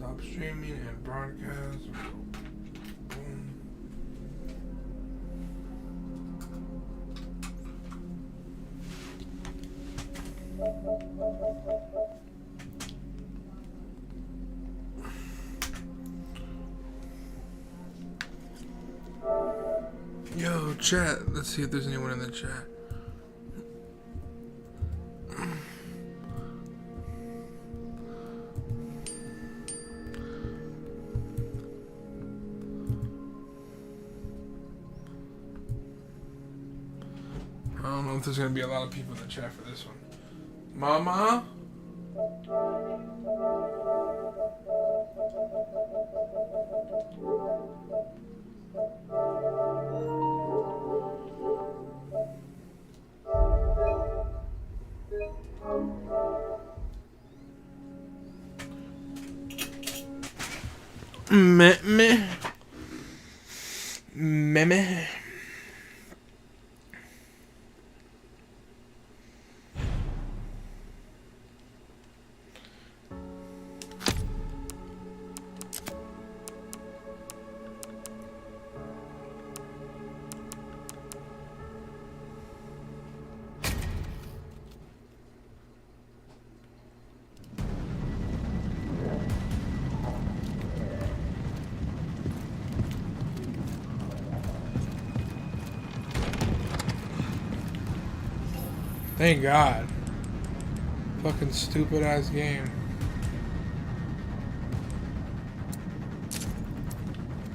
Stop streaming and broadcast. Boom. Yo, chat. Let's see if there's anyone in the chat. I don't know if there's gonna be a lot of people in the chat for this one. Mama? Meh. Thank God. Fucking stupid ass game.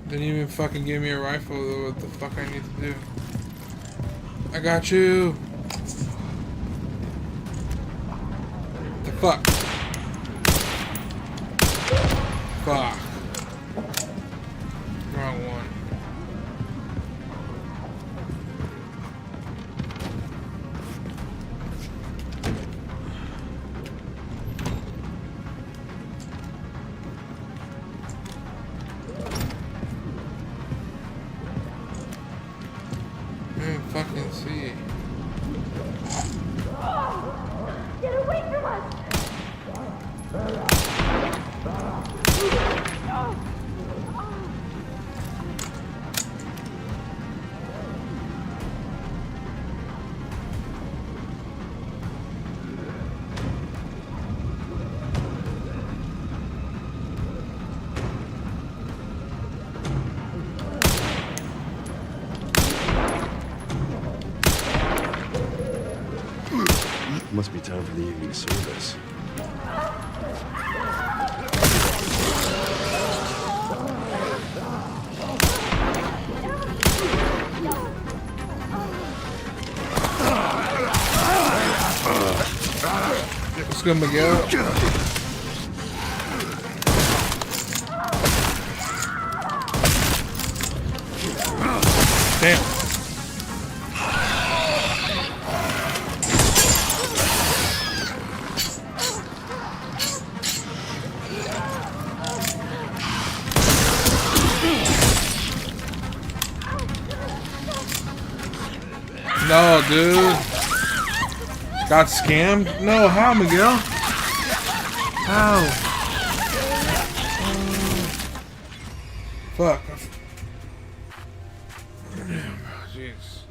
Didn't even fucking give me a rifle though. What the fuck I need to do? I got you. The fuck? Fuck. Wrong one. Fucking see. Get away from us! Must be time for the evening service. Let's go, Miguel. Damn. No, dude. Got scammed? No, how, Miguel? How? Fuck. Damn, jeez.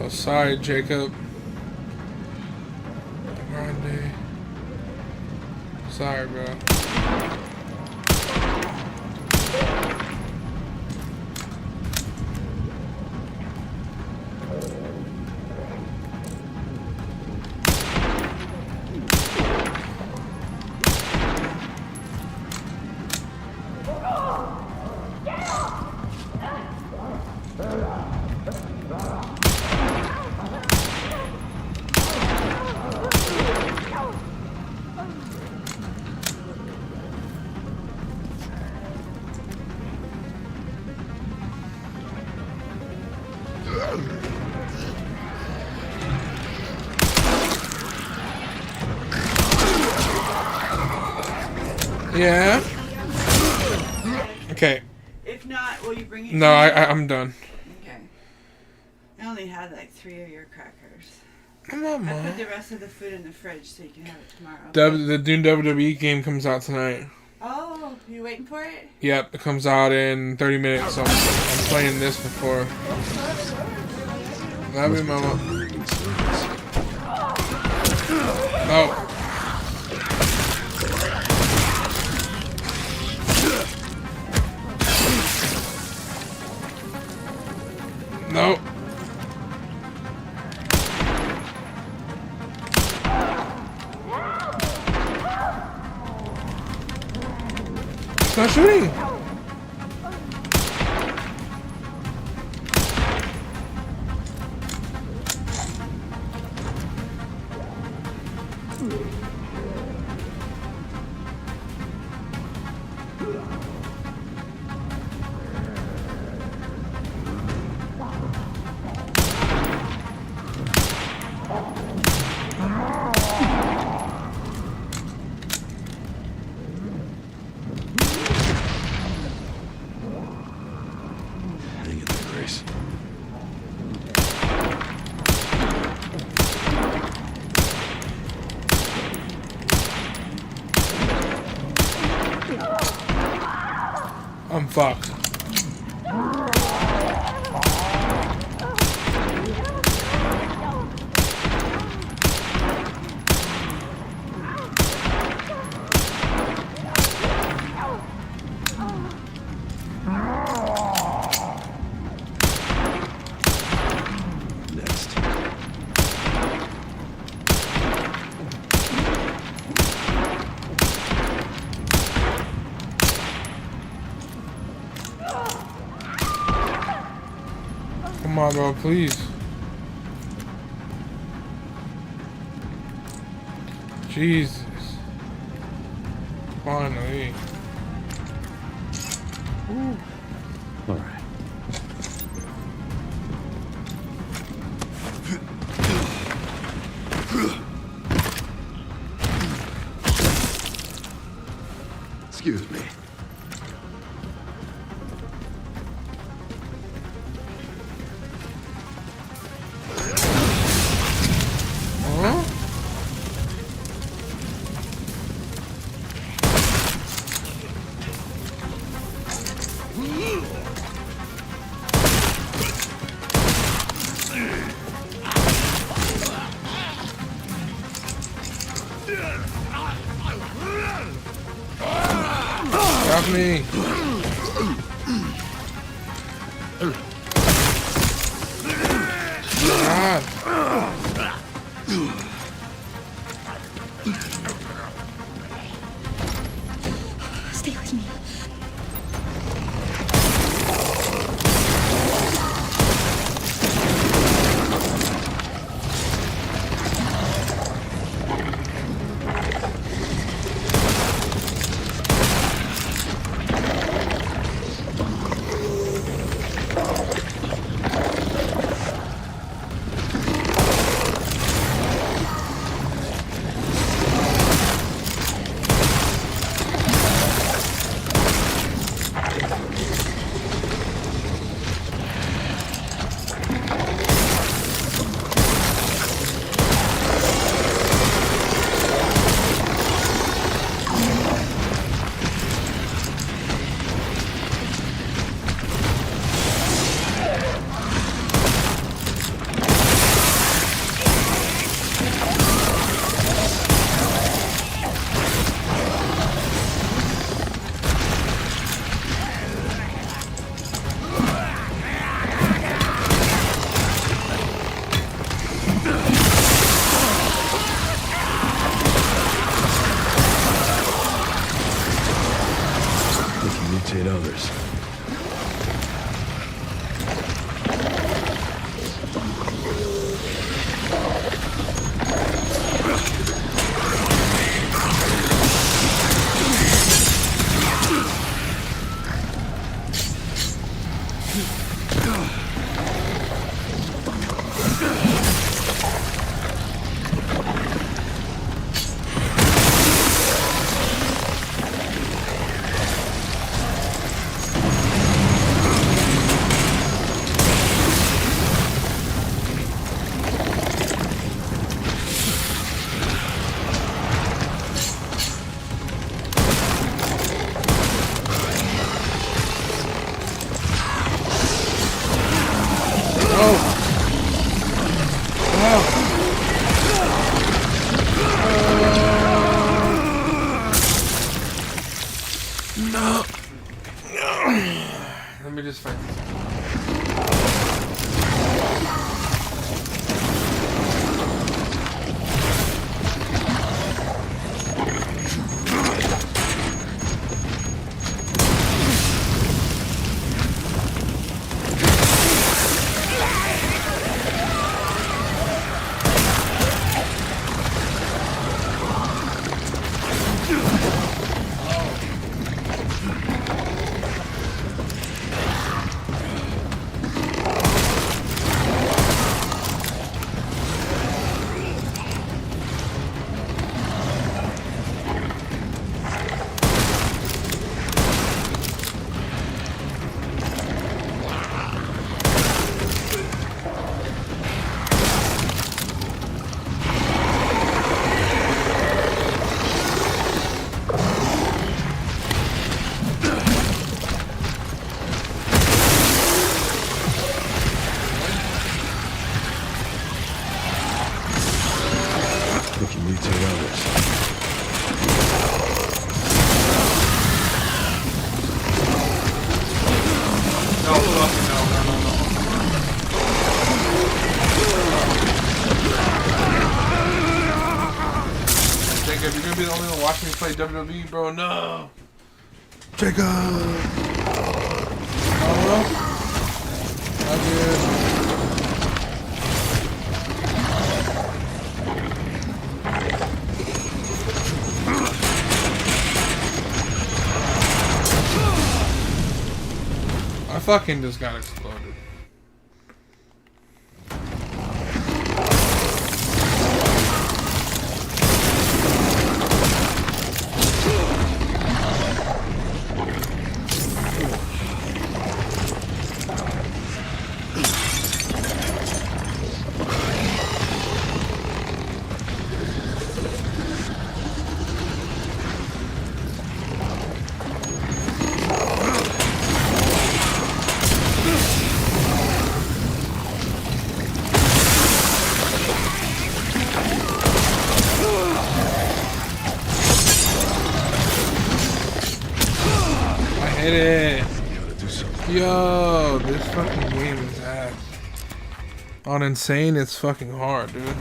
Oh, sorry, Jacob. Grande. Sorry, bro. Yeah. Okay. If not, will you bring it? No, I'm done. Okay. I only had like 3 of your crackers. Come on, I put Mom. the rest of the food in the fridge so you can have it tomorrow. The Dune WWE game comes out tonight. Oh, you waiting for it? Yep, it comes out in 30 minutes, so I'm playing this before. Love you, Mama. Oh. No. It's not shooting. Hang in there, Grace. I'm fucked. Next. Come on, bro, please. Jesus. Finally. Ooh. All right. Excuse me. Huh? Got me. God. Stay with me. They can mutate others. No. Let me just fight this. They can mutate others. No, fucking no. Jacob, you're gonna be the only one watching me play WWE, bro. No. Jacob. Oh, I did. I fucking just got exploded. Hit it. Yo, this fucking game is ass. On insane, it's fucking hard, dude.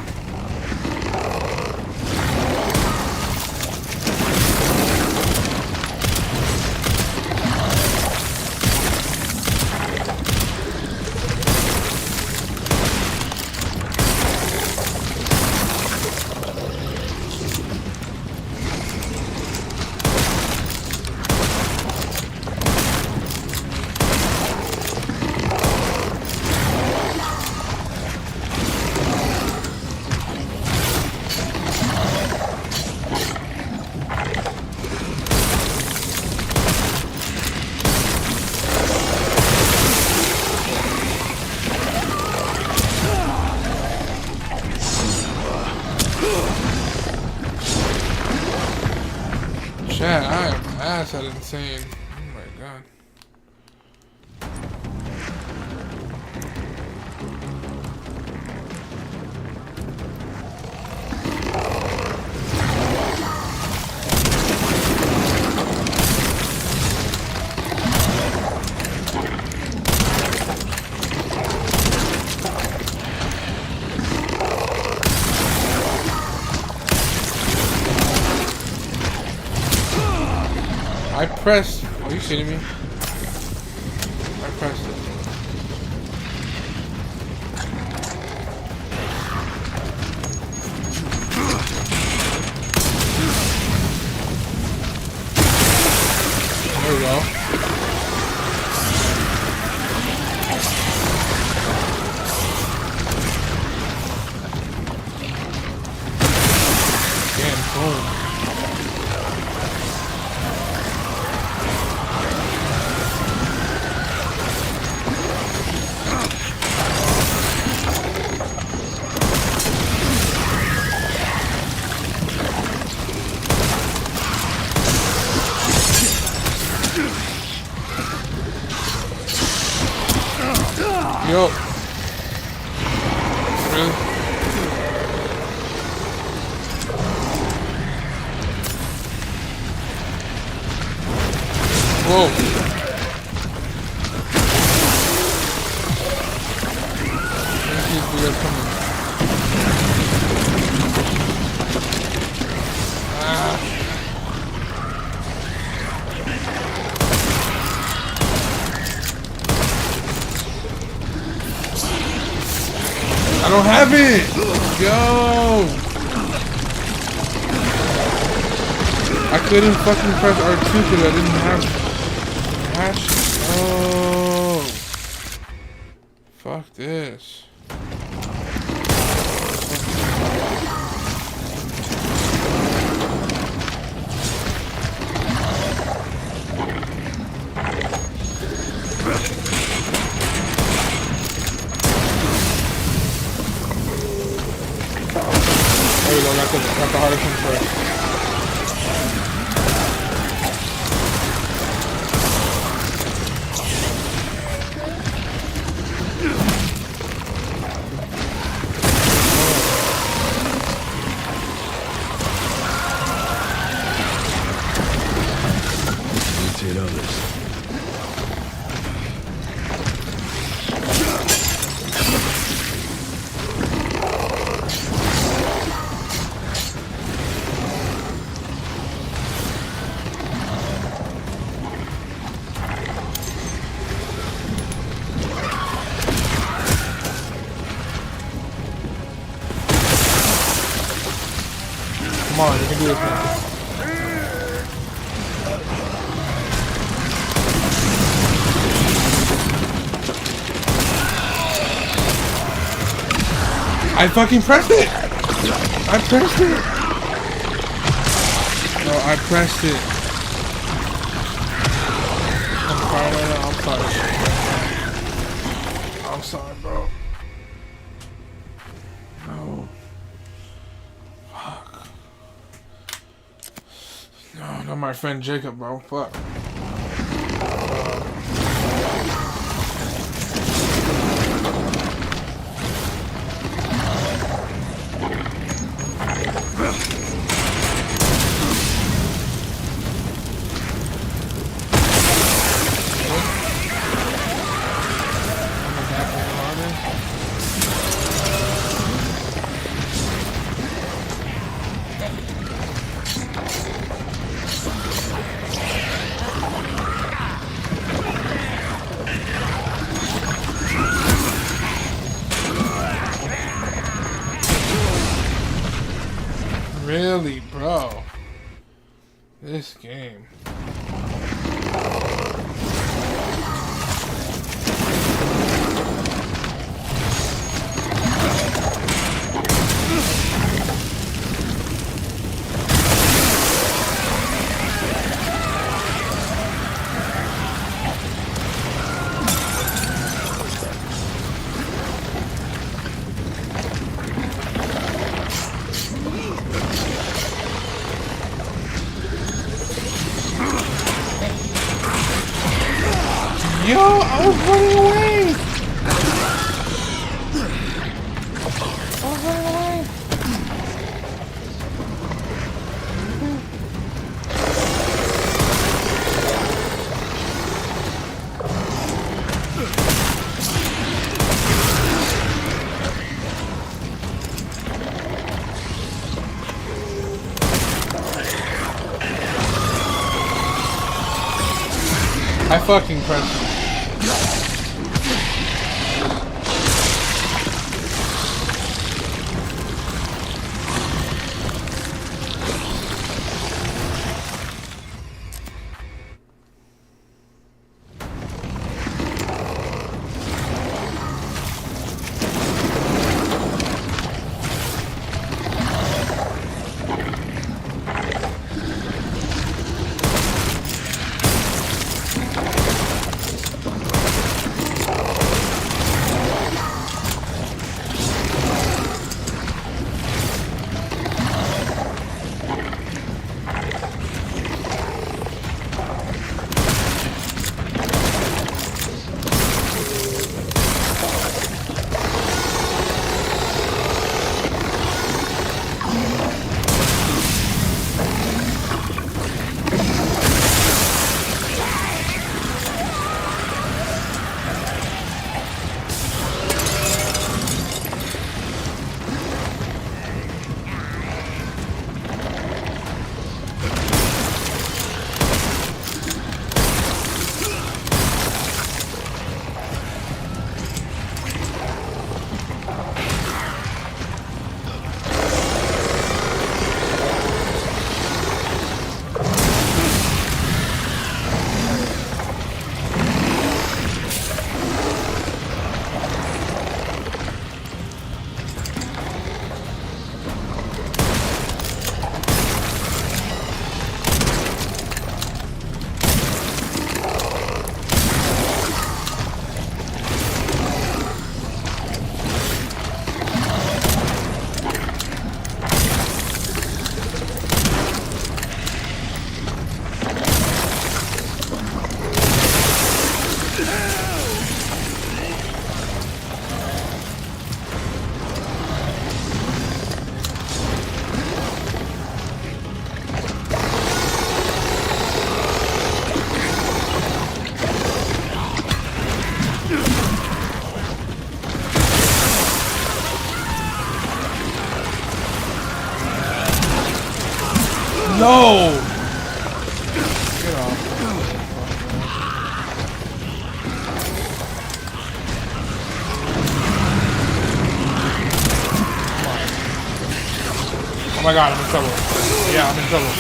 Chat, I am ass at insane. Oh my god. I pressed Are you kidding me? I pressed it. There we go. Damn, boom. Yo. Really? Whoa. These are coming. Ah. I don't have it! Yo! I couldn't fucking press R2 because I didn't have hash. Oh! Fuck this. There we go, got the hardest one first. Mutate others. Come on, you can do this, man. I fucking pressed it! I pressed it! No, I pressed it. I'm sorry, no, I'm sorry. I'm sorry, bro. No. Fuck. No, not my friend Jacob, bro. Fuck. Really, bro? This game. Yo, I was running away! I was running away! I fucking pressed it. No! Get off. Oh my god, I'm in trouble. Yeah, I'm in trouble.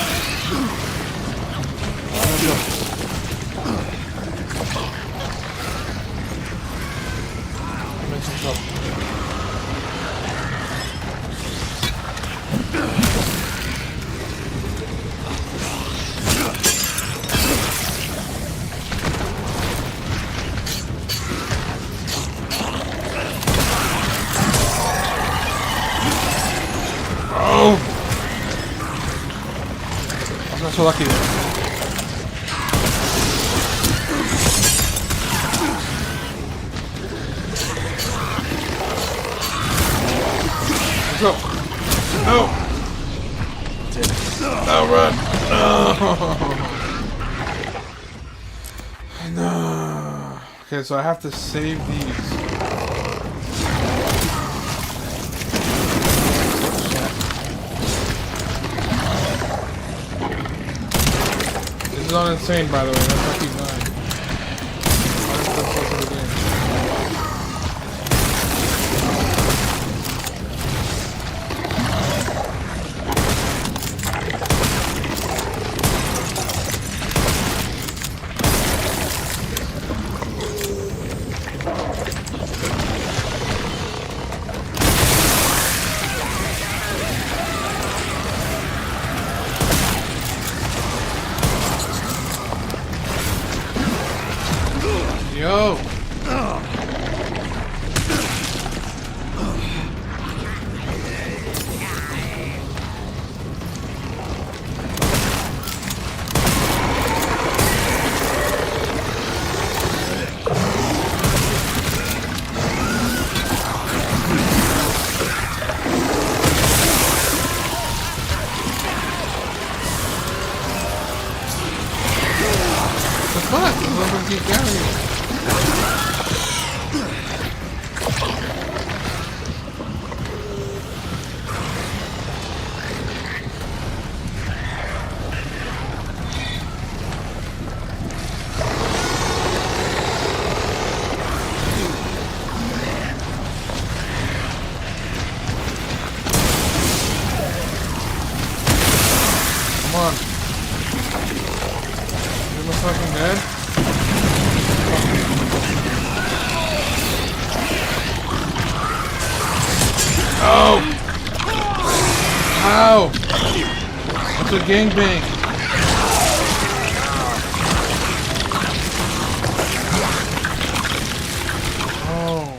I'm in trouble. I'm in some trouble. Oh! I'm not so lucky there. Let's go. No! No, run! No! No! Okay, so I have to save these. This is on insane, by the way. That's why I keep dying. Why is that so to the game? Yo! The fuck? I'm gonna keep carrying. gangbang. Oh.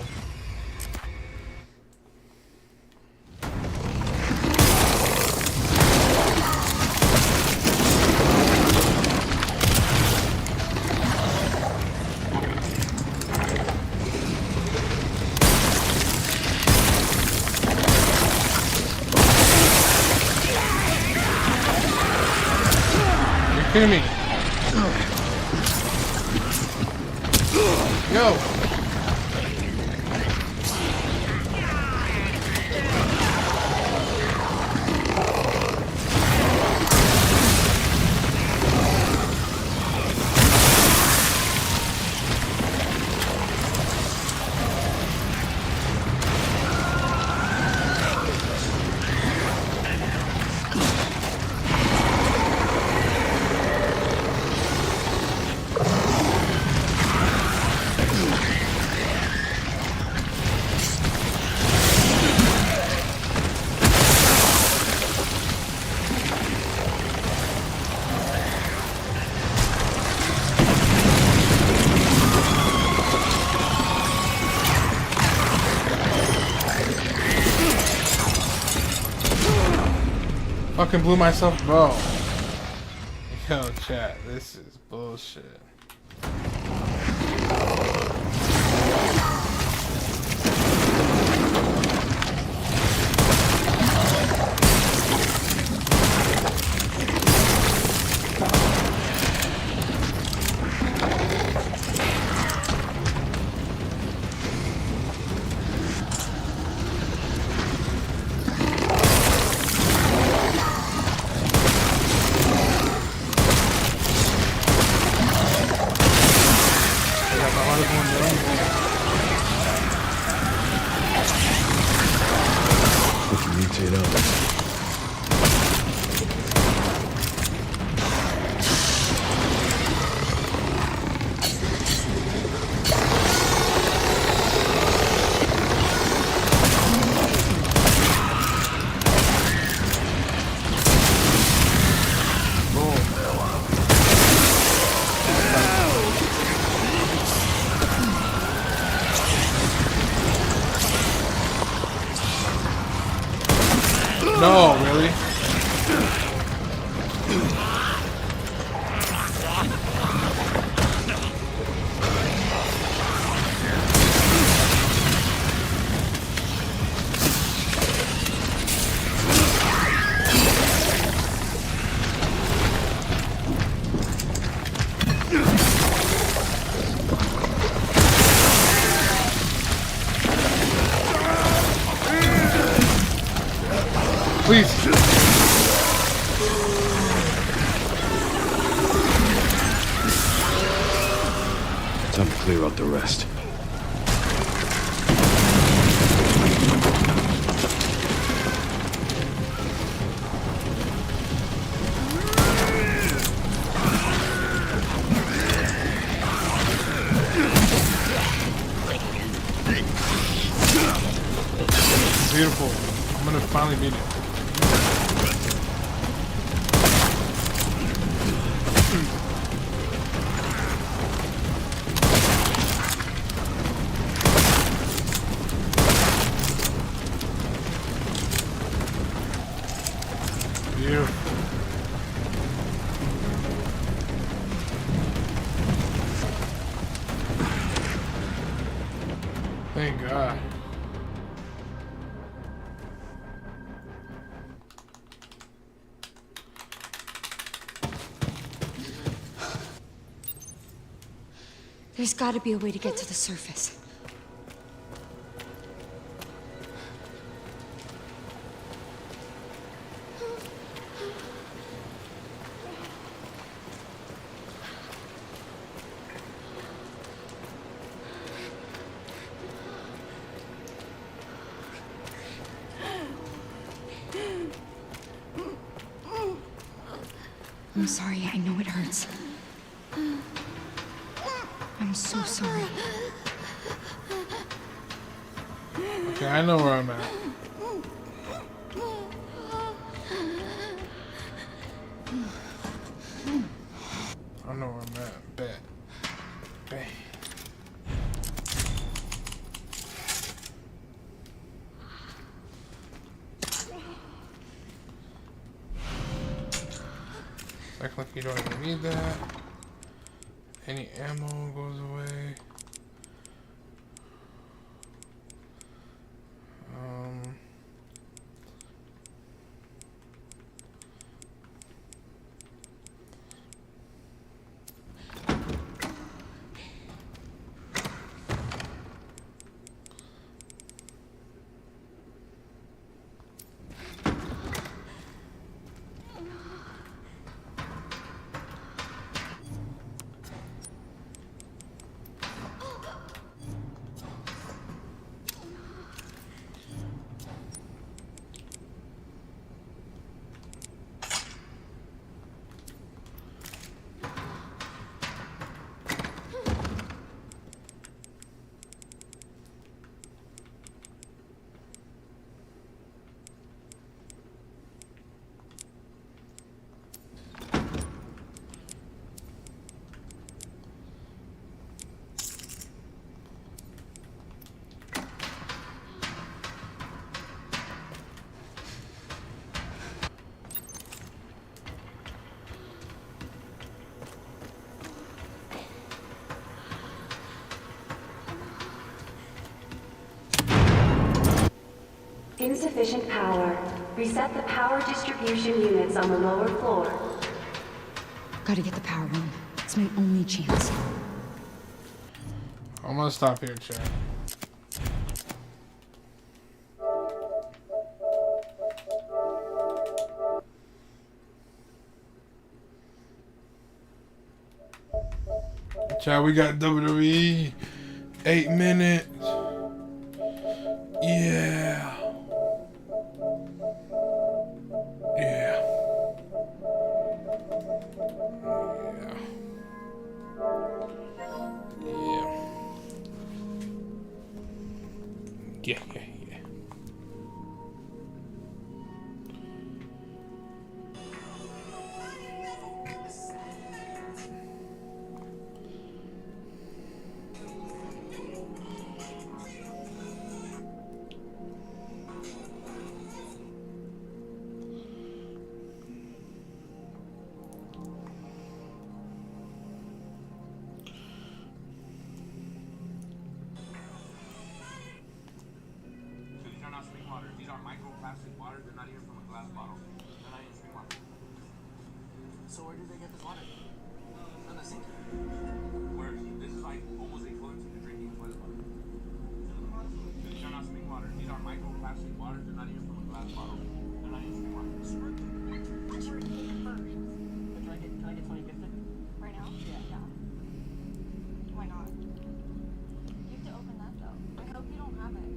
You're kidding me. Yo. Fucking blew myself, bro. Yo, chat, this is bullshit. Mutate others. No, really? Please. Time to clear out the rest. Beautiful. I'm gonna finally beat it. Beautiful. Thank God. There's got to be a way to get to the surface. I'm sorry, I know it hurts. I'm so sorry. Okay, I know where I'm at. Act like you don't even need that. Any ammo goes away. Insufficient power. Reset the power distribution units on the lower floor. Gotta get the power room. It's my only chance. I'm gonna stop here, chat. Chat, we got WWE. 8 minutes. Yeah. Yeah. Yeah. Yeah. So where do they get this water? From the sink? Where? This is like almost equivalent to the drinking toilet water. These are not spring water. These are microplastic waters. They're not even from a glass bottle. They're not even spring water. Which are you first? Can I get 20 gifted? Right now? Yeah. Why not? You have to open that though. I hope you don't have it.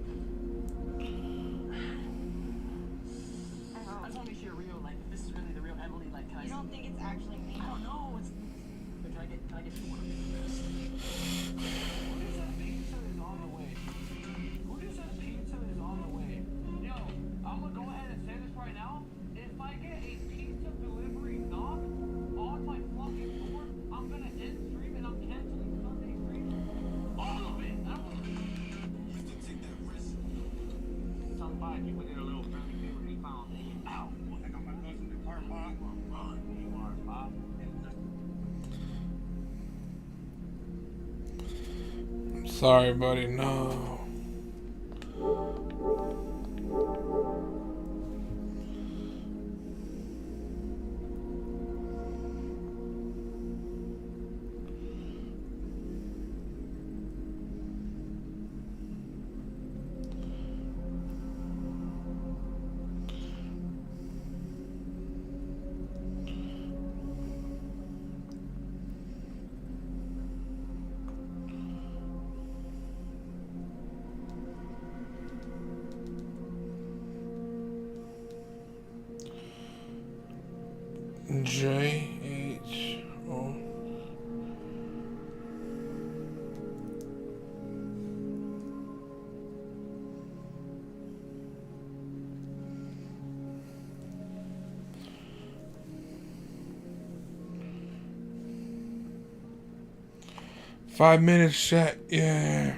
I hope. I just want to make sure you're real. Like, if this is really the real Emily, like, can I? You don't think it's actually me? I don't know. It's. But can I get two more? Who said pizza is on the way? Who said pizza is on the way? Yo, I'm gonna go ahead and say this right now. If I get a pizza delivery knock on my fucking door, I'm gonna end stream and I'm canceling Sunday stream. All of it. I don't. You have to take that risk. Some by people did a little friendly favor. They found. Ow! I got my cousin in the car, Bob. You are, Bob. Sorry, buddy. No. JHO. Five minutes, chat. Yeah.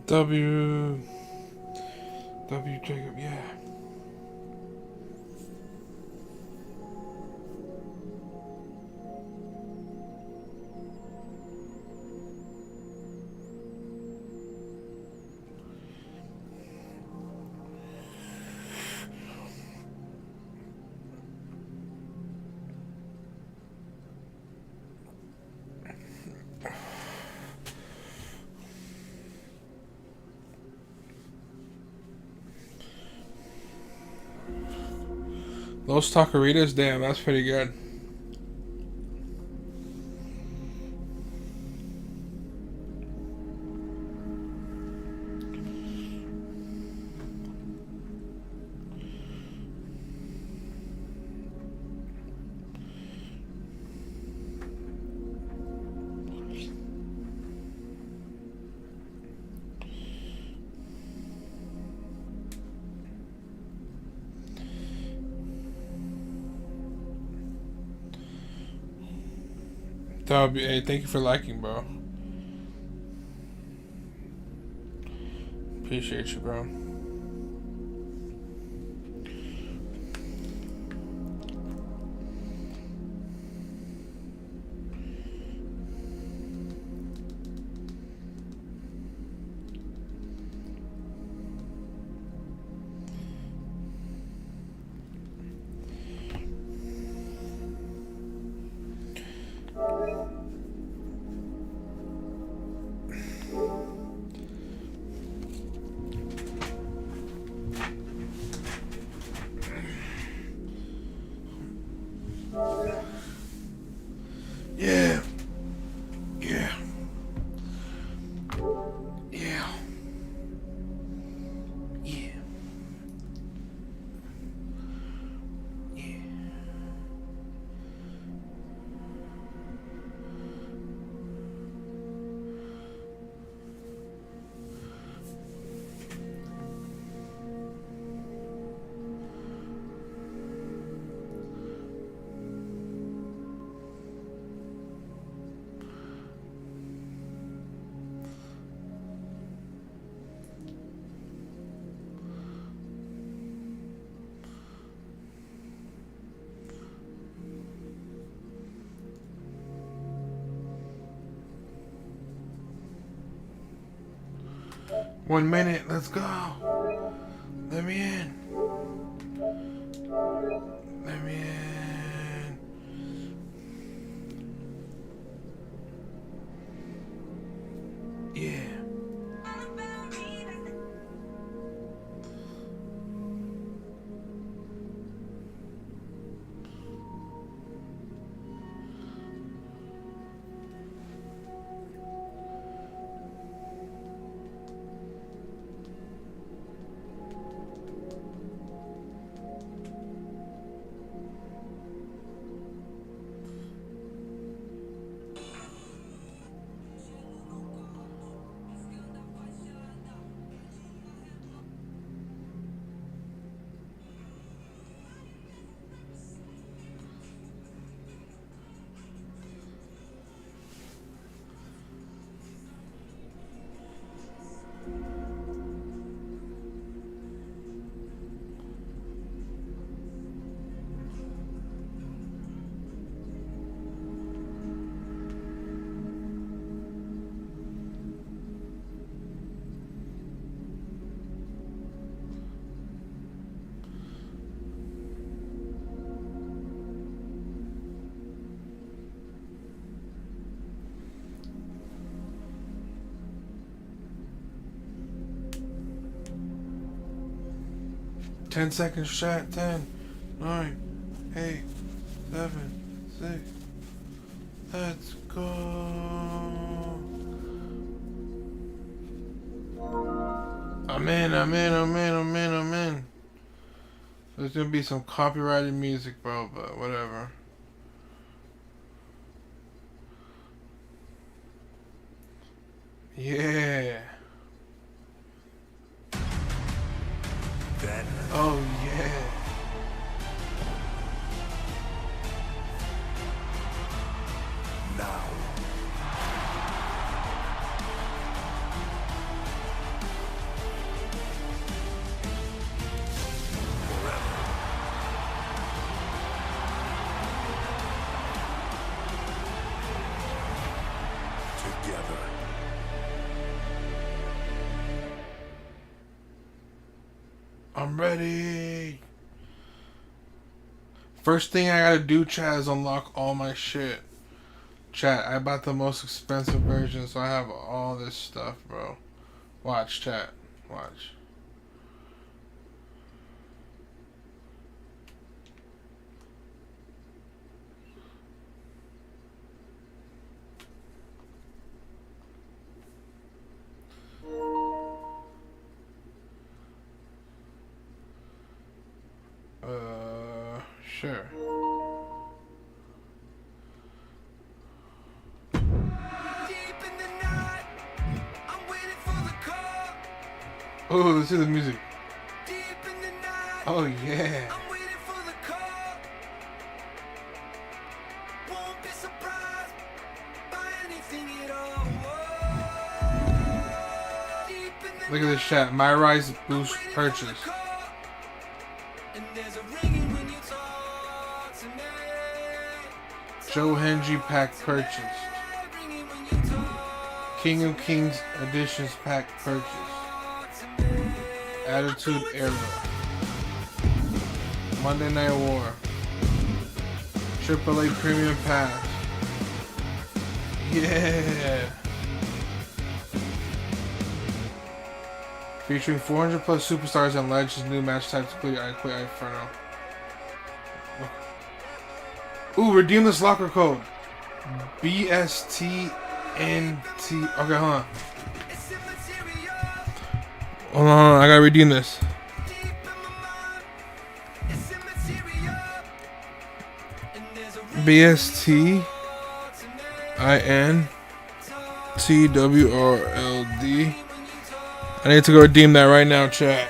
W Jacob, yeah. Those taqueritas, damn, that's pretty good. That would be, hey, thank you for liking, bro. Appreciate you, bro. Yeah. Yeah. Yeah. Yeah. Yeah. One minute, let's go. Let me in. Let me in. Yeah. Ten seconds shot. 10, 9, 8, 7, 6. Let's go. I'm in. There's gonna be some copyrighted music, bro, but whatever. Yeah. Oh yeah. Now. together. I'm ready. First thing I gotta do, chat, is unlock all my shit. Chat, I bought the most expensive version, so I have all this stuff, bro. Watch, chat. Watch. Sure. Oh, let's hear the music. Oh, yeah. Look at this chat. My Rise boost purchase. Joe Henry pack purchased. King of Kings editions pack purchased. Attitude Era. Monday Night War. AAA Premium Pass. Yeah. Featuring 400 plus superstars and legends, new match types including I Quit Inferno. Ooh, redeem this locker code. BSTNT. Okay, hold on. Hold on, I gotta redeem this. BSTINTWRLD. I need to go redeem that right now, chat.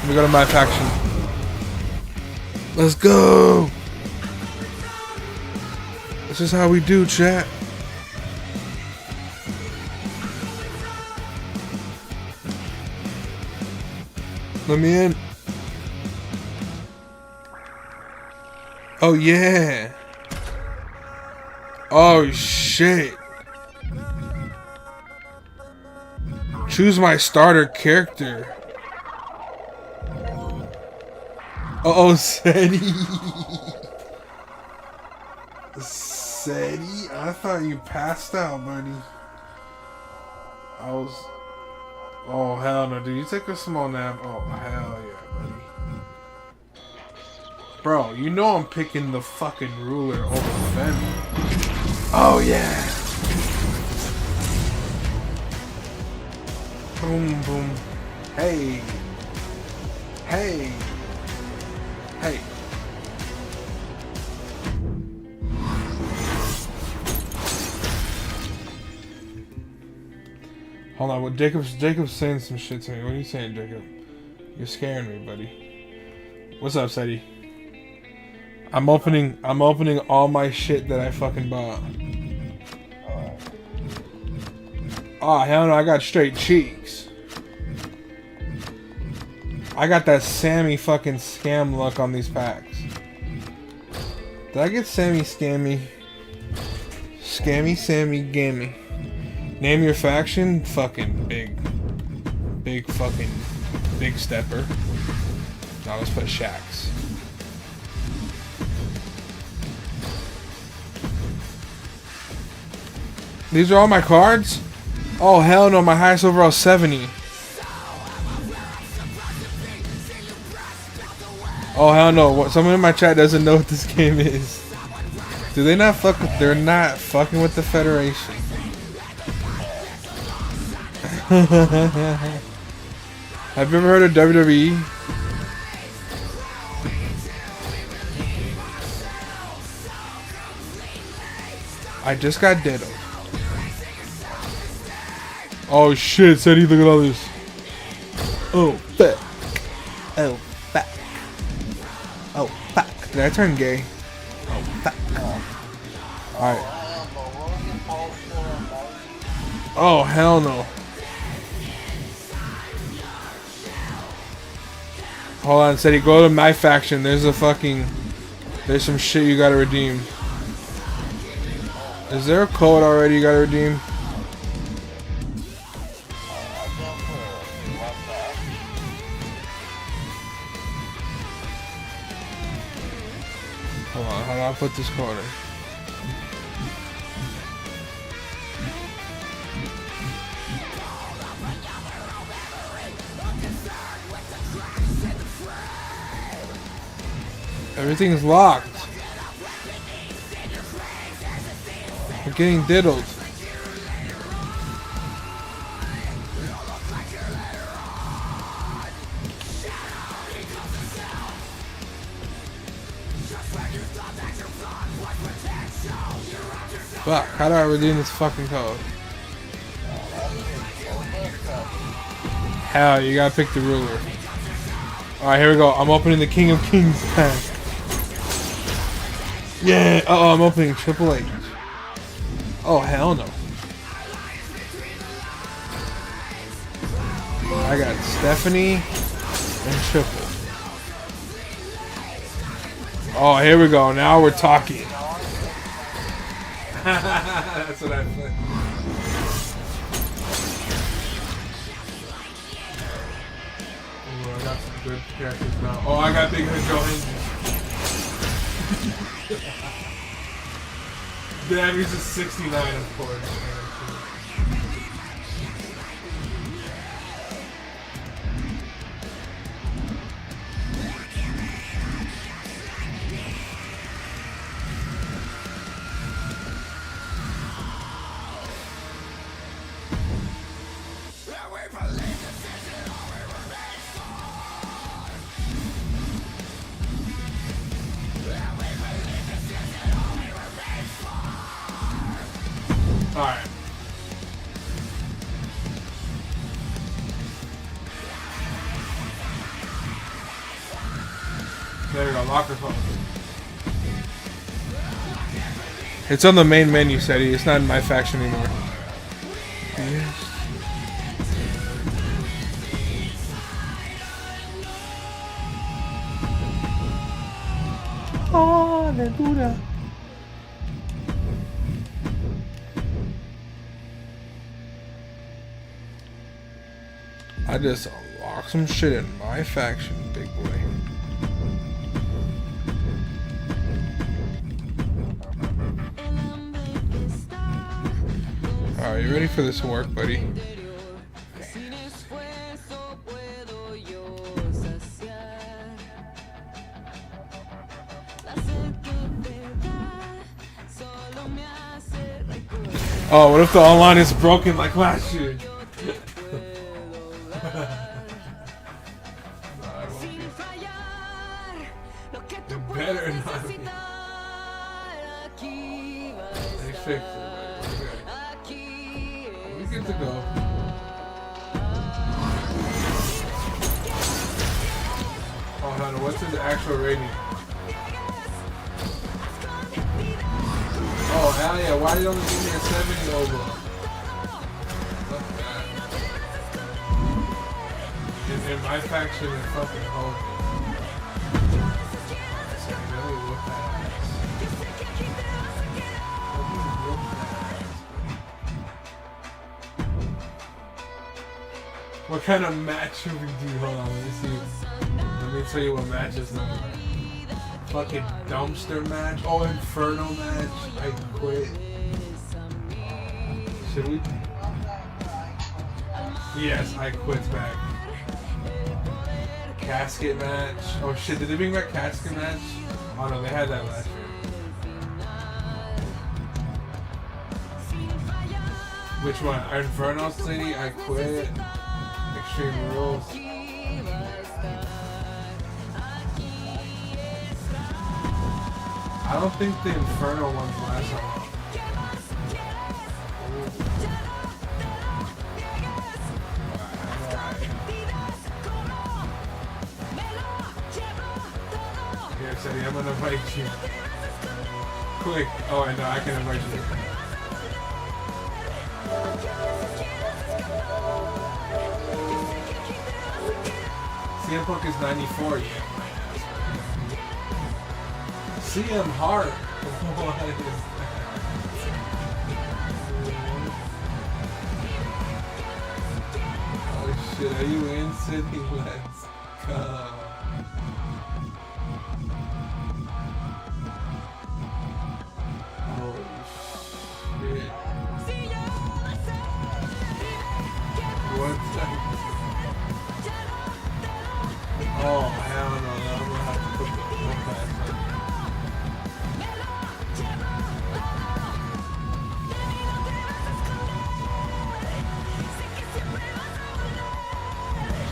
Let me go to my faction. Let's go. This is how we do, chat. Let me in. Oh, yeah. Oh, shit. Choose my starter character. Oh, Seti. Seti? I thought you passed out, buddy. I was... Oh, hell no. Did you take a small nap? Oh, hell yeah, buddy. Bro, you know I'm picking the fucking ruler over Femi. Oh, yeah. Boom, boom. Hey. Hey. Hey. Hold on, what Jacob's saying some shit to me. What are you saying, Jacob? You're scaring me, buddy. What's up, Seti? I'm opening all my shit that I fucking bought. Oh, hell no, I got straight cheeks. I got that Sammy fucking scam luck on these packs. Did I get Sammy scammy? Scammy, Sammy, gammy. Name your faction? Fucking big fucking big stepper. Now let's put Shax. These are all my cards? Oh hell no, my highest overall 70. Oh hell no, what, someone in my chat doesn't know what this game is. Do they not fuck with, they're not fucking with the Federation. Have you ever heard of WWE? I just got ditto. Oh shit, Seti, look at all this. Oh, fuck. Oh, fuck. Oh, fuck. Did I turn gay? Oh, fuck. Alright. Oh, hell no. Hold on, Sadie. Go to my faction. There's a fucking... There's some shit you gotta redeem. Is there a code already you gotta redeem? Hold on, how do I put this code in? Everything's locked. We're getting diddled. Fuck, how do I redeem this fucking code? Hell, you gotta pick the ruler. Alright, here we go. I'm opening the King of Kings pack. Yeah! Uh-oh, I'm opening Triple H. Oh, hell no. I got Stephanie and Triple. Oh, here we go. Now we're talking. That's what I play. Ooh, I got some good characters now. Oh, I got Big Hood Joe Hinton. Damn, he's just 69, of course. Alright. There we go, locker phone. It's on the main menu, Seti. It's not in my faction anymore. Yes. Hallelujah. I just unlocked some shit in my faction, big boy. Alright, you ready for this work, buddy? Oh, what if the online is broken like last year? Better not be. They fixed it. We good to go. Oh, honey, what's his actual rating? Oh, hell yeah. Why did you only give me a 70 over? Fuck that. In my faction, it's fucking home. What kind of match should we do? Hold on, let me see. Let me tell you what matches are. Fucking dumpster match. Oh, inferno match. I quit. Should we? Yes, I quit back. Casket match. Oh shit, did they bring back casket match? Oh no, they had that last year. Which one? Inferno City? I quit. Extreme Rules. I don't think the Inferno ones last long. Here, Sadie, I'm gonna invite you. Quick. Oh, I know, I can invite you. CM Punk is 94 yet. CM Hart. What is that? Oh shit, are you in, Sydney? Let's go. Holy shit. What's that? Oh, hell no, I'm gonna have to put the one back.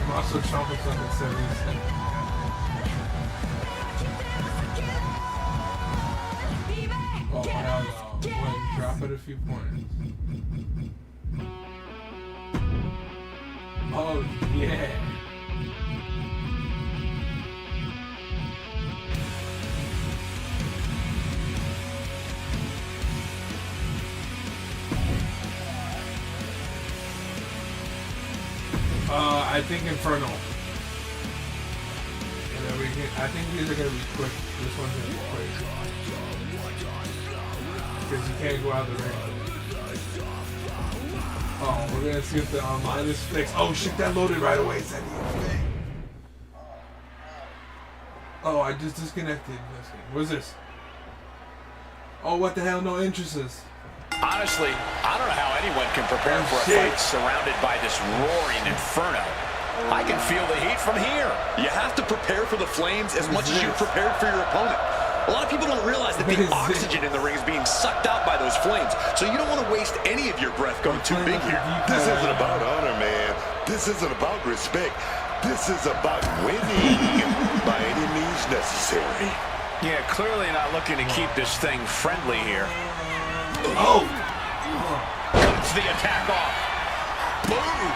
I'm also chomping something 77. Oh, hell no. Wait, drop it a few points. Oh, yeah. I think Inferno. And then we can, I think these are gonna be quick. This one's gonna be quick. Because you can't go out the ring. Oh, we're gonna see if the online is fixed. Oh shit, that loaded right away. It's oh, I just disconnected. What's this? Oh, what the hell? No entrances. Honestly, I don't know how anyone can prepare for a fight surrounded by this roaring inferno. I can feel the heat from here. You have to prepare for the flames as much as you're prepared for your opponent. A lot of people don't realize that the oxygen in the ring is being sucked out by those flames, so you don't want to waste any of your breath going too big here. This isn't about honor, man. This isn't about respect. This is about winning by any means necessary. Yeah, clearly not looking to keep this thing friendly here. Oh! Cuts the attack off. Boom!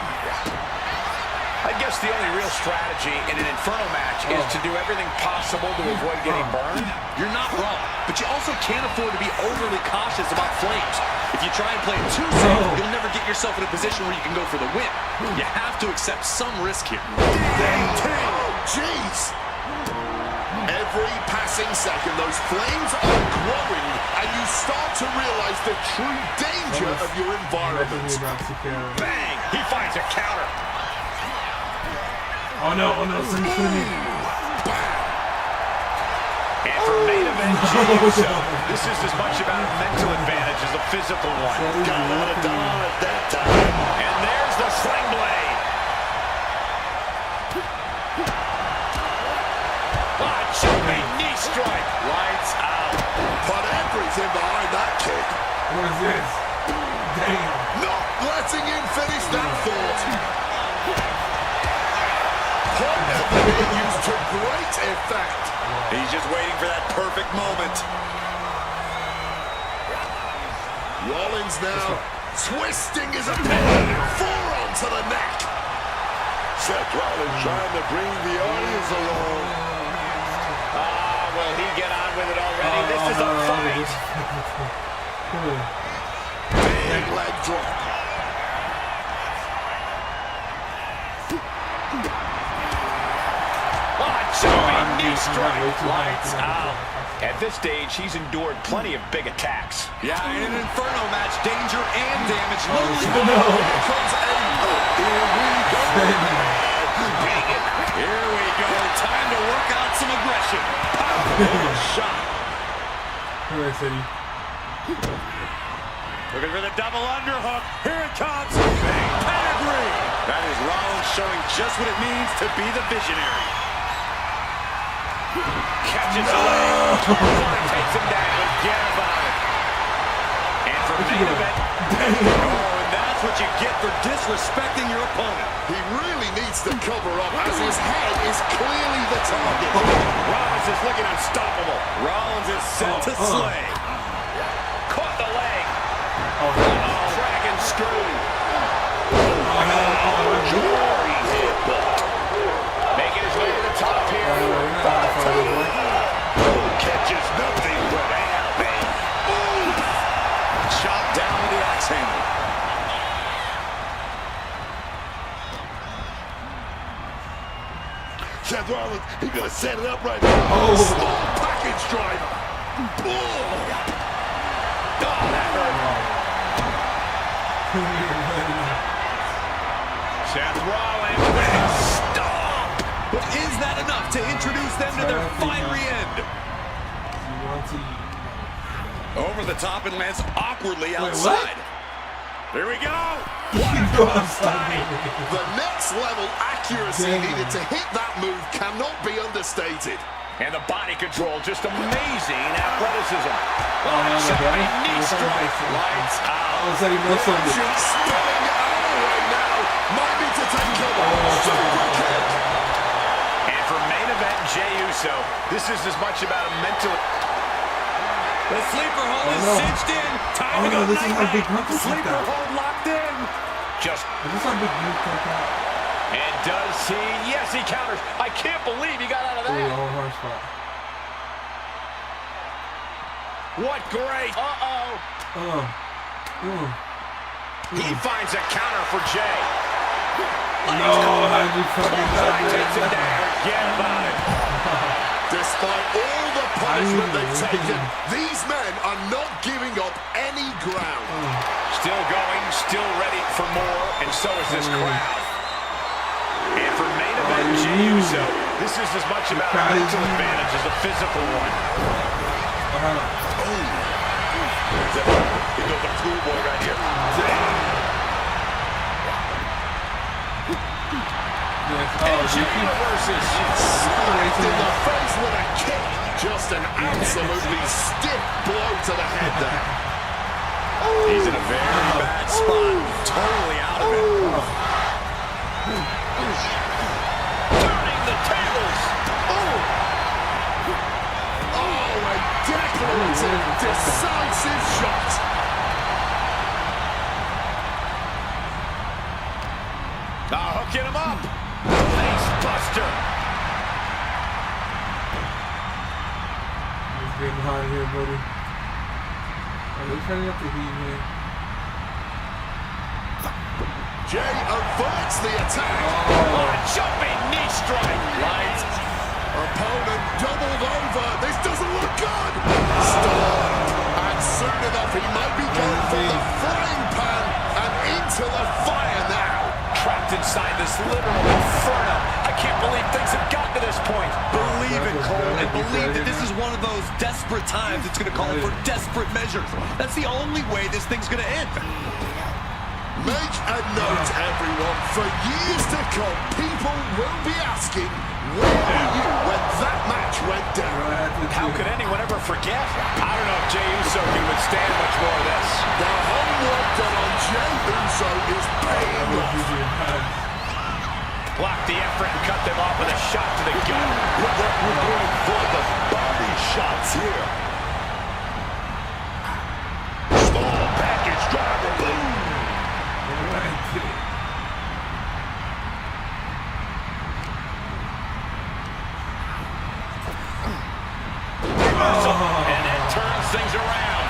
I guess the only real strategy in an Inferno match is to do everything possible to avoid getting burned. You're not wrong, but you also can't afford to be overly cautious about flames. If you try and play it too safe, you'll never get yourself in a position where you can go for the win. You have to accept some risk here. Jeez! Every passing second, those flames are growing, and you start to realize the true danger of your environment. Bang! He finds a counter. Oh no, Symphony. And for main event James, this is as much about a mental advantage as a physical one. Got a lot of down at that time. And there's the sling blade. Jumping knee strike. Lights out. Put everything behind that kick. What is this? Damn. Not letting him finish that thought. Point being used to great effect. He's just waiting for that perfect moment. Rollins now twisting his opponent. Forearm to the neck. Seth Rollins trying to bring the audience along. Will he get on with it already? This is a fight. Big leg drop. Jumping knee strike. Lights out. At this stage, he's endured plenty of big attacks. Yeah, in an Inferno match, danger and damage. Here we go. Time to work out some aggression. Powerful shot. Where is he? Looking for the double underhook. Here it comes. Big pedigree. That is Rollins showing just what it means to be the visionary. Catches the leg. Takes him down. Forget about it. And for main event. Oh, and that's what you get for disrespecting your opponent. He really needs to cover up as his head is clearly the target. Rollins is looking unstoppable. Rollins is set to slay. Caught the leg. Dragon screw. Glory hit. Making his way to the top here. Catches nothing but man. Chop down with the axe handle. Seth Rollins, he's gonna set it up right now. Small package driver. Seth Rollins with a stomp. But is that enough to introduce them to their fiery end? Over the top and lands awkwardly outside. Here we go. The next level accuracy needed to hit that move cannot be understated. And the body control, just amazing athleticism. Jumping knee strike. Lights out. She's spinning out right now. Might need to take cover. Super kick. And for main event Jey Uso, this is as much about a mental... The sleeper hold is cinched in. Time to go night-night. Sleeper hold locked in. Just... And does he? Yes, he counters. I can't believe he got out of that. What great. He finds a counter for Jey. Takes him down. Forget about it. Despite all the punishment they've taken, these men are not giving up any ground. Still going, still ready for more, and so is this crowd. And for main event Jey Uso, this is as much about a mental advantage as a physical one. He goes a schoolboy right here. And Jey reverses. Smacked in the face with a kick. Just an absolutely stiff blow to the head there. He's in a very bad spot. Totally out of it. Turning the tables. A declarative, decisive shot. Hooking him up. Face buster. He's getting hot here, buddy. They're turning up the heat here. Jey averts the attack. Jumping knee strike. Lights. Opponent doubled over. This doesn't look good. Stop. And soon enough, he might be going from the frying pan and into the fire now. Trapped inside this literal inferno. I can't believe things have gotten to this point. Believe it, Cole, and believe that this is one of those desperate times it's going to call for desperate measures. That's the only way this thing's going to end. Make a note, everyone. For years to come, people will be asking, where were you when that match went down? How could anyone ever forget? I don't know if Jey Uso can withstand much more of this. The homework done on Jey Uso is paying off. Block the effort and cut them off with a shot to the gut. We're going for the body shots here. Small package driver, boom. And it turns things around.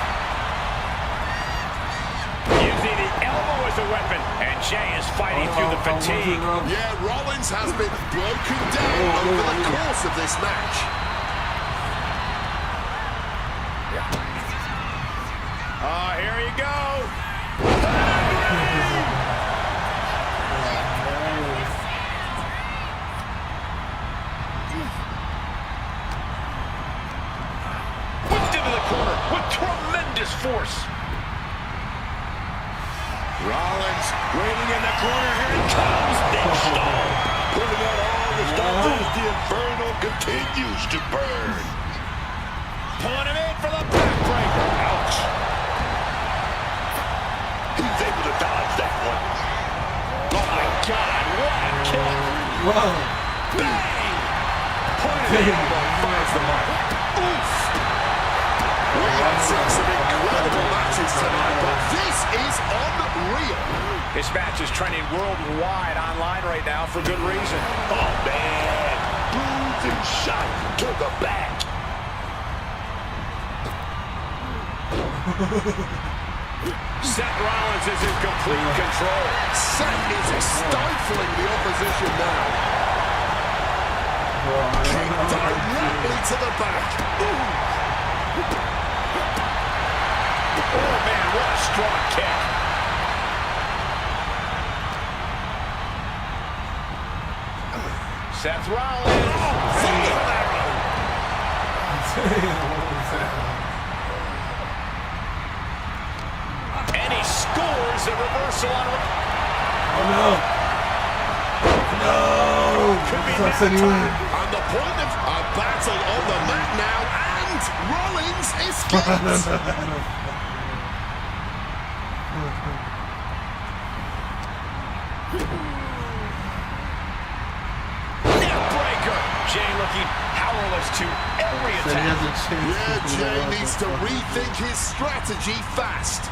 Using the elbow as a weapon. And Jey is fighting through the fatigue. Yeah, Rollins has been broken down over the course of this match. Here you go. Whipped into the corner with tremendous force. Rollins waiting in the corner. Here it comes. Big stomp. Putting out all the stuff as the inferno continues to burn. Pulling him in for the backbreaker. Ouch. He's able to dodge that one. Oh my God, what a kick. Whoa. Bang! Point of the elbow finds the mark. Oof. We have seen some incredible matches tonight, but this is unreal. This match is trending worldwide online right now for good reason. Oh, man. Bruising shot to the back. Seth Rollins is in complete control. Seth is stifling the opposition now. firmly to the back. Oh, man, what a strong kick. Seth Rollins. And he scores a reversal on. Oh no! No! That's anyway. And the point of a battle on the mat now, and Rollins escapes. Neckbreaker. Jay looking powerless to every attack. Yeah, Jay needs to rethink his strategy fast.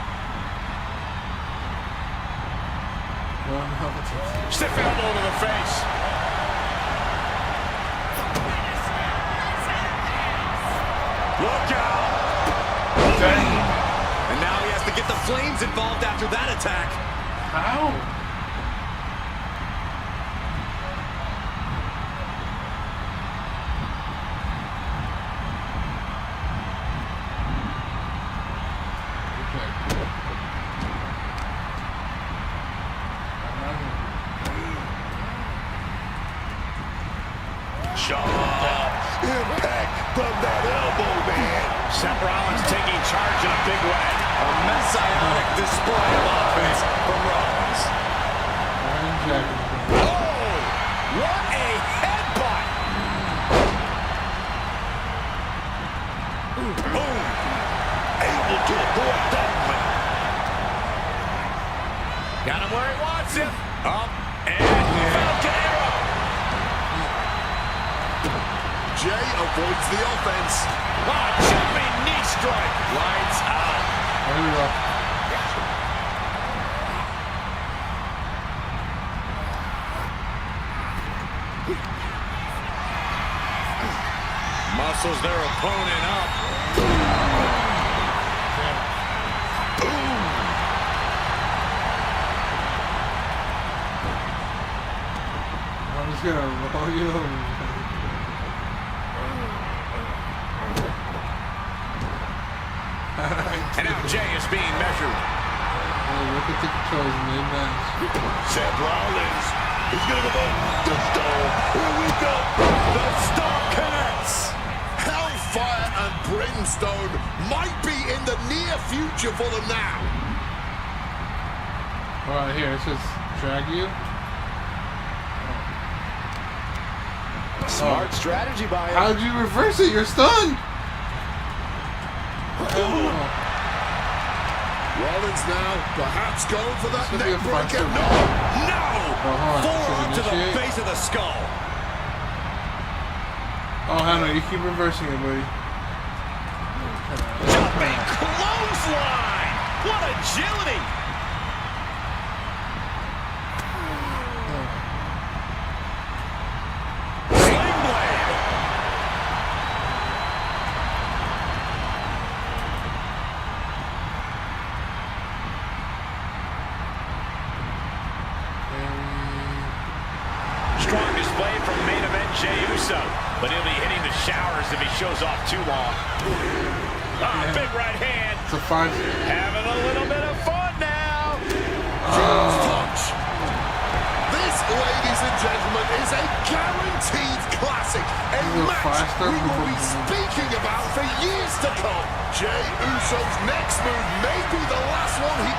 Stiff elbow to the face. Look out! And now he has to get the Flames involved after that attack. How? Impact from that elbow, man. Seth Rollins taking charge in a big way. A messianic display of offense from Rollins. Oh! What a headbutt! Boom. Able to avoid that one. Got him where he wants him. Up and Falcon Arrow. Jay avoids the offense. Wow, jumping knee strike. Lights out. There we go. Muscles their opponent up. I'm just gonna roll you over. And now Jay is being measured. Look at the controls mid-match. Seth Rollins. He's going to go back. The stomp. Here we go. The stomp connects. Hellfire and brimstone might be in the near future for them now. Alright, here, let's just drag you. Smart strategy by him. How'd you reverse it? You're stunned! Rollins now perhaps going for that This would be a neck breaker. front No! No! hold on. Forearm to the Initiate. base of the skull. Oh, Hannah, you keep reversing it, buddy. Jumping clothesline. What agility. Sling blade. Strong display from main event Jey Uso, but he'll be hitting the showers if he shows off too long. Big right hand. It's a 5. Having a little bit of fun now. Punch. This, ladies and gentlemen, is a guaranteed classic. A match we will be speaking about for years to come. Jey Uso's next move may be the last one he...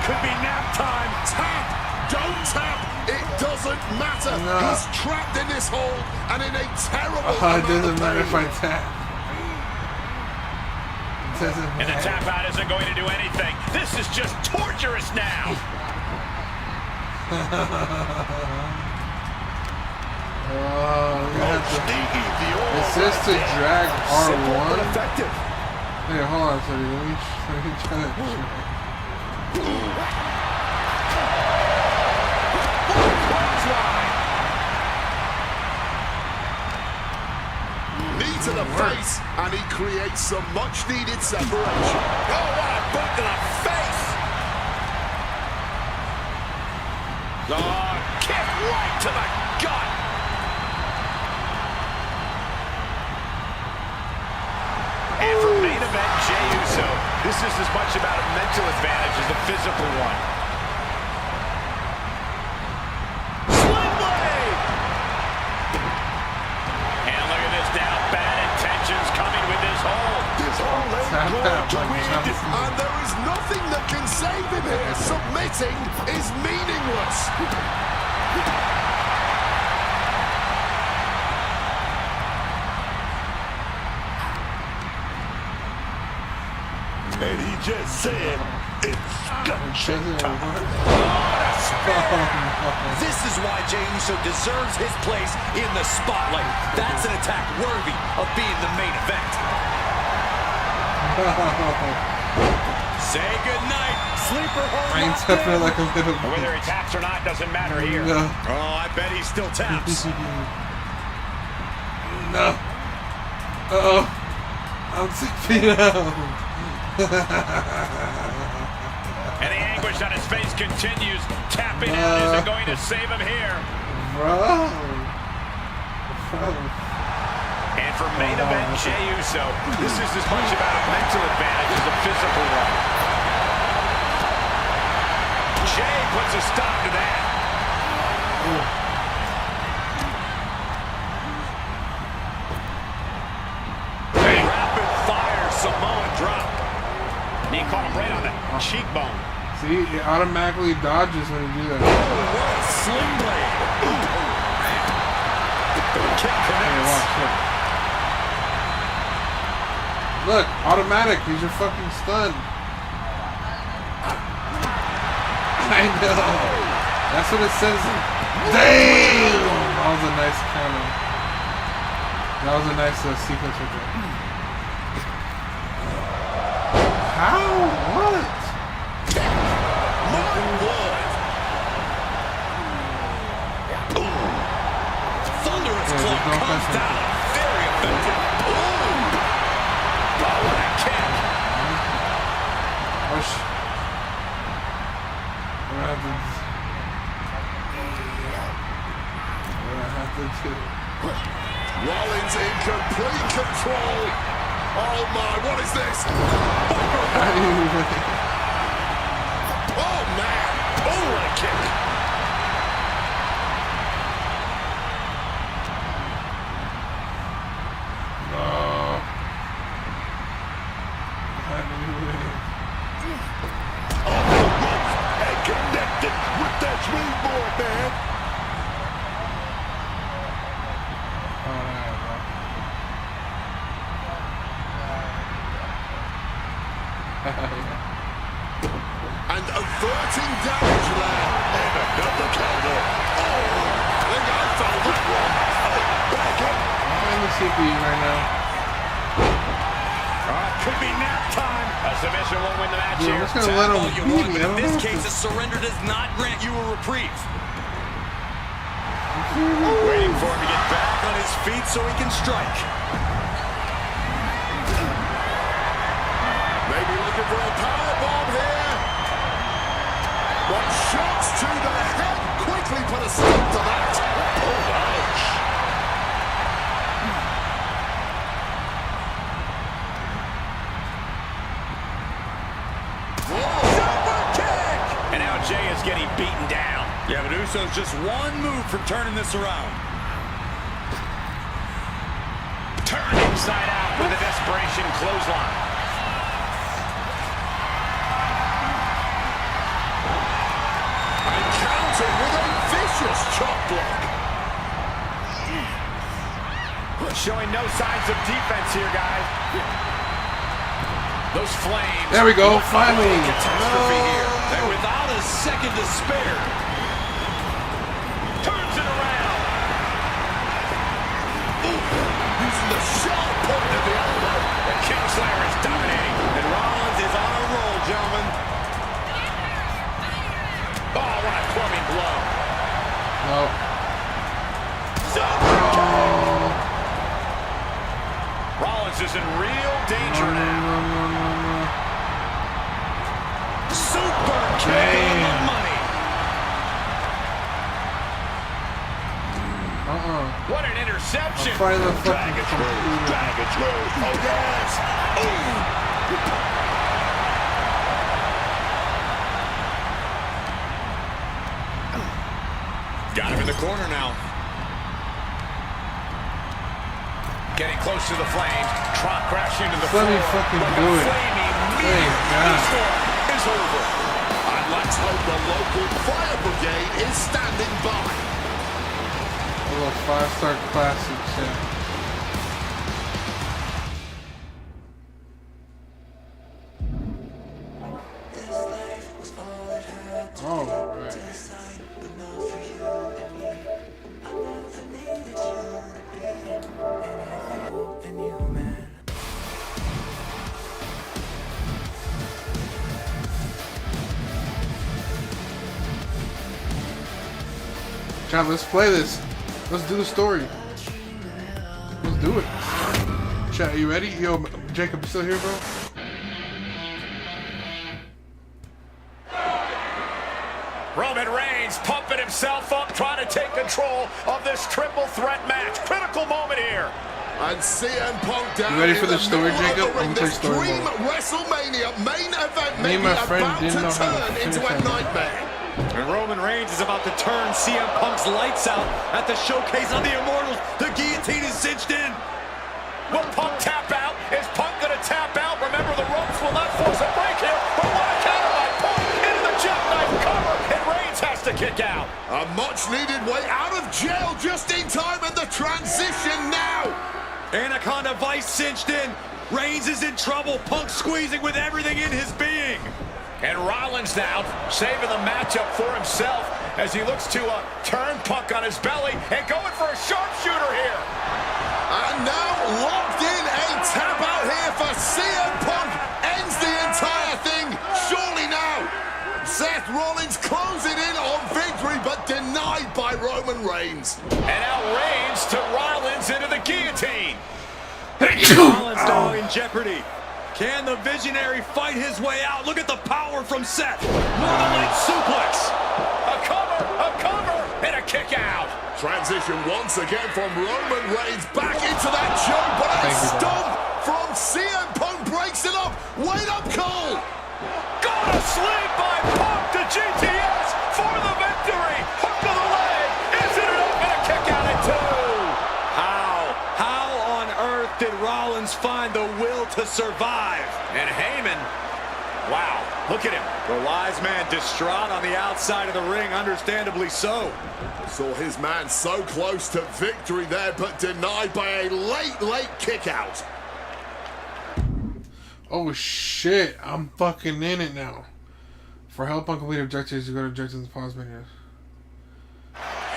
Could be nap time. Tap! Don't tap! It doesn't matter. No. He's trapped in this hold and in a terrible It amount doesn't of matter pain. if I tap. It doesn't And the matter. tap out isn't going to do anything. This is just torturous now. It says to drag R1. Effective. Hey, hold on a second. Let me try that. Knee to the face, and he creates some much-needed separation. Oh, what a boot to the face. Oh, kick right to the gut. And for main event, Jey Uso, this is as much about a mental advantage as a physical one. Sling blade! And look at this now, bad intentions coming with this hold. This hold ain't going to win, and there is nothing that can save him here. Submitting is meaningless. And he just said, it's gunshot time. This is why Jey Uso deserves his place in the spotlight. That's an attack worthy of being the main event. Say goodnight, sleeper hold. I'm tapping like a little bitch. Whether he taps or not doesn't matter here. No. Oh, I bet he still taps. No. Uh-oh. I'm tapping out. And the anguish on his face continues. Tapping out isn't going to save him here. Bro. And for main event, Jey Uso, this is as much about a mental advantage as a physical one. Jey puts a stop to that. Rapid fire Samoan drop. He caught him right on the cheekbone. See, it automatically dodges when you do that. What a sling blade. Kick connects. Watch, look, automatic. He's your fucking stun. I know. That's what it says. Damn! That was a nice counter. That was a nice sequence right there. How? What? Thunderous club comes down. Very effective. Oh, what a kick. Push. What happens? What happens to Rollins in complete control. Oh my, what is this? Oh man. Oh, what a kick. And connected with that springboard, man. And averting damage there. And another counter. Oh, I think I found that one. Back up. I'm in the CPU right now. Could be nap time. A submission won't win the match Dude, here. I'm just gonna let him beat me. In this case, a surrender does not grant you a reprieve. Waiting for him to get back. On his feet so he can strike. Maybe looking for a powerbomb here. But shots to the head quickly put a stop to that. Oh, ouch. And now Jey is getting beaten down. Yeah, but Uso's just one move from turning this around. Turned inside out with a desperation clothesline. And countered with a vicious chop block. Showing no signs of defense here, guys. Those flames. There we go, finally. Catastrophe here. And without a second to spare. Turns it around. Using the sharp point of the elbow. The Kingslayer is dominating. And Rollins is on a roll, gentlemen. Oh, what a clubbing blow. No. Rollins is in real danger now. Super kick on the money. Oh What an interception! Finally, the Drag fucking it through. Drag it through. Oh, yes. Got him in the corner now. Getting close to the flames. Trot crashing into the Let me floor. fucking do it. Thank God. Is over. And let's hope the local fire brigade is standing by. A little 5-star classic shit. All right. Chat, let's play this. Let's do the story. Let's do it. Chat, you ready? Yo, Jacob, you still here, bro? Roman Reigns pumping himself up, trying to take control of this triple threat match. Critical moment here. And CM Punk down. You ready for in the story, middle of Jacob? the ring. I'm gonna play This story Dream mode. WrestleMania main event Me may and be my friend about didn't know to how to turn into a finish that. nightmare. And Roman Reigns is about to turn CM Punk's lights out at the showcase on the Immortals. The guillotine is cinched in. Will Punk tap out? Is Punk gonna tap out? Remember, the ropes will not force a break here. But what a counter by Punk into the jackknife cover, and Reigns has to kick out. A much-needed way out of jail just in time, and the transition now. Anaconda Vice cinched in. Reigns is in trouble. Punk squeezing with everything in his being. And Rollins now saving the matchup for himself as he looks to turn Punk on his belly and going for a sharpshooter here. And now locked in, a tap out here for CM Punk. Ends the entire thing, surely now. Seth Rollins closing in on victory, but denied by Roman Reigns. And now Reigns to Rollins into the guillotine. Rollins now in jeopardy. Can the Visionary fight his way out? Look at the power from Seth. Northern Light suplex. A cover, and a kick out. Transition once again from Roman Reigns back into that choke, but a stomp from CM Punk breaks it up. Wait up, Cole. Go to sleep by Punk to GTS for the victory. Hook to the leg. Is it enough? And a kick out at 2. How on earth did Rollins find the will to survive? And Heyman, wow, look at him. The wise man distraught on the outside of the ring, understandably so. Saw his man so close to victory there, but denied by a late kick out. Oh shit, I'm fucking in it now. For help on complete objectives, you go to objectives and pause menus.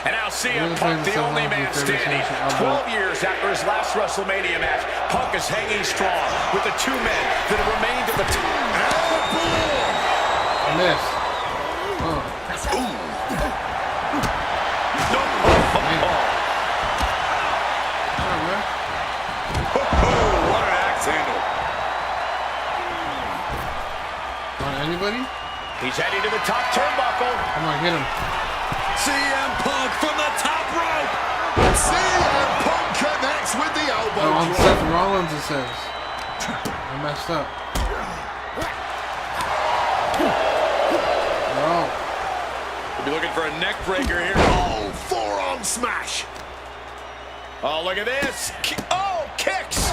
And now CM Punk, the only man standing. 12 years after his last WrestleMania match, Punk is hanging strong with the two men that have remained of the team. I missed. Oh. What an axe handle. On anybody? He's heading to the top turnbuckle. Come on, hit him. CM Punk from the top rope. CM Punk connects with the elbow. Oh, on Seth Rollins it says. I messed up. No. We'll be looking for a neck breaker here. Oh, forearm smash. Oh, look at this. Oh, kicks.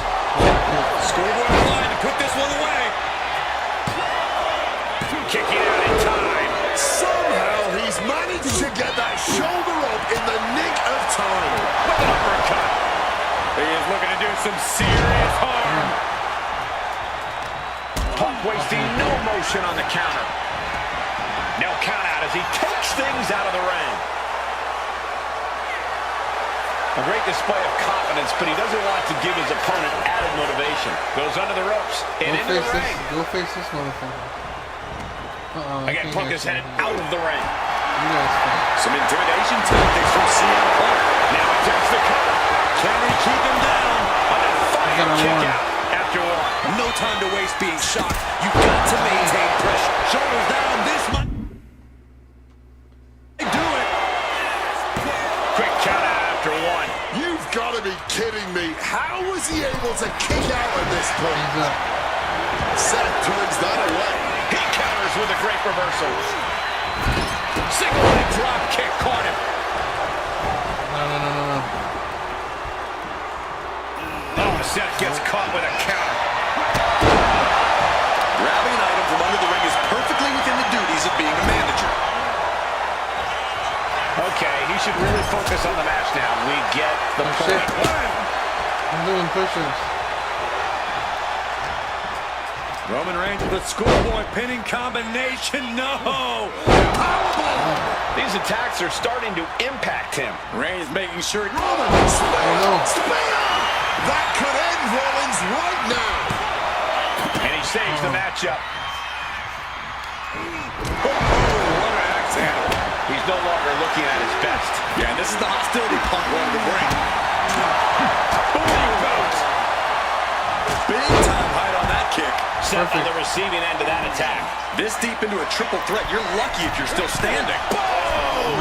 Schoolboy line to put this one away. Kicking out in time. Somehow he's managed to get that shoulder up in the nick of time. With an uppercut. He is looking to do some serious harm. Punk wasting no motion on the counter. No count out as he takes things out of the ring. A great display of confidence, but he doesn't want to give his opponent added motivation. Goes under the ropes and into the ring. Go face this motherfucker. Again, Punk is headed out of the ring. Some intimidation tactics from CM Punk. Now attempts the cover. Can he keep him down? A defiant kick one. out after one. No time to waste being shocked. You've got to maintain pressure. Shoulders down. This might do it. Quick count out after one. kidding me. How was he able to kick out at this point? Seth turns that away. He counters with a great reversal. Single leg drop kick caught him. No. Oh, Seth gets caught with a counter. Grabbing an item from under the ring is perfectly within the duties of being a manager. Okay, he should really focus on the match now. We get the point. I'm doing push-ups. Roman Reigns with a schoolboy pinning combination. No! Powerbomb! These attacks are starting to impact him. Reigns making sure. Roman, spear! That could end Rollins right now. And he saves the matchup. Oh, what an axe handle. He's no longer looking at his best. Yeah, and this is the hostility Punk wanted to bring. Boom goes. Big time height on that kick. Seth on the receiving end of that attack. This deep into a triple threat, you're lucky if you're still standing. Boom!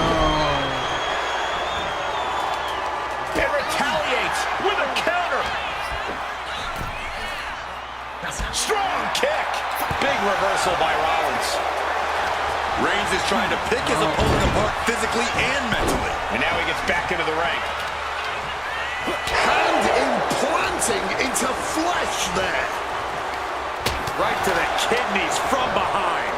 It retaliates with a counter. Strong kick. Big reversal by Rollins. Reigns is trying to pick his opponent apart physically and mentally. And now he gets back into the ring. Hand implanting into flesh there. Right to the kidneys from behind.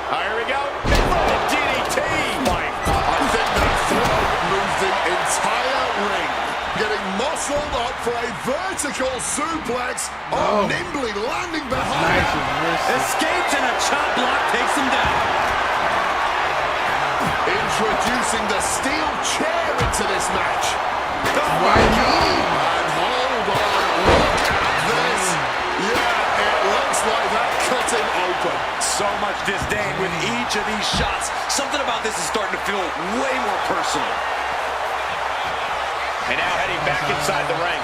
Here we go. Inverted DDT. I think that throw moved the entire ring. Getting muscled up for a vertical suplex. Oh, nimbly landing behind. Escapes and a chop block takes him down. Introducing the steel chair into this match. Why me? And hold on, look at this. Yeah, it looks like that cut him open. So much disdain with each of these shots. Something about this is starting to feel way more personal. And now heading back inside the ring.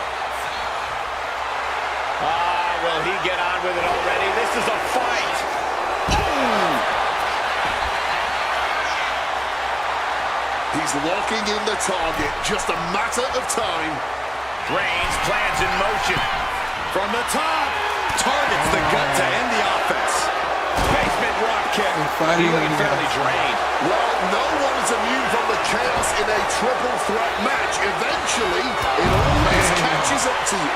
Will he get on with it already? This is a fight. Ooh. He's locking in the target. Just a matter of time. Reigns plans in motion. From the top. Targets the gut to end the offense. Basement rock kick. He looking fairly drained. Well, no one is immune from the chaos in a triple threat match. Eventually, it always catches up to you.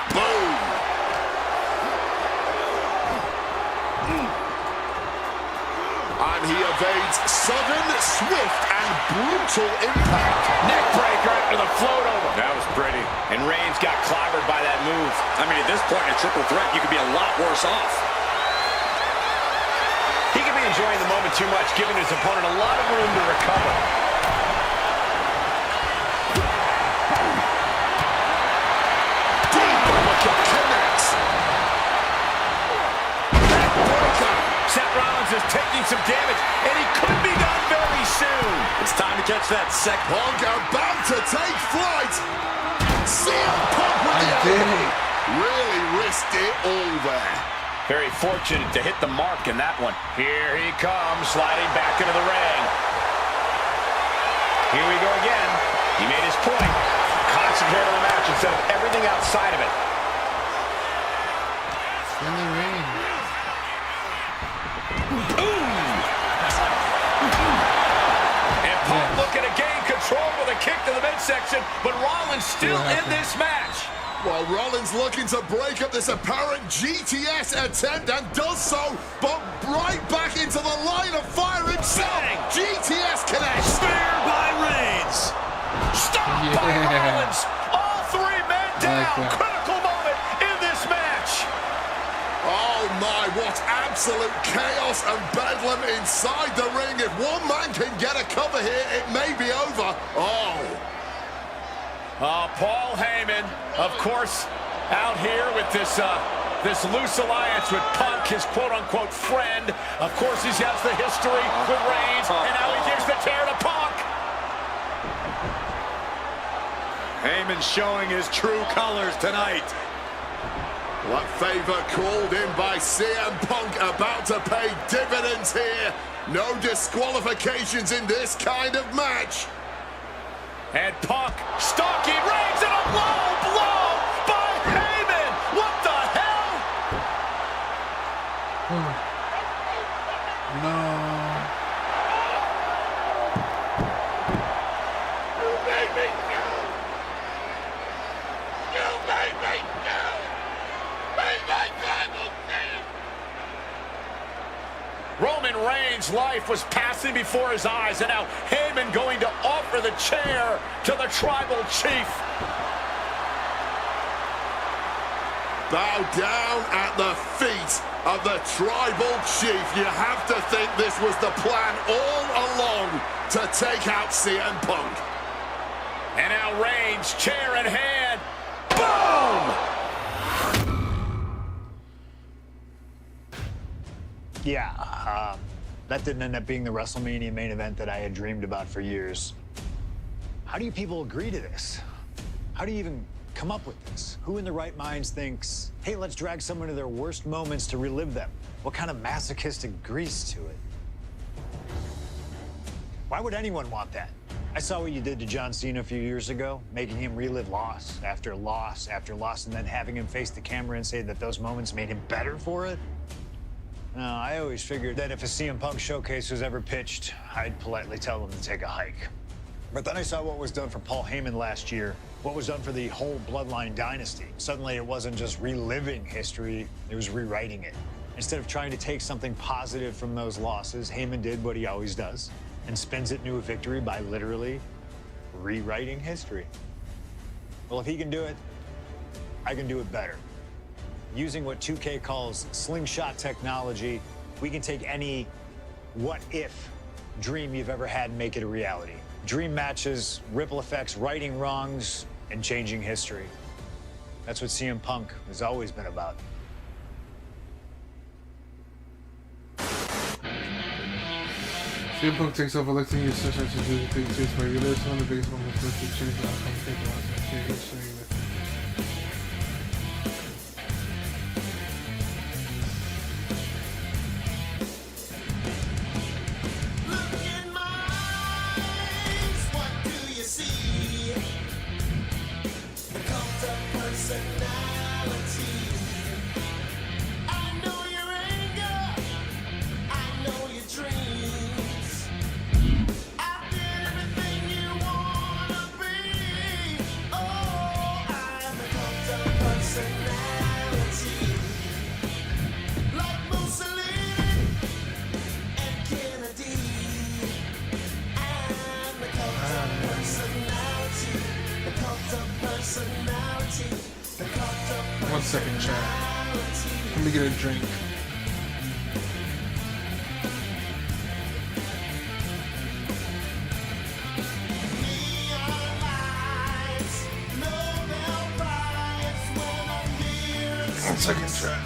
Boom. And he evades sudden, swift, and brutal impact. Neck breaker after the float over. That was pretty. And Reigns got clobbered by that move. I mean, at this point in a triple threat, you could be a lot worse off. He could be enjoying the moment too much, giving his opponent a lot of room to recover. Deep uppercut connects. Neck breaker. Seth Rollins is taking some damage, and he could be done very soon. It's time to catch that second. Punk about to take flight. CM Punk with the did. Really risked it all there. Very fortunate to hit the mark in that one. Here he comes, sliding back into the ring. Here we go again. He made his point. Concentrate on the match instead of everything outside of it. In the ring. And Punk looking to gain control with a kick to the midsection, but Rollins still in this match. Well, Rollins looking to break up this apparent GTS attempt and does so, but right back into the line of fire himself. Bang. GTS connects. Spear by Reigns. Stop by Rollins. All three men down. Critical moment in this match. Oh my, what absolute chaos and bedlam inside the ring. If one man can get a cover here, it may be over. Paul Heyman, of course, out here with this loose alliance with Punk, his quote-unquote friend. Of course, he has the history with Reigns, and now he gives the tear to Punk. Heyman showing his true colors tonight. What favor called in by CM Punk about to pay dividends here. No disqualifications in this kind of match. And Punk stalking Reigns in a low blow by Heyman. What the hell? No. You made me go! You made me go! Made my Bible stand! Roman Reigns' life was passing before his eyes, and now Heyman going to offer the chair to the tribal chief. Bow down at the feet of the tribal chief. You have to think this was the plan all along to take out CM Punk. And now Reigns, chair in hand. Boom! Yeah, that didn't end up being the WrestleMania main event that I had dreamed about for years. How do you people agree to this? How do you even come up with this? Who in their right minds thinks, hey, let's drag someone to their worst moments to relive them? What kind of masochistic grease to it? Why would anyone want that? I saw what you did to John Cena a few years ago, making him relive loss after loss after loss, and then having him face the camera and say that those moments made him better for it. No, I always figured that if a CM Punk showcase was ever pitched, I'd politely tell them to take a hike. But then I saw what was done for Paul Heyman last year, what was done for the whole Bloodline dynasty. Suddenly it wasn't just reliving history, it was rewriting it. Instead of trying to take something positive from those losses, Heyman did what he always does and spins it into a victory by literally rewriting history. Well, if he can do it, I can do it better. Using what 2K calls slingshot technology, we can take any what-if dream you've ever had and make it a reality. Dream matches, ripple effects, righting wrongs, and changing history. That's what CM Punk has always been about. CM Punk takes over electing you such as to do the biggest chase by you. That's one of the biggest moments that change the outcome. Take the last change. One second, chat. Let me get a drink. One second, chat.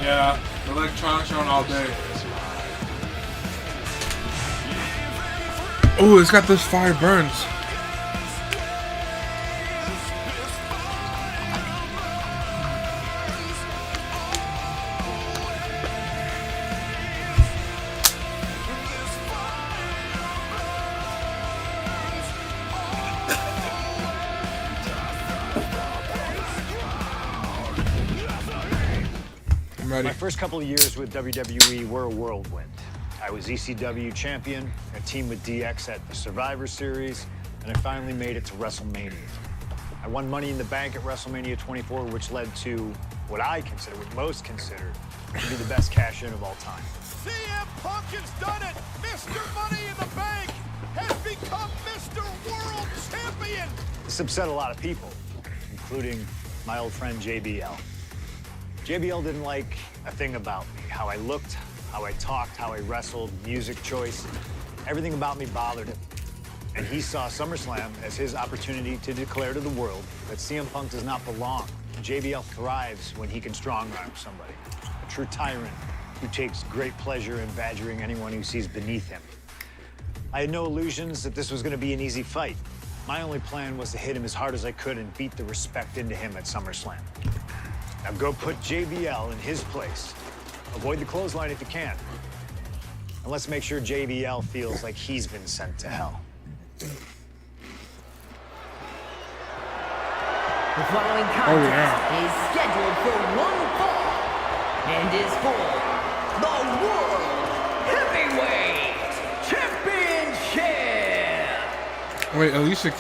Yeah, electronics on all day. Oh, it's got those fire burns. My first couple of years with WWE were a whirlwind. I was ECW champion, a team with DX at the Survivor Series, and I finally made it to WrestleMania. I won Money in the Bank at WrestleMania 24, which led to what I consider, what most consider, to be the best cash-in of all time. CM Punk has done it! Mr. Money in the Bank has become Mr. World Champion! This upset a lot of people, including my old friend JBL. JBL didn't like a thing about me. How I looked, how I talked, how I wrestled, music choice. Everything about me bothered him. And he saw SummerSlam as his opportunity to declare to the world that CM Punk does not belong. JBL thrives when he can strong-arm somebody. A true tyrant who takes great pleasure in badgering anyone who sees beneath him. I had no illusions that this was going to be an easy fight. My only plan was to hit him as hard as I could and beat the respect into him at SummerSlam. Now go put JBL in his place. Avoid the clothesline if you can. And let's make sure JBL feels like he's been sent to hell. The following contest is scheduled for one fall and is for the World Heavyweight Championship! Wait, Alicia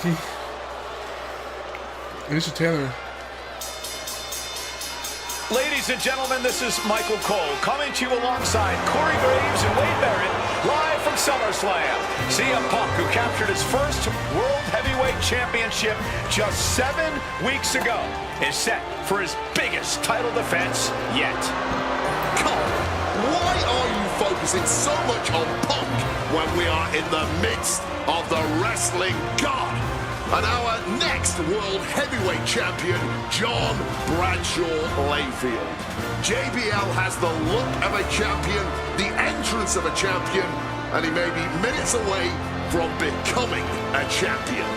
Taylor. Ladies and gentlemen, this is Michael Cole coming to you alongside Corey Graves and Wade Barrett, live from SummerSlam. CM Punk, who captured his first World Heavyweight Championship just 7 weeks ago, is set for his biggest title defense yet. Cole, why are you focusing so much on Punk when we are in the midst of the wrestling god? And our next World Heavyweight Champion, John Bradshaw Layfield. JBL has the look of a champion, the entrance of a champion, and he may be minutes away from becoming a champion.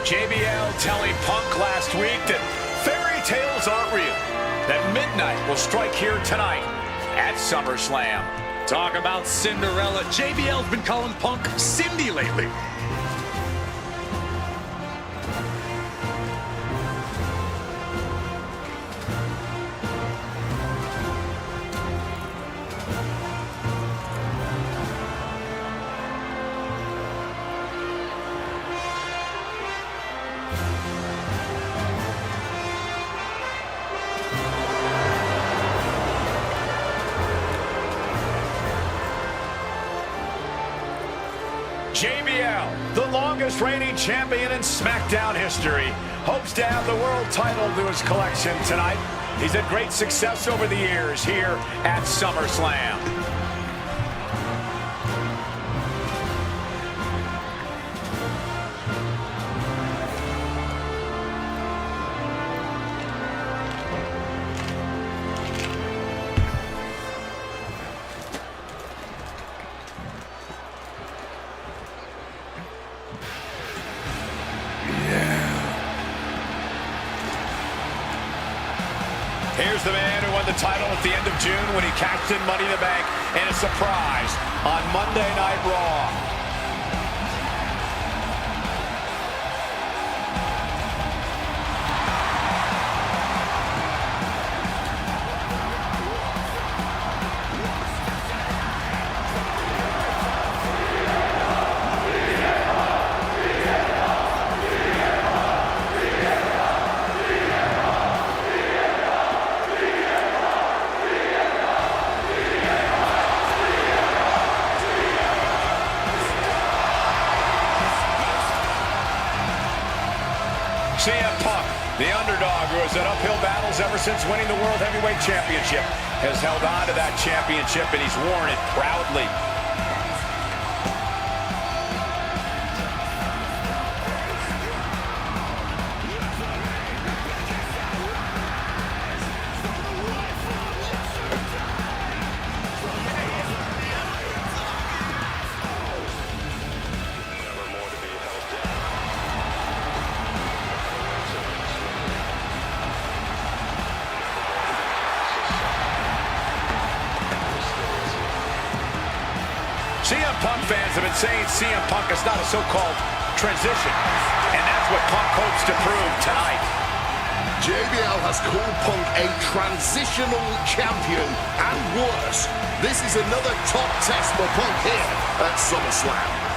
JBL telling Punk last week that fairy tales aren't real, that midnight will strike here tonight at SummerSlam. Talk about Cinderella. JBL's been calling Punk Cindy lately. JBL, the longest reigning champion in SmackDown history, hopes to have the world title to his collection tonight. He's had great success over the years here at SummerSlam. Here's the man who won the title at the end of June when he cashed in Money in the Bank in a surprise on Monday Night Raw. CM Punk, the underdog who has had uphill battles ever since winning the World Heavyweight Championship, has held on to that championship and he's worn it proudly. have been saying CM Punk is not a so-called transition, and that's what Punk hopes to prove tonight. JBL has called Punk a transitional champion, and worse. This is another top test for Punk here at SummerSlam.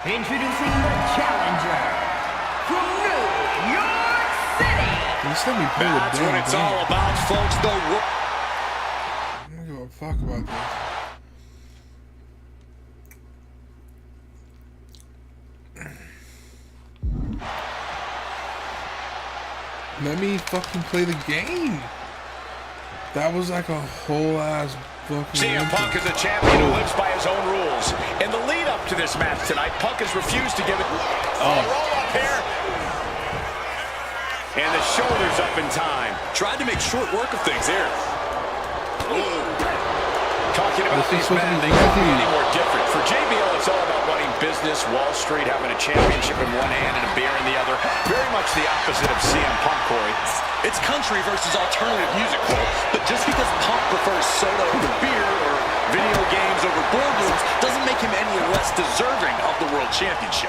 Introducing the challenger from New York City. Just let me play the That's damn what it's game. all about, folks. I don't give a fuck about this. Let me fucking play the game. That was like a whole ass fucking. CM Punk is a champion who lives by his own rules. In the lead up to this match tonight, Punk has refused to give it. Oh, roll up here. And the shoulders up in time. Tried to make short work of things here. Talking about these men, they couldn't be any more different. For JBL, it's all about running business, Wall Street, having a championship in one hand and a beer in the other. Very much the opposite of CM Punk, Corey. It's country versus alternative music, Cole. But just because Punk prefers soda over beer or video games over boardrooms doesn't make him any less deserving of the World Championship.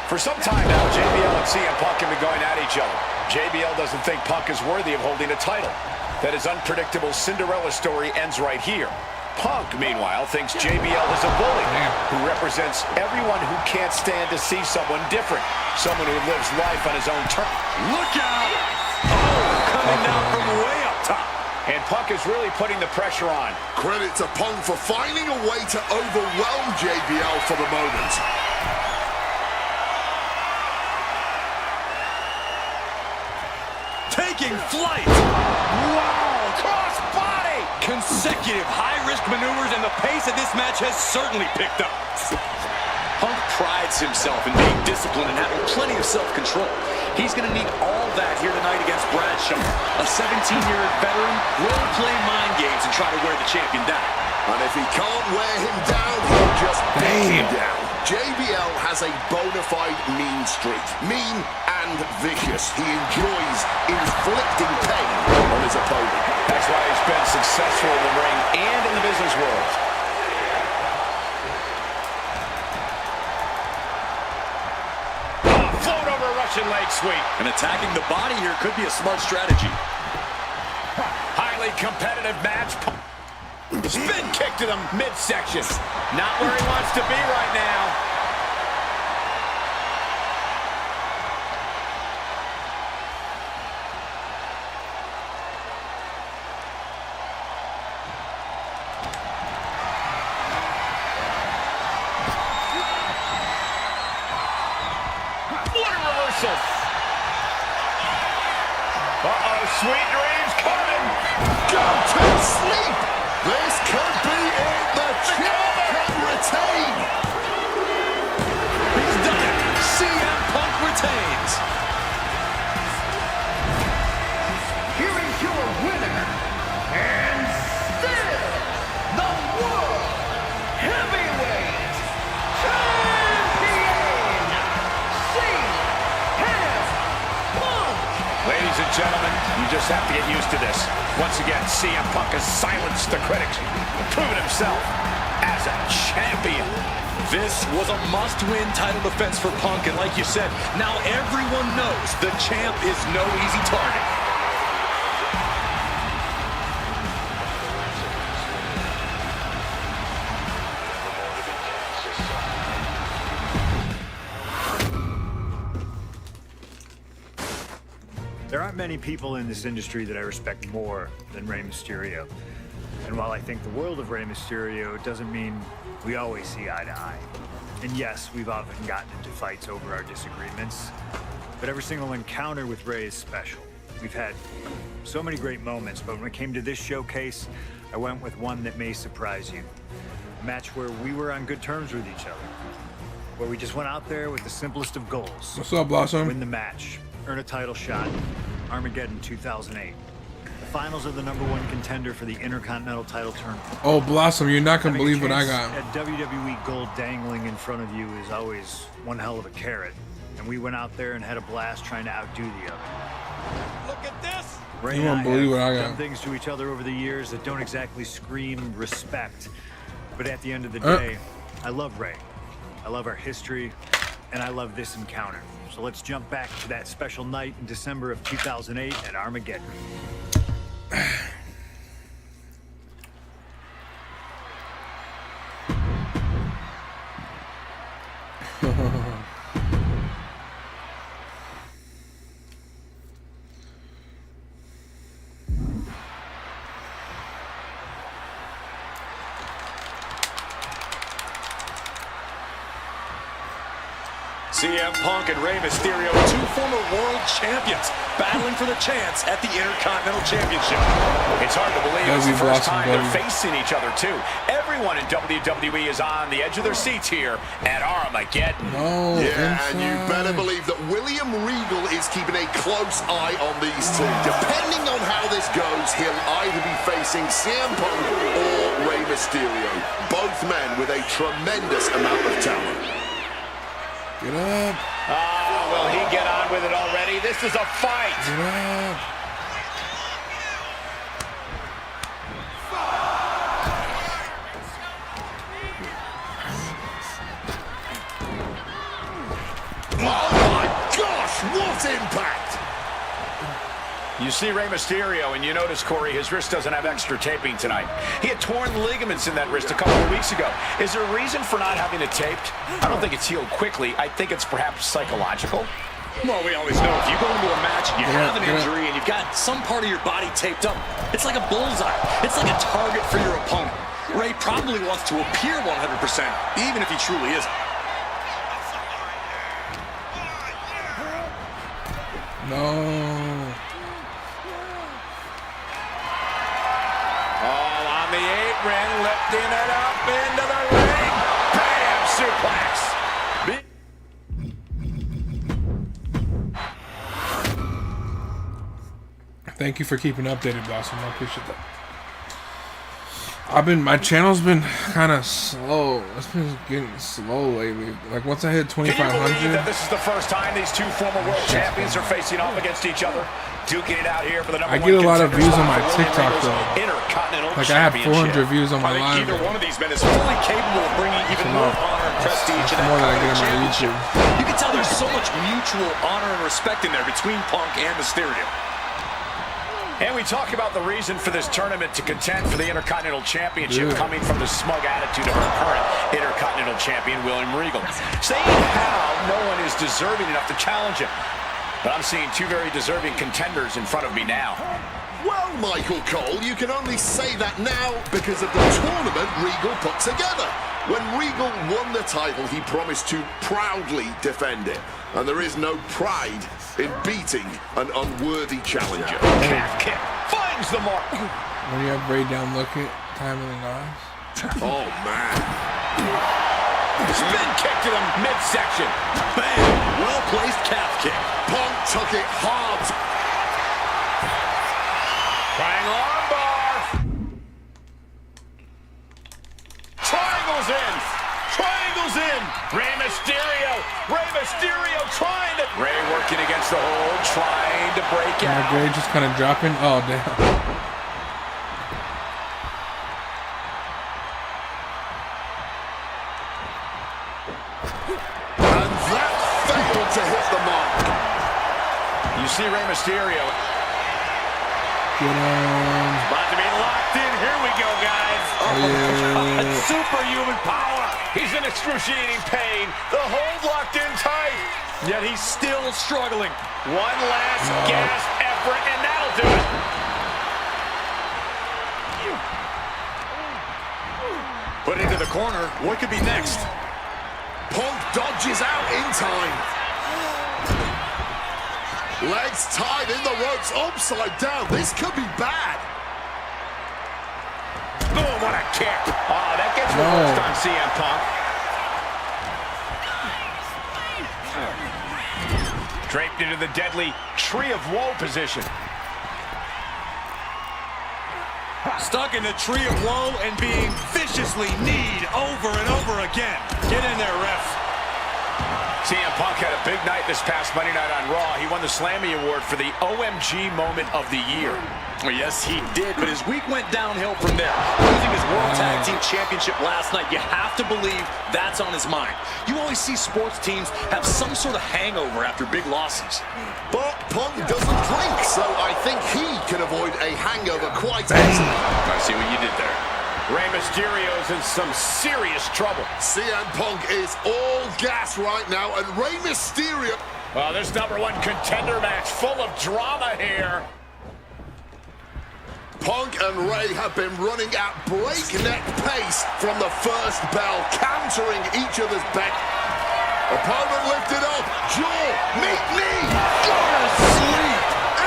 For some time now, JBL and CM Punk have been going at each other. JBL doesn't think Punk is worthy of holding a title. That his unpredictable Cinderella story ends right here. Punk, meanwhile, thinks JBL is a bully who represents everyone who can't stand to see someone different. Someone who lives life on his own terms. Look out! Oh, coming down from way up top. And Punk is really putting the pressure on. Credit to Punk for finding a way to overwhelm JBL for the moment. Taking flight. Wow, cross body. Consecutive high-risk maneuvers, and the pace of this match has certainly picked up. Punk prides himself in being disciplined and having plenty of self-control. He's going to need all that here tonight against Bradshaw. A 17-year veteran will play mind games and try to wear the champion down. And if he can't wear him down, he'll just beat him down. JBL has a bona fide mean streak. Mean and vicious. He enjoys inflicting pain on his opponent. That's why he's been successful in the ring and in the business world. Float over Russian leg sweep. And attacking the body here could be a smart strategy. Highly competitive match. Spin kick to the midsection. Not where he wants to be right now. Uh-oh, sweet dreams coming. Go to sleep. This could be it. The champ can retain. He's done it. CM Punk retains. Here is your winner, and still the World Heavyweight Champion, CM Punk. Ladies and gentlemen, you just have to get used to this. Once again, CM Punk has silenced the critics, proven himself as a champion. This was a must-win title defense for Punk, and like you said, now everyone knows the champ is no easy target. There aren't many people in this industry that I respect more than Rey Mysterio. And while I think the world of Rey Mysterio doesn't mean we always see eye to eye. And yes, we've often gotten into fights over our disagreements, but every single encounter with Rey is special. We've had so many great moments, but when it came to this showcase, I went with one that may surprise you. A match where we were on good terms with each other. Where we just went out there with the simplest of goals. What's up, Blossom? Win the match. earn a title shot. Armageddon 2008. The finals of the #1 contender for the Intercontinental title tournament. Oh, Blossom, you're not gonna Having a believe what I chance got. At WWE gold dangling in front of you is always one hell of a carrot. And we went out there and had a blast trying to outdo the other. Look at this. Ray You and won't I believe have what I done got. things to each other over the years that don't exactly scream respect. But at the end of the day, I love Ray. I love our history, and I love this encounter. So let's jump back to that special night in December of 2008 at Armageddon. CM Punk and Rey Mysterio, two former world champions, battling for the chance at the Intercontinental Championship. It's hard to believe it's the first time they're facing each other, too. Everyone in WWE is on the edge of their seats here at Armageddon. No, yeah, and you better believe that William Regal is keeping a close eye on these two. Depending on how this goes, he'll either be facing CM Punk or Rey Mysterio. Both men with a tremendous amount of talent. Get up. Oh, will he get on with it already? This is a fight. Get up. Oh my gosh, what impact! You see Rey Mysterio, and you notice, Corey, his wrist doesn't have extra taping tonight. He had torn ligaments in that wrist a couple of weeks ago. Is there a reason for not having it taped? I don't think it's healed quickly. I think it's perhaps psychological. Well, we always know if you go into a match and you have an injury and you've got some part of your body taped up, it's like a bullseye. It's like a target for your opponent. Rey probably wants to appear 100%, even if he truly isn't. No. All on the apron, lifting it up into the ring. Bam! Suplex. Thank you for keeping updated, Blossom. I appreciate that. My channel's been kind of slow. It's been getting slow lately. Like once I hit 2,500. Can you believe that this is the first time these two former world champions are facing off against each other? Duking it out here for the #1 I get a lot of views on my TikTok though. Like I have 400 views on my live. Either one of these men is fully capable of bringing even more honor and prestige to that more than I get on my YouTube. You can tell there's so much mutual honor and respect in there between Punk and Mysterio. And we talk about the reason for this tournament to contend for the Intercontinental Championship coming from the smug attitude of our current Intercontinental Champion, William Regal. Saying how no one is deserving enough to challenge him. But I'm seeing two very deserving contenders in front of me now. Well, Michael Cole, you can only say that now because of the tournament Regal put together. When Regal won the title, he promised to proudly defend it. And there is no pride in beating an unworthy challenger. Calf kick finds the mark. When you have Ray down, look at time in the knives. Oh, man. Spin kick to the midsection. Bam! Well-placed calf kick. Punk took it hard. Triangle armbar. Triangles in. Triangles in. Rey Mysterio trying to... Rey working against the hold, trying to break out. Ray just kind of dropping. Oh, damn. And that failed to hit the mark. You see Rey Mysterio. Get on. About to be locked in. Here we go, guys. Yeah. Superhuman power. He's in excruciating pain. The hold locked in tight. Yet he's still struggling. One last gasp effort, and that'll do it. Put into the corner. What could be next? Punk dodges out in time. Legs tied in the ropes, upside down. This could be bad. Oh, what a kick. Oh, that gets reversed on CM Punk. Draped into the deadly Tree of Woe position. Stuck in the Tree of Woe and being viciously kneed over and over again. Get in there, ref. CM Punk had a big night this past Monday night on Raw. He won the Slammy Award for the OMG Moment of the Year. Well, yes, he did, but his week went downhill from there. Losing his World Tag Team Championship last night, you have to believe that's on his mind. You always see sports teams have some sort of hangover after big losses. But Punk doesn't drink, so I think he can avoid a hangover quite easily. I see what you did there. Rey Mysterio's in some serious trouble. CM Punk is all gas right now, and Rey Mysterio... Well, this #1 contender match full of drama here. Punk and Rey have been running at breakneck pace from the first bell, countering each other's back. Opponent lifted up, jaw, meet knee, go to sleep.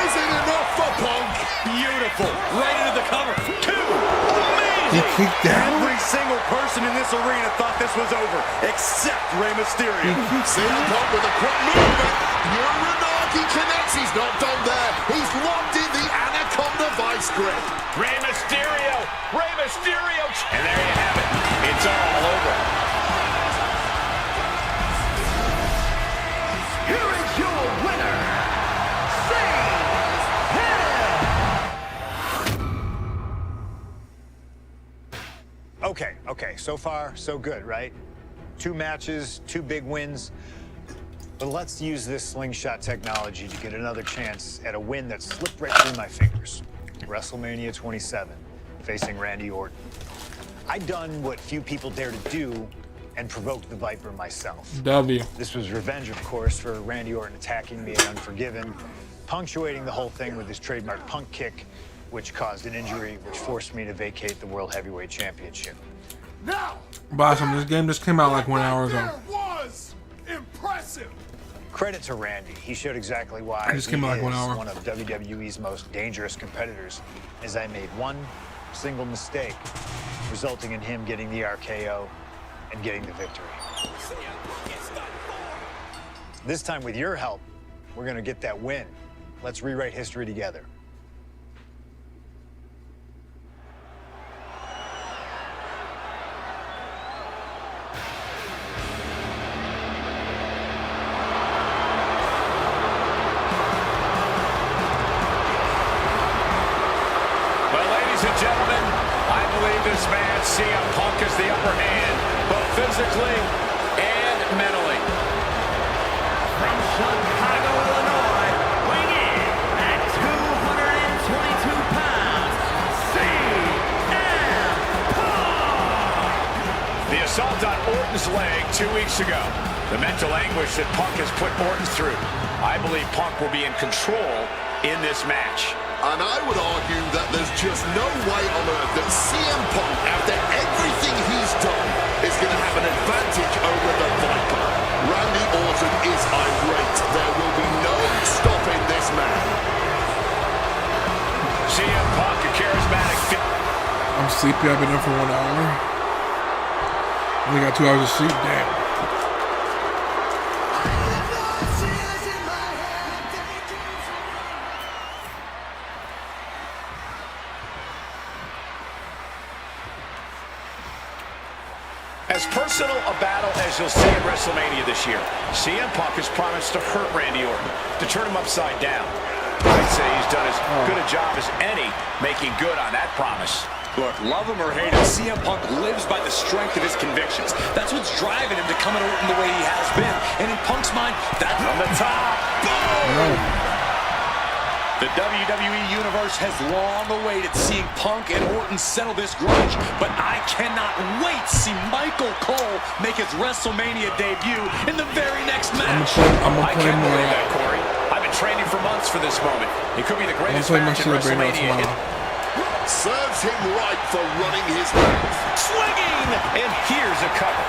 Is it enough for Punk? Beautiful, right into the cover. 2, amazing. He kicked down. Every single person in this arena thought this was over, except Rey Mysterio. CM Punk with a quick movement. Uranagi connects. He's not done there. He's locked in the Anaconda Vice grip. Rey Mysterio! Rey Mysterio! And there you have it. It's all over. Here is your winner, Okay, so far, so good, right? 2 matches, 2 big wins. But let's use this slingshot technology to get another chance at a win that slipped right through my fingers. WrestleMania 27, facing Randy Orton. I'd done what few people dare to do and provoked the Viper myself. W. This was revenge, of course, for Randy Orton attacking me at Unforgiven, punctuating the whole thing with his trademark punk kick, which caused an injury, which forced me to vacate the World Heavyweight Championship. Now, Bossom, this game just came out like 1 hour ago. was impressive. Credit to Randy. He showed exactly why It just came out like 1 hour. one of WWE's most dangerous competitors, as I made one single mistake, resulting in him getting the RKO and getting the victory. This time, with your help, we're going to get that win. Let's rewrite history together. Gentlemen, I believe this man, CM Punk, is the upper hand, both physically and mentally. From Chicago, Illinois, weighing in at 222 pounds, CM Punk! The assault on Orton's leg 2 weeks ago. The mental anguish that Punk has put Orton through. I believe Punk will be in control in this match. And I would argue that there's just no way on earth that CM Punk, after everything he's done, is going to have an advantage over the Viper. Randy Orton is irate. There will be no stopping this man. CM Punk, a charismatic... I'm sleepy. I've been up for 1 hour. Only got 2 hours of sleep. Damn. As personal a battle as you'll see at WrestleMania this year, CM Punk has promised to hurt Randy Orton, to turn him upside down. I'd say he's done as good a job as any making good on that promise. Look, love him or hate him, CM Punk lives by the strength of his convictions. That's what's driving him to come at Orton the way he has been. And in Punk's mind, that's from the top. Boom! The WWE Universe has long awaited seeing Punk and Orton settle this grudge, but I cannot wait to see Michael Cole make his WrestleMania debut in the very next match. I can't believe that, Corey. I've been training for months for this moment. It could be the greatest match in WrestleMania. Serves him right for running his mouth. Swinging! And here's a cover.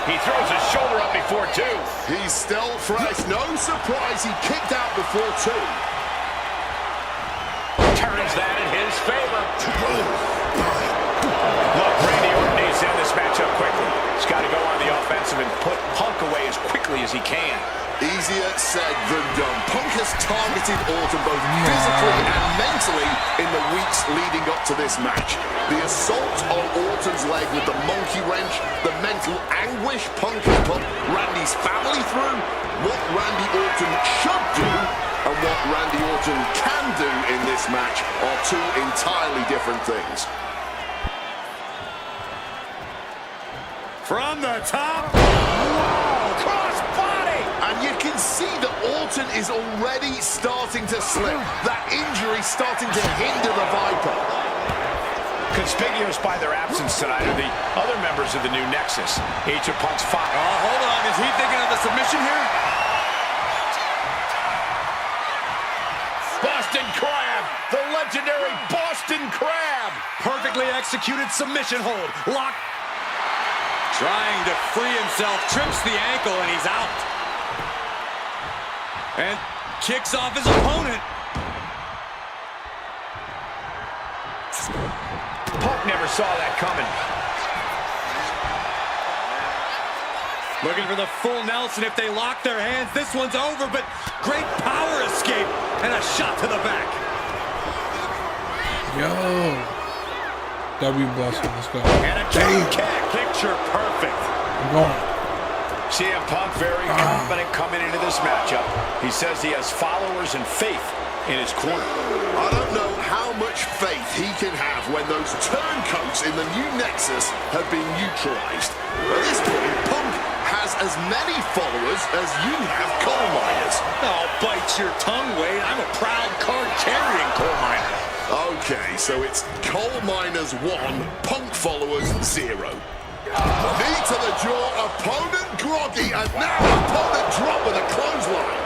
He throws his shoulder up before 2. He's still fresh. No surprise he kicked out before 2. Turns that in his favor. Look, Randy Orton needs to end this matchup quickly. He's got to go on the offensive and put Punk away as quickly as he can. Easier said than done. Punk has targeted Orton both physically and mentally in the weeks leading up to this match. The assault on Orton's leg with the monkey wrench, the mental anguish Punk has put Randy's family through, what Randy Orton should do, and what Randy Orton can do in this match are two entirely different things. From the top, whoa, cross body! And you can see that Orton is already starting to slip. That injury starting to hinder the Viper. Conspicuous by their absence tonight are the other members of the new Nexus. Each of Punk's five. Oh, hold on. Is he thinking of a submission here? Boston Crab, the legendary Boston Crab. Perfectly executed submission hold. Lock. Trying to free himself, trips the ankle, and he's out. And kicks off his opponent. Punk never saw that coming. Looking for the full Nelson. If they lock their hands, this one's over, but great power escape and a shot to the back. Yo. W Buster, let's go. And a kick. Picture perfect. I'm going. CM Punk very confident coming into this matchup. He says he has followers and faith in his corner. I don't know how much faith he can have when those turncoats in the new Nexus have been neutralized. At this point, Punk has as many followers as you have coal miners. Oh, bite your tongue, Wade. I'm a proud card-carrying coal miner. Okay, so it's coal miners 1, Punk followers 0. Knee to the jaw, opponent groggy, and now opponent drop with a clothesline.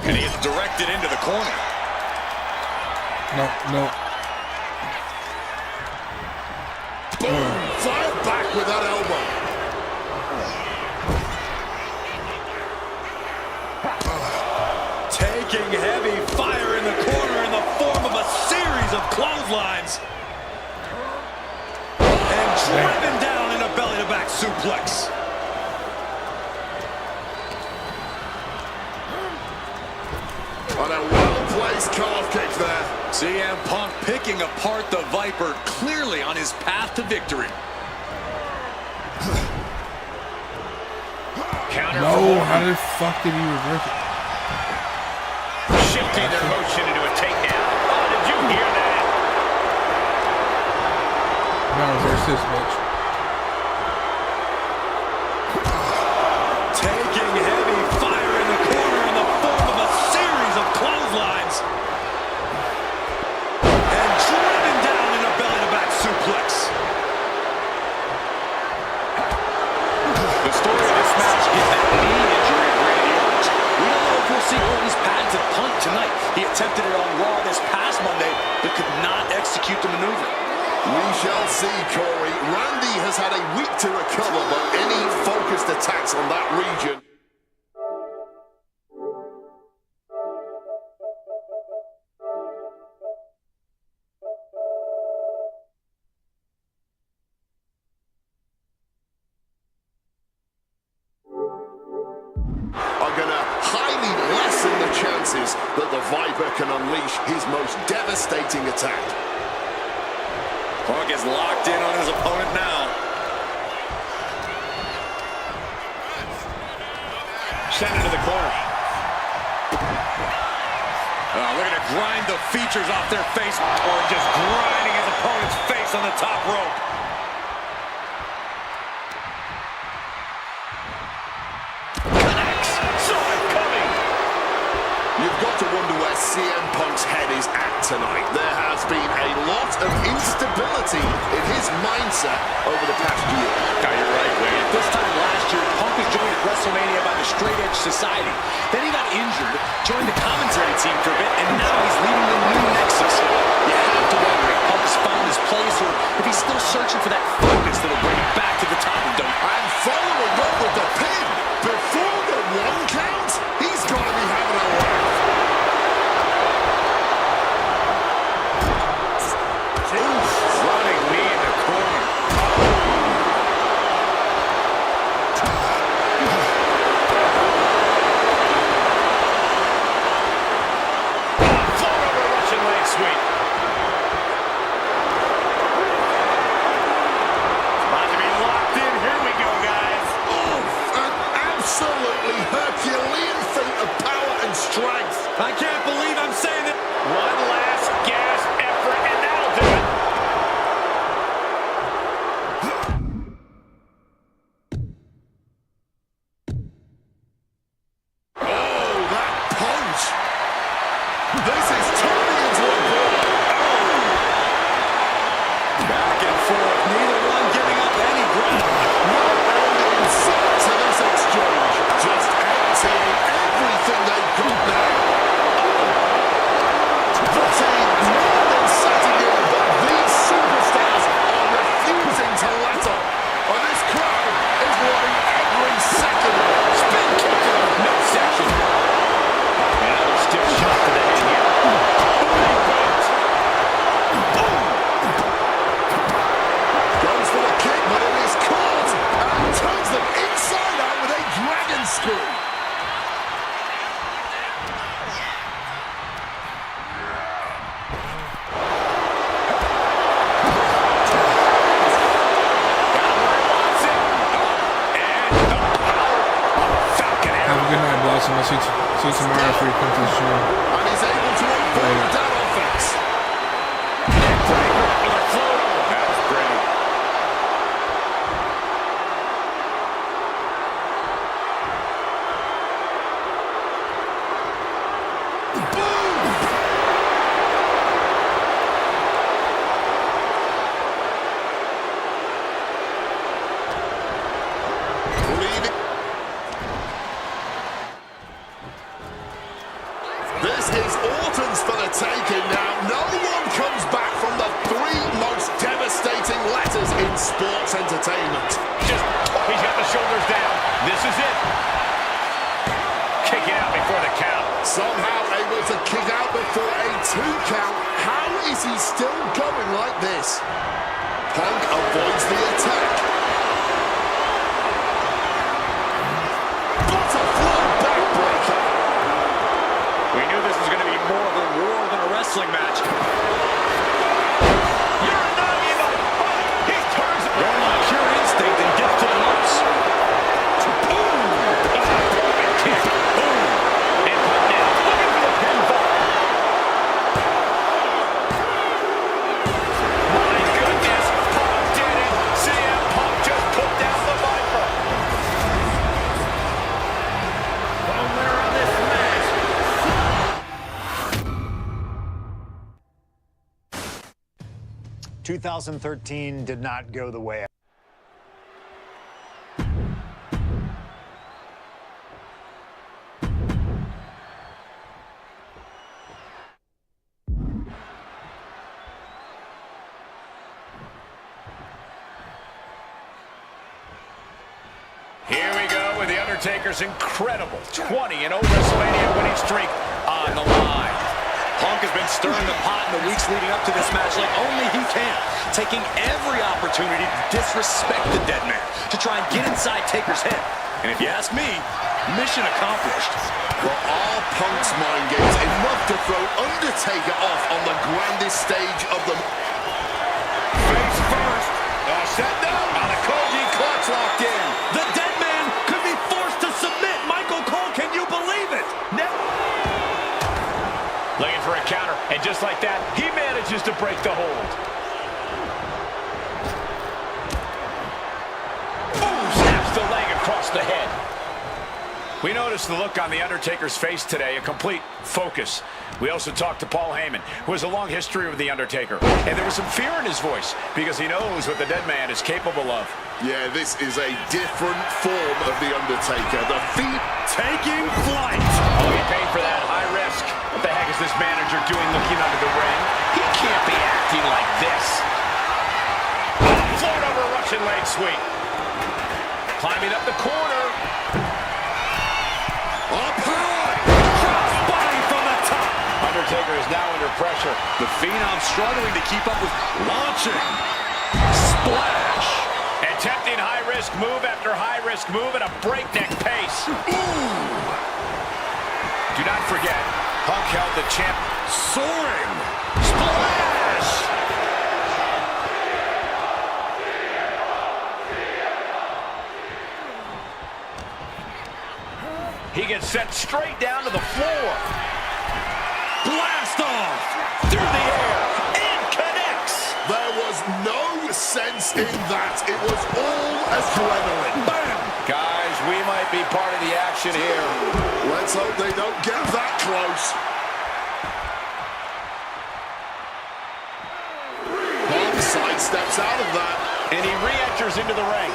And he is directed into the corner. No. Boom! Fired back with that elbow. Taking heavy fire in the corner in the form of a series of clotheslines. And driven down in a belly-to-back suplex. On a well-placed calf kick there. CM Punk picking apart the Viper, clearly on his path to victory. No, how the fuck did he reverse it? Shifting their motion into a takedown. Oh, did you hear that? Now reverse this, bitch. Taking heavy fire in the corner in the form of a series of clotheslines. And driven down in a belly-to-back suplex. The story of this match is that knee injury of Randy Orton. We don't know if we'll see Orton's patented punt tonight. He attempted it on Raw this past Monday, but could not execute the maneuver. We shall see, Corey. Randy has had a week to recover, but any focused attacks on that region. Are going to highly lessen the chances that the Viper can unleash his most devastating attack. Punk is locked in on his opponent now. Send it to the corner. Looking to grind the features off their face, or just grinding his opponent's face on the top rope. Connects. Saw it coming. You've got to wonder where CM Punk's head is at tonight. There has been a lot of instability in his mindset over the past year. Yeah, you're right, Wade. This time last year, Punk was joined at WrestleMania by the Straight Edge Society. Then he got injured, joined the commentary team for a bit, and now he's leading the new Nexus. You have to wonder if Punk has found his place or if he's still searching for that focus that'll bring him back to the top of the And following up with the pin before the 1 count, he's got to be having a laugh. absolutely Herculean feat of power and strength. I can't believe I'm saying it. One last gasp effort, and that'll do it. Oh, that punch. This is turning into a brawl. Back and forth, neither one giving up any ground. No end in sight to this exchange. Just emptying everything they've got now. The team more than setting in, but these superstars are refusing to let up. And this crowd is loving every second of it. Spin kick to the midsection. Another stiff shot to the head here. Goes for the kick, but it is caught and turns them inside out with a dragon screw. Have a good night, boss, and I'll see you tomorrow for your come to the show. And he's able to avoid that offense. That was great. This is Orton's for the taking now. No one comes back from the three most devastating letters in sports entertainment. He's got the shoulders down. This is it. Kicking out before the count. Somehow able to kick out before a 2 count. How is he still going like this? Punk avoids the attack. Butterfly backbreaker. We knew this was going to be more of a war than a wrestling match. You're not even. He turns it. Going on pure instinct and gets to the ropes. Kick. Boom. And put down. Looking for the pinfall. My goodness. Punk did it. CM Punk just put down the Viper. The winner of this match. 2013 did not go the way. Here we go with The Undertaker's incredible 20-0 WrestleMania winning streak on the line. Punk has been stirring the pot in the weeks leading up to this match like only he can, taking every opportunity to disrespect the dead man, to try and get inside Taker's head. And if you ask me, mission accomplished. Well, are Punk's mind games enough to throw Undertaker off on the grandest stage of them? Face first. Set down. On a Koji clutch locked in. The dead man could be forced to submit. Michael Cole, can you believe it? Looking for a counter, and just like that, he manages to break the hold. Boom! Snaps the leg across the head. We noticed the look on The Undertaker's face today, a complete focus. We also talked to Paul Heyman, who has a long history with The Undertaker. And there was some fear in his voice, because he knows what the dead man is capable of. Yeah, this is a different form of The Undertaker. The feet taking flight. Oh, he paid for that high risk. What the heck is this manager doing looking under the ring? He can't be acting like this. Float over a Russian leg sweep. Climbing up the corner. Up high. Cross body from the top. Undertaker is now under pressure. The Phenom struggling to keep up with launching. Splash. Attempting high-risk move after high-risk move at a breakneck pace. Ooh. Do not forget, Punk held the champ. Soaring. Splash. He gets sent straight down to the floor. Blast off through the air and connects. There was no sense in that. It was all adrenaline. Bam! Guys, we might be part of the action here. Let's hope they don't get that close. Punk sidesteps out of that. And he re-enters into the ring.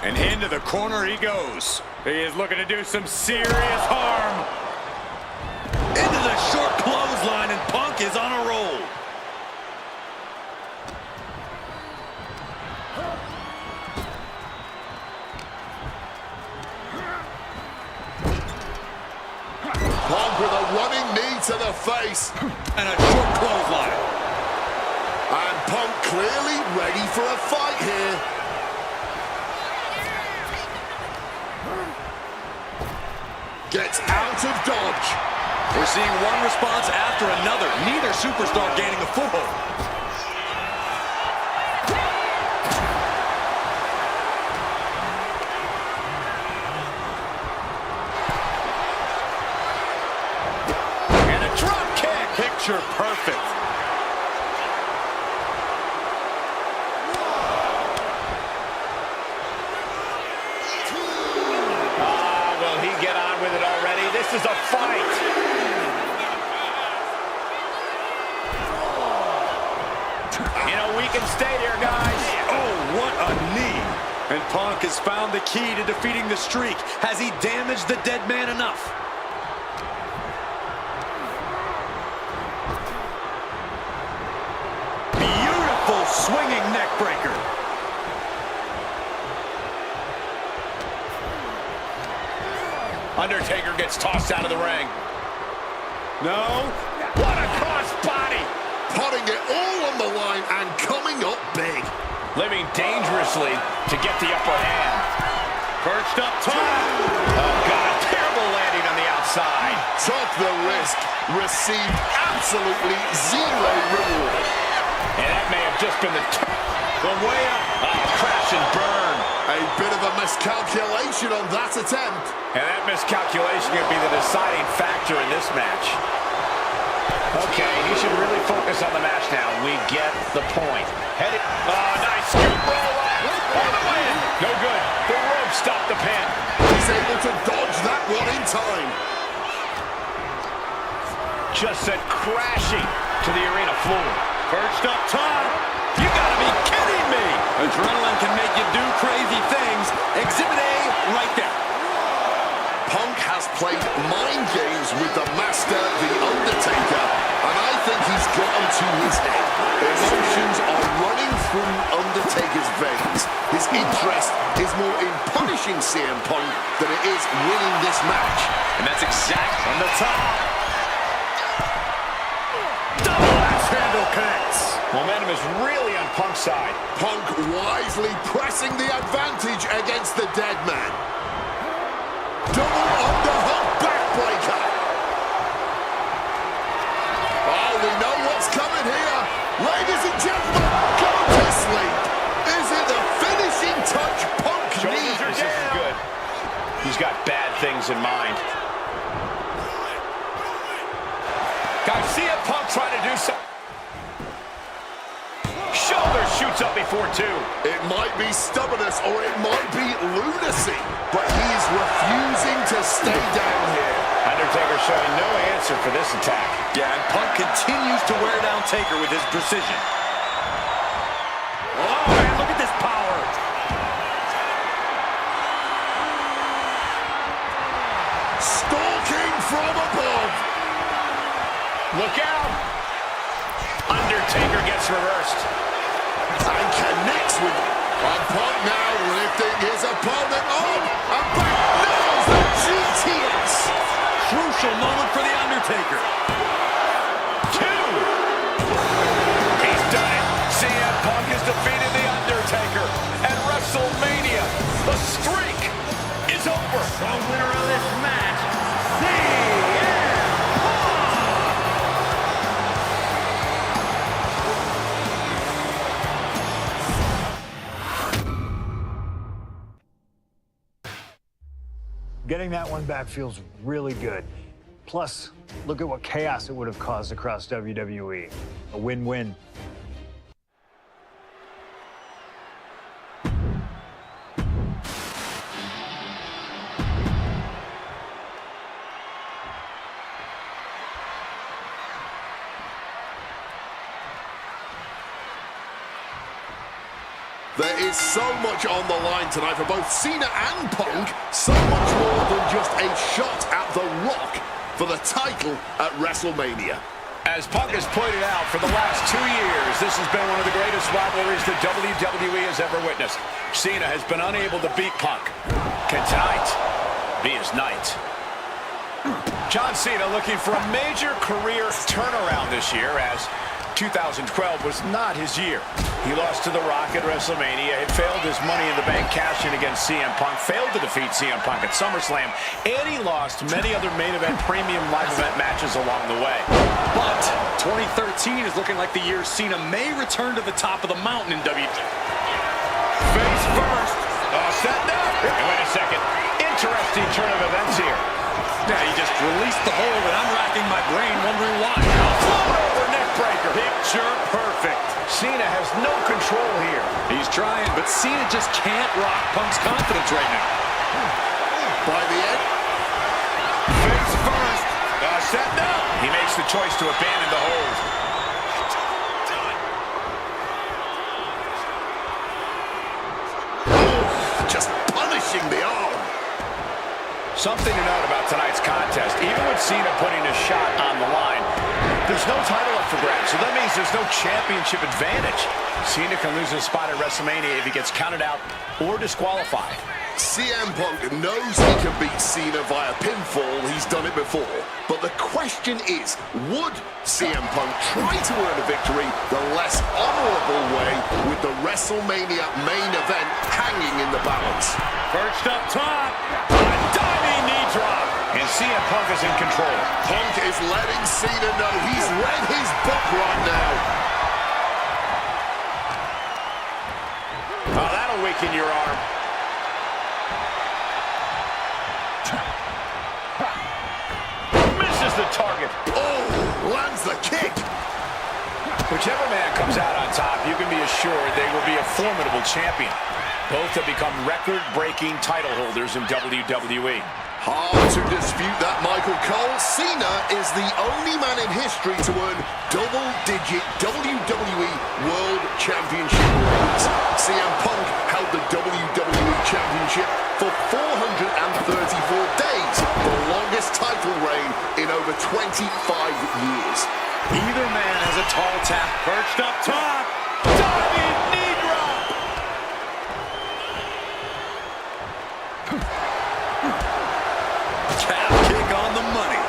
And into the corner he goes. He is looking to do some serious harm. Into the short clothesline, and Punk is on a roll. Punk with a running knee to the face. And a short clothesline. And Punk clearly ready for a fight here. Gets out of dodge. We're seeing one response after another. Neither superstar gaining a foothold. And a drop kick. Picture perfect. Will he get on with it already? This is a fight. You know, we can stay here, guys. Oh, what a knee. And Punk has found the key to defeating the streak. Has he damaged the dead man enough? Beautiful swinging neck breaker. Undertaker gets tossed out of the ring. No. What a cross body. Putting it all on the line and coming up big. Living dangerously to get the upper hand. Perched up top. Oh, God. Terrible landing on the outside. Took the risk. Received absolutely zero reward. And that may have just been the from way up. Oh, crash and burn. A bit of a miscalculation on that attempt. And that miscalculation could be the deciding factor in this match. Okay, he should really focus on the match now. We get the point. Headed. Oh, nice scoop roll up. All the way in. No good. The rope stopped the pin. He's able to dodge that one in time. Just sent crashing to the arena floor. Perched up top. You gotta be kidding me. Adrenaline can make you do crazy things. Exhibit A right there. Punk has played mind games with the master, The Undertaker, and I think he's gotten to his head. Emotions are running through Undertaker's veins. His interest is more in punishing CM Punk than it is winning this match. And that's exactly from the top. Double axe handle connects. Momentum is really on Punk's side. Punk wisely pressing the advantage against the dead man. Double underhook backbreaker. Oh, we know what's coming here. Ladies and gentlemen, go to sleep. Is it the finishing touch Punk needs? This is good. He's got bad things in mind. Guys, see a Punk trying to do something. Shoulder shoots up before two. It might be stubbornness or it might be lunacy, but he's refusing to stay down here. Undertaker showing no answer for this attack. Yeah, and Punk continues to wear down Taker with his precision. Oh, man, look at this power. Stalking from above. Look out. Undertaker gets reversed. And connects with Punk now lifting his opponent up. And back nails the GTS. Crucial moment for The Undertaker. Two. He's done. Getting that one back feels really good. Plus, look at what chaos it would have caused across WWE. A win-win. There is so much on the line tonight for both Cena and Punk. So much more than just a shot at The Rock for the title at WrestleMania. As Punk has pointed out, for the last 2 years, this has been one of the greatest rivalries that WWE has ever witnessed. Cena has been unable to beat Punk. Can tonight be his night? John Cena looking for a major career turnaround this year, as 2012 was not his year. He lost to The Rock at WrestleMania. It failed his Money in the Bank cash-in against CM Punk. Failed to defeat CM Punk at SummerSlam. And he lost many other main event, premium live event matches along the way. But 2013 is looking like the year Cena may return to the top of the mountain in WWE. Face first. Set now. And wait a second. Interesting turn of events here. Yeah, he just released the hold, and I'm racking my brain wondering why. Float over neck breaker. Picture perfect. Cena has no control here. He's trying, but Cena just can't rock Punk's confidence right now. By the end. Face first. Set now. He makes the choice to abandon the hold. Just punishing the arm. Something to note about tonight's contest. Even with Cena putting a shot on the line, there's no title up for grabs, so that means there's no championship advantage. Cena can lose his spot at WrestleMania if he gets counted out or disqualified. CM Punk knows he can beat Cena via pinfall. He's done it before. But the question is, would CM Punk try to earn a victory the less honorable way with the WrestleMania main event hanging in the balance? Perched up top. A diving knee drop. And CM Punk is in control. Punk is letting Cena know he's read his book right now. Oh, that'll weaken your arm. Misses the target. Oh, lands the kick. Whichever man comes out on top, you can be assured they will be a formidable champion. Both have become record-breaking title holders in WWE. Hard to dispute that, Michael Cole. Cena is the only man in history to earn double-digit WWE World Championship reigns. CM Punk held the WWE Championship for 434 days, the longest title reign in over 25 years. Either man has a tall tap perched up top. Diving knee drop. Calf kick on the money.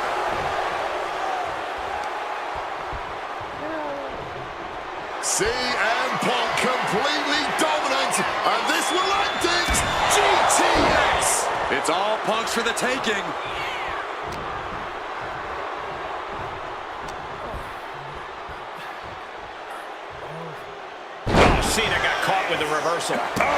CM Punk completely dominant, and this will end it. GTS. It's all Punk's for the taking. Cena got caught with a reversal. Oh!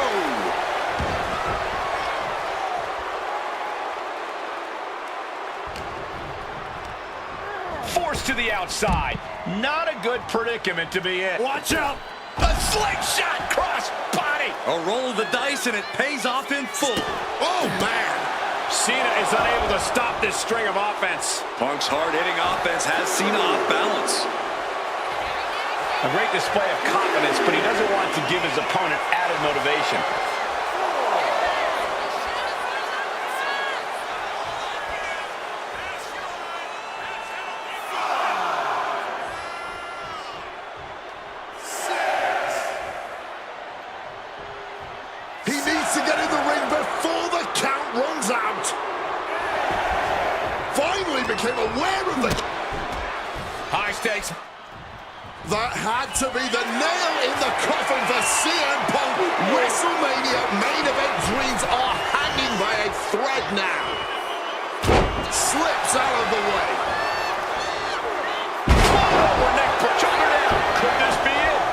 Forced to the outside. Not a good predicament to be in. Watch out! A slingshot cross body. A roll of the dice, and it pays off in full. Oh, man! Cena is unable to stop this string of offense. Punk's hard-hitting offense has Cena off balance. A great display of confidence, but he doesn't want to give his opponent added motivation. He needs to get in the ring before the count runs out. Finally became aware of the... High stakes. That had to be the nail in the coffin for CM Punk. WrestleMania main event dreams are hanging by a thread now. Slips out of the way. Over neck, choker down. Could this be it?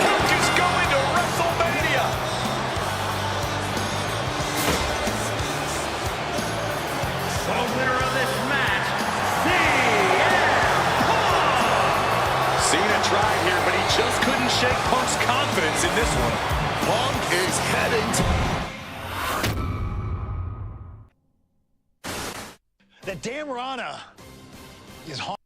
Punk is going to WrestleMania. shake Punk's confidence in this one. Punk is heading to... The damn Rana is hard.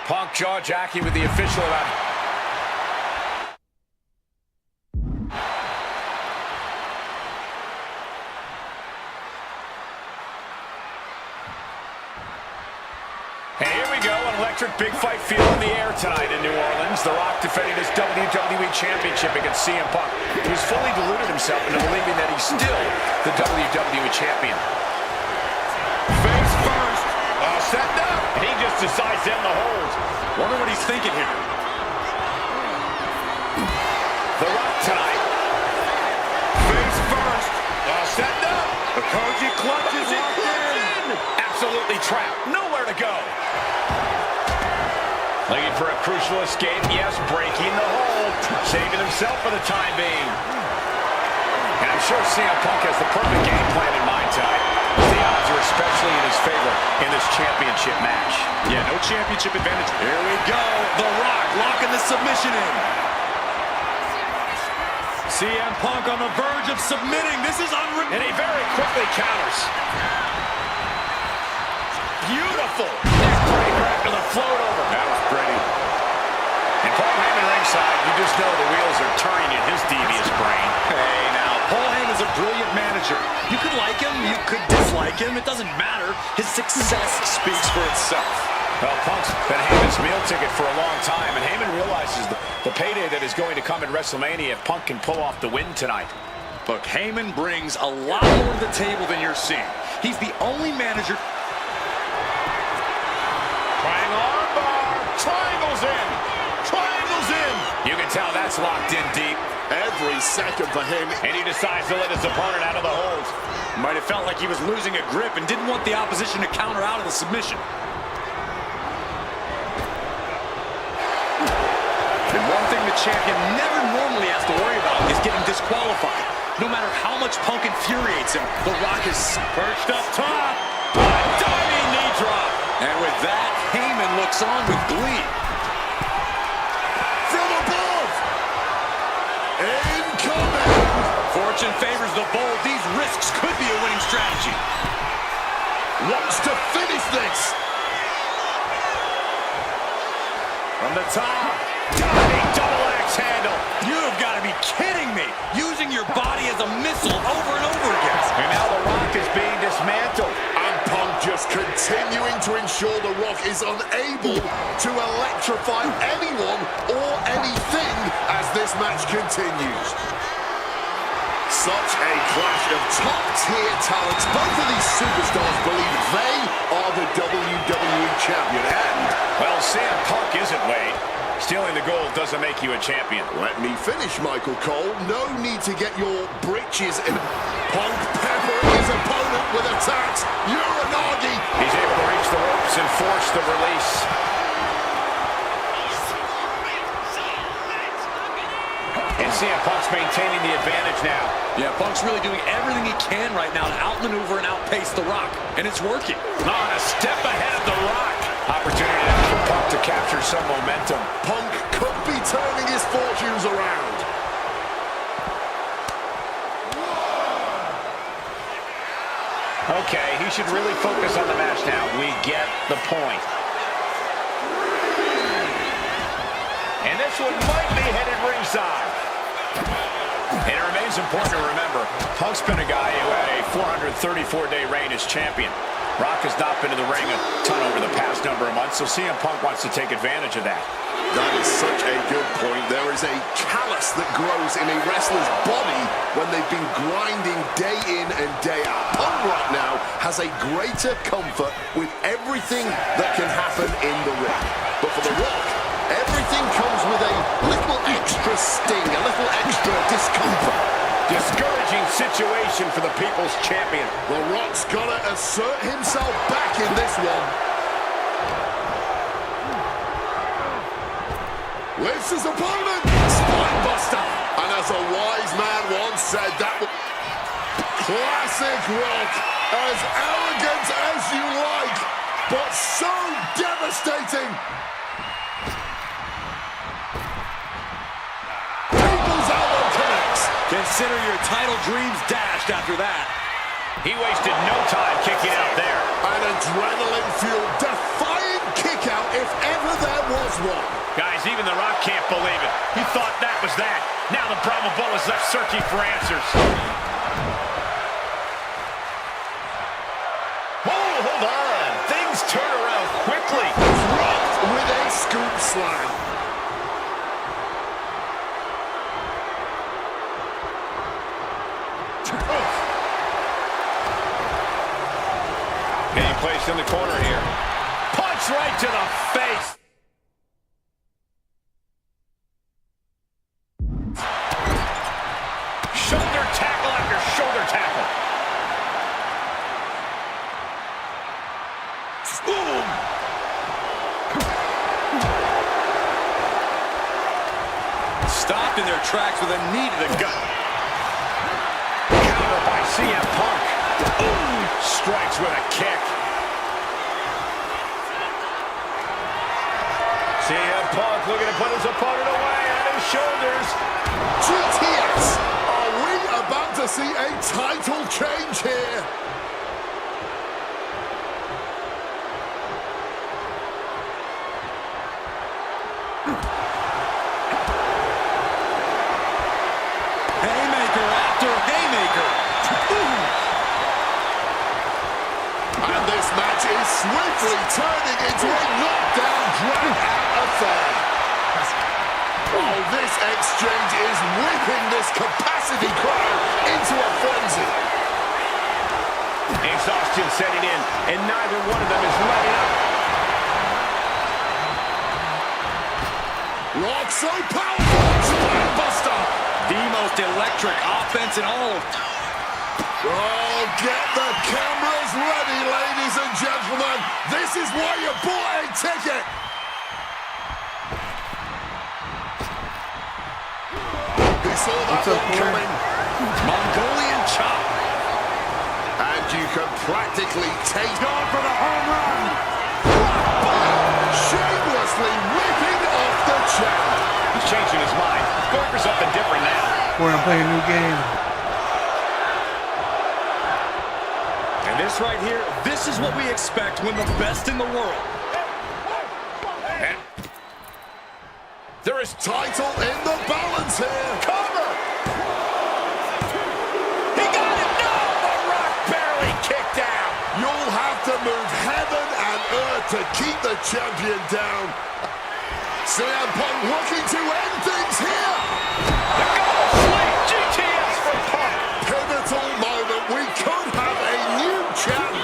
Punk jaw-jacking with the official about... And here we go, an electric big fight field in the air tonight in New Orleans. The Rock defending his WWE Championship against CM Punk, who's fully deluded himself into believing that he's still the WWE Champion. Face first. Setting up. And he just decides to end the hold. Wonder what he's thinking here. The Rock tonight. Face first. Setting up. The Koji clutch is locked in. Absolutely trapped. Nowhere to go. Looking for a crucial escape. Yes, breaking the hold. Saving himself for the time being. And I'm sure CM Punk has the perfect game plan in mind tonight. The odds are especially in his favor in this championship match. Yeah, no championship advantage. Here we go. The Rock locking the submission in. CM Punk on the verge of submitting. This is unreal. And he very quickly counters. Beautiful. Neckbreaker after the float over. That was pretty. And Paul Heyman ringside, you just know the wheels are turning in his devious brain. Hey, now, Paul Heyman is a brilliant manager. You could like him, you could dislike him. It doesn't matter. His success speaks for itself. Well, Punk's been Heyman's meal ticket for a long time, and Heyman realizes the payday that is going to come in WrestleMania if Punk can pull off the win tonight. Look, Heyman brings a lot more to the table than you're seeing. He's the only manager... Trying armbar. Triangles in. Triangles in. You can tell that's locked in deep. Every second for him. And he decides to let his opponent out of the hold. Might have felt like he was losing a grip and didn't want the opposition to counter out of the submission. And one thing the champion never normally has to worry about is getting disqualified. No matter how much Punk infuriates him, The Rock is perched up top. A diving knee drop. And with that, Heyman looks on with glee. From above. Incoming. Fortune favors the bold. These risks could be a winning strategy. Wants to finish this. From the top. Diving double axe handle. You've got to be kidding me. Using your body as a missile over and over again. And now The Rock is being dismantled. And Punk just continuing to ensure The Rock is unable to electrify anyone or anything as this match continues. Such a clash of top-tier talents. Both of these superstars believe they are the WWE Champion. And, well, CM Punk isn't, Wade. Stealing the gold doesn't make you a champion. Let me finish, Michael Cole. No need to get your britches in. Punk peppering his opponent with attacks. Uranagi. He's able to reach the ropes and force the release. And CM Punk's maintaining the advantage now. Yeah, Punk's really doing everything he can right now to outmaneuver and outpace The Rock. And it's working. On a step ahead of The Rock. Opportunity now for Punk to capture some momentum. Punk could be turning his fortunes around. Okay, he should really focus on the match now. We get the point. And this one might be headed ringside. And it remains important to remember, Punk's been a guy who had a 434-day reign as champion. Rock has not been in the ring a ton over the past number of months, so CM Punk wants to take advantage of that. That is such a good point. There is a callus that grows in a wrestler's body when they've been grinding day in and day out. Punk right now has a greater comfort with everything that can happen in the ring. But for The Rock, everything comes with a little extra sting, a little extra discomfort. Discouraging situation for the People's Champion. The Rock's got to assert himself back in this one. Lifts his opponent. Spinebuster. And a as a wise man once said, that was classic Rock. As arrogant as you like, but so devastating. People's elbow connects. Consider your title dreams dashed after that. He wasted no time kicking out there. An adrenaline-fueled, defying kick-out if ever there was one. Guys, even The Rock can't believe it. He thought that was that. Now the Brahma Bull is left searching for answers. Oh, hold on. Things turn around quickly. Dropped with a scoop slam. Getting placed in the corner here. Punch right to the face. Shoulder tackle after shoulder tackle. Boom! Stopped in their tracks with a knee to the gut. Counter by CM Punk. Ooh, strikes with a kick. CM Punk looking to put his opponent away on his shoulders. GTS, are we about to see a title change here? Haymaker after haymaker. And this match is swiftly turning into a knockdown, drag-out affair. Oh, this exchange is whipping this capacity crowd into a frenzy. Exhaustion setting in, and neither one of them is letting up. Rock so powerful, Spinebuster. The most electric offense in all of... Oh, get the cameras ready, ladies and gentlemen. This is why you bought a ticket. He saw that one coming. Mongolian chop. And you can practically take Going for the home run. shamelessly whipping off the champ. He's changing his mind. Going for something different now. We're gonna play a new game. And this right here, this is what we expect when the best in the world. And there is title in the balance here. Cover. he got it. No, The Rock barely kicked out. You'll have to move heaven and earth to keep the champion down. CM Punk looking to end things here. The goal sweep. GTS for Punk. Pivotal moment. We could have a new champ.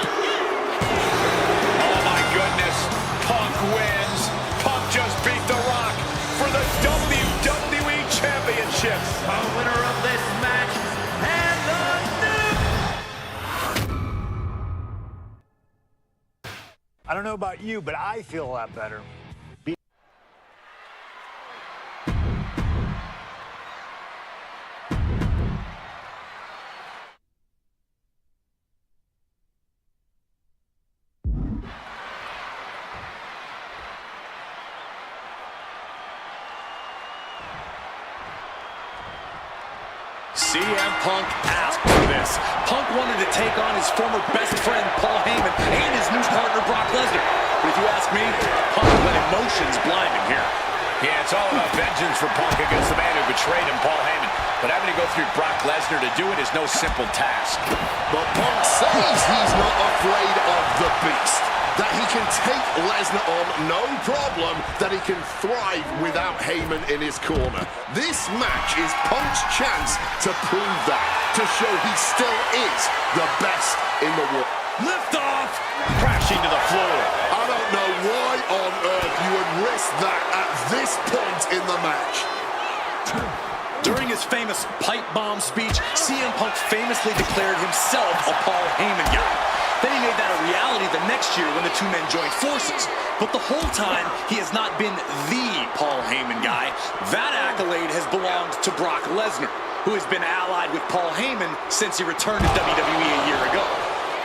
Oh my goodness. Punk wins. Punk just beat The Rock for the WWE Championship. The winner of this match and the I don't know about you, but I feel a lot better. CM Punk asked for this. Punk wanted to take on his former best friend, Paul Heyman, and his new partner, Brock Lesnar. But if you ask me, Punk let emotions blind him here. Yeah, it's all about vengeance for Punk against the man who betrayed him, Paul Heyman. But having to go through Brock Lesnar to do it is no simple task. But Punk says he's not afraid of the beast. That he can take Lesnar on no problem, that he can thrive without Heyman in his corner. This match is Punk's chance to prove that, to show he still is the best in the world. Lift off! Crashing to the floor. I don't know why on earth you would risk that at this point in the match. During his famous pipe bomb speech, CM Punk famously declared himself a Paul Heyman guy. Then he made that a reality the next year when the two men joined forces. But the whole time, he has not been the Paul Heyman guy. That accolade has belonged to Brock Lesnar, who has been allied with Paul Heyman since he returned to WWE a year ago.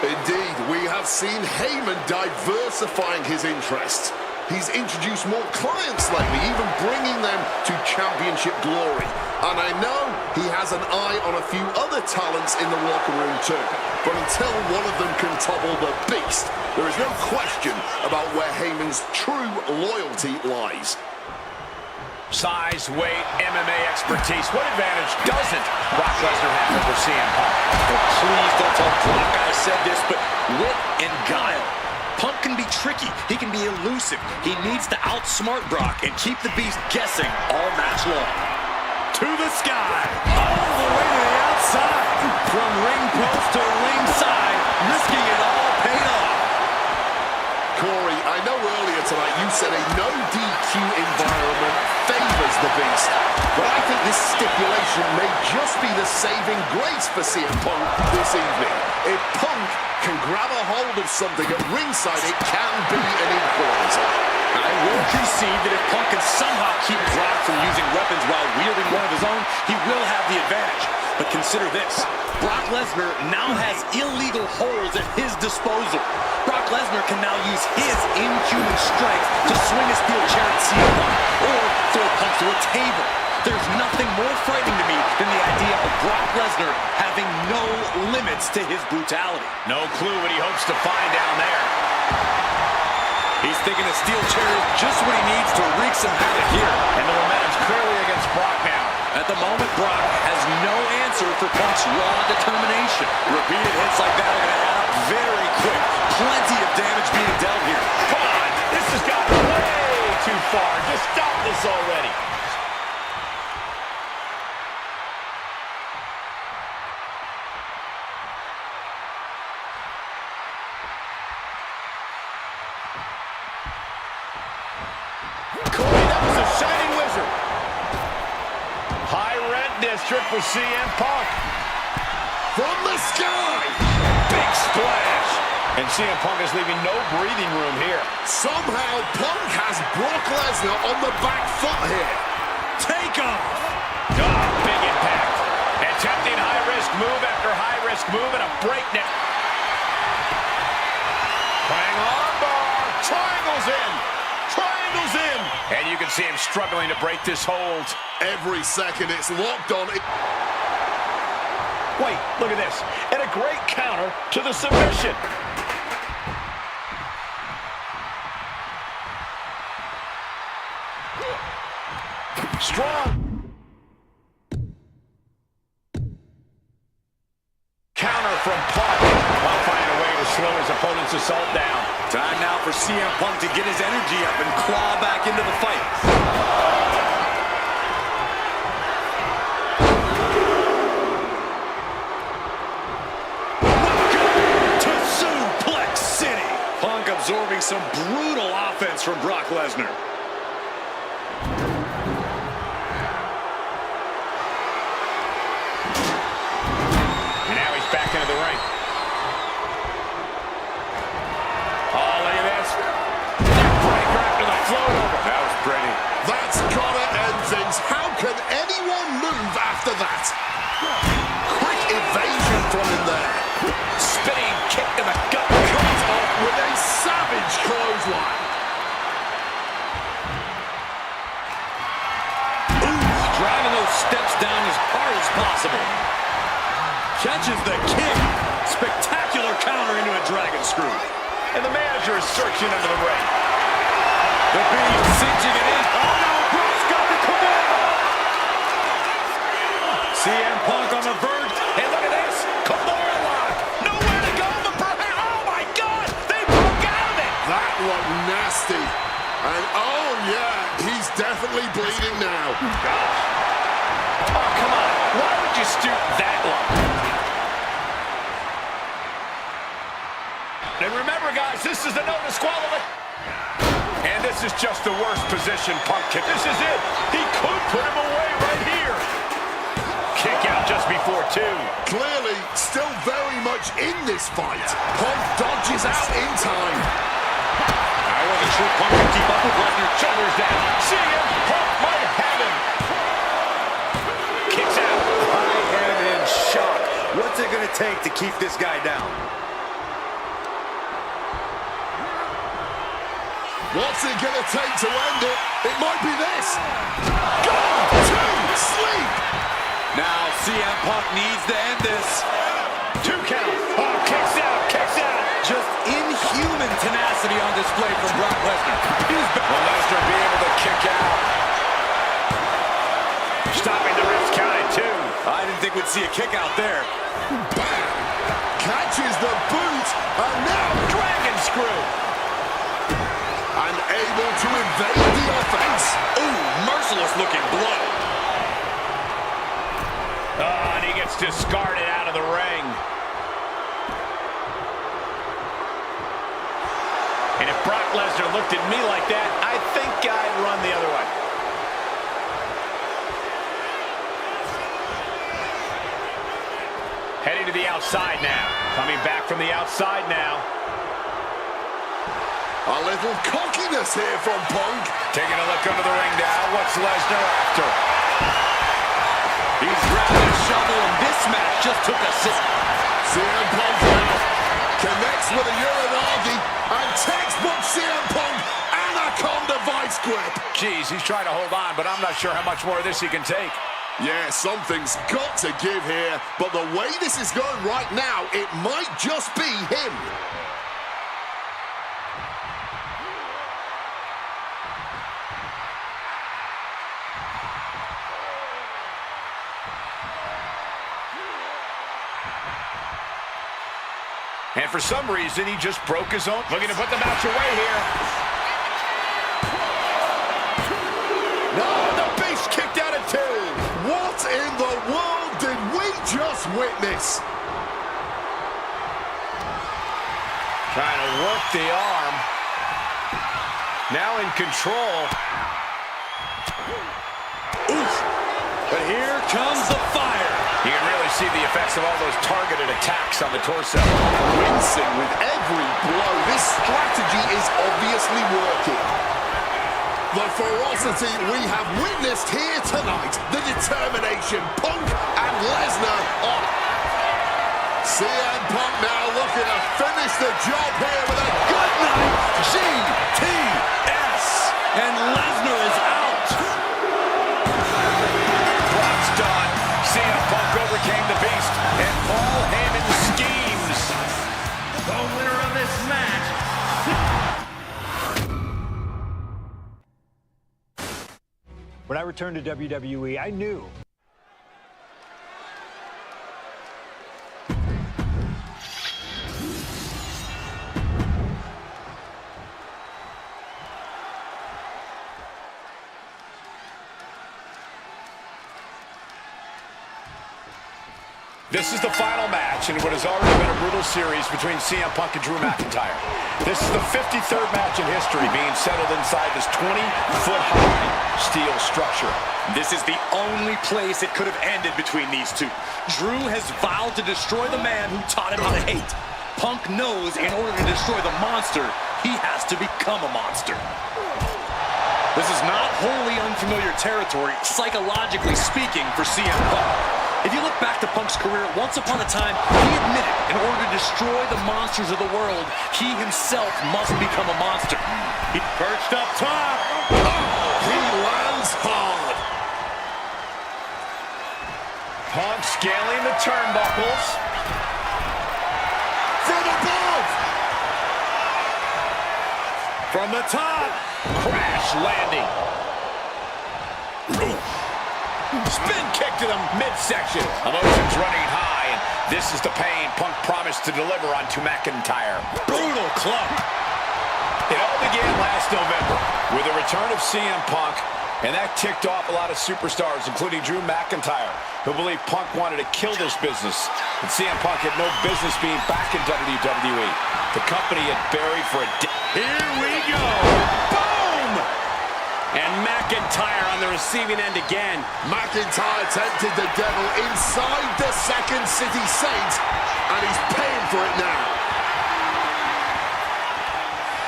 Indeed, we have seen Heyman diversifying his interests. He's introduced more clients lately, even bringing them to championship glory. And I know he has an eye on a few other talents in the locker room too. But until one of them can topple the beast, there is no question about where Heyman's true loyalty lies. Size, weight, MMA expertise. What advantage doesn't Brock Lesnar have over CM Punk? Well, please don't tell Brock I said this, but wit and guile. Punk can be tricky. He can be elusive. He needs to outsmart Brock and keep the beast guessing all match long. To the sky. All the way to the outside. From ring post to ringside. Risking it all paid off. Corey, I know earlier tonight you said a no DQ environment favors the beast. But I think this stipulation may just be the saving grace for CM Punk this evening. If Punk can grab a hold of something at ringside, it can be an equalizer. I will concede that if Punk can somehow keep Brock from using weapons while wielding one of his own, he will have the advantage. But consider this. Brock Lesnar now has illegal holds at his disposal. Brock Lesnar can now use his inhuman strength to swing a steel chair at CM Punk or throw Punk through a table. There's nothing more frightening to me than the idea of Brock Lesnar having no limits to his brutality. No clue what he hopes to find down there. He's thinking a steel chair is just what he needs to wreak some havoc here. And the momentum's clearly against Brock now. At the moment, Brock has no answer for Punk's raw determination. Repeated hits like that are going to add up very quick. Plenty of damage being dealt here. Come on, this has gone way too far. Just stop this already. Corey, that was a shining wizard. High red district for CM Punk. From the sky! Big splash. And CM Punk is leaving no breathing room here. Somehow Punk has Brock Lesnar on the back foot here. Take off! Oh, big impact. Attempting high-risk move after high-risk move and a breakneck. Playing armbar. Triangles in. Triangles in. And you can see him struggling to break this hold. Every second it's locked on. Wait, look at this. And a great counter to the submission. Strong. Counter from Punk. While finding a way to slow his opponent's assault down. Time now for CM Punk to get his energy up and claw back into the fight. Absorbing some brutal offense from Brock Lesnar. And now he's back into the ring. Oh, look at this. Breaker after the float over. That was pretty. That's gotta end things. How can anyone move after that? Quick evasion from him there. Spinning kick to the gut. Comes off with a savage clothesline. Driving those steps down as hard as possible. Catches the kick. Spectacular counter into a dragon screw. And the manager is searching under the ring. The Beast cinching it in. Oh no, Brock's got to come in. CM Punk on the verge. And look at this. Kimura lock. Nowhere to go but Brock. Oh my God. They broke out of it. That looked nasty. And oh yeah, he's definitely bleeding now. Gosh. Oh, come on. Why would you stoop that low? And remember, guys, this is the no disqualification. And this is just the worst position Punk can. This is it. He could put him away right here. Kick out out just before 2. Clearly, still very much in this fight. Punk dodges out in time. I wasn't sure Punk could keep up with Lesnar. Shoulders down. CM Punk might have him. Kicks out. I am in shock. What's it going to take to keep this guy down? What's it going to take to end it? It might be this. Go to sleep. Now CM Punk needs to end this. 2 count. Oh, kicks out, kicks out. Just inhuman tenacity on display from Brock Lesnar. Will Lesnar be able to kick out? Stopping the ref's count at 2. I didn't think we'd see a kick out there. Bam! Catches the boot, and now Dragon screw. and able to evade the offense. Ooh, merciless looking blow. Oh, and he gets discarded out of the ring. And if Brock Lesnar looked at me like that, I think I'd run the other way. Heading to the outside now. Coming back from the outside now. A little cockiness here from Punk. Taking a look under the ring now. What's Lesnar after? He's grabbed a shovel, and this match just took a sip. CM Punk now connects with a Uranagi, and textbook CM Punk Anaconda vice grip. Jeez, he's trying to hold on, but I'm not sure how much more of this he can take. Yeah, something's got to give here, but the way this is going right now, it might just be him. And for some reason, he just broke his own. Looking to put the match away here. No, the beast kicked out at 2. What in the world did we just witness? Trying to work the arm. Now in control. Oof. But here comes the fire. You can really see the effects of all those targeted attacks on the torso. Wincing with every blow. This strategy is obviously working. The ferocity we have witnessed here tonight. The determination. Punk and Lesnar on. CM Punk now looking to finish the job here with a good night. GTS. And Lesnar is out. Brock's done. CM Punk overcame the beast, and Paul Heyman schemes. The winner of this match. When I returned to WWE, I knew. This is the final match in what has already been a brutal series between CM Punk and Drew McIntyre. This is the 53rd match in history being settled inside this 20-foot-high steel structure. This is the only place it could have ended between these two. Drew has vowed to destroy the man who taught him how to hate. Punk knows in order to destroy the monster, he has to become a monster. This is not wholly unfamiliar territory, psychologically speaking, for CM Punk. If you look back to Punk's career, once upon a time, he admitted in order to destroy the monsters of the world, he himself must become a monster. He perched up top. Oh, he lands hard. Punk scaling the turnbuckles. From above. From the top. Crash landing. Spin kick to the midsection. Emotions running high, and this is the pain Punk promised to deliver onto McIntyre. Brutal club. It all began last November with the return of CM Punk, and that ticked off a lot of superstars, including Drew McIntyre, who believed Punk wanted to kill this business, and CM Punk had no business being back in WWE. The company had buried for a decade. Here we go. Boom! And McIntyre on the receiving end again. McIntyre tempted the devil inside the Second City Saint, and he's paying for it now.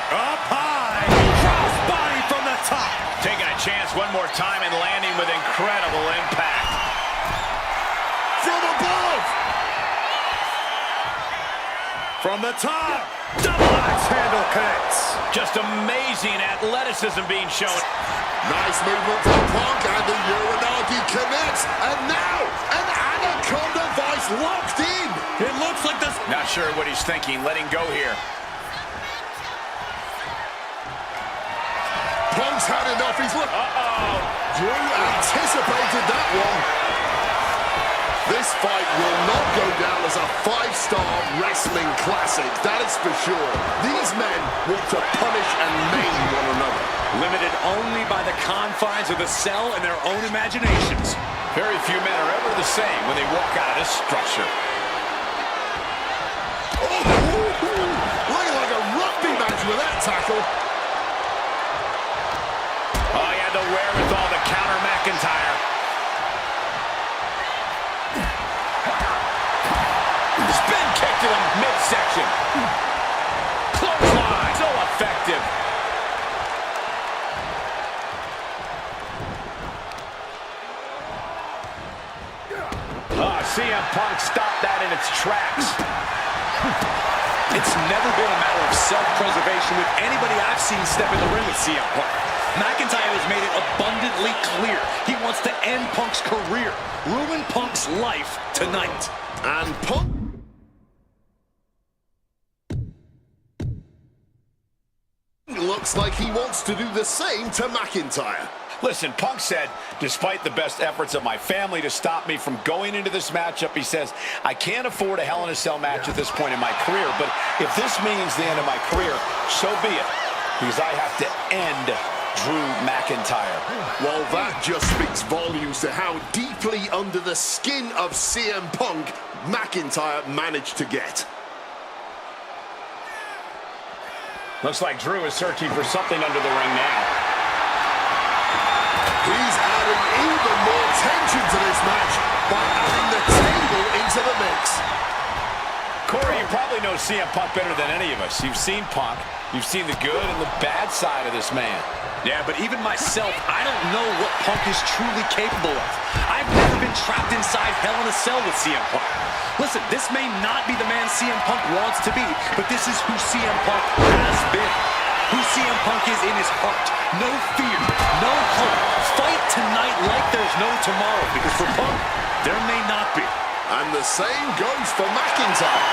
Up high, crossbody from the top. Taking a chance one more time and landing with incredible impact. From above! From the top, double axe handle connects. Just amazing athleticism being shown. Nice movement from Punk, and the Uranagi connects. And now, an Anaconda Vice locked in. It looks like this. Not sure what he's thinking, letting go here. Punk's had enough, he's look. Uh-oh. Drew anticipated that one. This fight will not go down as a 5-star wrestling classic, that is for sure. These men want to punish and maim one another. Limited only by the confines of the cell and their own imaginations. Very few men are ever the same when they walk out of this structure. Oh, looking like a rugby match with that tackle. Oh, he had the wherewithal to counter McIntyre. Spin kick to the midsection. Clothesline, so effective. CM Punk stopped that in its tracks. It's never been a matter of self-preservation with anybody I've seen step in the ring with CM Punk. McIntyre has made it abundantly clear he wants to end Punk's career, ruin Punk's life tonight. And Punk... looks like he wants to do the same to McIntyre. Listen, Punk said, despite the best efforts of my family to stop me from going into this matchup, he says, I can't afford a Hell in a Cell match at this point in my career, but if this means the end of my career, so be it, because I have to end Drew McIntyre. Well, that just speaks volumes to how deeply under the skin of CM Punk McIntyre managed to get. Looks like Drew is searching for something under the ring now. He's adding even more tension to this match by adding the table into the mix. Corey, you probably know CM Punk better than any of us. You've seen Punk. You've seen the good and the bad side of this man. Yeah, but even myself, I don't know what Punk is truly capable of. I've never been trapped inside Hell in a Cell with CM Punk. Listen, this may not be the man CM Punk wants to be, but this is who CM Punk has been. Who CM Punk is in his heart. No fear, no hope. Fight tonight like there's no tomorrow, because for Punk, there may not be. And the same goes for McIntyre.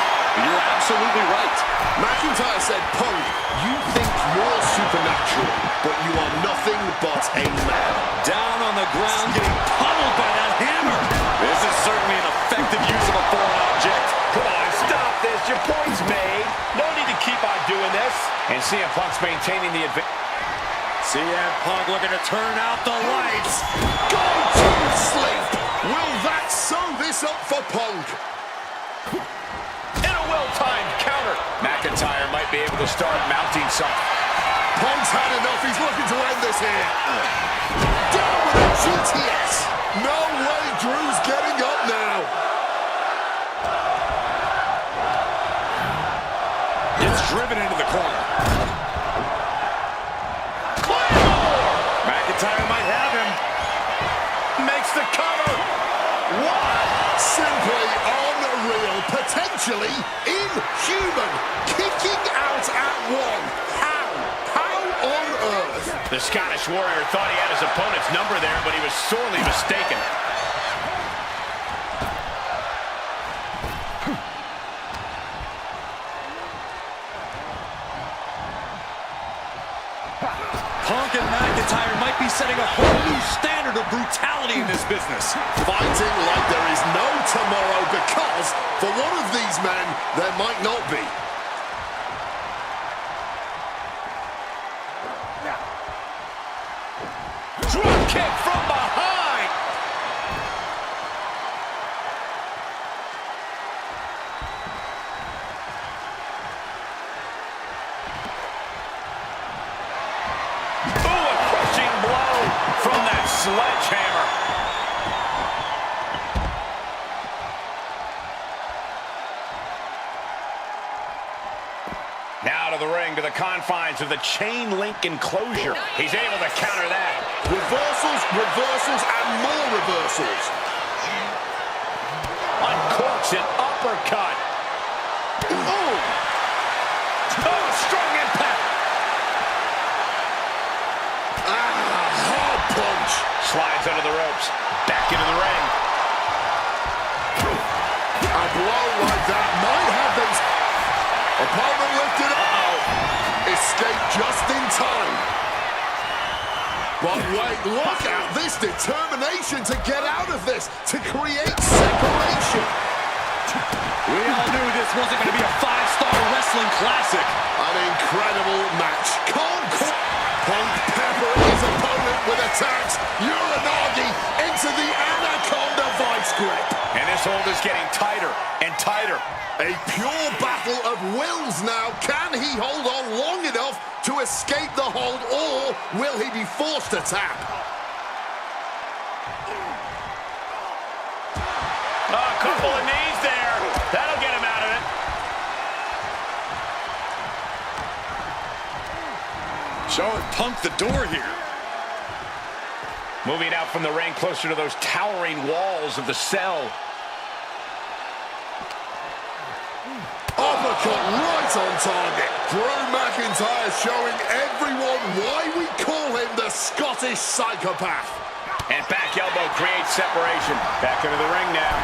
You're absolutely right. McIntyre said, Punk, you think you're supernatural, but you are nothing but a man. Down on the ground, getting pummeled by that hammer. This is certainly an effective use of a foreign object. Come on, stop this. Your point's made. No need to keep on doing this. And CM Punk's maintaining the advantage. CM Punk looking to turn out the lights. Go to sleep. Will that sew this up for Punk? And a well-timed counter. McIntyre might be able to start mounting something. Punk's had enough. He's looking to end this here. Down with a GTS. No way Drew's getting up now. It's driven into the corner. McIntyre might have him. Makes the cover. What? Simply unreal. Potentially inhuman. Kicking out at one. How? How on earth? The Scottish Warrior thought he had his opponent's number there, but he was sorely mistaken. Punk and McIntyre might be setting a whole new standard of brutality in this business. Fighting like there is no tomorrow because for one of these men, there might not be. Drop kick from behind. Oh, a crushing blow. sledgehammer. Now to the ring, to the confines of the chain link enclosure. He's able to counter that. Reversals, reversals, and more reversals. Uncorks an uppercut. Ooh. Oh, strong impact. Hard punch. Slides under the ropes. Back into the ring. A blow like that might have them. Opponent lifted up. Escape just in time. But wait, look at this determination to get out of this, to create separation. We all knew this wasn't going to be a 5-star wrestling classic. An incredible match. Punk pepper his opponent with attacks. Uranagi into the Anaconda vice grip. And this hold is getting tighter and tighter. A pure battle of wills now. Can he hold on long enough to escape the hold, or will he be forced to tap? A couple of knees there. That'll get him out of it. Showing Punk the door here. Moving out from the ring closer to those towering walls of the cell. Uppercut right on target. Drew McIntyre showing everyone why we call him the Scottish Psychopath. And back elbow creates separation. Back into the ring now.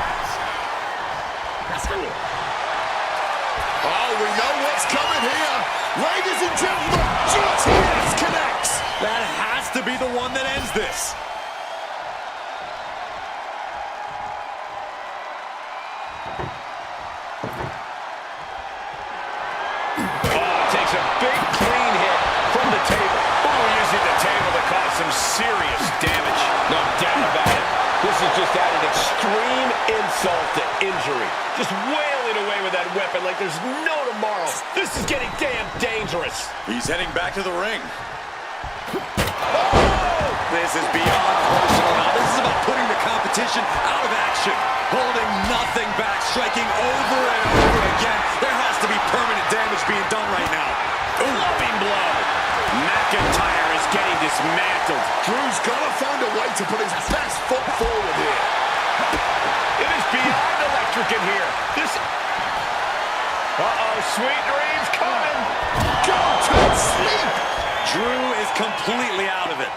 Oh, we know what's coming here. Ladies and gentlemen, GTS connects. That has to be the one that ends this. Takes a big clean hit from the table. Ooh, using the table to cause some serious damage. No doubt about it. This is just added extreme insult to injury. Just wailing away with that weapon like there's no tomorrow. This is getting damn dangerous. He's heading back to the ring. Oh! This is beyond personal now. This is about putting the competition out of action. Holding nothing back, striking over and over again. There has to be permanent damage being done right now. Loving blow. McIntyre is getting dismantled. Drew's got to find a way to put his best foot forward here. It is beyond electric in here. This... Uh-oh, sweet dreams coming. Go to sleep. Drew is completely out of it.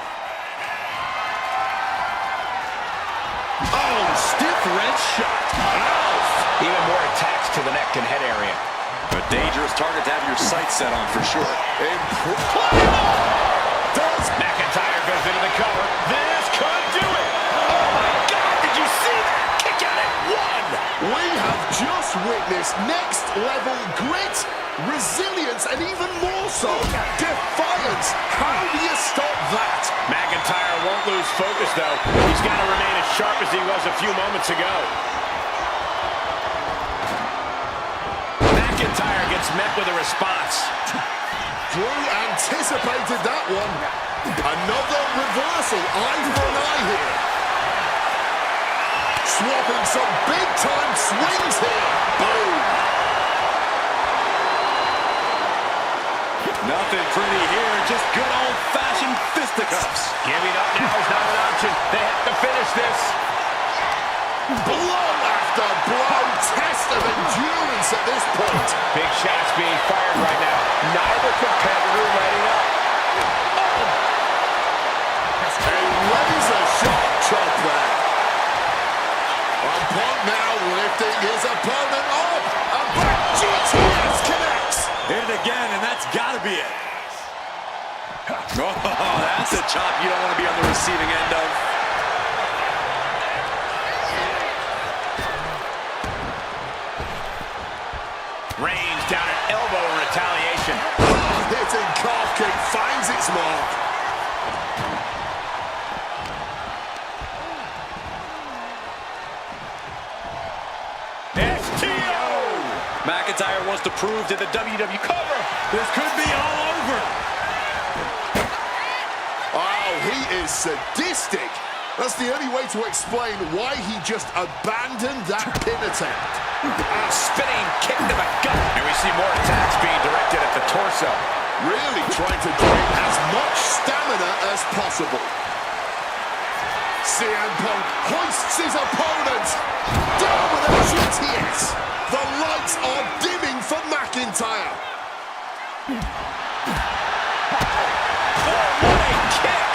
Oh, stiff wrench shot. Ow. Even more attacks to the neck and head area. A dangerous target to have your sights set on for sure. Does McIntyre goes into the cover. This could do it. Oh my God, did you see that? Kick out at one. We have just witnessed next level grit, resilience, and even more so, defiance. How do you stop that? McIntyre won't lose focus though. He's got to remain as sharp as he was a few moments ago. McIntyre gets met with a response. Drew anticipated that one. Another reversal, eye for an eye here. Swapping some big-time swings here. Boom. Nothing pretty here, just good old-fashioned fisticuffs. Giving up now is not an option. They have to finish this. Blow after blow, test of endurance at this point. Big shots being fired right now. Neither competitor letting up. A razor-sharp chop there. And Punk now lifting his opponent up. And back GTS connects. Hit it again, and that's got to be it. Oh, that's a chop you don't want to be on the receiving end of. Reigns down an elbow in retaliation. Hitting calf kick finds its mark. STO! McIntyre wants to prove to the WWE cover. This could be all over. Oh, he is sadistic. That's the only way to explain why he just abandoned that pin attempt. Spinning kick to the gut. And we see more attacks being directed at the torso. Really trying to drain as much stamina as possible. CM Punk hoists his opponent. Down with a GTS. The lights are dimming for McIntyre. Oh, what a kick!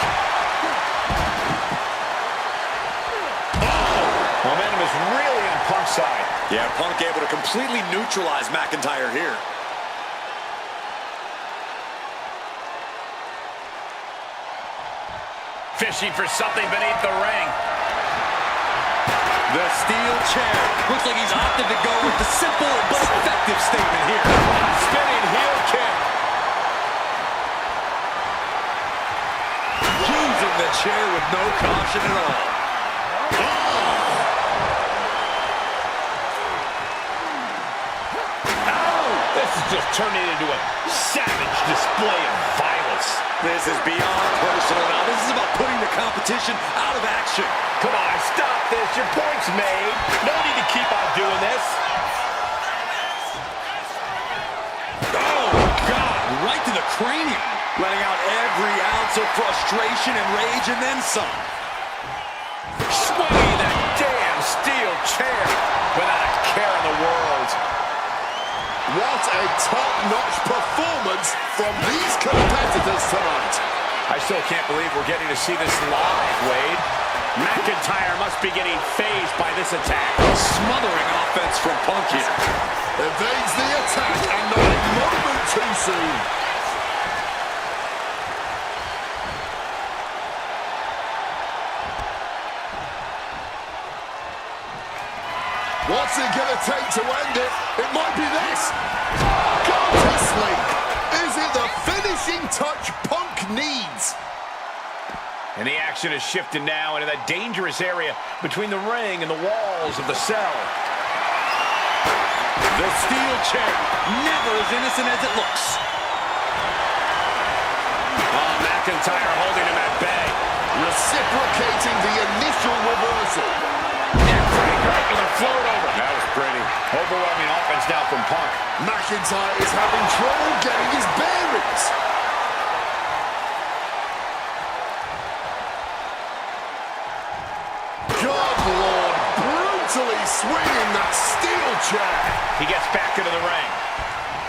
Oh! Momentum is really on Punk's side. Yeah, Punk able to completely neutralize McIntyre here. Fishing for something beneath the ring. The steel chair. Looks like he's opted to go with the simple but effective statement here. Spinning heel kick. Using the chair with no caution at all. This is just turning into a savage display of violence. This is beyond personal now. This is about putting the competition out of action. Come on, stop this. Your point's made. No need to keep on doing this. Oh, God. Right to the cranium. Letting out every ounce of frustration and rage and then some. Swinging that damn steel chair without a care in the world. What a top-notch performance from these competitors tonight. I still can't believe we're getting to see this live, Wade. McIntyre must be getting phased by this attack. Smothering offense from Punk here. Evades the attack and not a moment too soon. What's it going to take to end it? It might be this. Gone to sleep. Is it the finishing touch Punk needs? And the action has shifted now into that dangerous area between the ring and the walls of the cell. The steel chair, never as innocent as it looks. Oh, McIntyre holding him at bay. Reciprocating the initial reversal. Right with a float over. That was pretty. Overwhelming offense now from Punk. McIntyre is having trouble getting his bearings. Good Lord, brutally swinging that steel chair. He gets back into the ring.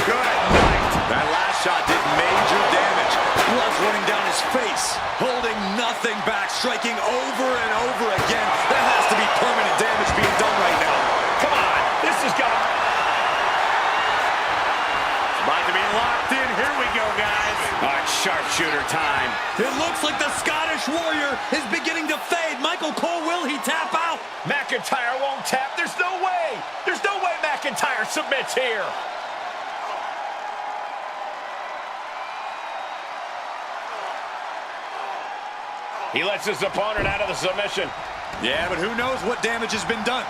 Good night. That last shot did major damage. Blood's running down his face. Holding nothing back, striking over and over again. There has to be permanent damage being done right now. Come on, this has got to... About to be locked in. Here we go, guys. Oh, it's sharpshooter time. It looks like the Scottish Warrior is beginning to fade. Michael Cole, will he tap out? McIntyre won't tap. There's no way. There's no way McIntyre submits here. He lets his opponent out of the submission. Yeah, but who knows what damage has been done.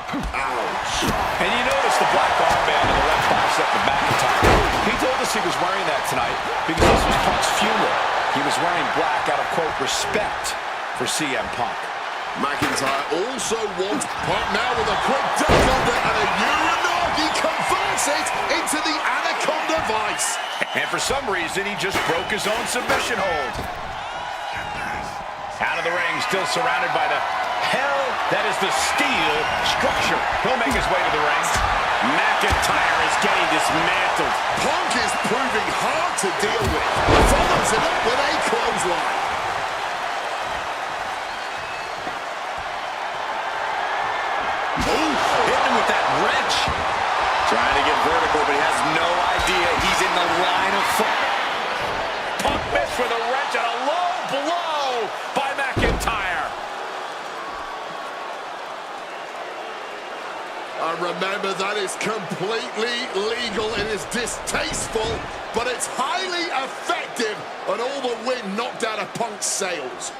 Ouch. And you notice the black armband in the left bicep of McIntyre. He told us he was wearing that tonight because this was Punk's funeral. He was wearing black out of, quote, respect for CM Punk. McIntyre also wants Punk now with a quick duck under and a Uranagi converts it into the Anaconda Vice. And for some reason, he just broke his own submission hold. Out of the ring, still surrounded by the hell that is the steel structure. He'll make his way to the ring. McIntyre is getting dismantled. Punk is proving hard to deal with. Follows it up with a clothesline. Ooh, hitting him with that wrench. Trying to get vertical, but he has no idea he's in the line of fire. Punk missed with a wrench and a low blow by McIntyre. And remember, that is completely legal. It is distasteful, but it's highly effective, and all the wind knocked out of Punk's sails.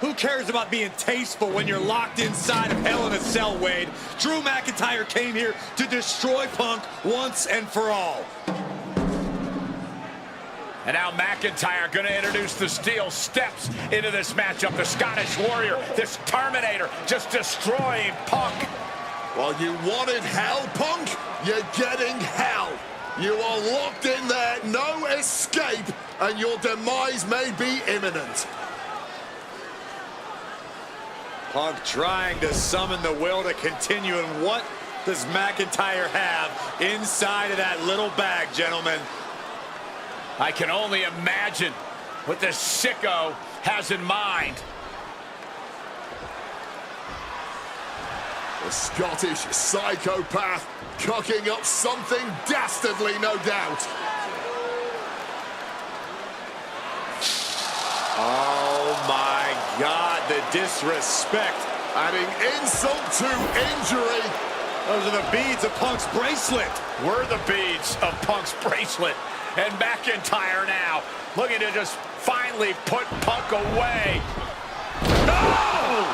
Who cares about being tasteful when you're locked inside of Hell in a Cell, Wade? Drew McIntyre came here to destroy Punk once and for all. And now McIntyre going to introduce the steel steps into this matchup. The Scottish Warrior, this Terminator, just destroying Punk. Well, you wanted hell, Punk? You're getting hell. You are locked in there, no escape, and your demise may be imminent. Punk trying to summon the will to continue, and what does McIntyre have inside of that little bag, gentlemen? I can only imagine what this sicko has in mind. The Scottish psychopath cooking up something dastardly, no doubt. Oh my God, the disrespect. Adding insult to injury. Those are the beads of Punk's bracelet. We're the beads of Punk's bracelet. And McIntyre now looking to just finally put Punk away. No!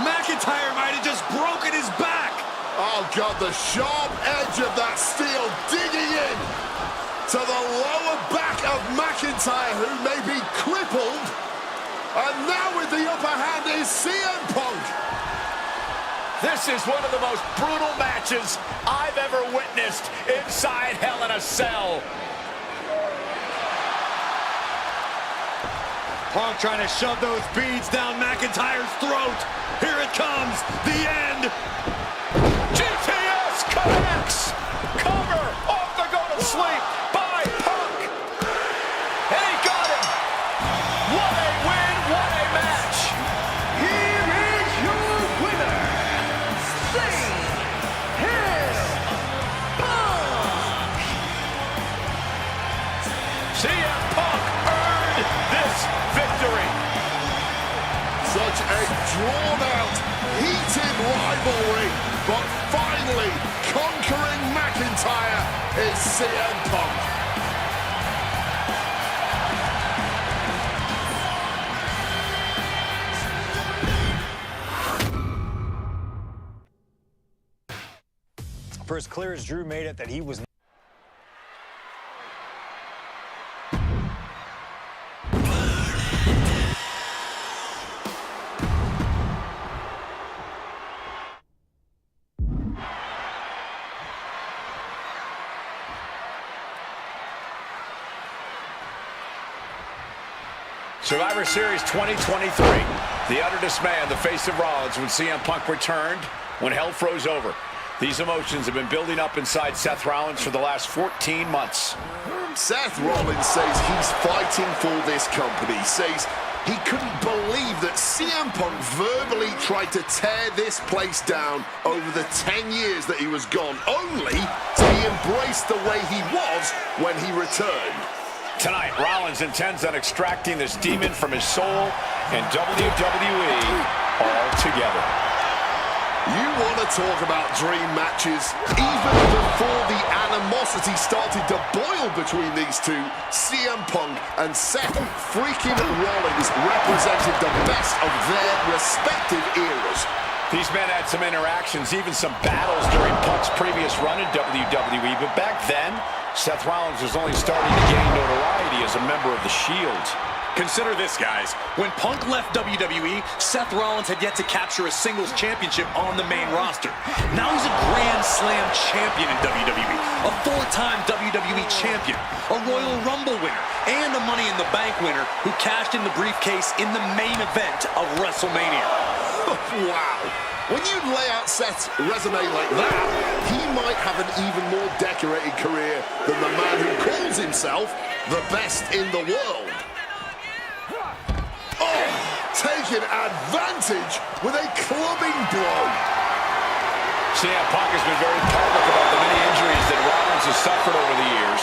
McIntyre might have just broken his back. Oh God, the sharp edge of that steel digging in to the lower back of McIntyre, who may be crippled. And now with the upper hand is CM Punk. This is one of the most brutal matches I've ever witnessed inside Hell in a Cell. Punk trying to shove those beads down McIntyre's throat. Here it comes, the end. GTS connects. Cover off the go to sleep by Punk. And he got him. What a win, what a match. Here is your winner, CM Punk earned this victory. Such a drawn-out, heated rivalry, but finally conquering McIntyre is CM Punk. For as clear as Drew made it that he was Survivor Series 2023. The utter dismay on the face of Rollins when CM Punk returned, when hell froze over. These emotions have been building up inside Seth Rollins for the last 14 months. Seth Rollins says he's fighting for this company, says he couldn't believe that CM Punk verbally tried to tear this place down over the 10 years that he was gone, only to be embraced the way he was when he returned. Tonight, Rollins intends on extracting this demon from his soul and WWE altogether. You want to talk about dream matches? Even before the animosity started to boil between these two, CM Punk and Seth freaking Rollins represented the best of their respective eras. These men had some interactions, even some battles during Punk's previous run in WWE, but back then, Seth Rollins was only starting to gain notoriety as a member of the Shield. Consider this, guys. When Punk left WWE, Seth Rollins had yet to capture a singles championship on the main roster. Now he's a Grand Slam champion in WWE, a four-time WWE champion, a Royal Rumble winner, and a Money in the Bank winner who cashed in the briefcase in the main event of WrestleMania. Wow. When you lay out Seth's resume like that, he might have an even more decorated career than the man who calls himself the best in the world. Oh, taking advantage with a clubbing blow. CM Punk has been very public about the many injuries that Rollins has suffered over the years.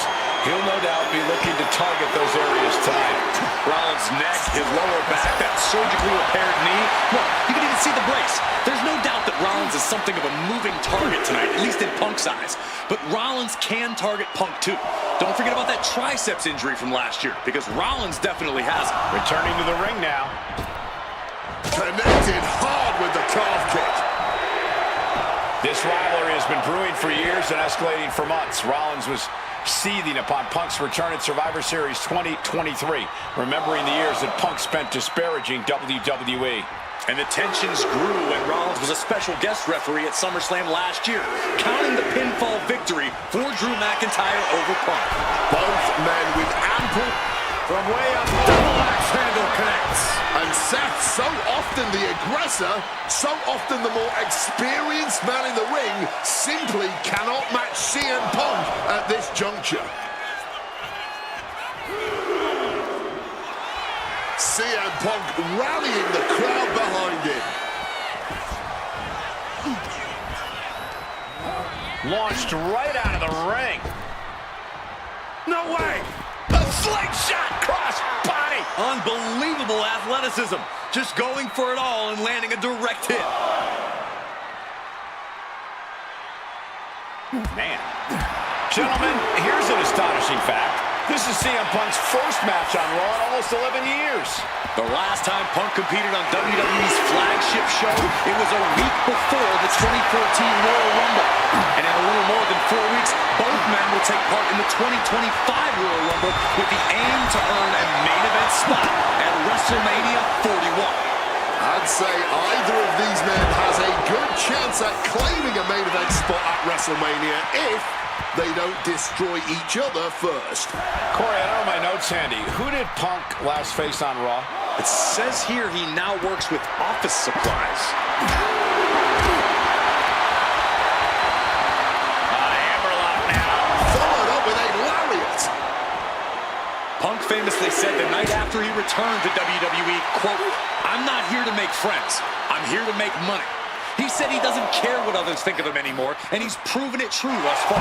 He'll no doubt be looking to target those areas tonight. Rollins' neck, his lower back, that surgically repaired knee. Look, you can even see the brace. There's no doubt that Rollins is something of a moving target tonight, at least in Punk's eyes. But Rollins can target Punk too. Don't forget about that triceps injury from last year, because Rollins definitely has it. Returning to the ring now. Connected hard with the calf kick. This rivalry has been brewing for years and escalating for months. Rollins was seething upon Punk's return at Survivor Series 2023, remembering the years that Punk spent disparaging WWE. And the tensions grew when Rollins was a special guest referee at SummerSlam last year, counting the pinfall victory for Drew McIntyre over Punk. Both men with ample... From way up, double axe handle connects. And Seth, so often the aggressor, so often the more experienced man in the ring, simply cannot match CM Punk at this juncture. CM Punk rallying the crowd behind him. Launched right out of the ring. No way! A slingshot cross body. Unbelievable athleticism. Just going for it all and landing a direct hit. Man. Gentlemen, here's an astonishing fact. This is CM Punk's first match on Raw in almost 11 years. The last time Punk competed on WWE's flagship show, it was a week before the 2014 Royal Rumble. And in a little more than 4 weeks, both men will take part in the 2025 Royal Rumble with the aim to earn a main event spot at WrestleMania 41. I'd say either of these men has a good chance at claiming a main event spot at WrestleMania if they don't destroy each other first. Corey, I don't have my notes handy. Who did Punk last face on Raw? It says here he now works with office supplies. Hammerlock now. Followed up with a lariat. Punk famously said the night after he returned to WWE, quote, "I'm not here to make friends. I'm here to make money." He said he doesn't care what others think of him anymore, and he's proven it true thus far.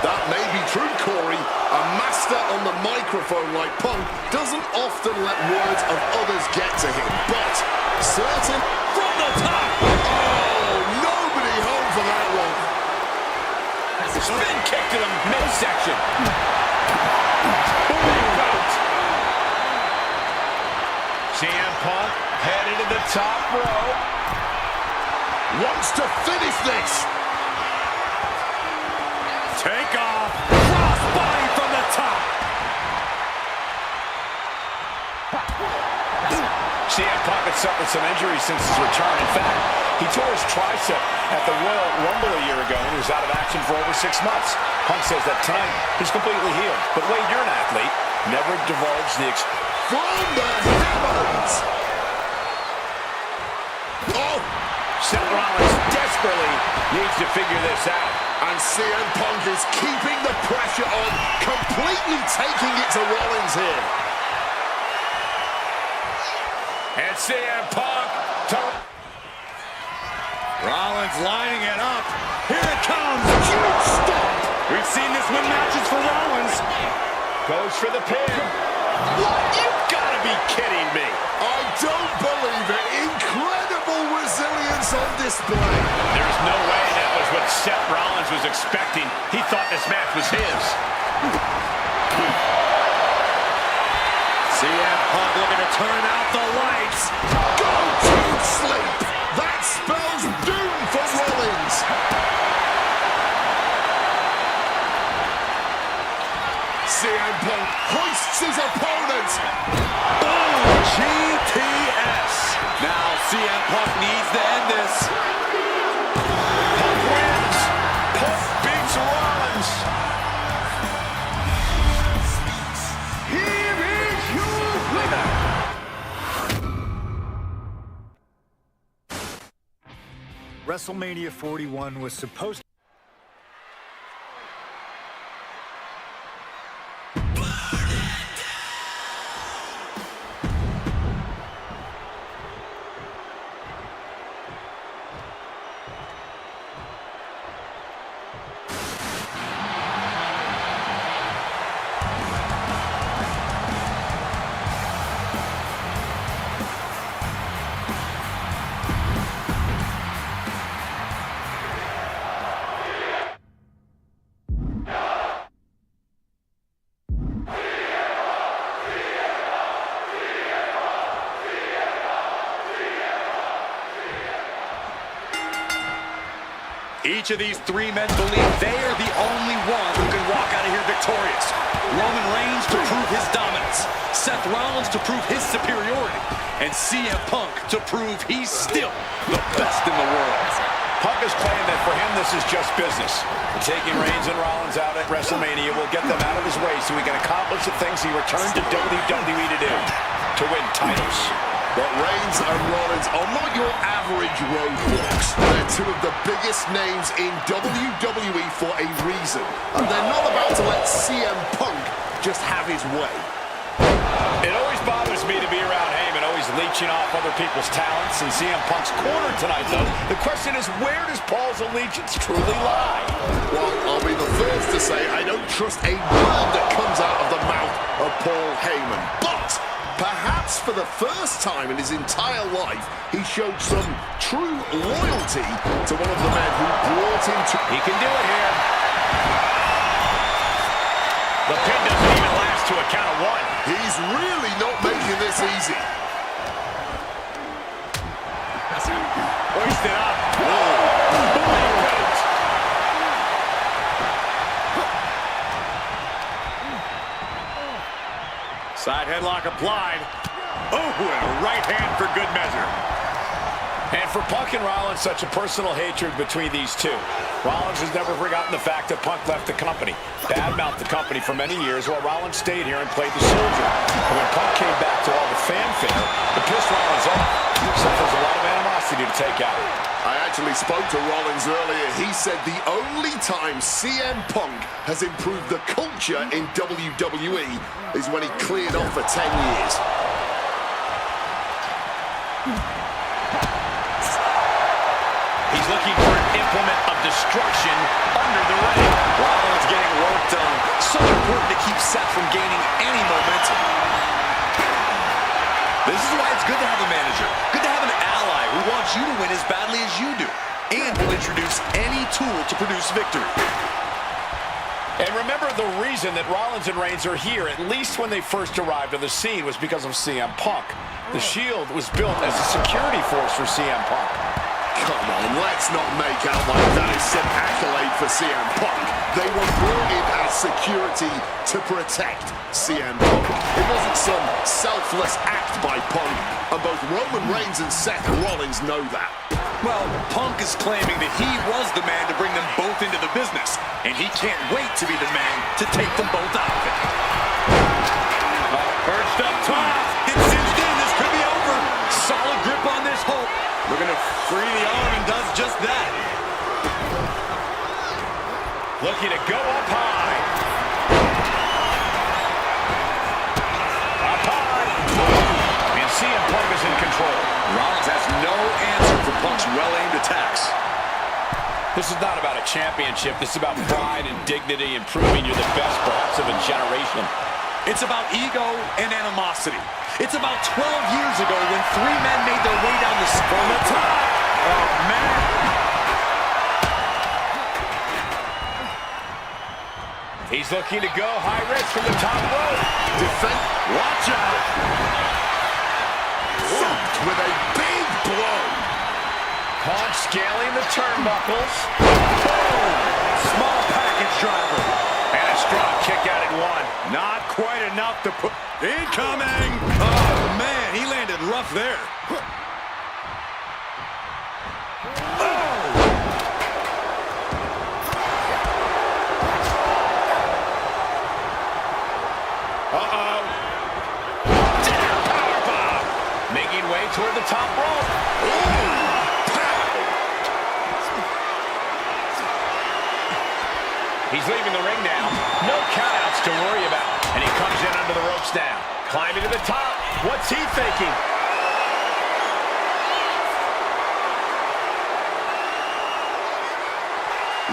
That may be true, Corey. A master on the microphone like Punk doesn't often let words of others get to him, but certain... From the top! Oh, nobody home for that one. Spin kick to the midsection. Boom! CM Punk headed to the top rope. Wants to finish this. Take off. Crossbody from the top. CM Punk had suffered some injuries since his return. In fact, he tore his tricep at the Royal Rumble a year ago and he was out of action for over 6 months. Punk says that tonight he's completely healed. But Wade, you're an athlete. Never divulge the... From the heavens. Oh! Seth Rollins desperately needs to figure this out. And CM Punk is keeping the pressure on, completely taking it to Rollins here. And CM Punk Rollins lining it up. Here it comes. Huge stop. We've seen this win matches for Rollins. goes for the pin. What? You've got to be kidding me. I don't believe it. Incredible resilience on display. There's no way that was what Seth Rollins was expecting. He thought this match was his. CM Punk looking to turn out the lights. Go to sleep. That spells doom for Rollins. CM Punk hoists his opponent. Boom! GTS. Now CM Punk needs to end this. Punk wins. Punk beats Rollins. Here is your winner. WrestleMania 41 was supposed to... Each of these three men believe they are the only one who can walk out of here victorious. Roman Reigns to prove his dominance, Seth Rollins to prove his superiority, and CM Punk to prove he's still the best in the world. Punk has claimed that for him this is just business. Taking Reigns and Rollins out at WrestleMania will get them out of his way so he can accomplish the things he returned to WWE to do, to win titles. But Reigns and Rollins are not your average roadblocks. They're two of the biggest names in WWE for a reason. And they're not about to let CM Punk just have his way. It always bothers me to be around Heyman, always leeching off other people's talents in CM Punk's corner tonight, though. The question is, where does Paul's allegiance truly lie? Well, I'll be the first to say I don't trust a word that comes out of the mouth of Paul Heyman. But perhaps for the first time in his entire life, he showed some true loyalty to one of the men who brought him to... He can do it here. The pin doesn't even last to a count of one. He's really not making this easy. Hoisted up. Side headlock applied. Oh, and a right hand for good measure. And for Punk and Rollins, such a personal hatred between these two. Rollins has never forgotten the fact that Punk left the company, badmouthed the company for many years, while Rollins stayed here and played the soldier. And when Punk came back to all the fanfare, it pissed Rollins off. So there's a lot of animosity to take out. I actually spoke to Rollins earlier. He said the only time CM Punk has improved the culture in WWE is when he cleared off for 10 years. He's looking for an implement of destruction under the ring. Rollins getting work done. So important to keep Seth from gaining any momentum. This is why it's good to have a manager. Good to have an ally who wants you to win as badly as you do. And will introduce any tool to produce victory. And remember, the reason that Rollins and Reigns are here, at least when they first arrived on the scene, was because of CM Punk. The Shield was built as a security force for CM Punk. Come on, let's not make out like that is some accolade for CM Punk. They were brought in as security to protect CM Punk. It wasn't some selfless act by Punk, and both Roman Reigns and Seth Rollins know that. Well, Punk is claiming that he was the man to bring them both into the business, and he can't wait to be the man to take them both out of it. Perched up top. It's cinched in. This could be over. Solid grip on this hope. Looking to free the arm and does just that. Looking to go up high. Up high. And CM Punk is in control. Rollins has no answer for Punk's well-aimed attacks. This is not about a championship. This is about pride and dignity and proving you're the best, perhaps, of a generation. It's about ego and animosity. It's about 12 years ago when three men made their way down from the top. Oh, man. He's looking to go high risk from the top rope. Defend. Watch out. With a big blow. Punk scaling the turnbuckles. Boom. Small package driver. And a strong kick out at one. Not quite enough to put... Incoming! Oh, man, he landed rough there. Uh-oh. Down powerbomb. Making way toward the top rope. Ooh. He's leaving the ring now. No countouts to worry about. And he comes in under the ropes now. Climbing to the top. What's he thinking?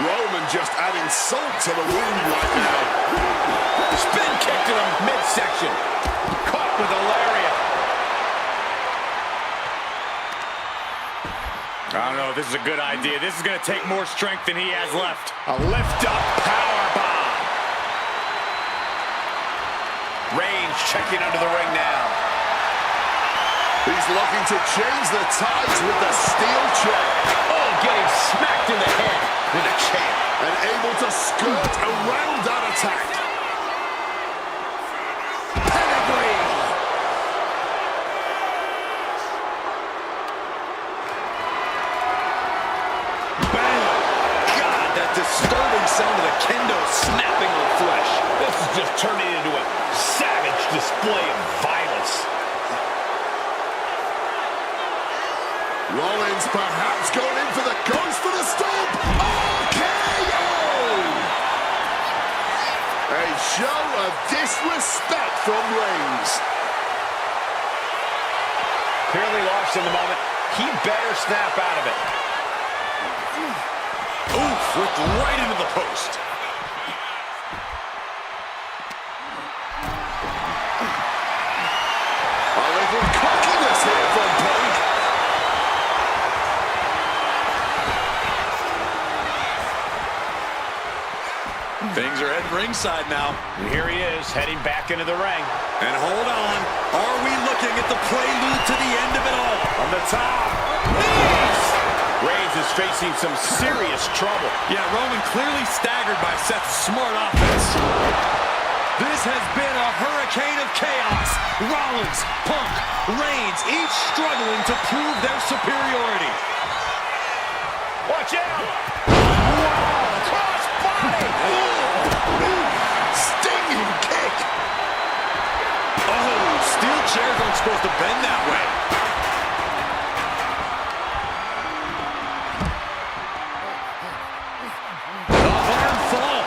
Roman just adding salt to the wound right now. Spin kick to the midsection. Caught with a lariat. I don't know if this is a good idea. This is going to take more strength than he has left. A lift-up powerbomb. Reigns checking under the ring now. He's looking to change the tides with the steel chair. Oh, getting smacked in the head. display of violence. Rollins perhaps going in for the ghost for the stomp. RKO! A show of disrespect from Reigns. Clearly lost in the moment. He better snap out of it. Oof, ripped right into the post. A little cockiness here from Punk. Things are heading ringside now. And here he is, heading back into the ring. And hold on, are we looking at the prelude to the end of it all? From the top. Knees! Reigns is facing some serious trouble. Yeah, Roman clearly staggered by Seth's smart offense. This has been a hurricane of chaos. Rollins, Punk, Reigns, each struggling to prove their superiority. Watch out! Wow! Cross body! Stinging kick. Oh, steel chairs aren't supposed to bend that way. The hard fall.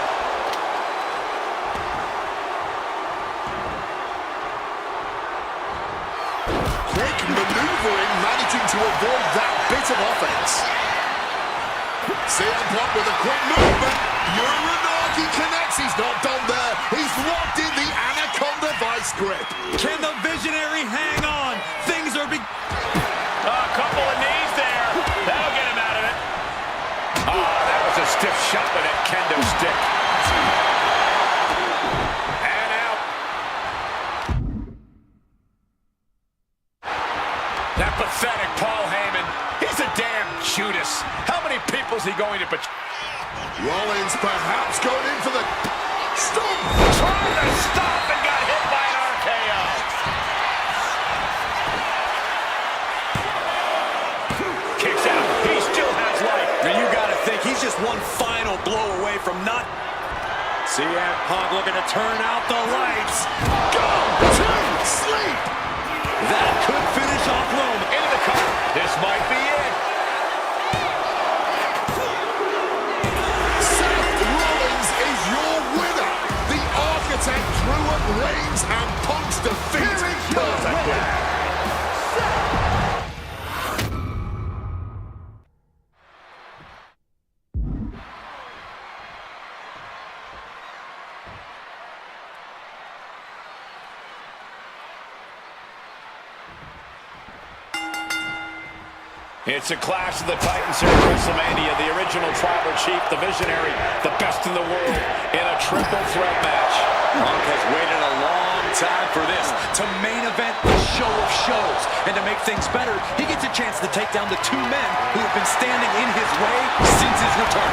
Quick maneuvering, managing to avoid that bit of offense. CM Punk with a quick movement. Uranagi connects. He's not done there. He's locked in the Anaconda vice grip. Can the Visionary hang on? Things are A couple of knees there. That'll get him out of it. Oh, that was a stiff shot with that kendo stick. And out. That pathetic Paul Heyman. He's a damn Judas. How many people is he going to betray? Rollins perhaps going in for the stomp. Trying to stop and got hit by an RKO. Kicks out. He still has life. And you got to think he's just one final blow away from not. CM Punk looking to turn out the lights. Go to sleep. That could finish off Roman. Into the cover. This might be it. Seth Rollins is your winner. The architect drew up Reigns and Punk's defeat perfectly. It's a clash of the Titans here at WrestleMania. The original Tribal Chief, the Visionary, the best in the world in a triple threat match. Punk has waited a long time for this, to main event the show of shows. And to make things better, he gets a chance to take down the two men who have been standing in his way since his return.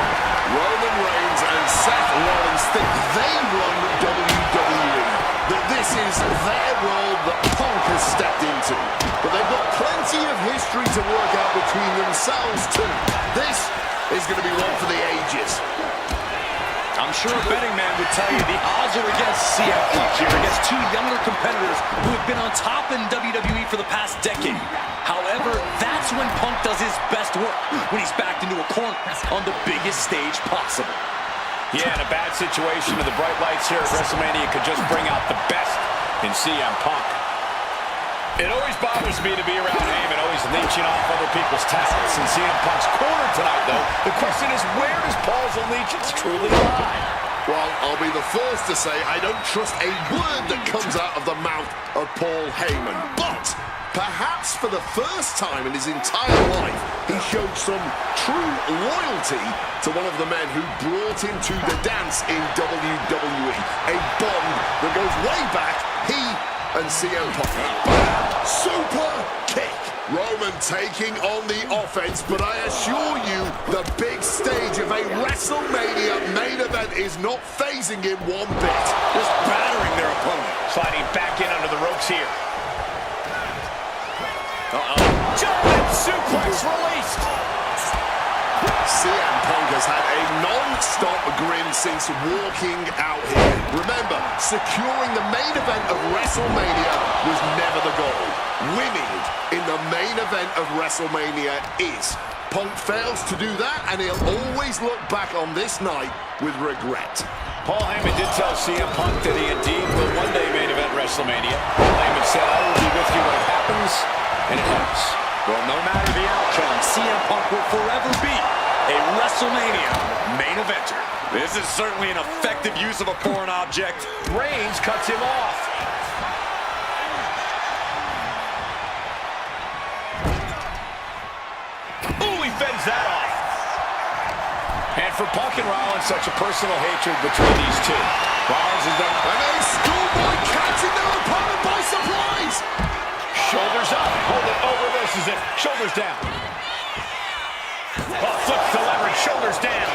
Roman Reigns and Seth Rollins think they run WWE. That this is their world that Punk has stepped into. But they've got plenty of history to work out between themselves too. This is going to be one for the ages. I'm sure a betting man would tell you the odds are against CM Punk here, against two younger competitors who have been on top in WWE for the past decade. However, that's when Punk does his best work, when he's backed into a corner on the biggest stage possible. Yeah, in a bad situation, and the bright lights here at WrestleMania could just bring out the best in CM Punk. It always bothers me to be around Heyman, always leeching off other people's talents. In CM Punk's corner tonight, though, the question is, where does Paul's allegiance truly lie? Well, I'll be the first to say I don't trust a word that comes out of the mouth of Paul Heyman. But perhaps for the first time in his entire life, he showed some true loyalty to one of the men who brought him to the dance in WWE. A bond that goes way back, he and CM Punk. Bam! Super kick. Roman taking on the offense, but I assure you, the big stage of a WrestleMania main event is not phasing him one bit. Just battering their opponent. Sliding back in under the ropes here. German suplex released. CM Punk has had a non-stop grin since walking out here. Remember, securing the main event of WrestleMania was never the goal. Winning in the main event of WrestleMania is. Punk fails to do that, and he'll always look back on this night with regret. Paul Heyman did tell CM Punk that he indeed will one day main event WrestleMania. Paul Heyman said, I will be with you when it happens, and it has. Well, no matter the outcome, CM Punk will forever be a WrestleMania main eventer. This is certainly an effective use of a foreign object. Reigns cuts him off. Ooh, he fends that off. And for Punk and Rollins, such a personal hatred between these two. Rollins has done... And a schoolboy catching their opponent by surprise! Shoulders up, hold it over this as if shoulders down. Oh, flips the leverage, shoulders down.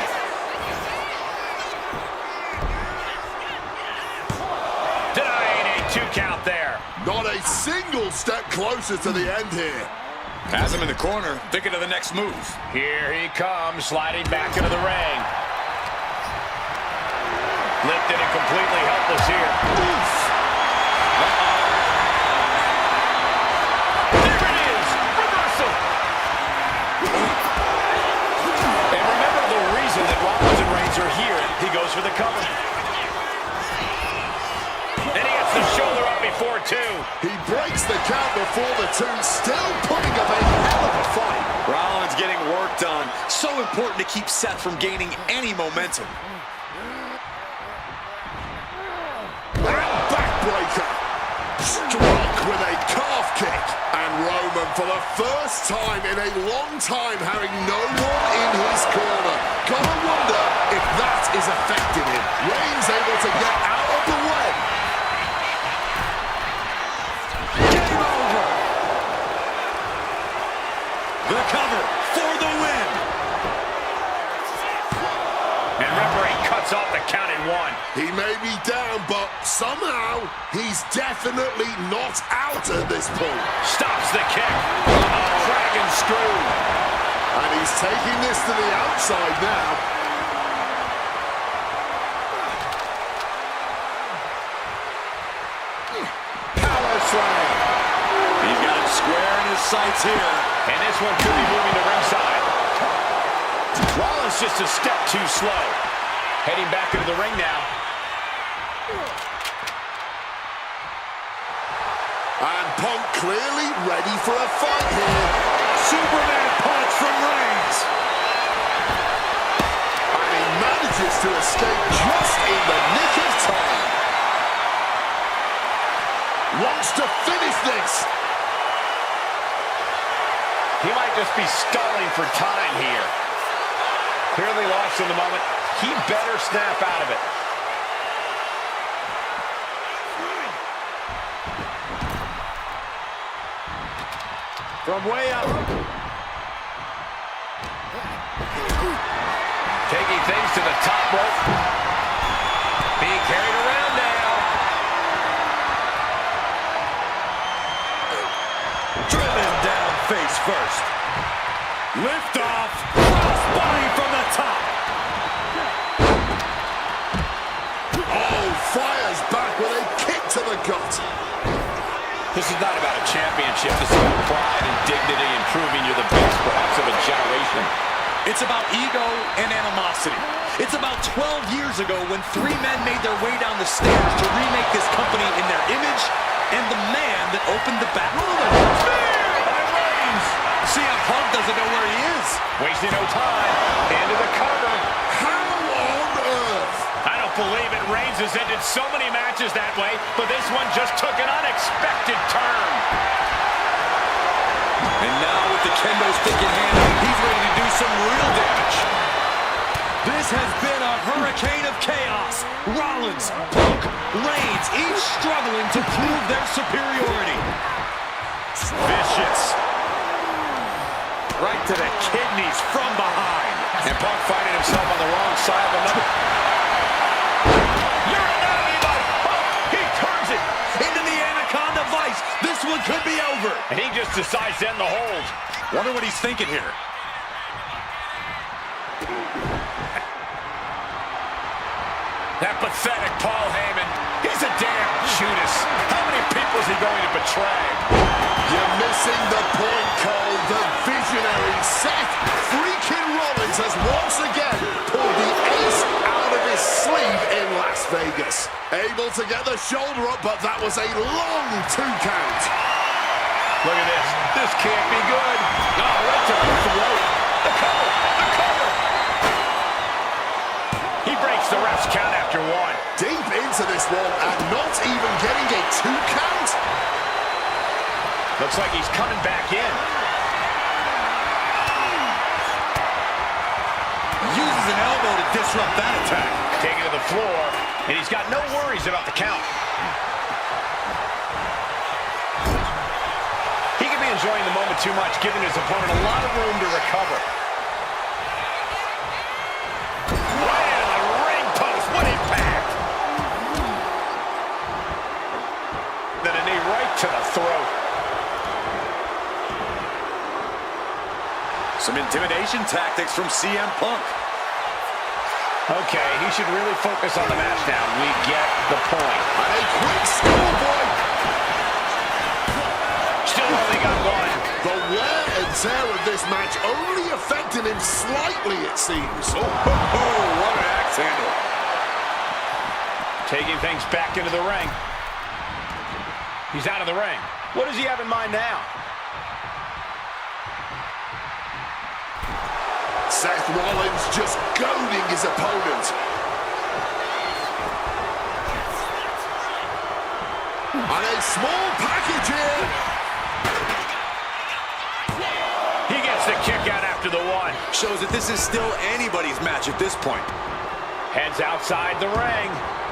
Denying a 2 count there. Not a single step closer to the end here. Has him in the corner, thinking of the next move. Here he comes, sliding back into the ring. Lifted and completely helpless here. Oof. There it is, reversal. And remember the reason that Rollins and Reigns are here. He goes for the cover. And he gets the shoulder up before 2. He breaks the count before the 2, still putting up a hell of a fight. Rollins getting work done. So important to keep Seth from gaining any momentum. Backbreaker. Struck with a calf kick. And Roman, for the first time in a long time, having no one in his corner. Gotta wonder if that is affecting him. Reigns able to get out of the way. Game over. The cover for the win. And referee cuts off the count at 1. He may be down, but somehow he's definitely not out at this point. Stops the kick. Dragon screw. And he's taking this to the outside now. Power slam. He's got him square in his sights here. And this one could be moving to ringside. Rollins just a step too slow. Heading back into the ring now. And Punk clearly ready for a fight here. Superman punch from Reigns. And he manages to escape just in the nick of time. Wants to finish this. He might just be stalling for time here. Clearly lost in the moment. He better snap out of it. From way up. Taking things to the top rope. Being carried around now. Driven down face first. Lift off. Crossbody from the top. Oh, fires back with a kick to the gut. This is not about a championship. This is about pride and dignity and proving you're the best, perhaps, of a generation. It's about ego and animosity. It's about 12 years ago when 3 men made their way down the stairs to remake this company in their image, and the man that opened the battle. CM Punk doesn't know where he is. Wasting no time. Into the cover. How on earth? I don't believe it. Reigns has ended so many matches that way, but this one just took an unexpected turn. And now with the kendo stick in hand, he's ready to do some real damage. This has been a hurricane of chaos. Rollins, Punk, Reigns, each struggling to prove their superiority. Vicious. Right to the kidneys from behind. And Punk finding himself on the wrong side of another. You're an enemy, bud. Oh, he turns it into the Anaconda Vice. This one could be over. And he just decides to end the hold. Wonder what he's thinking here. That pathetic Paul Heyman. He's a damn Judas. How many people is he going to betray? You're missing the point, Cole. The visionary Seth freaking Rollins has once again pulled the ace out of his sleeve in Las Vegas. Able to get the shoulder up, but that was a long 2 count. Look at this. This can't be good. No, right to the throat. The cover. The cover. He breaks the ref's count after 1. Deep into this one and not even getting a 2 count. Looks like he's coming back in. Uses an elbow to disrupt that attack. Taking to the floor, and he's got no worries about the count. He could be enjoying the moment too much, giving his opponent a lot of room to recover. Right into the ring post. What impact! Then a knee right to the throat. Some intimidation tactics from CM Punk. Okay, he should really focus on the match now. We get the point. And a quick schoolboy. Still only got 1. The wear and tear of this match only affected him slightly, it seems. Oh, what an axe handle. Taking things back into the ring. He's out of the ring. What does he have in mind now? Seth Rollins just goading his opponent. And a small package here. He gets the kick out after the 1. Shows that this is still anybody's match at this point. Heads outside the ring.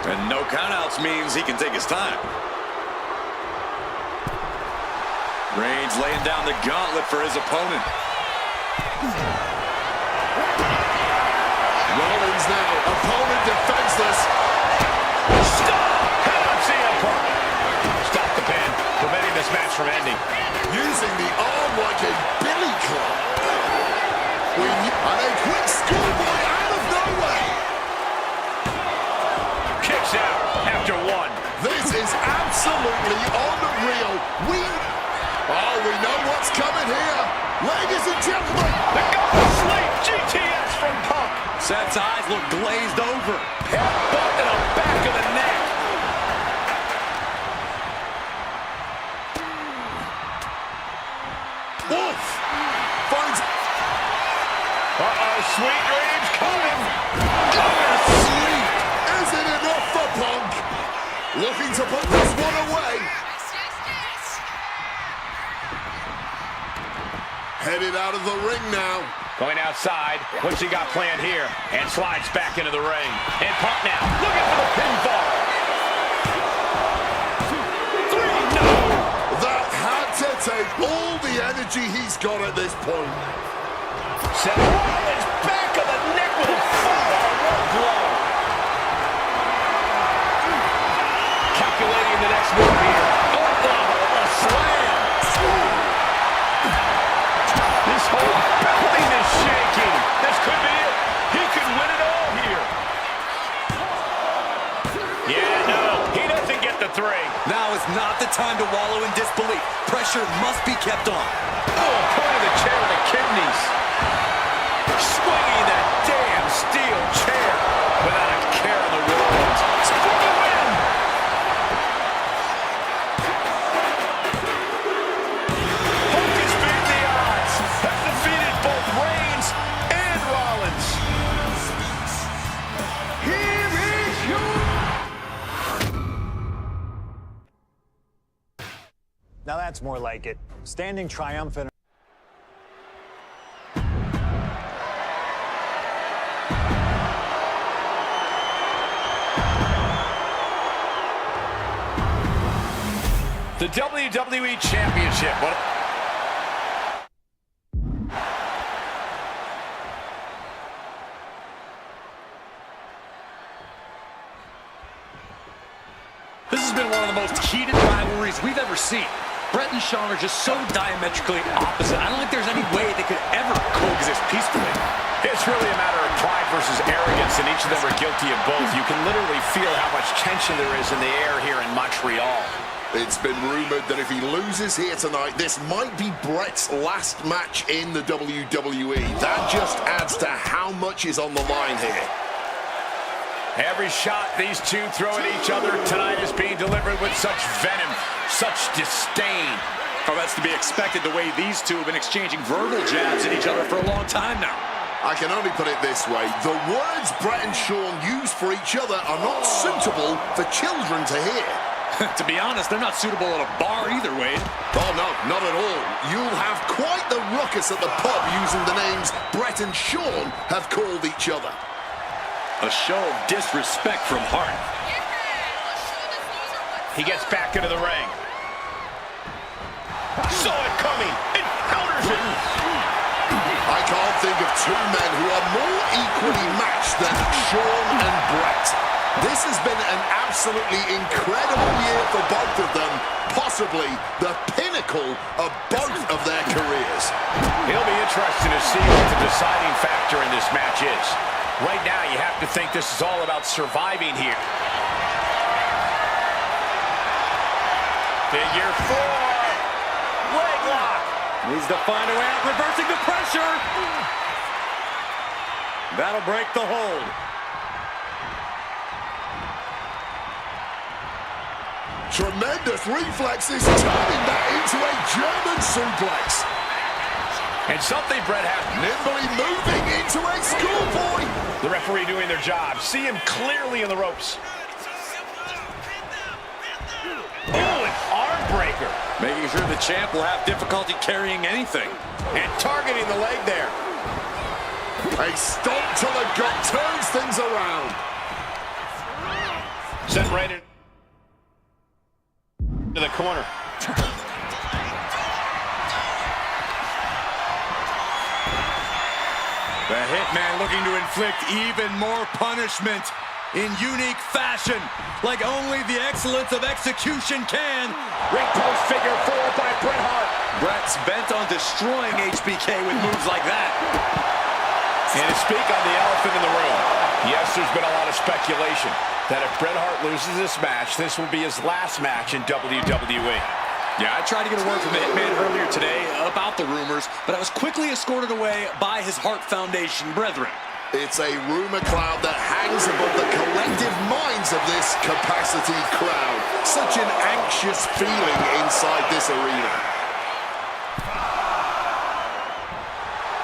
And no countouts means he can take his time. Reigns laying down the gauntlet for his opponent. Rollins now, opponent defenseless. Stop! Head up, CM Punk. Stop the pin, preventing this match from ending. Using the arm like a billy club. And a quick schoolboy out of nowhere. Kicks out after 1. This is absolutely unreal. We know what's coming here. Ladies and gentlemen. The go sleep GTS from Punk. Seth's eyes look glazed over. Headbutt to the back of the neck. Wolf finds. Sweet dreams coming. Sleep. Is it enough for Punk? Looking to put this one away. Headed out of the ring now. Going outside. What's he got planned here? And slides back into the ring. And Punk now. Looking for the pinfall. 3, no! That had to take all the energy he's got at this point. Seth Rollins back of the neck with a full-on blow. Calculating the next move here. Oh, a slam. This whole building is shaking. This could be it. He could win it all here. Yeah, no, he doesn't get the 3. Now is not the time to wallow in disbelief. Pressure must be kept on. Oh, point of the chair to the kidneys. Swinging that damn steel chair without a care in the world. For the win. Punk has beaten the odds. Has defeated both Reigns and Rollins. Here is your... Now that's more like it. Standing triumphant. The WWE Championship. This has been one of the most heated rivalries we've ever seen. Brett and Shawn are just so diametrically opposite. I don't think there's any way they could ever coexist peacefully. It's really a matter of pride versus arrogance, and each of them are guilty of both. You can literally feel how much tension there is in the air here in Montreal. It's been rumored that if he loses here tonight, this might be Brett's last match in the WWE. That just adds to how much is on the line here. Every shot these two throw at each other tonight is being delivered with such venom, such disdain. Oh, that's to be expected the way these two have been exchanging verbal jabs at each other for a long time now. I can only put it this way. The words Brett and Sean use for each other are not suitable for children to hear. To be honest, they're not suitable at a bar either, Wade. Oh, no, not at all. You'll have quite the ruckus at the pub using the names Brett and Sean have called each other. A show of disrespect from Hart. He gets back into the ring. Saw it coming. It counters it. I can't think of two men who are more equally matched than Sean and Brett. This has been an absolutely incredible year for both of them, possibly the pinnacle of both of their careers. It'll be interesting to see what the deciding factor in this match is. Right now, you have to think this is all about surviving here. Figure 4. Leg lock. Needs to find a way out, reversing the pressure. That'll break the hold. Tremendous reflexes, turning that into a German suplex. And something Brett has Nimbly moving into a schoolboy. the referee doing their job. See him clearly in the ropes. Oh, an arm breaker. Making sure the champ will have difficulty carrying anything. And targeting the leg there. A stomp to the gut turns things around. Sent right into the corner. The Hitman looking to inflict even more punishment in unique fashion, like only the excellence of execution can. Ring post figure 4 by Bret Hart. Brett's bent on destroying HBK with moves like that. And to speak on the elephant in the room, yes, there's been a lot of speculation that if Bret Hart loses this match, this will be his last match in WWE. Yeah, I tried to get a word from the Hitman earlier today about the rumors, but I was quickly escorted away by his Hart Foundation brethren. It's a rumor cloud that hangs above the collective minds of this capacity crowd. Such an anxious feeling inside this arena.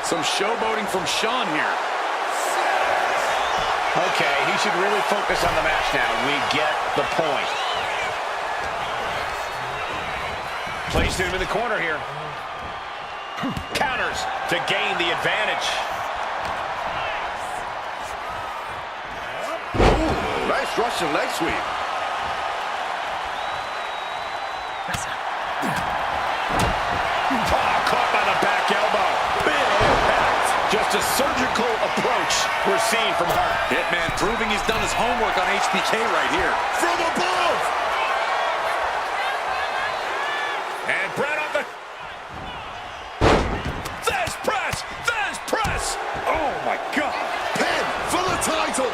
Some showboating from Sean here. Okay, he should really focus on the match now. We get the point. Placed him in the corner here. Counters to gain the advantage. Ooh, nice Russian leg sweep. Oh, caught by the back elbow. Big impact. Just a surgical approach we're seeing from Hart. Hitman proving he's done his homework on HBK right here. From above! And Brett on the... There's press! There's press! Oh, my God. Pin for the title!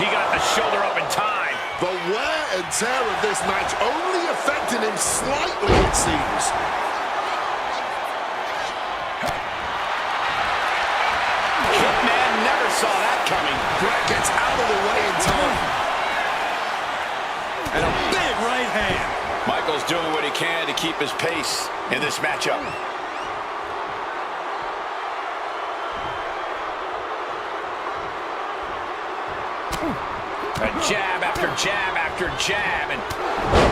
He got the shoulder up in time. The wear and tear of this match only affected him slightly, it seems. Hitman never saw that coming. Brett gets out of the way in time. And a big right hand. Michael's doing what he can to keep his pace in this matchup. A jab after jab after jab, and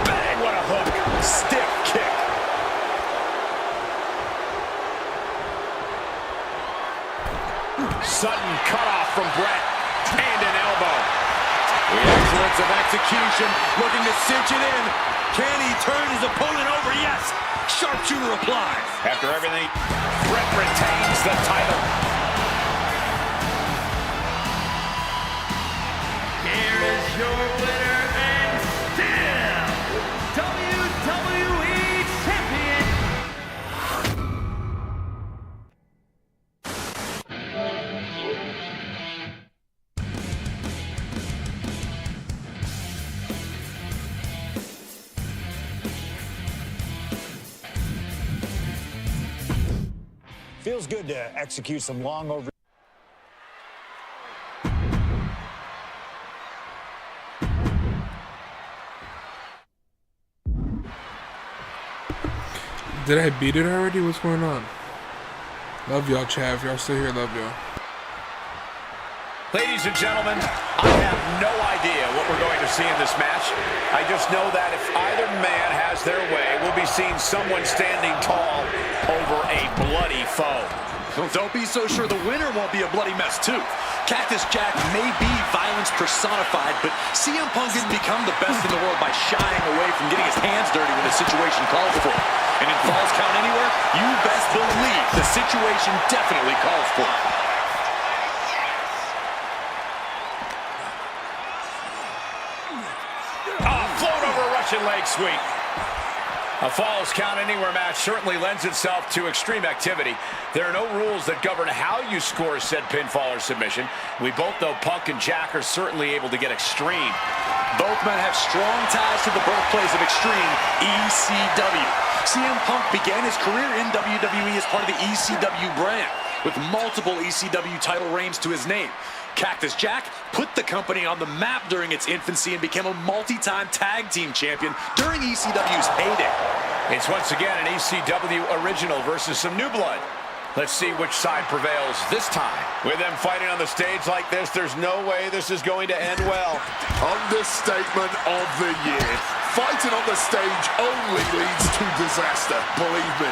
bang, what a hook. Stiff kick. Sudden cutoff from Brett. And an elbow. The excellence of execution, looking to cinch it in. Can he turn his opponent over? Yes. Sharpshooter applies. After everything, Brett retains the title. Here is your winner and still WWE Champion, Feels good to execute some long overdue. Did I beat it already? What's going on? Love y'all, Chav. Y'all still here? Love y'all. Ladies and gentlemen, I have no idea what we're going to see in this match. I just know that if either man has their way, we'll be seeing someone standing tall over a bloody foe. Don't be so sure the winner won't be a bloody mess, too. Cactus Jack may be violence personified, but CM Punk didn't become the best in the world by shying away from getting his hands dirty when the situation calls for it. And in Falls Count Anywhere, you best believe the situation definitely calls for it. Float over a Russian leg sweep. A Falls Count Anywhere match certainly lends itself to extreme activity. There are no rules that govern how you score said pinfall or submission. We both know Punk and Jack are certainly able to get extreme. Both men have strong ties to the birthplace of extreme, ECW. CM Punk began his career in WWE as part of the ECW brand, with multiple ECW title reigns to his name. Cactus Jack put the company on the map during its infancy and became a multi-time tag team champion during ECW's heyday. It's once again an ECW original versus some new blood. Let's see which side prevails this time. With them fighting on the stage like this, there's no way this is going to end well. Understatement of the year. Fighting on the stage only leads to disaster, believe me.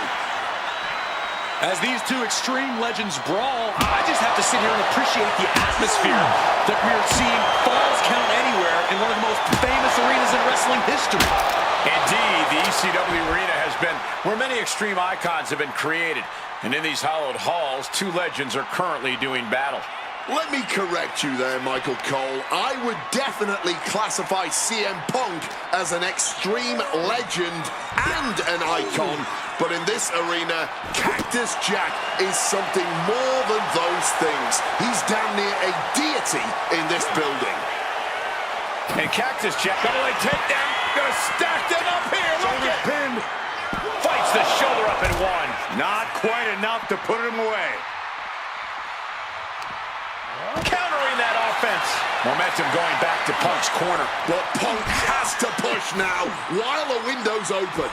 As these two extreme legends brawl, I just have to sit here and appreciate the atmosphere that we're seeing Falls Count Anywhere in one of the most famous arenas in wrestling history. Indeed, the ECW arena has been where many extreme icons have been created. And in these hallowed halls, two legends are currently doing battle. Let me correct you there, Michael Cole. I would definitely classify CM Punk as an extreme legend and an icon. But in this arena, Cactus Jack is something more than those things. He's damn near a deity in this building. And Cactus Jack, double leg takedown, gonna stack them up here. Look at pin. Fights the shoulder up in one. Not quite enough to put him away. Countering that offense. Momentum going back to Punk's corner. But Punk has to push now while the window's open.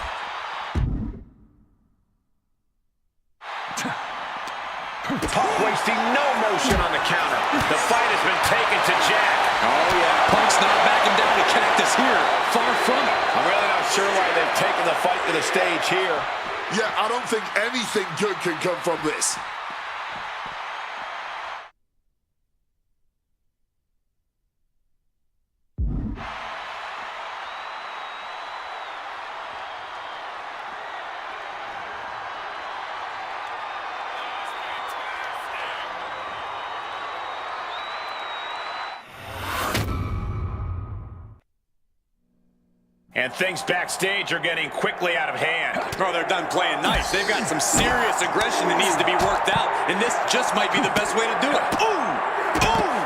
Punk wasting no motion on the counter. The fight has been taken to Jack. Oh, yeah. Punk's not backing down to Cactus here. Far from it. I'm really not sure why they've taken the fight to the stage here. Yeah, I don't think anything good can come from this. And things backstage are getting quickly out of hand. Oh, they're done playing nice. They've got some serious aggression that needs to be worked out, and this just might be the best way to do it. Ooh! Ooh!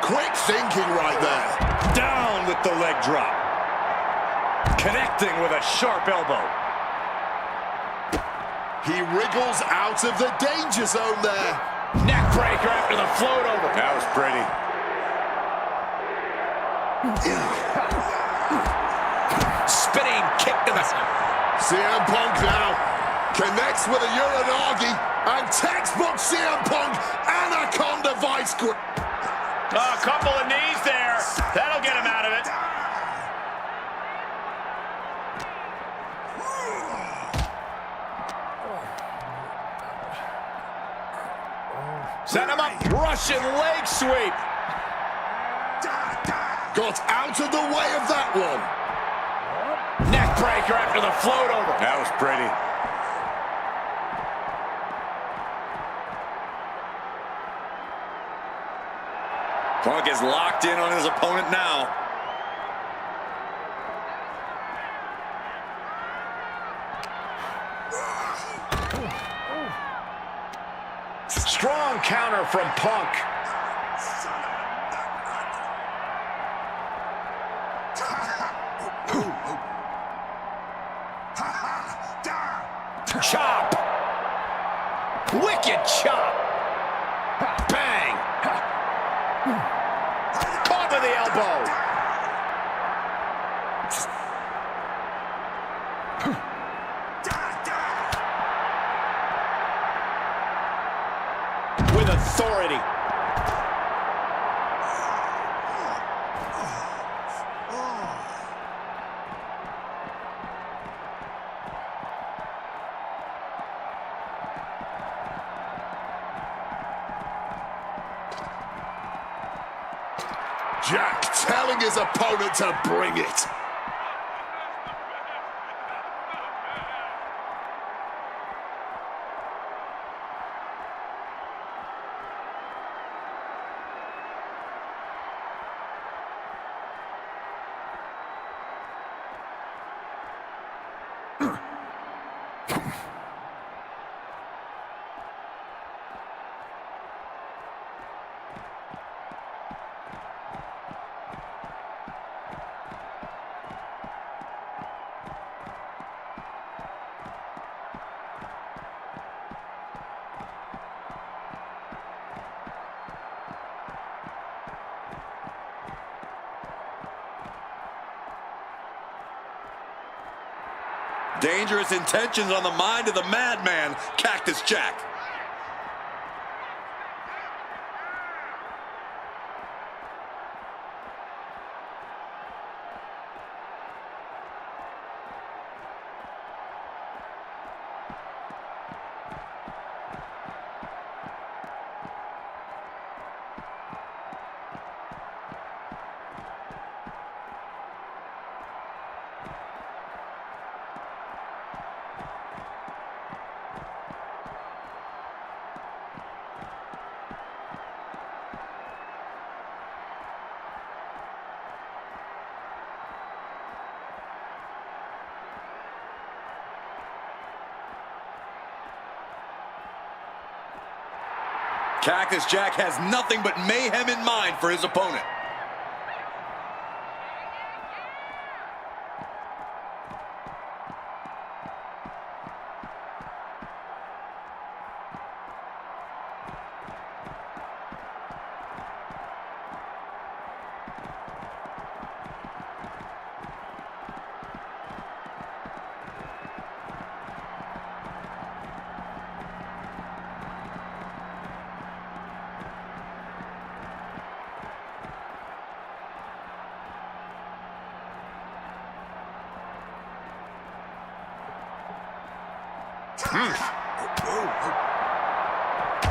Quick thinking right there. Down with the leg drop. Connecting with a sharp elbow. He wriggles out of the danger zone there. Neck breaker after the float over. That was pretty. Spinning kick to the... CM Punk now connects with a Uranagi, and textbook CM Punk Anaconda Vice Grip. A couple of knees there. That'll get him out of it. Set him up. Russian leg sweep. Got out of the way of that one. Neck breaker after the float over. That was pretty. Punk is locked in on his opponent now. Strong counter from Punk. Chop. wicked chop. Bang. Caught with the elbow. With authority. Jack telling his opponent to bring it. Dangerous intentions on the mind of the madman, Cactus Jack. Cactus Jack has nothing but mayhem in mind for his opponent.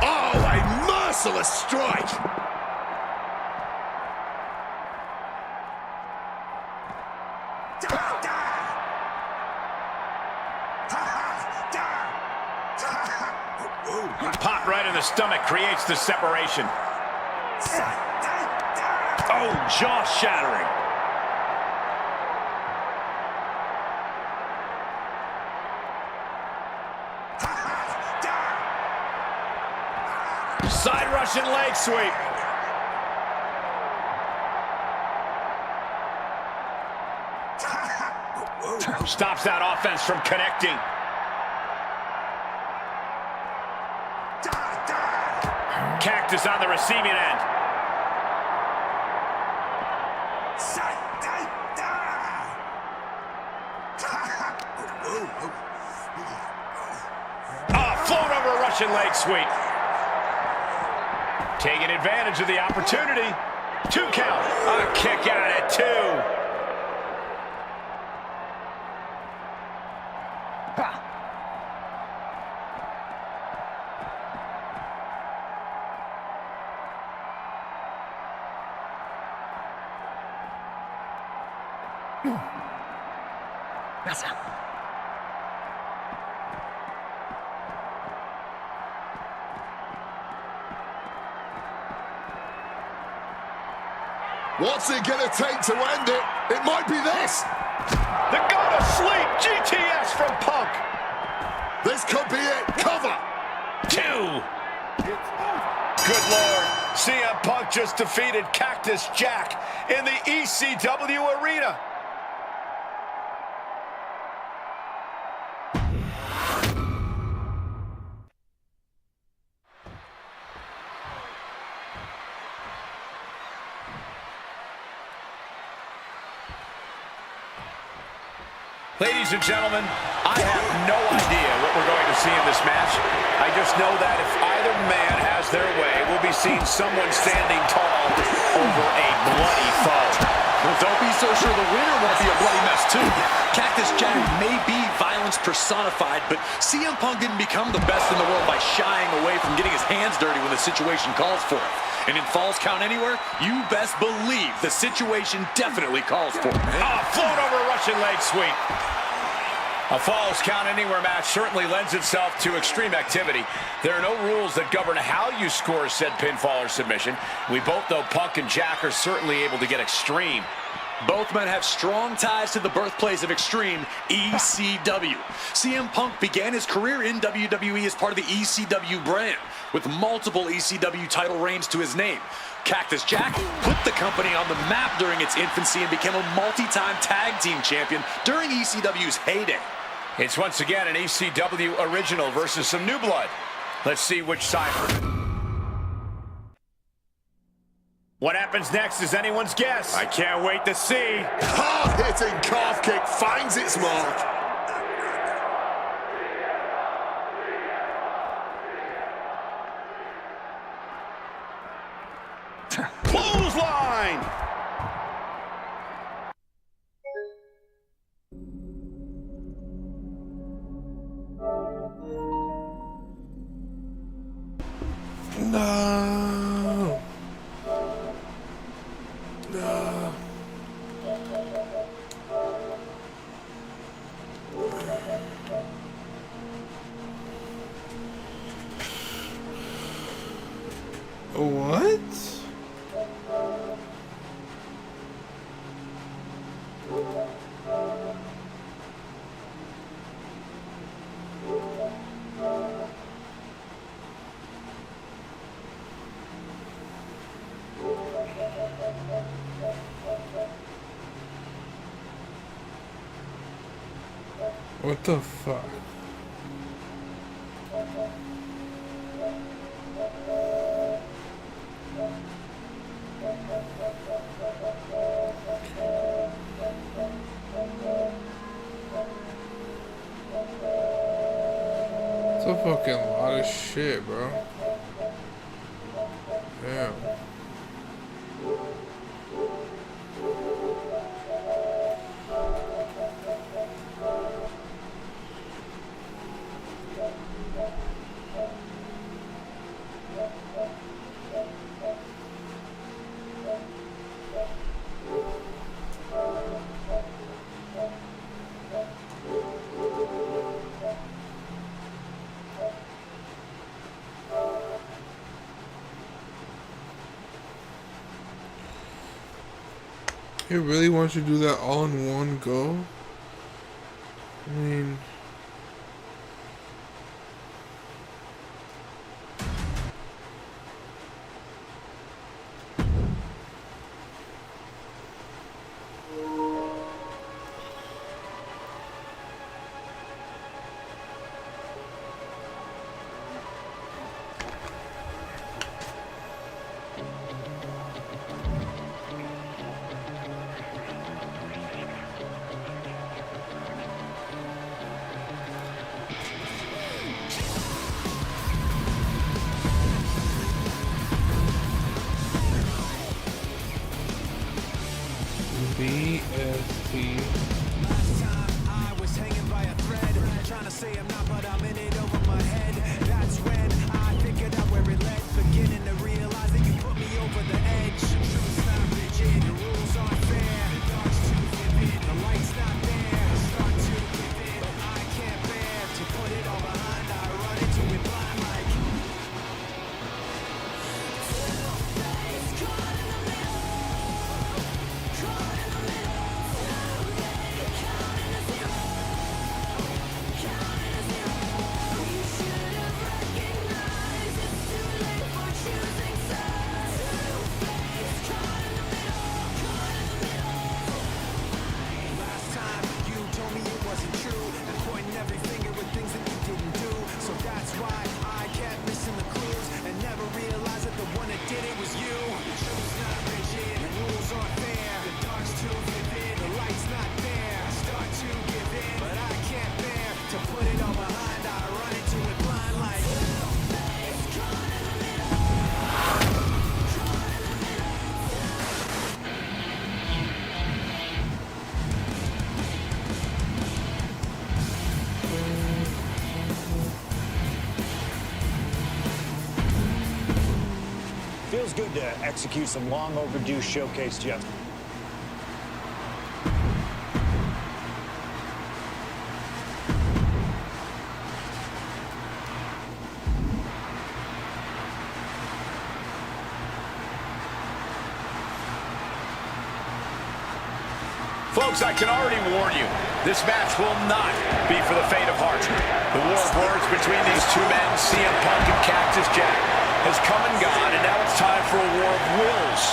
Oh, a merciless strike! Pop right in the stomach creates the separation. Oh, jaw-shattering. Side Russian leg sweep. Stops that offense from connecting. Cactus on the receiving end. Float over a Russian leg sweep. Taking advantage of the opportunity. 2 count. A kick out at 2. What's it gonna take to end it? It might be this. The go to sleep GTS from Punk. This could be it. Cover. 2. Good Lord. CM Punk just defeated Cactus Jack in the ECW arena. Ladies and gentlemen, I have no idea what we're going to see in this match. I just know that if either man has their way, we'll be seeing someone standing tall over a bloody foe. Well, don't be so sure the winner won't be a bloody mess, too. Cactus Jack may be violence personified, but CM Punk didn't become the best in the world by shying away from getting his hands dirty when the situation calls for it. And in Falls Count Anywhere, you best believe the situation definitely calls for it. Float over a Russian leg sweep. A Falls Count Anywhere match certainly lends itself to extreme activity. There are no rules that govern how you score said pinfall or submission. We both know Punk and Jack are certainly able to get extreme. Both men have strong ties to the birthplace of Extreme, ECW. CM Punk began his career in WWE as part of the ECW brand, with multiple ECW title reigns to his name. Cactus Jack put the company on the map during its infancy and became a multi-time tag team champion during ECW's heyday. It's once again an ECW original versus some new blood. Let's see which side. What happens next is anyone's guess. I can't wait to see. Hard-hitting calf kick finds its mark. Clothesline! No. No. What? What the fuck? It's a fucking lot of shit, bro. Damn. He really wants you to do that all in one go? I mean... Feels good to execute some long overdue showcase, Jeff. Folks, I can already warn you, this match will not be for the faint of heart. The war of words between these two men, CM Punk and Cactus Jack, has come and gone, and now it's time for a war of wills,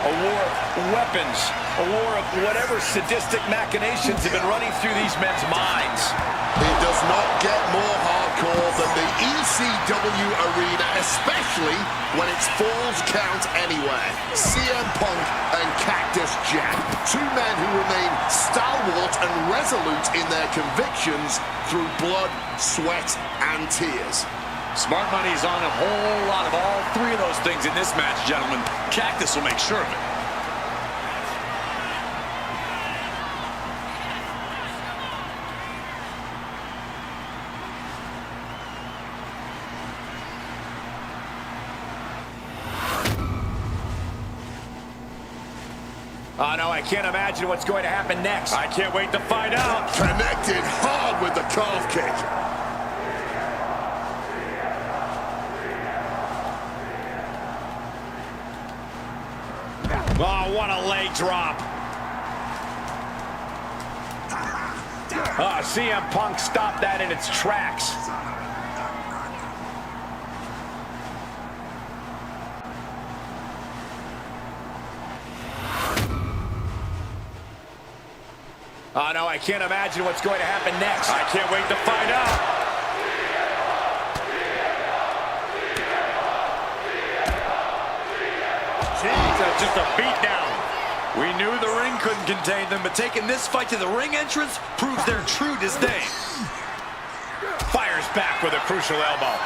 a war of weapons, a war of whatever sadistic machinations have been running through these men's minds. It does not get more hardcore than the ECW arena, especially when it's Falls Count anywhere. CM Punk and Cactus Jack, two men who remain stalwart and resolute in their convictions through blood, sweat, and tears. Smart money's on a whole lot of all three of those things in this match, gentlemen. Cactus will make sure of it. Oh, no, I can't imagine what's going to happen next. I can't wait to find out. Connected hard with the calf kick. Oh, what a leg drop. Oh, CM Punk stopped that in its tracks. Oh, no, I can't imagine what's going to happen next. I can't wait to find out. Jeez, that's just a beatdown. We knew the ring couldn't contain them, but taking this fight to the ring entrance proves their true disdain. Fires back with a crucial elbow.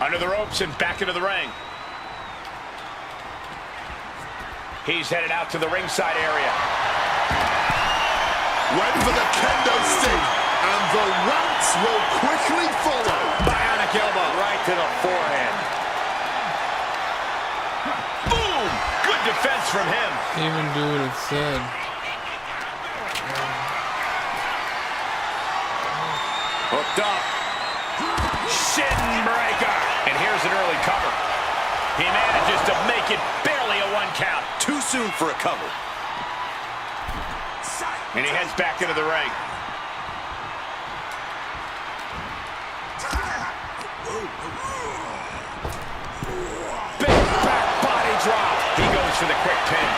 Under the ropes and back into the ring. He's headed out to the ringside area. Went for the kendo stick, and the rants will quickly follow. Bionic elbow right to the forehead. Boom! Good defense from him. Even do what it said. Hooked up. Shin breaker. And here's an early cover. He manages to make it barely a 1 count. Too soon for a cover. And he heads back into the ring. Big back body drop. He goes for the quick pin.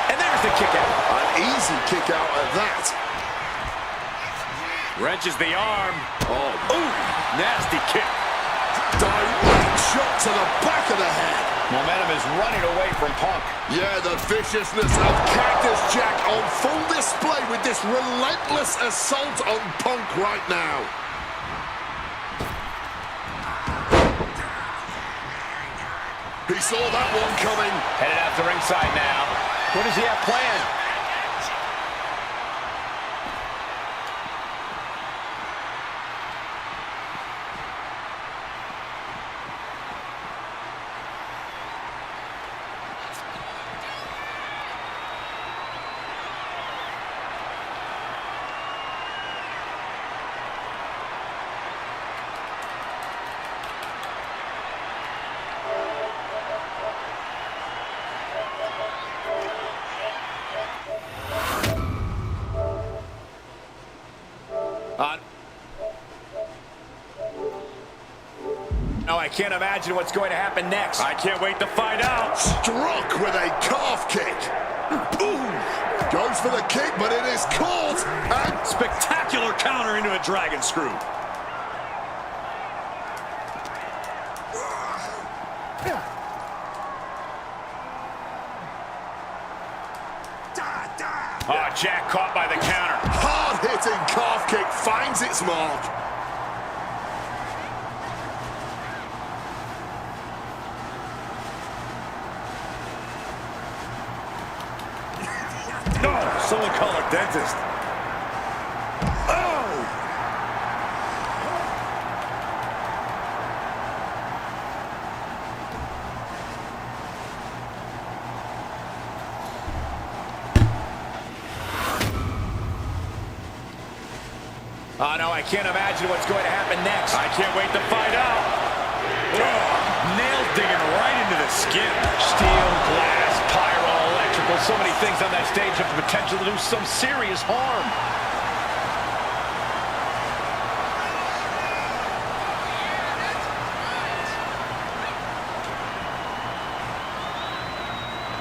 And there's the kick out. An easy kick out at that. Wrenches the arm. Oh, ooh, nasty kick. Direct shot to the back of the head. Momentum is running away from Punk. Yeah, the viciousness of Cactus Jack on full display with this relentless assault on Punk right now. He saw that one coming. Headed out to ringside now. What does he have planned? No, I can't imagine what's going to happen next. I can't wait to find out. Struck with a calf kick. Ooh. Goes for the kick, but it is caught. And spectacular counter into a dragon screw. Oh, Jack caught by the counter. Hard-hitting calf kick finds its mark. No, Oh, someone call a dentist. Oh! Oh, no, I can't imagine what's going to happen next. I can't wait to find out. Oh, nails digging right into the skin. Steel, glass, pyro, electrical, so many things on that stage have the potential to do some serious harm.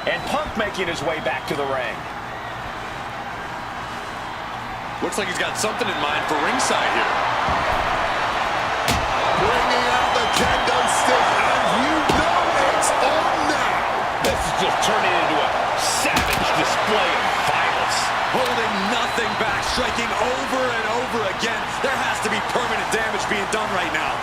And Punk making his way back to the ring. Looks like he's got something in mind for ringside here. Bringing out the kendo stick, and you know it's on now. This is just turning into a savage display of violence. Holding nothing back, striking over and over again. There has to be permanent damage being done right now.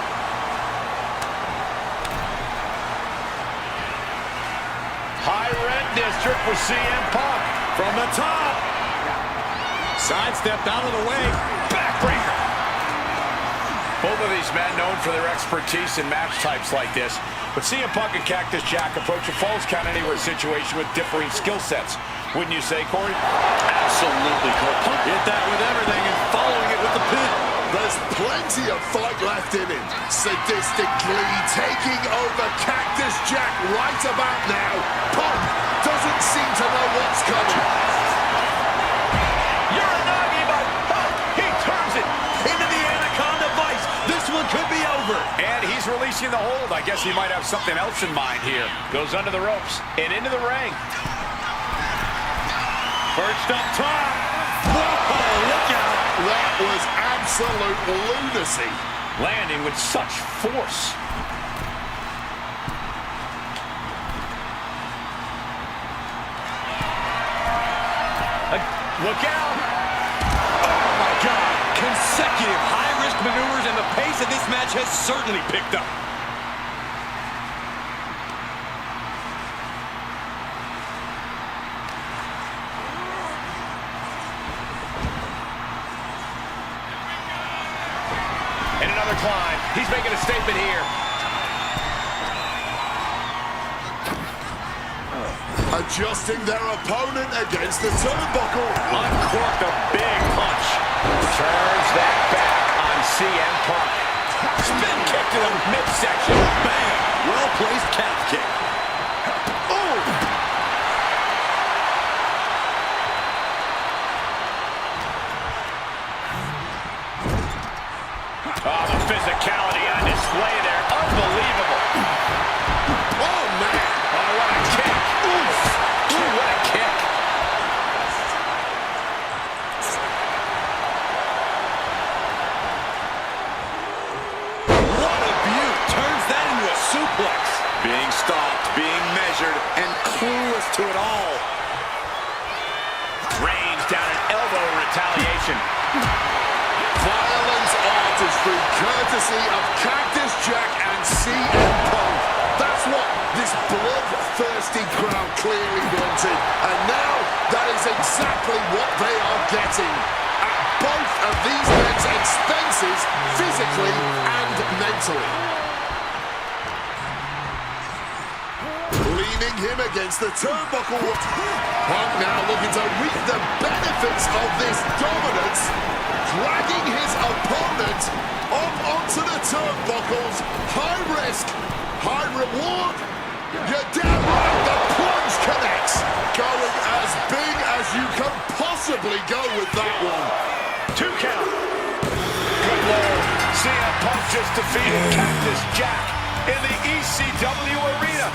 High red district for CM Punk. From the top. Sidestepped out of the way. Backbreaker. Both of these men known for their expertise in match types like this. But CM Punk and Cactus Jack approach a falls count anywhere situation with differing skill sets. Wouldn't you say, Corey? Absolutely, Cole. Punk hit that with everything and following it with the pin. There's plenty of fight left in him. Sadistically taking over Cactus Jack right about now. Punk doesn't seem to know what's coming. Uranagi by Punk. He turns it Into the Anaconda Vice. This one could be over. and he's releasing the hold. I guess he might have something else in mind here. Goes under the ropes and into the ring. Perched up top. Whoa, look out. That was absolute lunacy. Landing with such force. Look out. Oh, my God. Consecutive high-risk maneuvers, and the pace of this match has certainly picked up. And another climb. He's making a statement here. Adjusting their opponent against the turnbuckle. Uncorked a big punch. Turns that back on CM Punk. Spin kick to the midsection. Bang. Well-placed calf kick. Oh! Oh, the physicality on display there. Unbelievable. Oh, man! Oh, what a kick. Oof. Ooh, what a kick. What a beaut. Turns that into a suplex. Being stalked, being measured, and clueless to it all. Range down an elbow in retaliation. Violent artistry courtesy of Cactus Jack and CM Punk. That's what this bloodthirsty crowd clearly wanted. And now that is exactly what they are getting. At both of these men's expenses, physically and mentally. Leaning him against the turnbuckle. Punk now looking to reap the benefits of this dominance. Dragging his opponent up onto the turnbuckles. High risk, high reward. You're damn right, the plunge connects. Going as big as you can possibly go with that one. 2 count. Good Lord. CM Punk just defeated Cactus Jack in the ECW arena.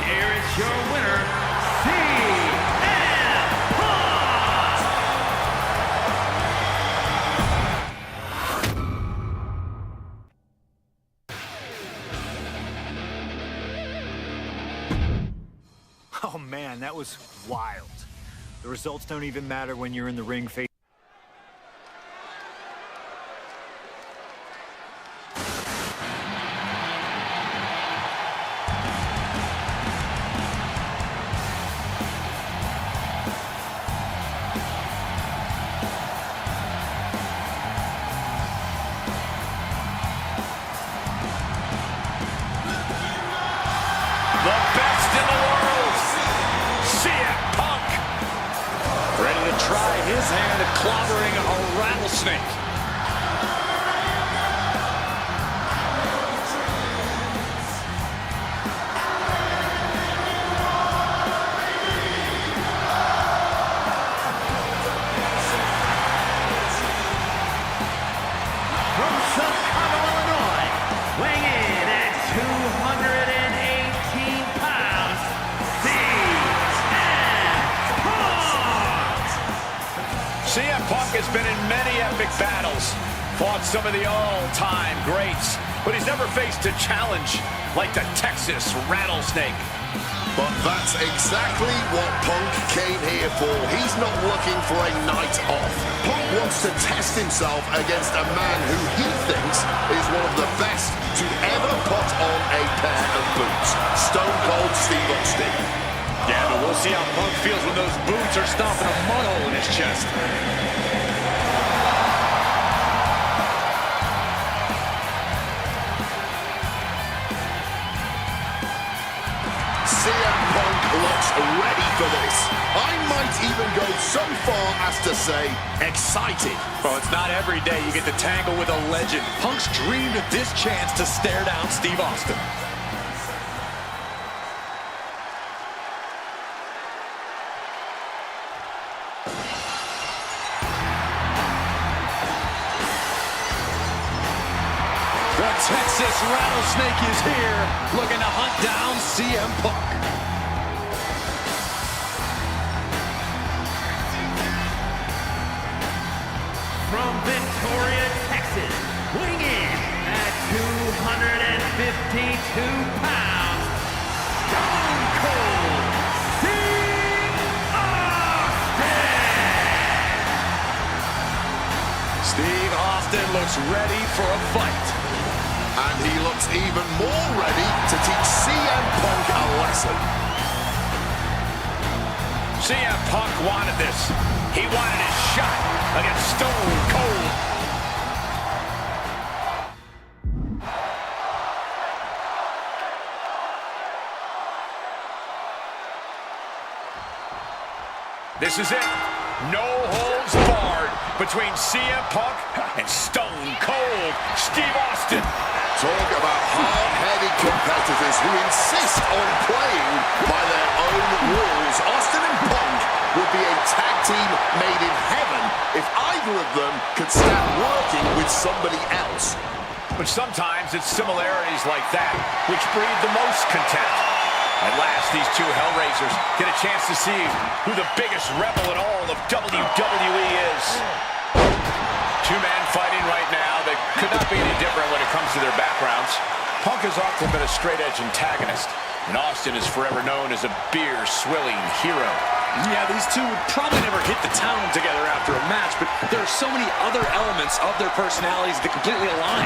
Here is your winner, CM Punk! Oh man, that was wild. The results don't even matter when you're in the ring face. CM Punk. Ready to try his hand at clobbering a rattlesnake. From Chicago, Illinois, weighing in at 218 pounds, CM Punk has been in many epic battles, fought some of the all-time greats, but he's never faced a challenge like the Texas Rattlesnake. But that's exactly what Punk came here for. He's not looking for a night off. Punk wants to test himself against a man who he thinks is one of the best to ever put on a pair of boots. Stone Cold Steve Austin. Yeah, but we'll see how Punk feels when those boots are stomping a mud hole in his chest. CM Punk looks ready for this. I might even go so far as to say excited. Well, it's not every day you get to tangle with a legend. Punk's dreamed of this chance to stare down Steve Austin. The Texas Rattlesnake is here, looking to hunt down CM Punk. from Victoria, Texas, weighing in at 252 pounds, Stone Cold Steve Austin! Steve Austin looks ready for a fight. And he looks even more ready to teach CM Punk a lesson. CM Punk wanted this. He wanted his shot against Stone Cold. This is it. No holds barred between CM Punk and Stone Cold Steve Austin. Talk about hard-headed competitors who insist on playing by their own rules. Austin and Punk would be a tag team made in heaven if either of them could start working with somebody else. But sometimes it's similarities like that which breed the most contempt. At last, these two Hellraisers get a chance to see who the biggest rebel in all of WWE is. Two men fighting right now that could not be any different when it comes to their backgrounds. Punk has often been a straight-edge antagonist, and Austin is forever known as a beer-swilling hero. Yeah, these two would probably never hit the town together after a match, but there are so many other elements of their personalities that completely align.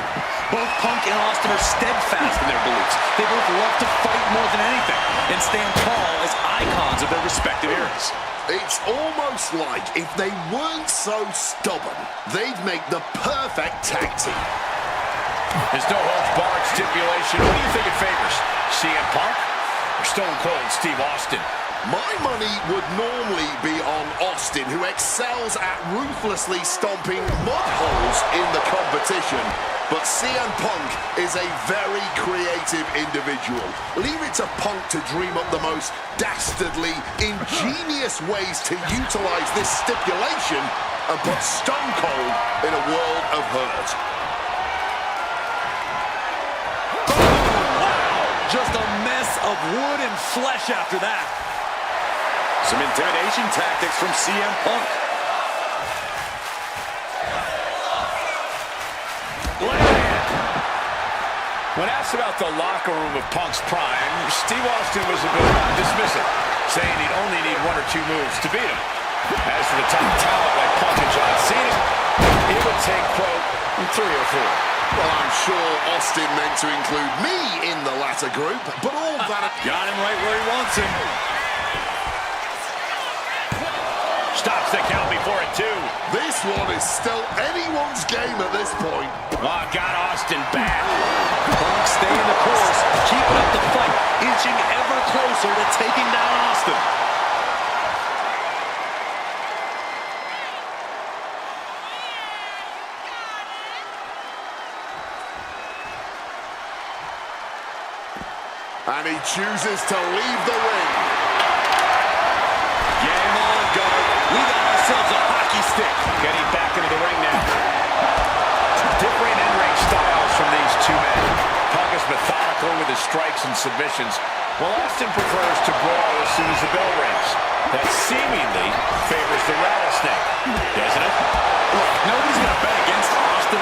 Both Punk and Austin are steadfast in their beliefs. They both love to fight more than anything and stand tall as icons of their respective eras. It's almost like if they weren't so stubborn, they'd make the perfect tag team. There's no holds barred stipulation. What do you think it favors? CM Punk or Stone Cold Steve Austin? My money would normally be on Austin, who excels at ruthlessly stomping mud holes in the competition. But CM Punk is a very creative individual. Leave it to Punk to dream up the most dastardly, ingenious ways to utilize this stipulation and put Stone Cold in a world of hurt. Just a mess of wood and flesh after that. Some intimidation tactics from CM Punk. When asked about the locker room of Punk's prime, Steve Austin was a bit dismissive, saying he'd only need one or two moves to beat him. As for the top talent like Punk and John Cena, it would take, quote, 3 or 4. Well, I'm sure Austin meant to include me in the latter group, but all that... Got him right where he wants him. Stops the count before it, too. This one is still anyone's game at this point. Oh, got Austin back. Punk staying the course, keeping up the fight, inching ever closer to taking down Austin. And he chooses to leave the ring. Game on, guard. We got ourselves a hockey stick. Getting back into the ring now. Different in-ring styles from these two men. Punk is methodical with his strikes and submissions, while Austin prefers to brawl as soon as the bell rings. That seemingly favors the rattlesnake, doesn't it? Look, nobody's going to bet against Austin.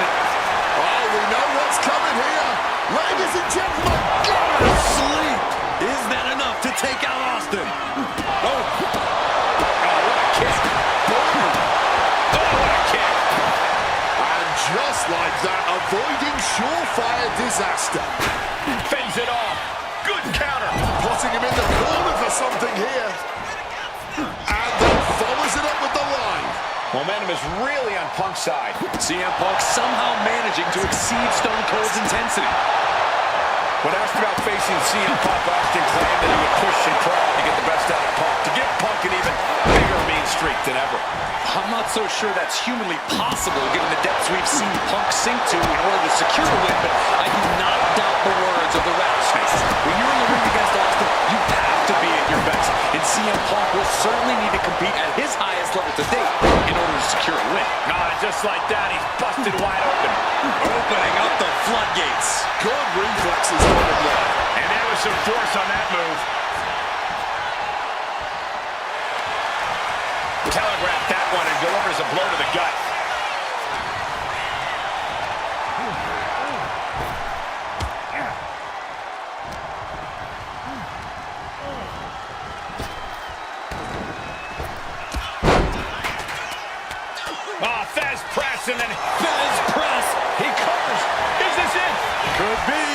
Oh, we know what's coming here. Ladies and gentlemen, go to sleep. Is that enough to take out Austin? Oh, what a kick. Boom. Oh, what a kick. And just like that, avoiding surefire disaster. Fends it off. Good counter. Putting him in the corner for something here. And then follows it up with the line. Momentum is really on Punk's side. CM Punk somehow managing to exceed Stone Cold's intensity. When asked about facing CM Punk, Austin claimed that he would push and try to get the best out of Punk, to give Punk an even bigger mean streak than ever. I'm not so sure that's humanly possible given the depths we've seen Punk sink to in order to secure the win, but I do not doubt the words of the rattlesnake. When you're in the ring against Austin, you have to be at your best, and CM Punk will certainly need to compete at his highest level to date in order to secure a win. Just like that, he's busted wide open. Opening up the floodgates. Good reflexes from him there. And there was some force on that move. Telegraphed that one and delivers a blow to the gut. Fez press and then Fez press. He covers. Is this it? Could be.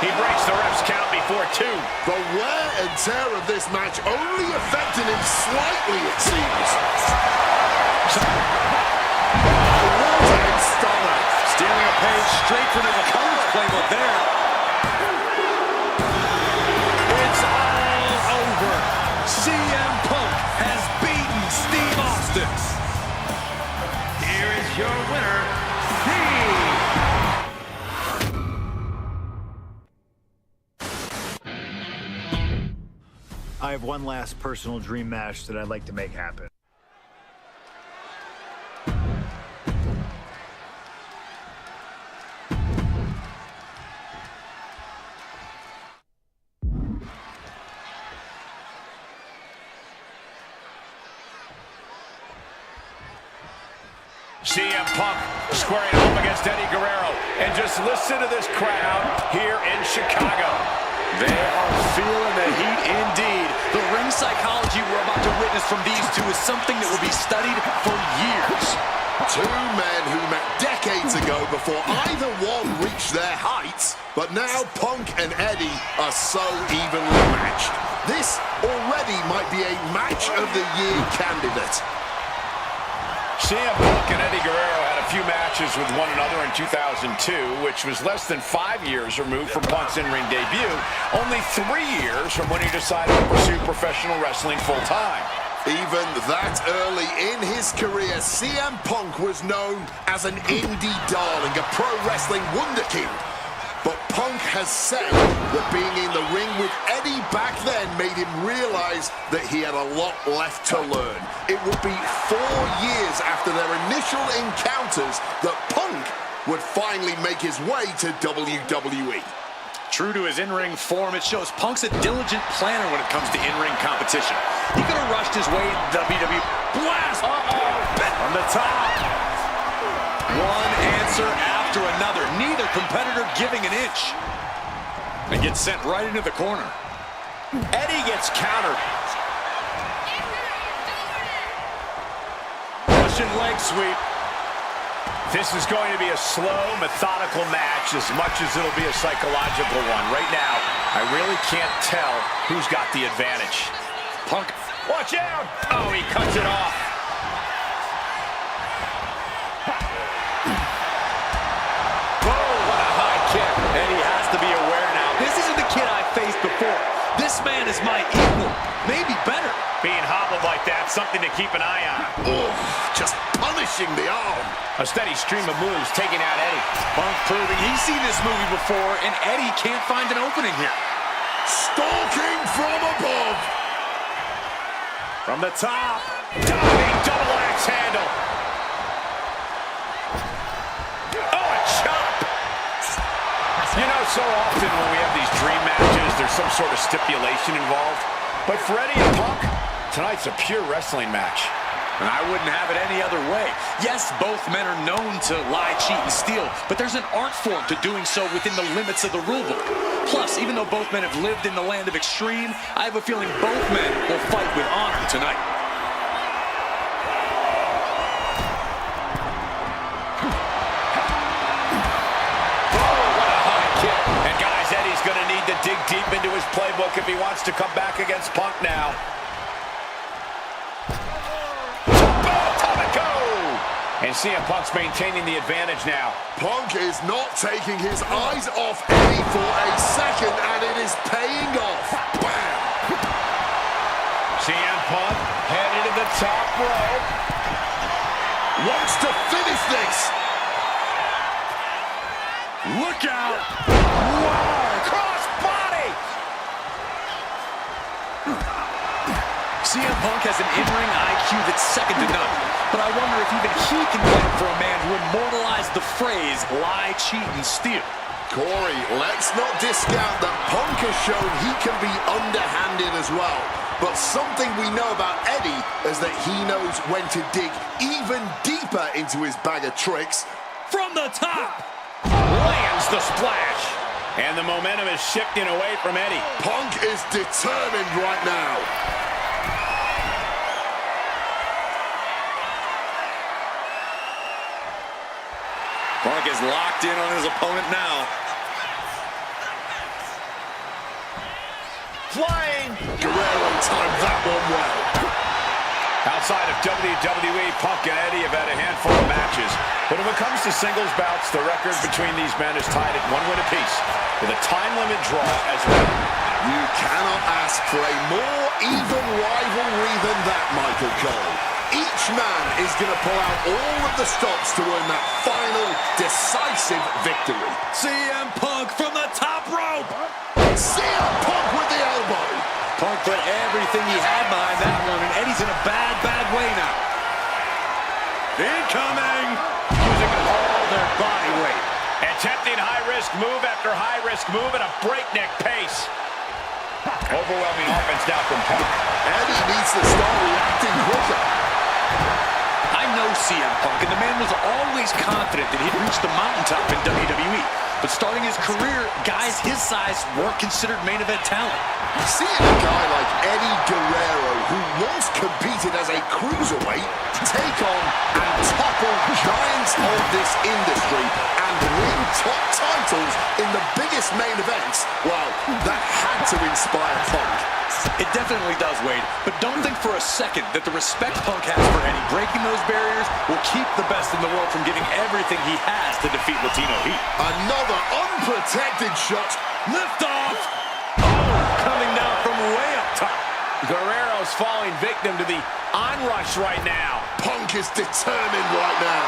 He breaks the ref's count before 2. The wear and tear of this match only affecting him slightly, it seems. One-time stunner. Stealing a page straight from the opponent's playbook there. It's all over. CM Punk has beaten Steve Austin. Here is your winner, Steve. I have one last personal dream match that I'd like to make happen. CM Punk squaring off against Eddie Guerrero. And just listen to this crowd here in Chicago. They are feeling the heat indeed. The ring psychology we're about to witness from these two is something that will be studied for years. Two men who met decades ago before either one reached their heights, but now Punk and Eddie are so evenly matched. This already might be a match of the year candidate. CM Punk and Eddie Guerrero had a few matches with one another in 2002, which was less than 5 years removed from Punk's in-ring debut, only 3 years from when he decided to pursue professional wrestling full-time. Even that early in his career, CM Punk was known as an indie darling, a pro wrestling wunderkind. But Punk has said that being in the ring with Eddie back then made him realize that he had a lot left to learn. It would be 4 years after their initial encounters that Punk would finally make his way to WWE. True to his in-ring form, it shows Punk's a diligent planner when it comes to in-ring competition. He could have rushed his way to WWE. Blast! From the top. One answer after another. Neither competitor giving an inch. And gets sent right into the corner. Eddie gets countered. Russian leg sweep. This is going to be a slow, methodical match as much as it'll be a psychological one. Right now, I really can't tell who's got the advantage. Punk, watch out! Oh, he cuts it off. Oh, what a high kick. And he has to be aware now. This isn't the kid I faced before. This man is my equal, maybe better. Being hobbled like that, something to keep an eye on. Oh, just punish finishing the arm. A steady stream of moves taking out Eddie. Punk proving he's seen this movie before, and Eddie can't find an opening here. Stalking from above. From the top. Diving double axe handle. Oh, a chop. You know, so often when we have these dream matches, there's some sort of stipulation involved. But for Eddie and Punk, tonight's a pure wrestling match. And I wouldn't have it any other way. Yes, both men are known to lie, cheat, and steal, but there's an art form to doing so within the limits of the rulebook. Plus, even though both men have lived in the land of extreme, I have a feeling both men will fight with honor tonight. He's going to need to dig deep into his playbook if he wants to come back against Punk now. And CM Punk's maintaining the advantage now. Punk is not taking his eyes off Eddie for a second, and it is paying off. Bam! CM Punk headed to the top rope. Wants to finish this. Look out! Wow! Cross body! CM Punk has an in-ring IQ that's second to none. But I wonder if even he can win for a man who immortalized the phrase, lie, cheat, and steal. Corey, let's not discount that Punk has shown he can be underhanded as well. But something we know about Eddie is that he knows when to dig even deeper into his bag of tricks. From the top! Lands the splash. And the momentum is shifting away from Eddie. Punk is determined right now. Punk is locked in on his opponent now. Flying. Guerrero timed that one well. Outside of WWE, Punk and Eddie have had a handful of matches. But when it comes to singles bouts, the record between these men is tied at 1 win apiece, with a time limit draw as well. You cannot ask for a more even rivalry than that, Michael Cole. Each man is going to pull out all of the stops to earn that final, decisive victory. CM Punk from the top rope! CM Punk with the elbow! Punk put everything he had behind that one, and Eddie's in a bad, bad way now. Incoming! Using all their body weight. Attempting high-risk move after high-risk move at a breakneck pace. Overwhelming offense now from Punk. Eddie needs to start reacting quicker. I know CM Punk, and the man was always confident that he'd reach the mountaintop in WWE. But starting his career, guys his size weren't considered main event talent. Seeing a guy like Eddie Guerrero, who once competed as a cruiserweight, take on and topple giants of this industry and win top titles in the biggest main events, well, that had to inspire Punk. It definitely does, Wade, but don't think for a second that the respect Punk has for Eddie breaking those barriers will keep the best in the world from giving everything he has to defeat Latino Heat. Another unprotected shot. Lift off! Oh, coming down from way up top. Guerrero's falling victim to the onrush right now. Punk is determined right now.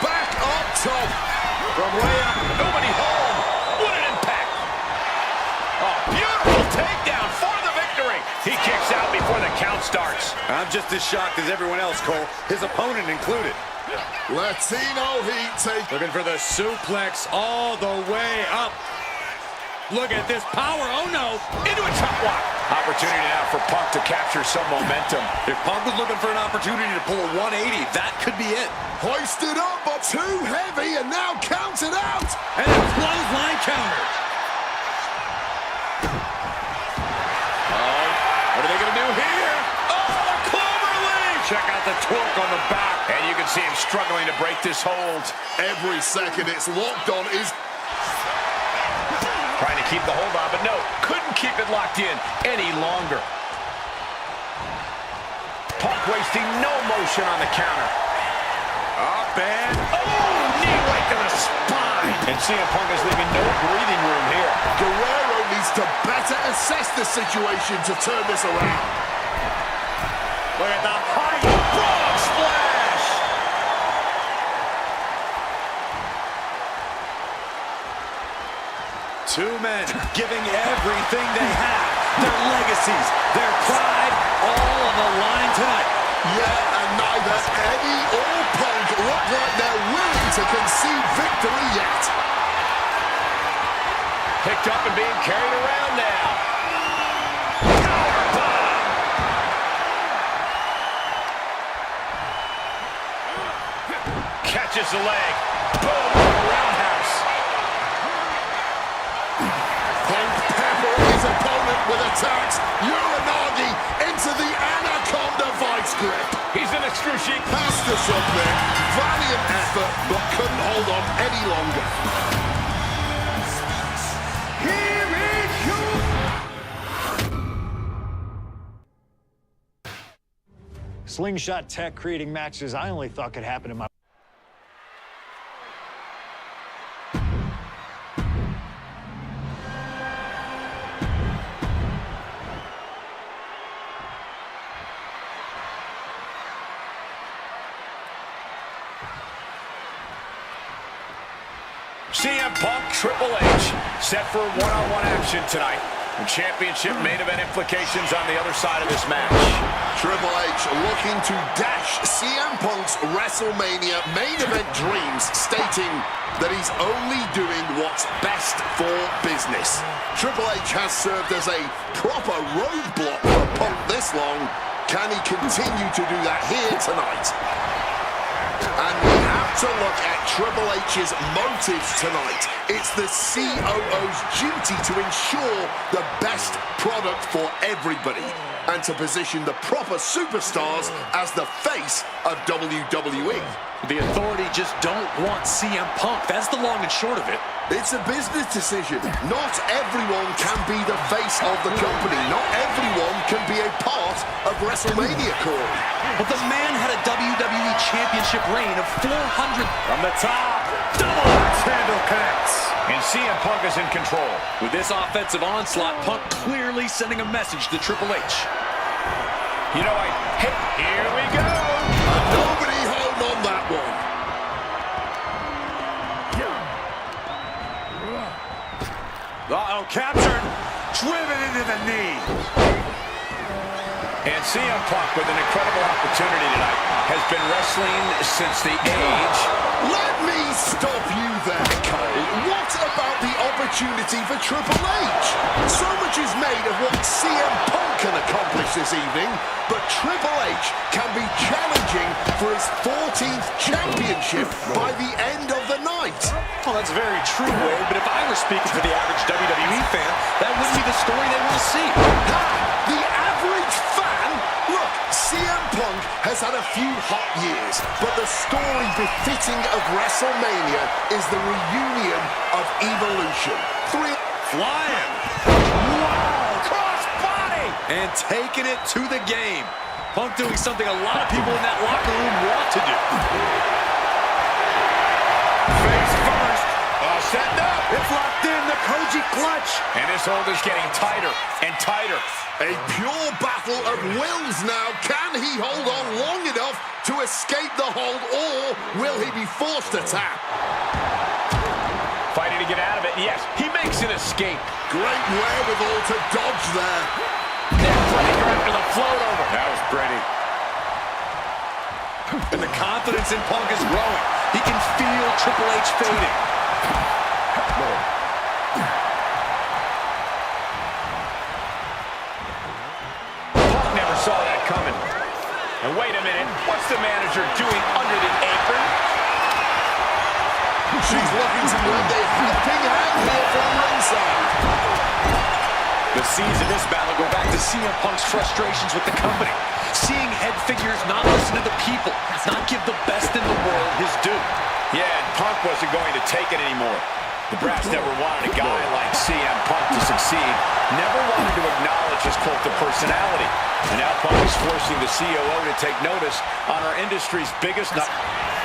Back up top. From way up, nobody home. What an impact. Oh, beautiful takedown for the victory. He kicks out before the count starts. I'm just as shocked as everyone else, Cole, his opponent included. Latino Heat looking for the suplex all the way up. Look at this power. Oh, no. Into a chop block. Opportunity now for Punk to capture some momentum. If Punk was looking for an opportunity to pull a 180, that could be it. Hoisted up, but too heavy, and now counted out. And a clothesline counter. Oh, what are they going to do here? Oh, a clover leaf. Check out the torque on the back. And you can see him struggling to break this hold. Every second it's locked on is... Trying to keep the hold on, but no, couldn't keep it locked in any longer. Punk wasting no motion on the counter. Up and... Oh, knee right to the spine. And CM Punk is leaving no breathing room here. Guerrero needs to better assess the situation to turn this around. Look at the height. Frog splash. Two men giving everything they have. Their legacies, their pride, all on the line tonight. Yeah, and neither Eddie or Punk look like they're willing to concede victory yet. Picked up and being carried around now. Powerbomb. Catches the leg. Boom, roundhouse. Punk peppering his opponent with attacks. Uranagi into the Anaconda vice grip. He's in excruciating. Passed us up there. Valiant effort, but couldn't hold on any longer. Slingshot tech creating matches I only thought could happen in my... CM Punk, Triple H, set for one-on-one action tonight. And championship main event implications on the other side of this match. Triple H looking to dash CM Punk's WrestleMania main event dreams, stating that he's only doing what's best for business. Triple H has served as a proper roadblock for Punk this long. Can he continue to do that here tonight? And we have to look at Triple H's motives tonight. It's the COO's duty to ensure the best product for everybody and to position the proper superstars as the face of WWE. The Authority just don't want CM Punk. That's the long and short of it. It's a business decision. Not everyone can be the face of the company. Not everyone can be a part of WrestleMania, Corey. But the man had a WWE Championship reign of 400 from the top. Double axe handle connects. And CM Punk is in control. With this offensive onslaught, Punk clearly sending a message to Triple H. You know, here we go. Nobody home on that one. Uh-oh, captured. Driven into the knee. And CM Punk with an incredible opportunity tonight has been wrestling since the age. Let me stop you there, Cole. What about the opportunity for Triple H? So much is made of what CM Punk can accomplish this evening, but Triple H can be challenging for his 14th championship by the end of the night. Well, that's very true, Wade, but if I were speaking for the average WWE fan, that wouldn't be the story they want to see. The average fan? Look, CM Punk has had a few hot years, but the story befitting of WrestleMania is the reunion of Evolution. Flying. Wow, cross body. And taking it to the game. Punk doing something a lot of people in that locker room want to do. Face first. Setting up. It's locked in, the Koji clutch. And this hold is getting tighter and tighter. A pure battle of wills now. Can he hold on long enough to escape the hold, or will he be forced to tap? Fighting to get out of it. Yes, he makes an escape. Great wherewithal to dodge there. Neckbreaker after the float over. That was pretty. And the confidence in Punk is growing. He can feel Triple H fading. Punk never saw that coming. And wait a minute, what's the manager doing under the apron? She's looking to lend a helping hand here from ringside. The scenes of this battle go back to CM Punk's frustrations with the company. Seeing head figures not listen to the people, not give the best in the world his due. Yeah, and Punk wasn't going to take it anymore. The brass never wanted a guy like CM Punk to succeed, never wanted to acknowledge his cult of personality. And now Punk is forcing the COO to take notice on our industry's biggest...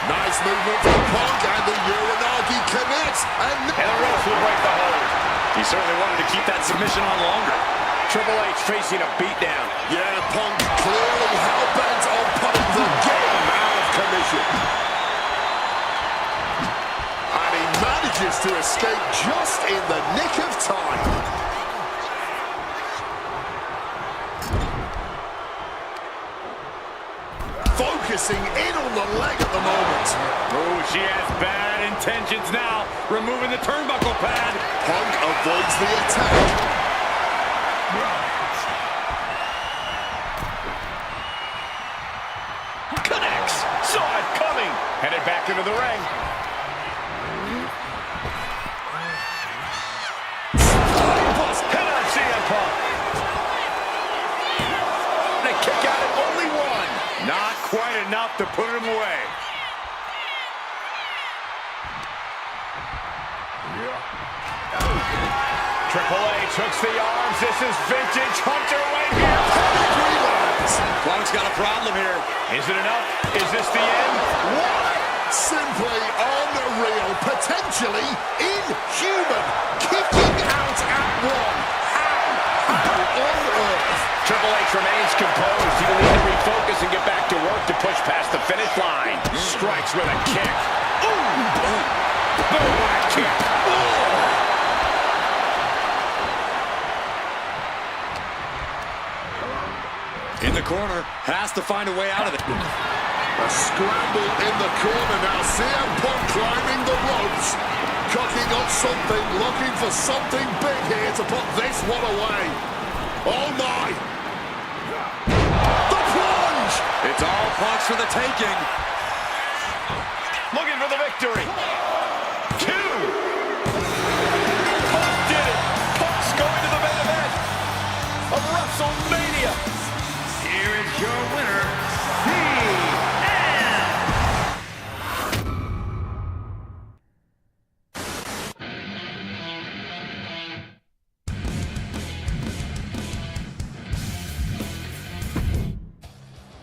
Nice movement from Punk, and the Uranagi connects. And the refs will break the hold. He certainly wanted to keep that submission on longer. Triple H facing a beatdown. Yeah, Punk clearly hell-bent on putting the game out of commission. And he manages to escape just in the nick of time. Focusing in on the leg at the moment. Oh, she has bad intentions now. Removing the turnbuckle pad. Punk avoids the attack. Connects. Saw it coming. Headed back into the ring. Hit on CM Punk. And a kick out at only one. Not quite enough to put him away. Triple H hooks the arms. This is vintage Hunter right here. Punk's got a problem here. Is it enough? Is this the end? What? Simply unreal. Potentially inhuman. Kicking out at one. How on earth? Triple H remains composed. He will need to refocus and get back to work to push past the finish line. Strikes with a kick. Ooh! Boom! Boom! What a kick! In the corner, has to find a way out of it. A scramble in the corner now. CM Punk climbing the ropes. Cocking on something, looking for something big here to put this one away. Oh my! The plunge! It's all Punk's for the taking. Looking for the victory. 2. Punk did it. Punk's going to the main event of WrestleMania. Here is your winner, CM.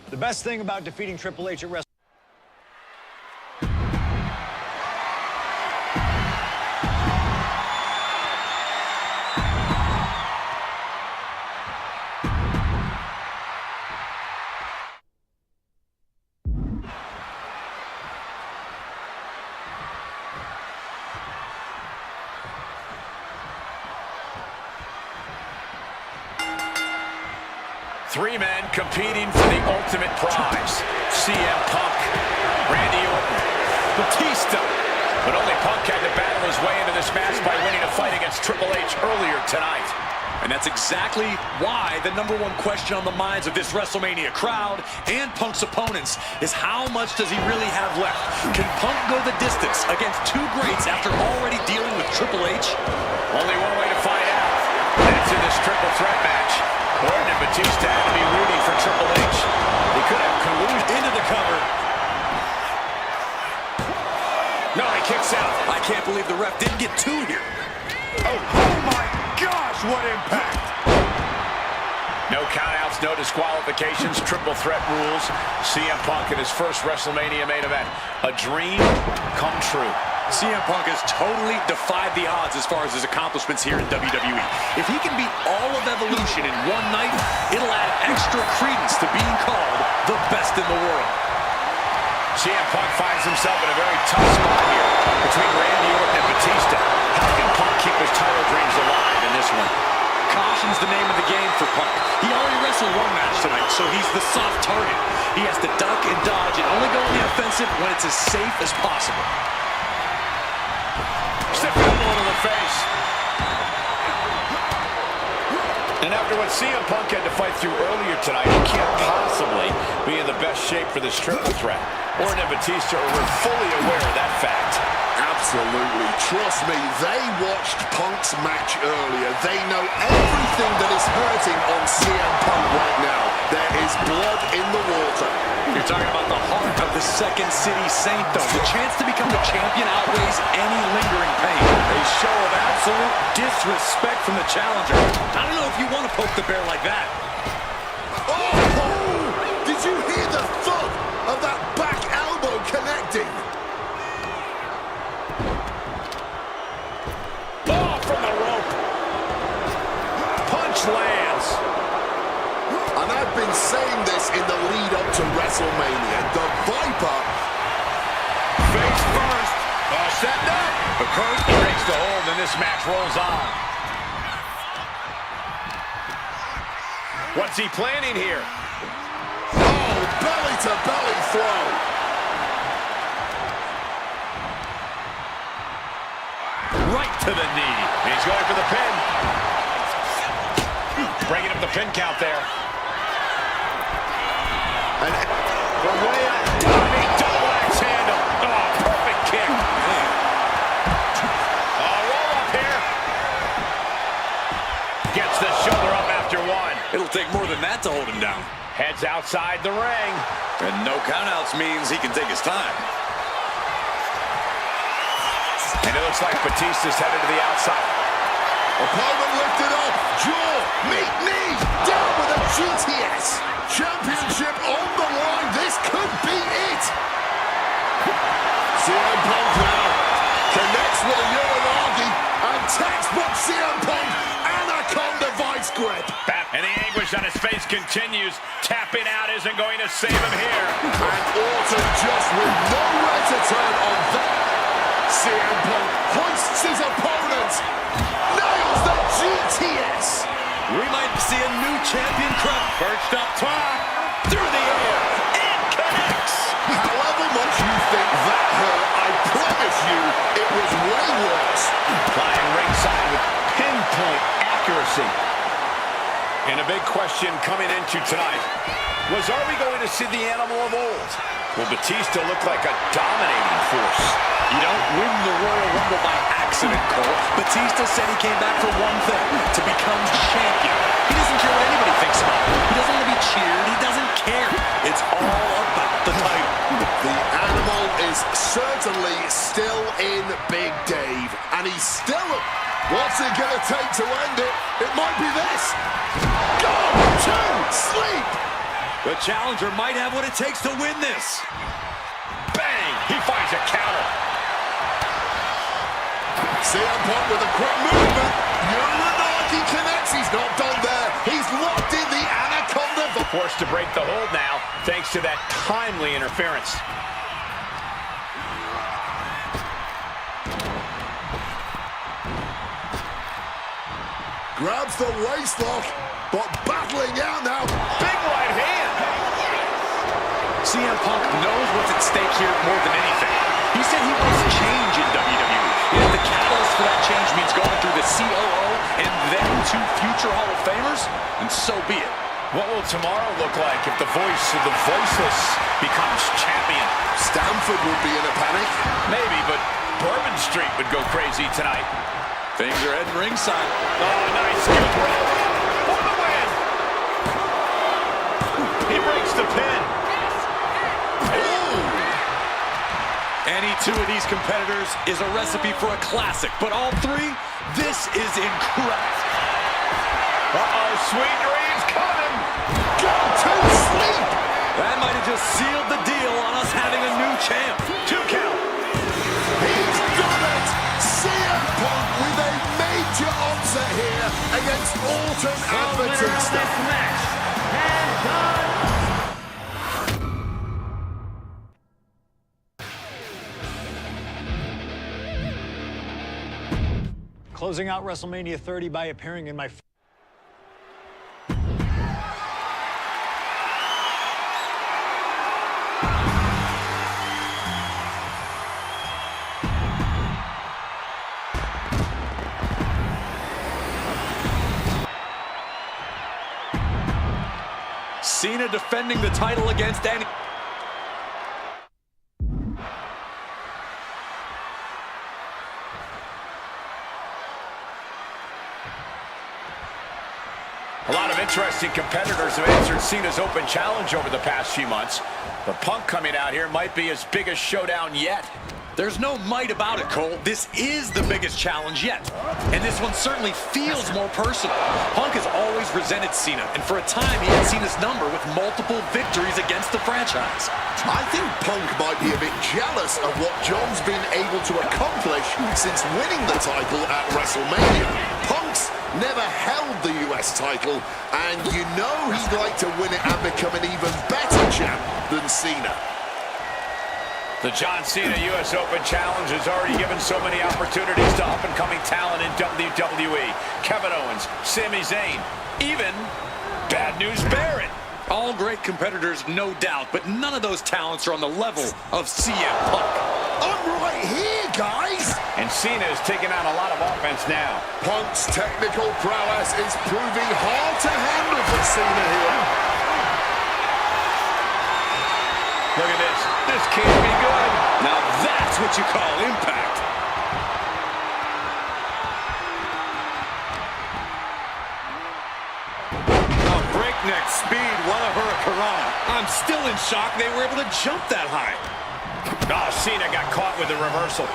The best thing about defeating Triple H at WrestleMania. Three men competing for the ultimate prize. CM Punk, Randy Orton, Batista. But only Punk had to battle his way into this match by winning a fight against Triple H earlier tonight. And that's exactly why the #1 question on the minds of this WrestleMania crowd and Punk's opponents is how much does he really have left? Can Punk go the distance against two greats after already dealing with Triple H? Only one way to find out. That's in this triple threat match. Orton and Batista had to be rooting for Triple H. They could have collusion into the cover. No, he kicks out. I can't believe the ref didn't get two here. Oh my gosh, what impact! No countouts, no disqualifications, triple threat rules. CM Punk in his first WrestleMania main event. A dream come true. CM Punk has totally defied the odds as far as his accomplishments here in WWE. If he can beat all of Evolution in one night, it'll add extra credence to being called the best in the world. CM Punk finds himself in a very tough spot here between Randy Orton and Batista. How can Punk keep his title dreams alive in this one? Caution's the name of the game for Punk. He already wrestled one match tonight, so he's the soft target. He has to duck and dodge and only go on the offensive when it's as safe as possible. Stiff elbow to the face. And after what CM Punk had to fight through earlier tonight, he can't possibly be in the best shape for this triple threat. Orton and Batista were fully aware of that fact. Absolutely. Trust me, they watched Punk's match earlier. They know everything that is hurting on CM Punk right now. There is blood in the water. You're talking about the heart of the Second City Saint, though. The chance to become the champion outweighs any lingering pain. A show of absolute disrespect from the challenger. I don't know if you want to poke the bear like that. Oh! Did you hear the thud of that back elbow connecting? Oh, from the rope. Punch lands. been saying this in the lead up to WrestleMania. The Viper. Face first. Setting up. The curve breaks the hold, and this match rolls on. What's he planning here? Oh, belly-to-belly throw. Right to the knee. He's going for the pin. Breaking up the pin count there. And from way out. Diving double axe handle. Oh, perfect kick. Roll up here. Gets the shoulder up after one. It'll take more than that to hold him down. Heads outside the ring. And no countouts means he can take his time. And it looks like Batista's headed to the outside. Opponent lifted up. Jaw. Meet knee. Down with a GTS. Championship on the line. This could be it. CM Punk now connects with a Uranagi and textbook CM Punk Anaconda vice grip. And the anguish on his face continues. Tapping out isn't going to save him here. And Orton just with nowhere to turn on that. CM Punk hoists his opponent. Nails the GTS. We might see a new champion crop. Perched up top. Through the air. It connects. However much you think that hurt, I promise you it was way worse. Flying ringside with pinpoint accuracy. And a big question coming into tonight was, are we going to see the animal of old? Will Batista look like a dominating force? You don't win the Royal Rumble by accident, Cole. Batista said he came back for one thing, to become champion. He doesn't care what anybody thinks about him. He doesn't want to be cheered. He doesn't care. It's all about the title. The animal is certainly still in Big Dave, and he's still... What's it going to take to end it? It might be this. Go to sleep. The challenger might have what it takes to win this. Bang! He finds a counter. CM Punk with a quick movement. Uranagi connects. He's not done there. He's locked in the Anaconda. Forced to break the hold now, thanks to that timely interference. Grabs the waistlock, but battling out now. Big right hand. CM Punk knows what's at stake here more than anything. He said he wants change in WWE. And if the catalyst for that change means going through the COO and then to future Hall of Famers, then so be it. What will tomorrow look like if the voice of the voiceless becomes champion? Stamford would be in a panic. Maybe, but Bourbon Street would go crazy tonight. Things are heading ringside. Oh, nice. Good roll. For the win. He breaks the pin. Any two of these competitors is a recipe for a classic, but all three, this is incredible. Uh-oh, sweet dreams coming. Go to sleep. That might have just sealed the deal on us having a new champ. 2 count. He's done it. CM Punk with a major upset here against Orton and Batista. Closing out WrestleMania 30 by appearing in my... Cena defending the title against any... A lot of interesting competitors have answered Cena's open challenge over the past few months. But Punk coming out here might be his biggest showdown yet. There's no might about it, Cole. This is the biggest challenge yet. And this one certainly feels more personal. Punk has always resented Cena, and for a time he had Cena's number with multiple victories against the franchise. I think Punk might be a bit jealous of what John's been able to accomplish since winning the title at WrestleMania. Punk's never held the US title, and you know he'd like to win it and become an even better champ than Cena. The John Cena US Open Challenge has already given so many opportunities to up-and-coming talent in WWE. Kevin Owens, Sami Zayn, even Bad News Barrett. All great competitors, no doubt, but none of those talents are on the level of CM Punk. I'm right here, guys! And Cena is taking on a lot of offense now. Punk's technical prowess is proving hard to handle for Cena here. Look at this. This can't be good. Now that's what you call impact. A breakneck speed, one of Hurricanrana. I'm still in shock they were able to jump that high. Oh, Cena got caught with the reversal.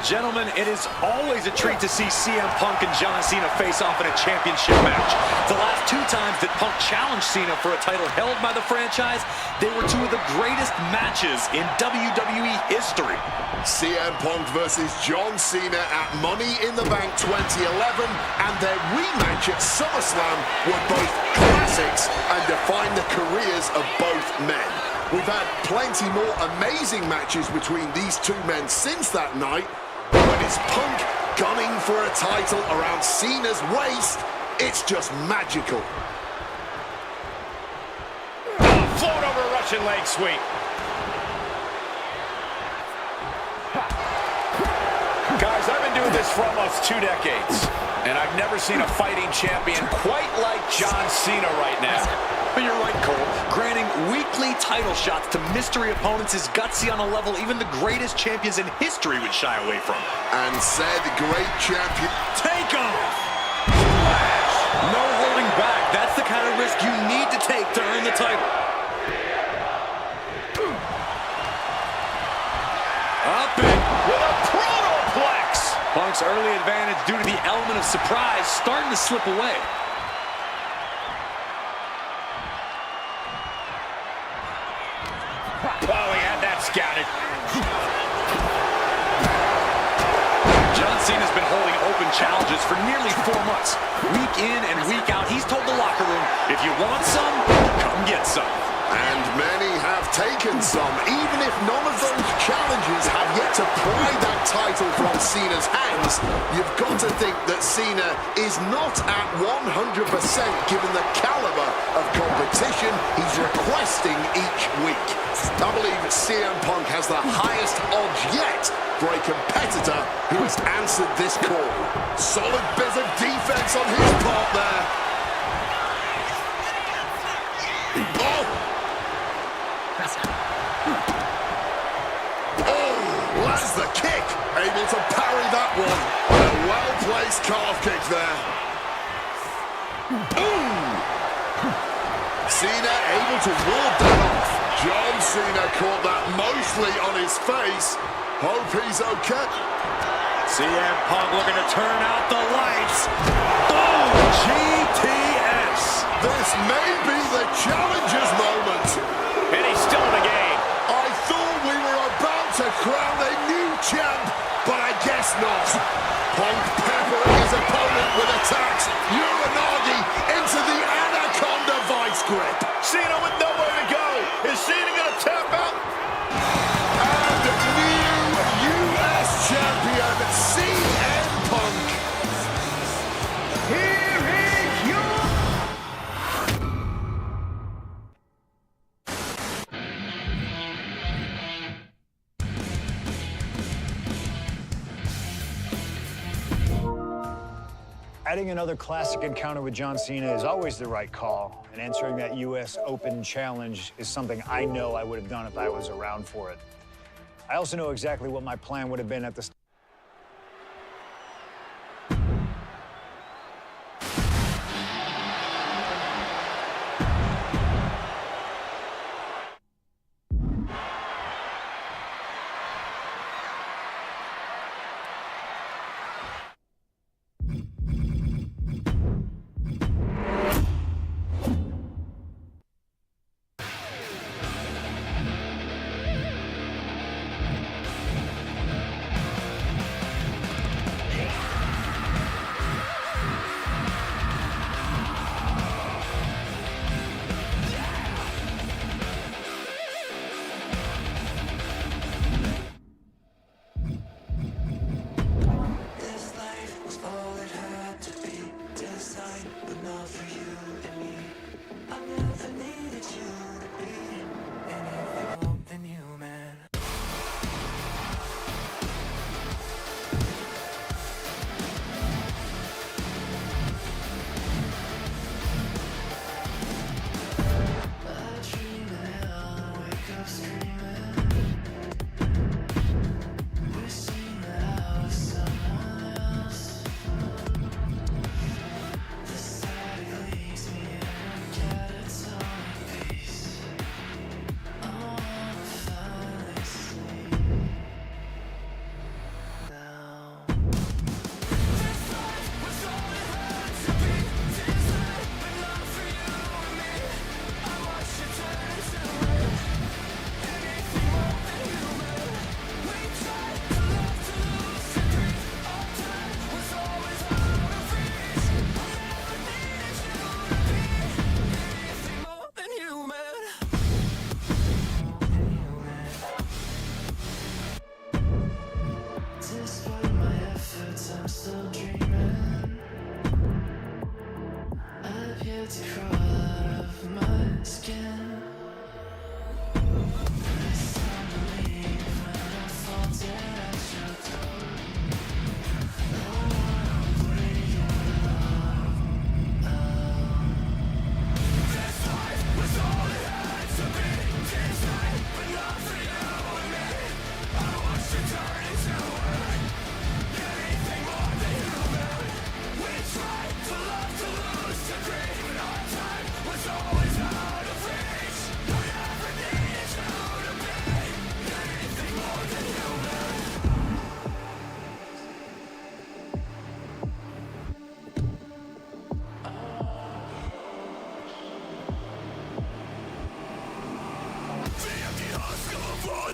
Gentlemen, it is always a treat to see CM Punk and John Cena face off in a championship match. The last two times that Punk challenged Cena for a title held by the franchise, they were two of the greatest matches in WWE history. CM Punk versus John Cena at Money in the Bank 2011 and their rematch at SummerSlam were both classics and defined the careers of both men. We've had plenty more amazing matches between these two men since that night. When it's Punk gunning for a title around Cena's waist, it's just magical. Float over a Russian leg sweep. Guys, I've been doing this for almost 2 decades, and I've never seen a fighting champion quite like John Cena right now. But you're right, Cole. Granting weekly title shots to mystery opponents is gutsy on a level even the greatest champions in history would shy away from. And said great champion... Take off! Flash! No holding back. That's the kind of risk you need to take to earn the title. Up and with a protoplex! Punk's early advantage due to the element of surprise starting to slip away. Oh, he had that scouted. John Cena's been holding open challenges for nearly 4 months. Week in and week out, he's told the locker room, if you want some, come get some. And many have taken some, even if none of those challenges have yet to pry that title from Cena's hands. You've got to think that Cena is not at 100% given the caliber of competition he's requesting each week. I believe CM Punk has the highest odds yet for a competitor who has answered this call. Solid bit of defense on his part there. Lands the kick, able to parry that one. A well-placed calf kick there. Ooh! Cena able to ward that off. John Cena caught that mostly on his face. Hope he's okay. CM Punk looking to turn out the lights. Boom! GTS! This may be the challenger's moment. And he's still in the game. I thought we were about to crown a new champ, but I guess not. Punk peppering his opponent with attacks. Uranagi into the Anaconda vice grip. Cena with nowhere to go. Is Cena going to tap out? And new U.S. champion, CM Punk. Here is your... Adding another classic encounter with John Cena is always the right call, and answering that U.S. Open challenge is something I know I would have done if I was around for it. I also know exactly what my plan would have been at the start.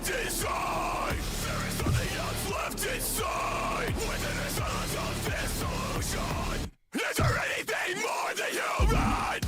Inside, there is nothing else left inside. Within the silence of this solution, is there anything more than human?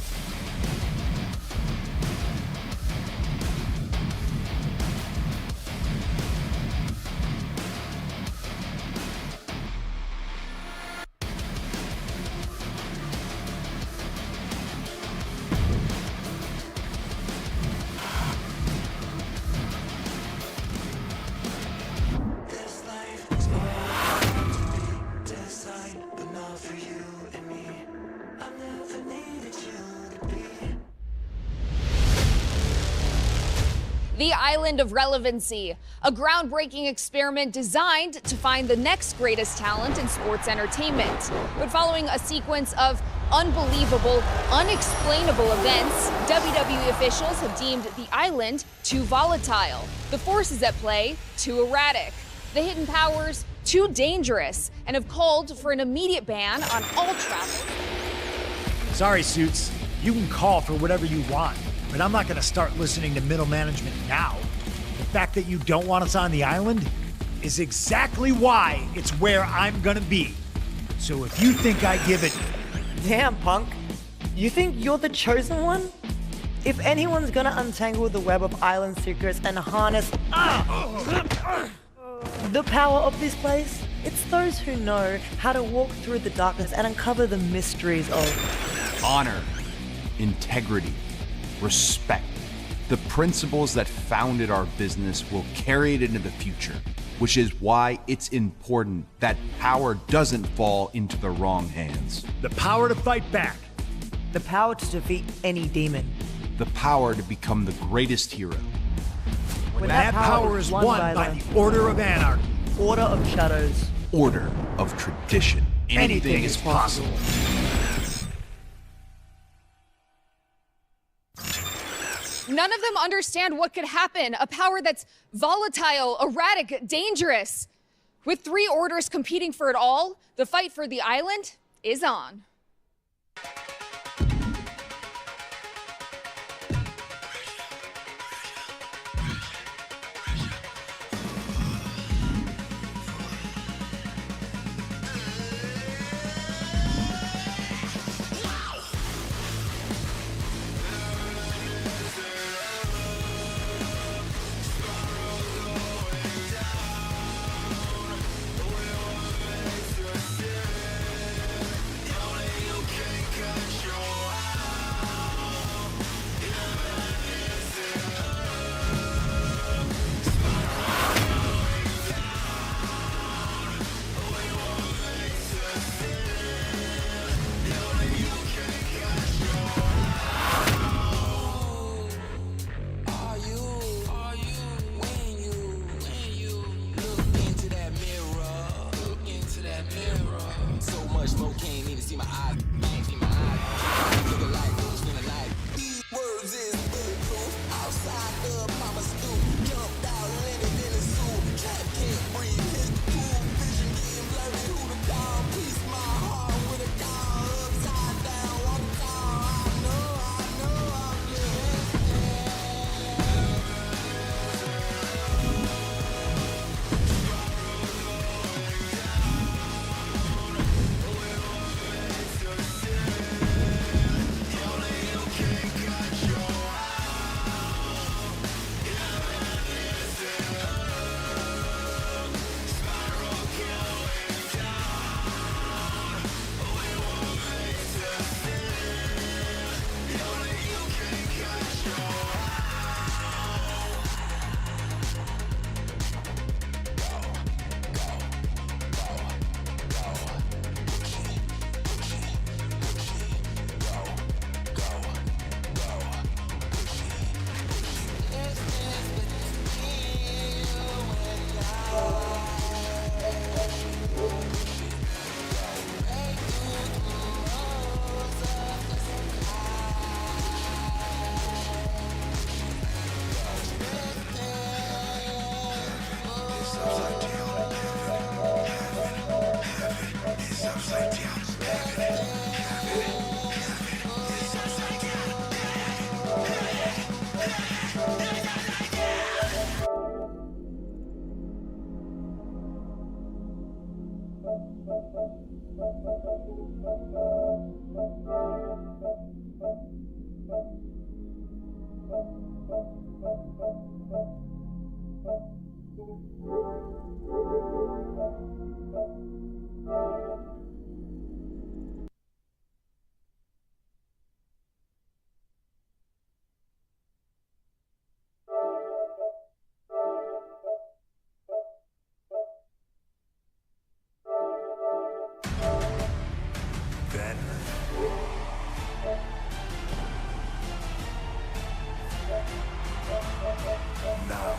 The Island of Relevancy, a groundbreaking experiment designed to find the next greatest talent in sports entertainment. But following a sequence of unbelievable, unexplainable events, WWE officials have deemed the island too volatile, the forces at play too erratic, the hidden powers too dangerous, and have called for an immediate ban on all travel. Sorry, Suits. You can call for whatever you want, but I'm not going to start listening to middle management now. The fact that you don't want us on the island is exactly why it's where I'm going to be. So if you think I give it... Damn, Punk. You think you're the chosen one? If anyone's gonna untangle the web of island secrets and harness the power of this place, it's those who know how to walk through the darkness and uncover the mysteries of honor, integrity, respect. The principles that founded our business will carry it into the future, which is why it's important that power doesn't fall into the wrong hands. The power to fight back. The power to defeat any demon. The power to become the greatest hero. When that power is won by the Order of Anarchy. Order of Shadows. Order of Tradition. Anything is possible. None of them understand what could happen. A power that's volatile, erratic, dangerous. With three orders competing for it all, the fight for the island is on. Then now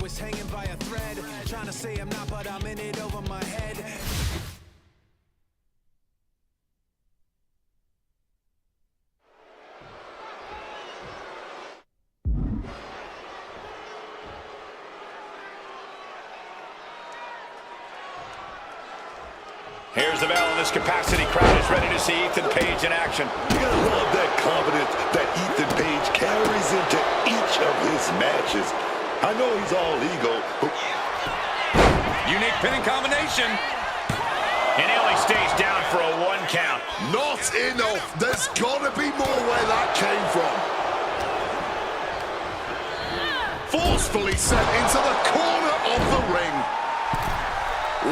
always hanging by a thread. Trying to say I'm not, but I'm in it over my head. Here's the bell, and this capacity crowd is ready to see Ethan Page in action. You gotta love that confidence that Ethan Page carries into each of his matches. I know he's all ego, but... Unique pinning combination. And he only stays down for a 1 count. Not enough. There's gotta be more where that came from. Forcefully sent into the corner of the ring.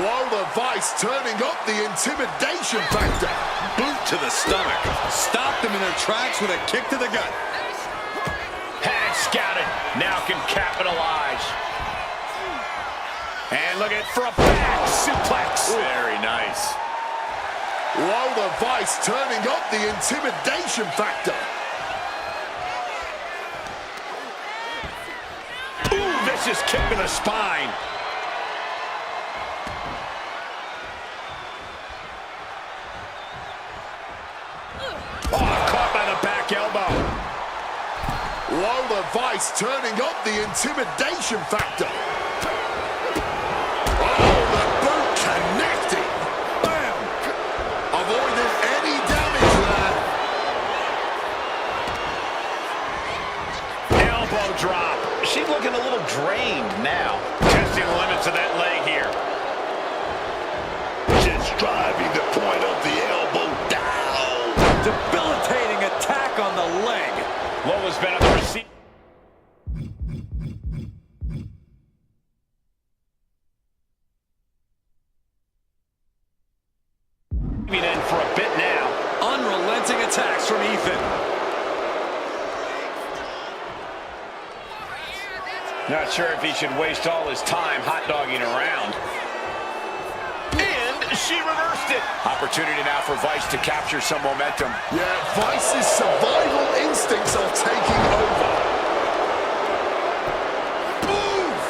Whoa, the Vice turning up the intimidation factor. Boot to the stomach. Stopped them in their tracks with a kick to the gut. Had it scouted. Now can capitalize. And look at it for a back suplex. Very nice. Whoa, the Vice turning up the intimidation factor. Ooh, vicious kick to the spine. Oh, caught by the back elbow. Whoa, the Vice turning up the intimidation factor. Oh, the boot connecting. Bam! Avoided any damage there. Elbow drop. She's looking a little drained now. Testing the limits of that leg here. Just driving the point of the elbow down. Debilitating attack on the leg. Lola's been on the receipt. In for a bit now. Unrelenting attacks from Ethan. Not sure if he should waste all his time hot-dogging around. And she reversed it. Opportunity now for Vice to capture some momentum. Yeah, Vice's survival instincts are taking over. Move!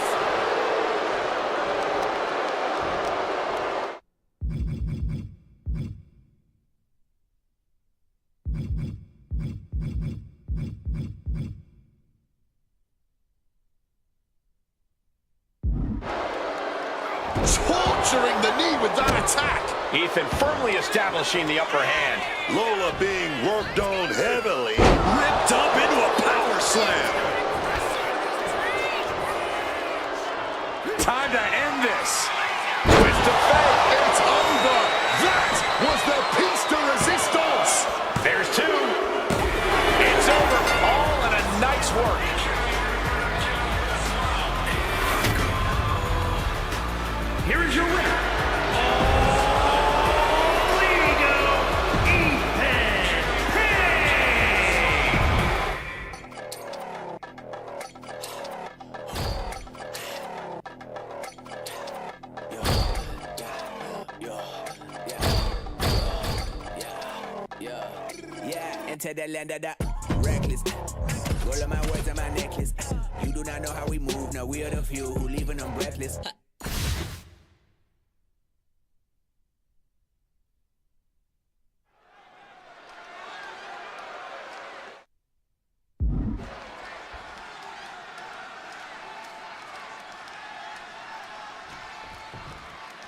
Torturing the knee with that attack. Ethan firmly establishing the upper hand. Lola being worked on heavily. Ripped up into a power slam. Time to end this. Twist of fate. It's over. That was the piece de resistance. There's 2. It's over. All in a nice work. Here is your winner. Into the land of the reckless. Roll of my words and my necklace. You do not know how we move. Now we are the few who leaving them breathless.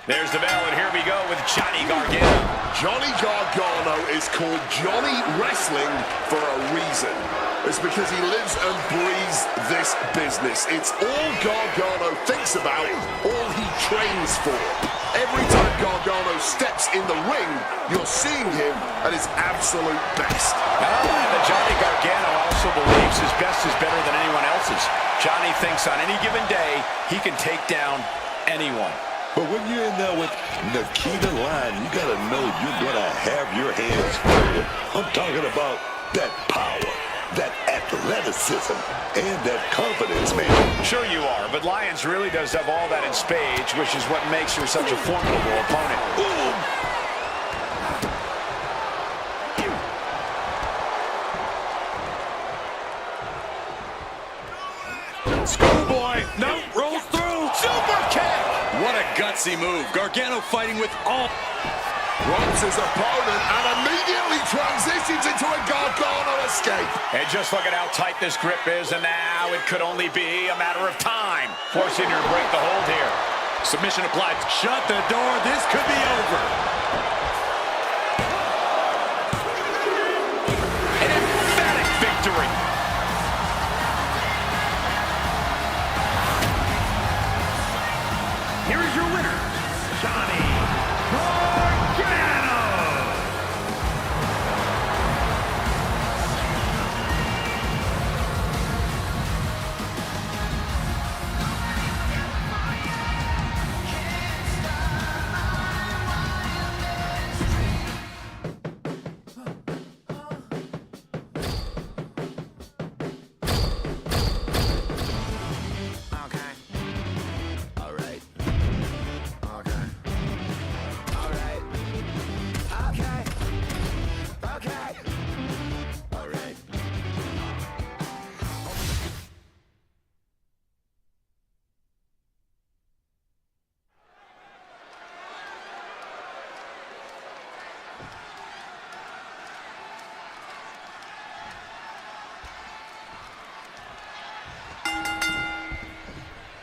There's the bell, and here we go with Johnny Gargano. Johnny Gargano is called Johnny Wrestling for a reason. It's because he lives and breathes this business. It's all Gargano thinks about, all he trains for. Every time Gargano steps in the ring, you're seeing him at his absolute best. And that Johnny Gargano also believes his best is better than anyone else's. Johnny thinks on any given day, he can take down anyone. But when you're in there with Nikita Line, you gotta know you're gonna have your hands full. I'm talking about that power, that athleticism, and that confidence, man. Sure you are, but Lyons really does have all that in spades, which is what makes her such a formidable opponent. Schoolboy, no, rolls through. gutsy move. Gargano fighting with all... Drops his opponent and immediately transitions into a Gargano escape. And just look at how tight this grip is, and now it could only be a matter of time, forcing her to break the hold here. Submission applied. Shut the door. This could be over. An emphatic victory. Here is your winner, Johnny Gargano.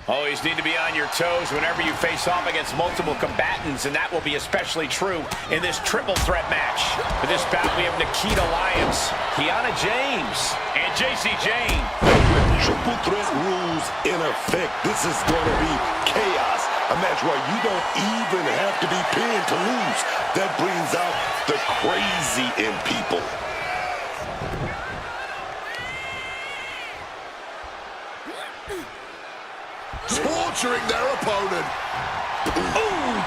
Always need to be on your toes whenever you face off against multiple combatants, and that will be especially true in this triple threat match. For this bout, we have Nikita Lyons, Kiana James, and JC Jane. With triple threat rules in effect, this is going to be chaos. A match where you don't even have to be pinned to lose. That brings out the crazy in people. Torturing their opponent. Ooh!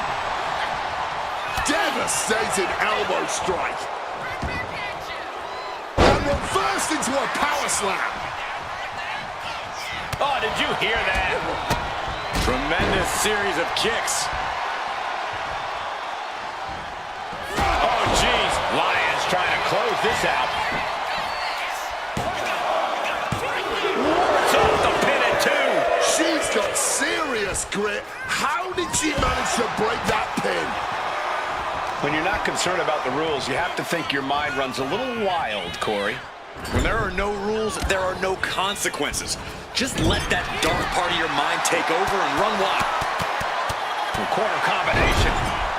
Devastating elbow strike. And reversed into a power slam. Oh, did you hear that? Tremendous series of kicks. Oh, geez. Lyons trying to close this out. Wards off the pin at 2. She's got serious grit. How did she manage to break that pin? When you're not concerned about the rules, you have to think your mind runs a little wild, Corey. When there are no rules, there are no consequences. Just let that dark part of your mind take over and run wild. Quarter combination.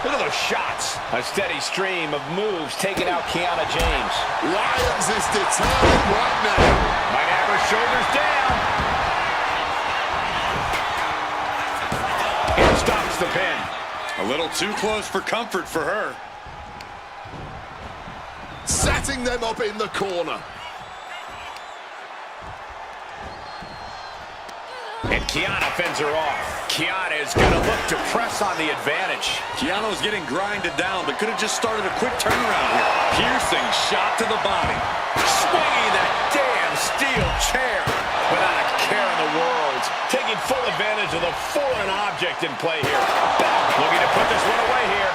Look at those shots. A steady stream of moves taking out Kiana James. Lyons is determined right now. Might have her shoulders down. And stops the pin. A little too close for comfort for her. Setting them up in the corner. And Kiana fends her off. Kiana is going to look to press on the advantage. Kiana was getting grinded down, but could have just started a quick turnaround here. Piercing shot to the body. Swinging that damn steel chair without a care in the world. Taking full advantage of the foreign object in play here. Looking to put this one away here.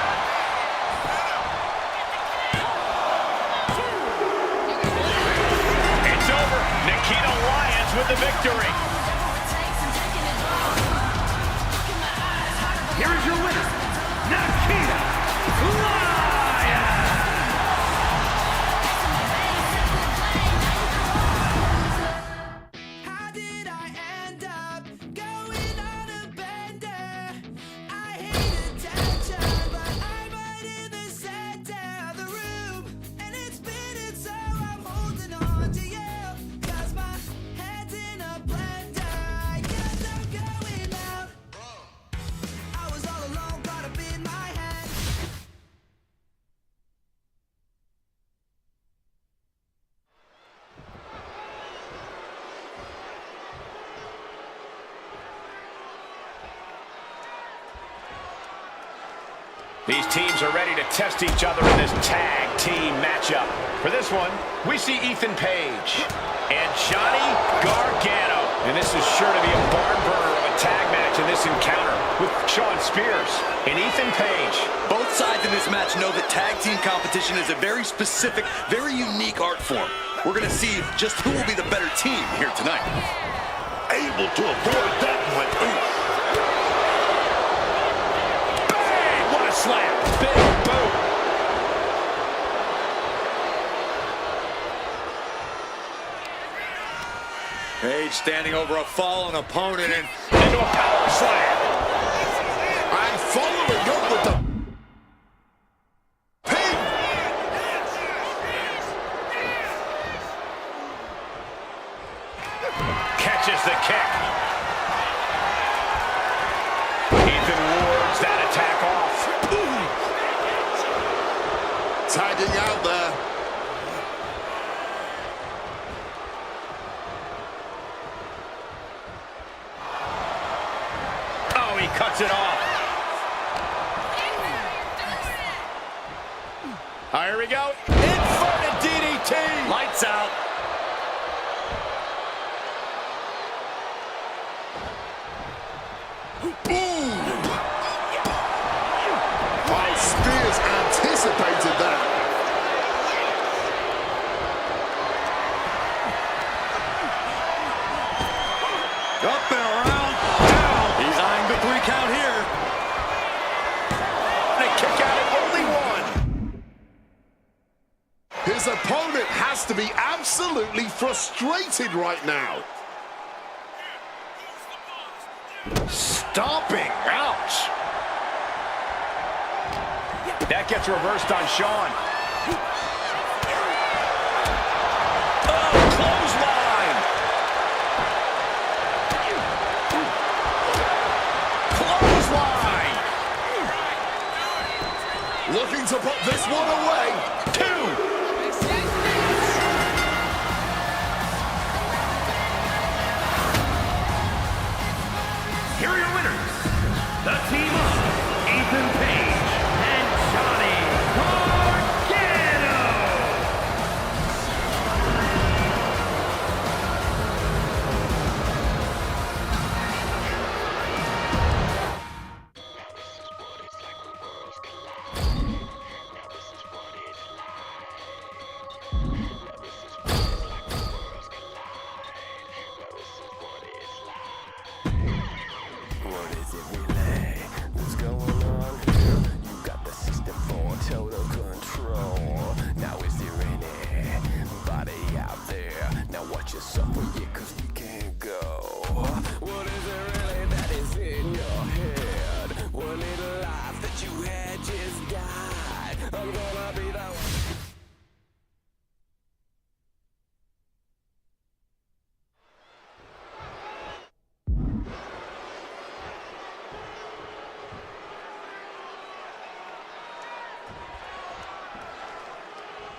It's over. Nikita Lyons with the victory. Here is your winner, Nikita Lyons. How did I end up going on a bender? I hate attention, but I'm right in the center of the room. And it's spinning, so I'm holding on to you. 'Cause my head's in a blender. I guess I'm going out. I was all alone, caught up in my head. These teams are ready to test each other in this tag team matchup. For this one, we see Ethan Page and Johnny Gargano. And this is sure to be a barn burner of a tag match in this encounter with Shawn Spears and Ethan Page. Both sides in this match know that tag team competition is a very specific, very unique art form. We're going to see just who will be the better team here tonight. Able to avoid that one. Ooh. Standing over a fallen opponent and into a power slam. And following up with the pin. Catches the kick. Ethan wards that attack off. Tagging out there. Oh, he cuts it off. Here we go. Inverted DDT. Lights out. Oh, Spears anticipated that. Up and around, down. He's eyeing the 3 count here. They kick out at only 1. His opponent has to be absolutely frustrated right now. Stomping. Ouch. That gets reversed on Sean. Oh, clothesline. Clothesline. Looking to put this one away. 2. Here are your winners, the team of Ethan Page and Johnny Gargano. What is it relay? What's going on here? You got the system for total control. Now is there anybody out there? Now watch yourself, yeah, cause we can't go. What is it really that is in your head? One little life that you had just died. I'm gonna be the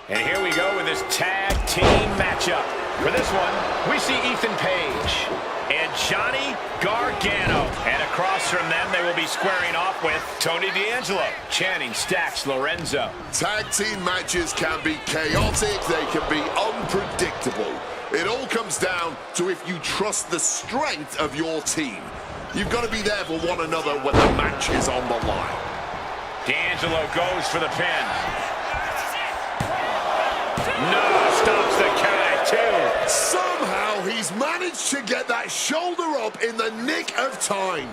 And here we go with this tag team matchup. For this one, we see Ethan Page and Johnny Gargano. And across from them, they will be squaring off with Tony D'Angelo, Channing Stacks Lorenzo. Tag team matches can be chaotic, they can be unpredictable. It all comes down to if you trust the strength of your team. You've got to be there for one another when the match is on the line. D'Angelo goes for the pin. No, stops the count at 2. Somehow he's managed to get that shoulder up in the nick of time.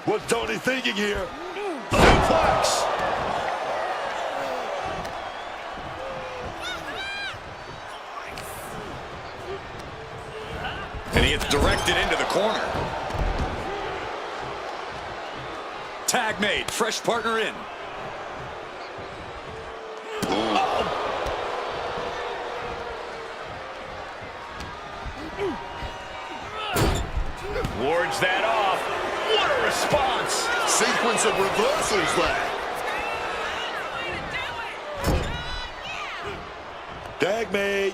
What's Tony thinking here? Suplex. And he gets directed into the corner. Tag made, fresh partner in. Wards that off. What a response. Sequence of reversals there. Tag made.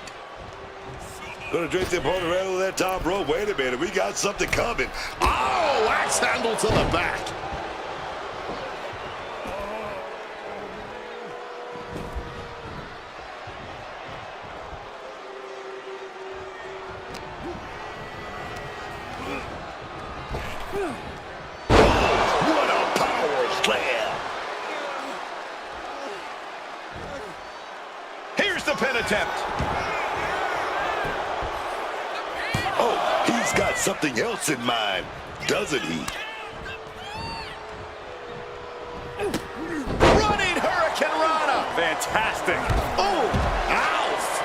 Gonna drape the opponent right over that top rope. Wait a minute, we got something coming. Oh, axe handle to the back. What a power slam. Here's the pin attempt. Oh, he's got something else in mind, doesn't he? Running Hurricane Rana. Fantastic. Oh, Alf.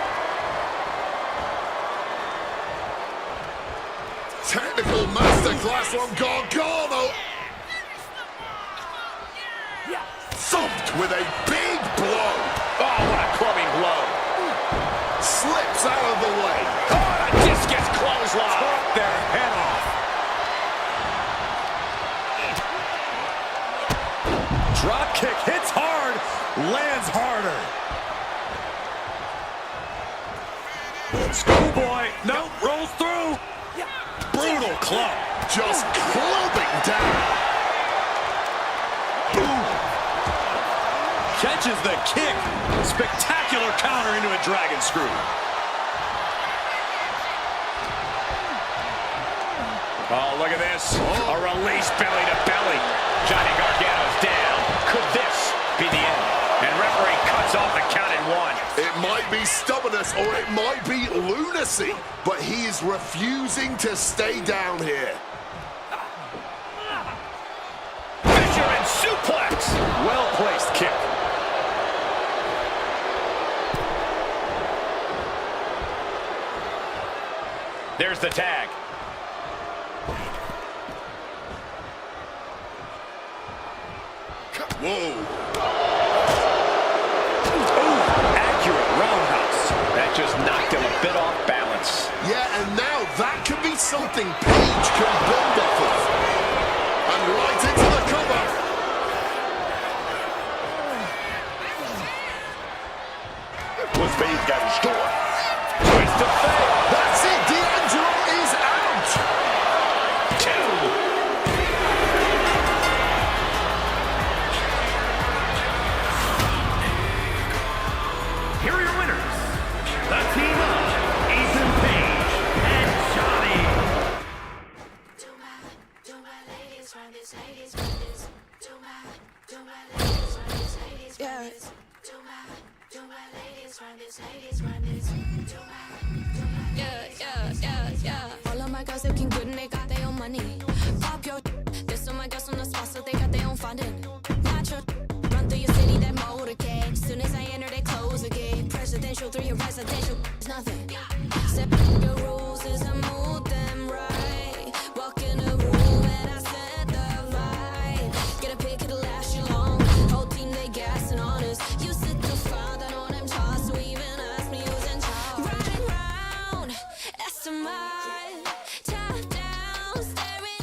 Technical masterclass from Gargano. Thumped with a big blow. Oh, what a clubbing blow. Slips out of the way. Oh, the discus clothesline. Took their head off. Drop kick hits hard, lands harder. Schoolboy, no, rolls through. Brutal club. Just clubbing down. Ooh. Catches the kick. Spectacular counter into a dragon screw. Oh, look at this. A release belly to belly. Johnny Gargano's down. Could this be the end? And referee cuts off the count at 1. It might be stubbornness or it might be lunacy, but he is refusing to stay down here. Fisherman suplex. Well-placed kick. There's the tag. Whoa. Accurate roundhouse. That just knocked him a bit off balance. Yeah, and now that can be something Paige can build off of. And right into the cover. What's Paige got in store? Twist of fate. That's it. D'Angelo is out. 2. Here are your winners, the team of Ethan Page and Johnny. Yeah. All of my girls looking good and they got their own money. Pop your this all my girls from the spot, so they got their own funding. Natural run through your city, that motorcade. Soon as I enter, they close the gate. Presidential through your residential, it's nothing. Step your rules as I move them right. Walk in the room and I set the vibe. Get a pick, it'll last you long. Whole team, they gassing on us. You sit too far down on them charts, so even ask me who's in charge. Riding round, that's the mind. Top down, staring.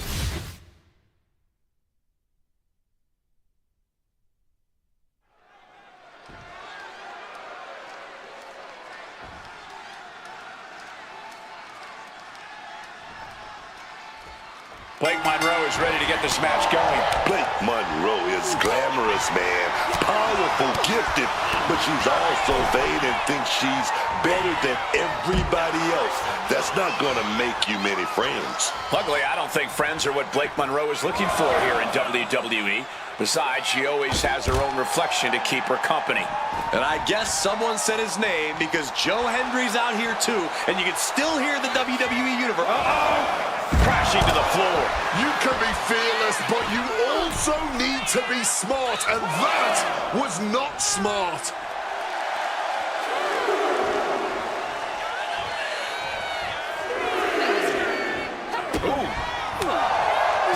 Blake Monroe is ready to get this match going. Blake Monroe is glamorous, man. Powerful, gifted, but she's also vain and thinks she's better than everybody else. That's not gonna make you many friends. Luckily, I don't think friends are what Blake Monroe is looking for here in WWE. Besides, she always has her own reflection to keep her company. And I guess someone said his name because Joe Hendry's out here too, and you can still hear the WWE Universe. Uh-oh! Crashing to the floor. You can be fearless, but you also need to be smart, and that was not smart.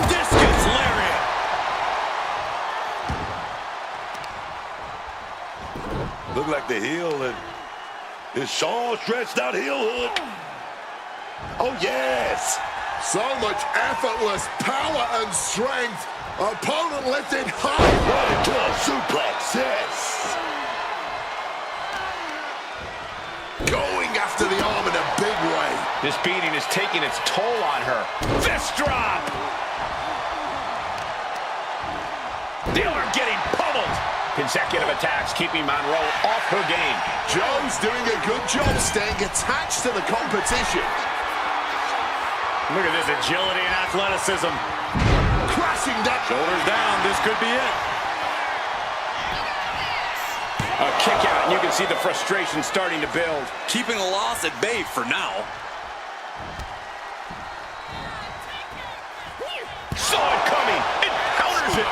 Discus lariat. Look like the heel, and is Shawn stretched out heel hook? Oh, yes. So much effortless power and strength. Opponent lifted high. Right into a suplex, yes. Going after the arm in a big way. This beating is taking its toll on her. Fist drop! The arm getting pummeled. Consecutive attacks keeping Monroe off her game. Jones doing a good job staying attached to the competition. Look at this agility and athleticism. Crashing down. Shoulders down, this could be it. A kick out, and you can see the frustration starting to build. Keeping a loss at bay for now. Saw it coming. It counters it.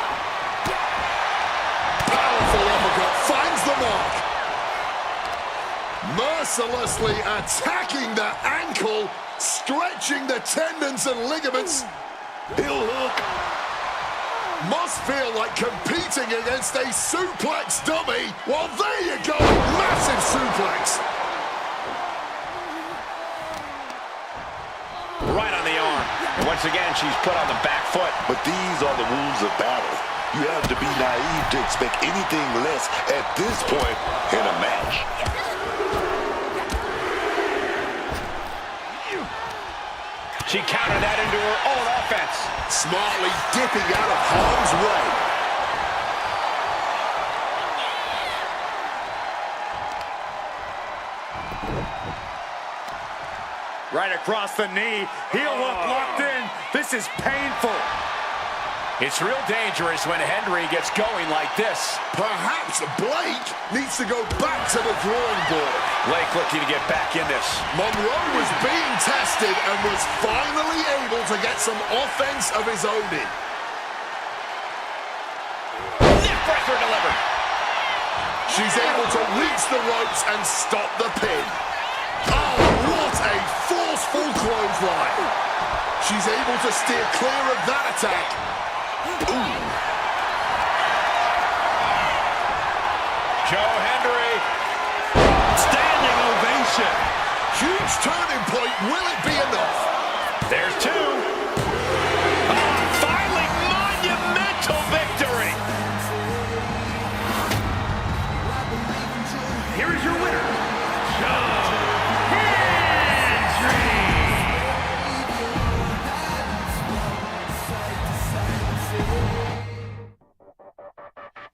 Powerful uppercut finds the mark. Mercilessly attacking the ankle. stretching the tendons and ligaments. Heel hook. Must feel like competing against a suplex dummy. Well, there you go, massive suplex. Right on the arm. And once again, she's put on the back foot. But these are the rules of battle. You have to be naive to expect anything less at this point in a match. She countered that into her own offense. Smartly dipping out of harm's way. Right across the knee. Heel hook locked in. This is painful. It's real dangerous when Henry gets going like this. Perhaps Blake needs to go back to the drawing board. Blake looking to get back in this. Monroe was being tested and was finally able to get some offense of his own in. Neckbreaker delivered. She's able to reach the ropes and stop the pin. Oh, what a forceful clothesline. She's able to steer clear of that attack. Ooh. Joe Hendry. Standing ovation. Huge turning point. Will it be enough? There's two. Finally, monumental victory. Here is your winner, Joe Hendry.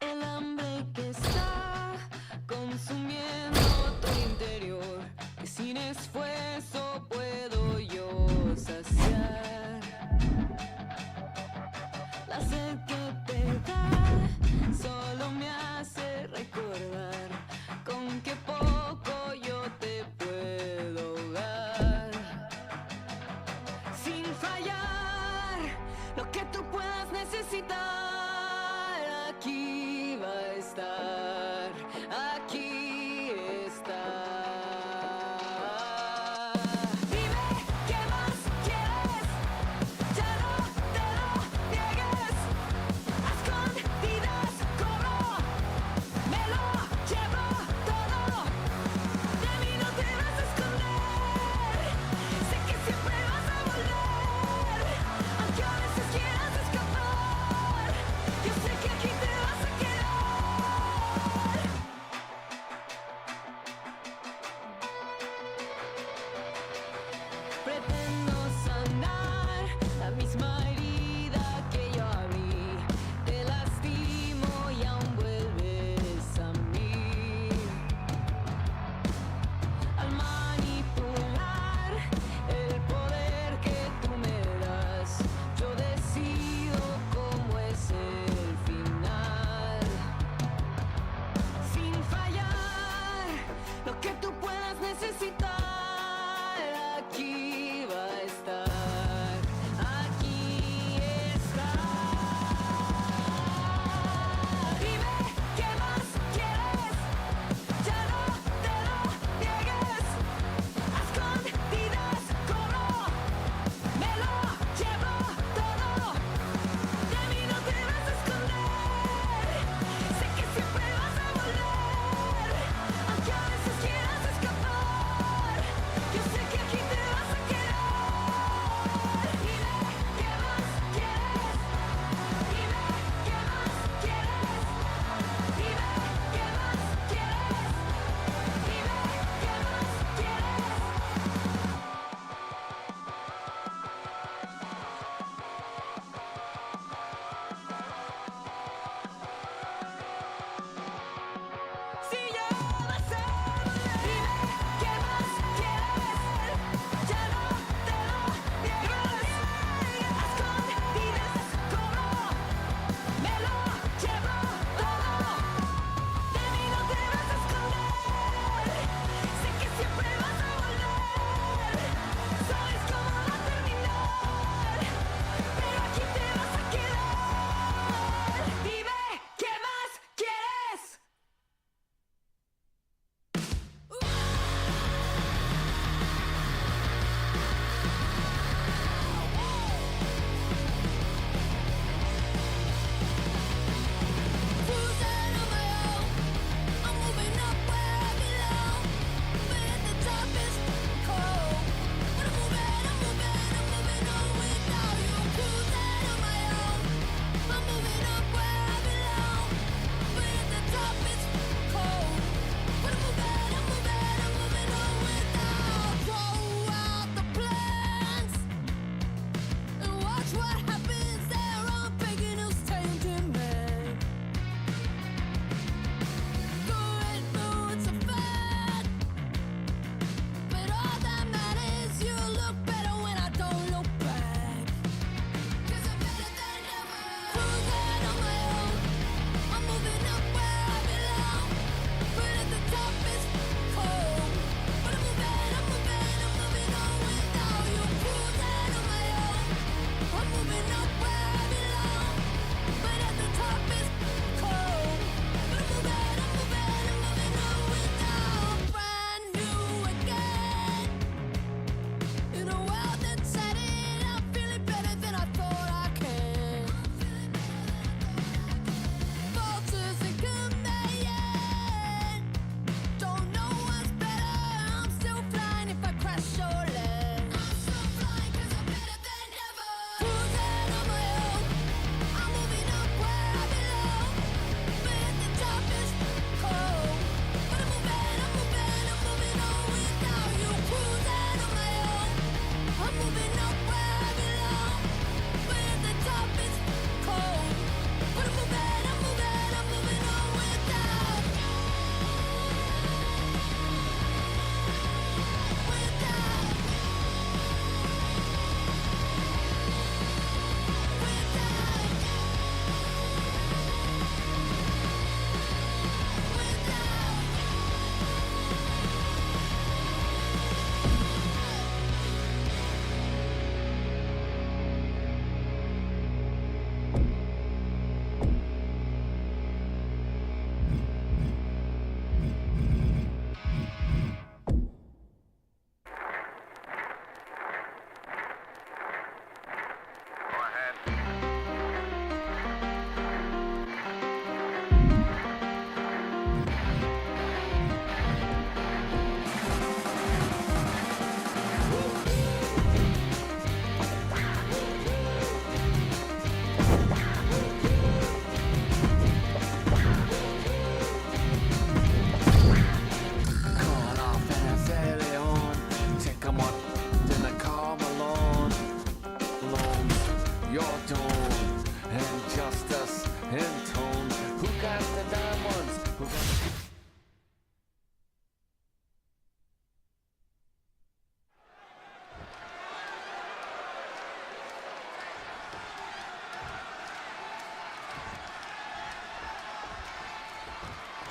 El hambre que está consumiendo tu interior, que sin esfuerzo puedo yo saciar. La sed que te da solo me hace recordar con qué poco yo te puedo dar. Sin fallar, lo que tú puedas necesitar. Aquí va a estar, aquí está. Dime qué más quieres, ya no te lo niegues. A escondidas cobro, me lo llevo todo. De mí no te vas a esconder, sé que siempre vas a volver, aunque a veces quieras escapar.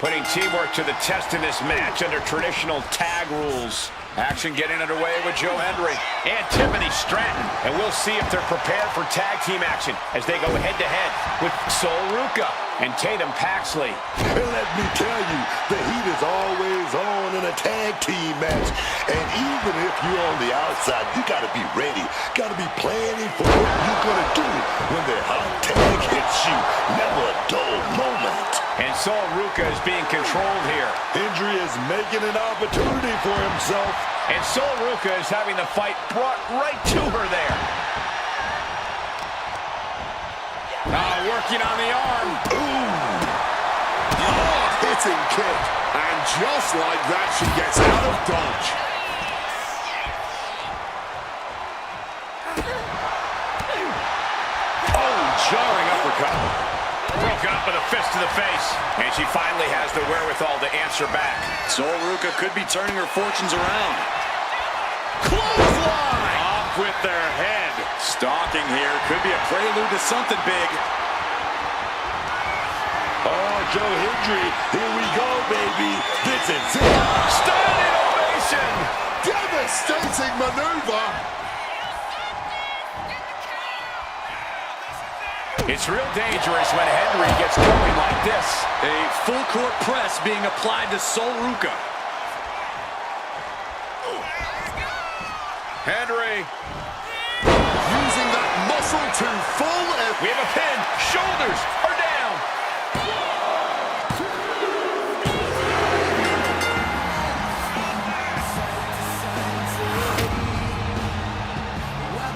Putting teamwork to the test in this match under traditional tag rules. Action getting underway with Joe Hendry and Tiffany Stratton. And we'll see if they're prepared for tag team action as they go head-to-head with Sol Ruca and Tatum Paxley. And let me tell you, the heat is always on in a tag team match. And even if you're on the outside, you got to be ready. Got to be planning for what you're going to do when the hot tag hits you. Never a dull moment. And Sol Ruca is being controlled here. Hendry is making an opportunity for himself. And Sol Ruca is having the fight brought right to her there. Working on the arm. Ooh. Hard-hitting kick. And just like that, she gets out of dodge. Oh, jarring uppercut. Broken up with a fist to the face. And she finally has the wherewithal to answer back. Sol Ruca could be turning her fortunes around. Clothesline! Off with their head. Stalking here could be a prelude to something big. Oh, Joe Hendry, here we go, baby. This is it. Standing ovation! Devastating maneuver. It's real dangerous when Hendry gets going like this. A full court press being applied to Sol Ruca. Hendry. Using that muscle to full effect. We have a pin. Shoulders are down.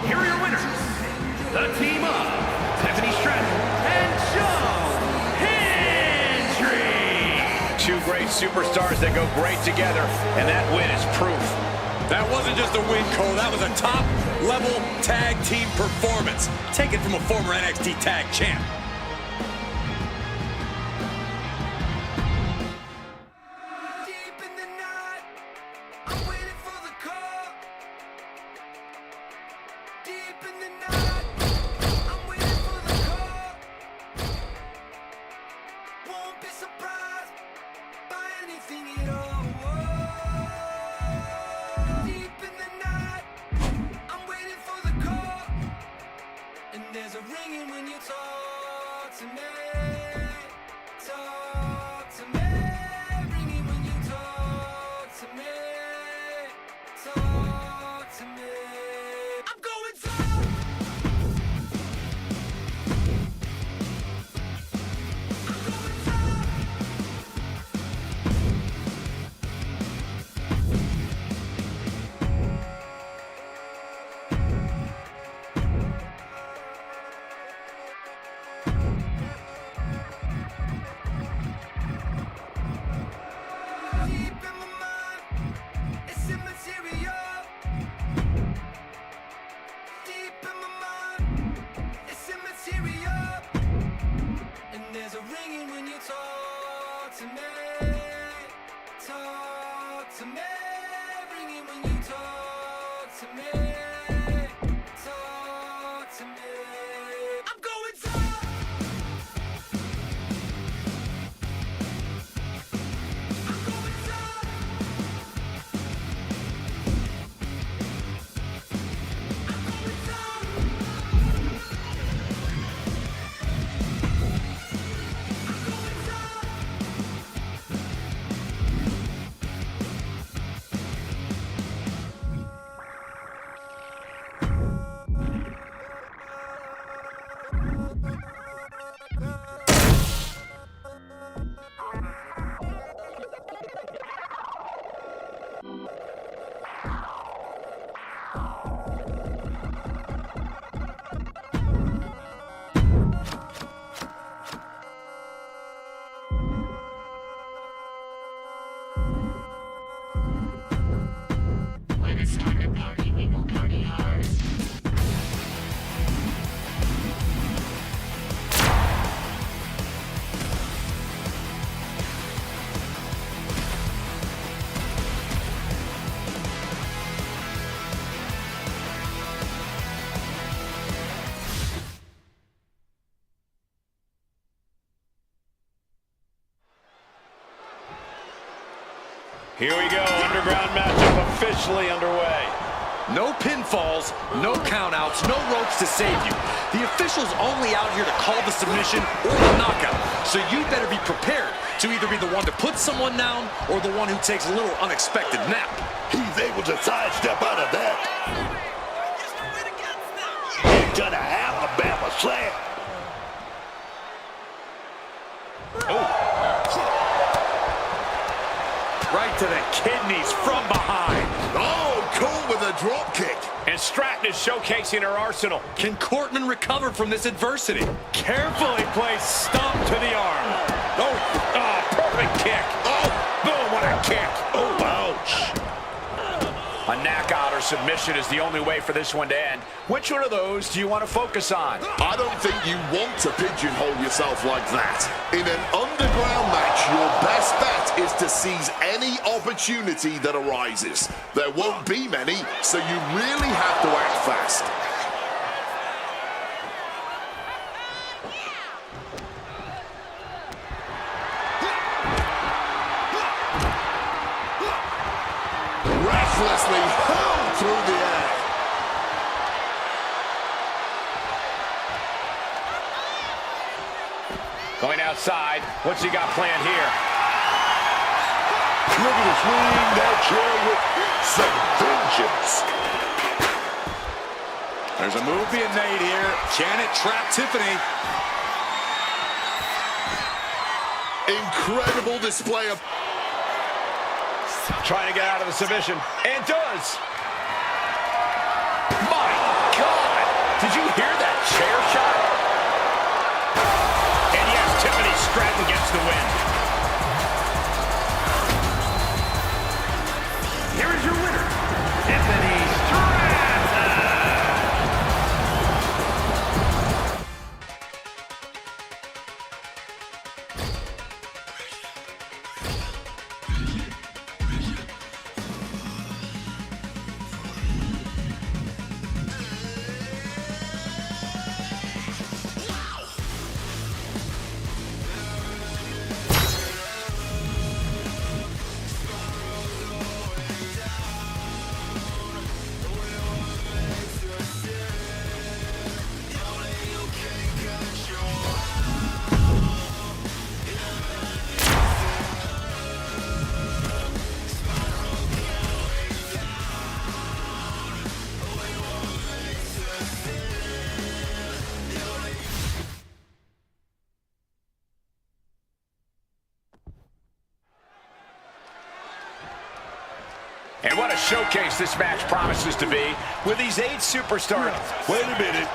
Here are your winners. The team of Tiffany Stratton and Joe Hendry. Two great superstars that go great together, and that win is proof. That wasn't just a win, Cole. That was a top-level tag team performance. Taken from a former NXT tag champ. Deep in the night, I'm waiting for the call. Deep in the night, I'm waiting for the call. Won't be surprised by anything at all. Deep in the night, I'm waiting for the call. And there's a ringing when you talk to me. Talk to me. Ringing when you talk to me. Talk to me. I'm going talk. Here we go, underground matchup officially underway. No pinfalls, no countouts, no ropes to save you. The official's only out here to call the submission or the knockout, so you better be prepared to either be the one to put someone down or the one who takes a little unexpected nap. He's able to sidestep out of that. He's gonna Alabama slam. Right to the kidneys from behind. Oh, cool with a drop kick. And Stratton is showcasing her arsenal. Can Cortman recover from this adversity? Carefully placed stomp to the arm. Oh, perfect kick. Oh, boom, what a kick. Oh, ouch. A knockout or submission is the only way for this one to end. Which one of those do you want to focus on? I don't think you want to pigeonhole yourself like that. In an underground match, your best bet is to seize any opportunity that arises. There won't be many, so you really have to act fast. Recklessly hurled through the air. Going outside. What's he got planned here? Look at the swing that chair with some vengeance. There's a move being made here. Can it trap Tiffany? Incredible display of... Trying to get out of the submission. And does. My God! Did you hear that chair shot? And yes, Tiffany Stratton gets the win. Here is your winner, Tiffany Stratton. And what a showcase this match promises to be with these 8 superstars. Wait a minute.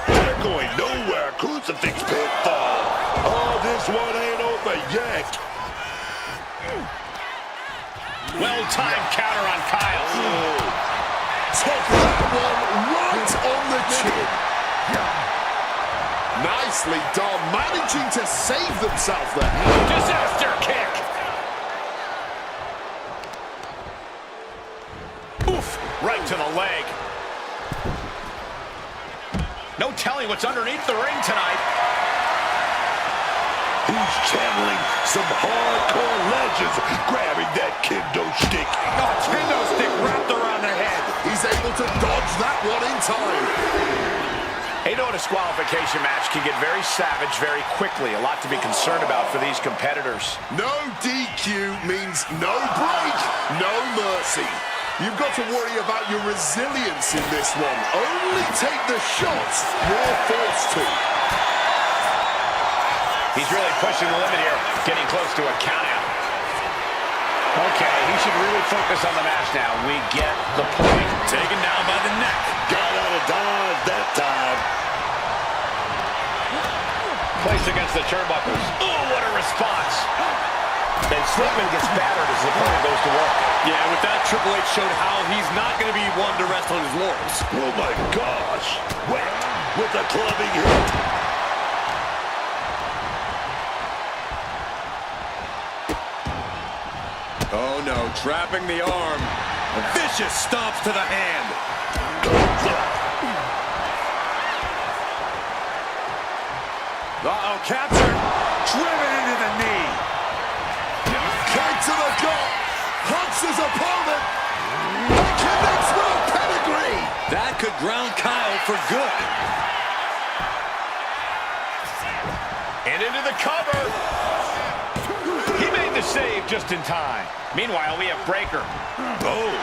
They're going nowhere. Crucifix pinfall. Oh, this one ain't over yet. Well-timed counter on Kyle. Took that one right on the chin. Nicely done, managing to save themselves there. Disaster kick. Oof, right to the leg. No telling what's underneath the ring tonight. He's channeling some hardcore legends, grabbing that kendo stick. Oh, kendo stick wrapped around the head. He's able to dodge that one in time. You know, a disqualification match can get very savage very quickly. A lot to be concerned about for these competitors. No DQ means no break, no mercy. You've got to worry about your resilience in this one. Only take the shots you're forced to. He's really pushing the limit here, getting close to a countout. Okay, he should really focus on the match now. We get the point. Taken down by the neck. Got out of dodge that time. Placed against the turnbuckles. Oh, what a response. And Slipman gets battered as the opponent goes to work. Yeah, with that, Triple H showed how he's not going to be one to rest on his laurels. Oh my gosh. Whack with a clubbing hit. Oh no, trapping the arm. A vicious stomp to the hand. Uh-oh, captured. Driven into the knee. Kick to the gut. Punch his opponent and connects with a pedigree. That could ground Kyle for good. And into the cover. He made the save just in time. Meanwhile, we have Breaker. Oh.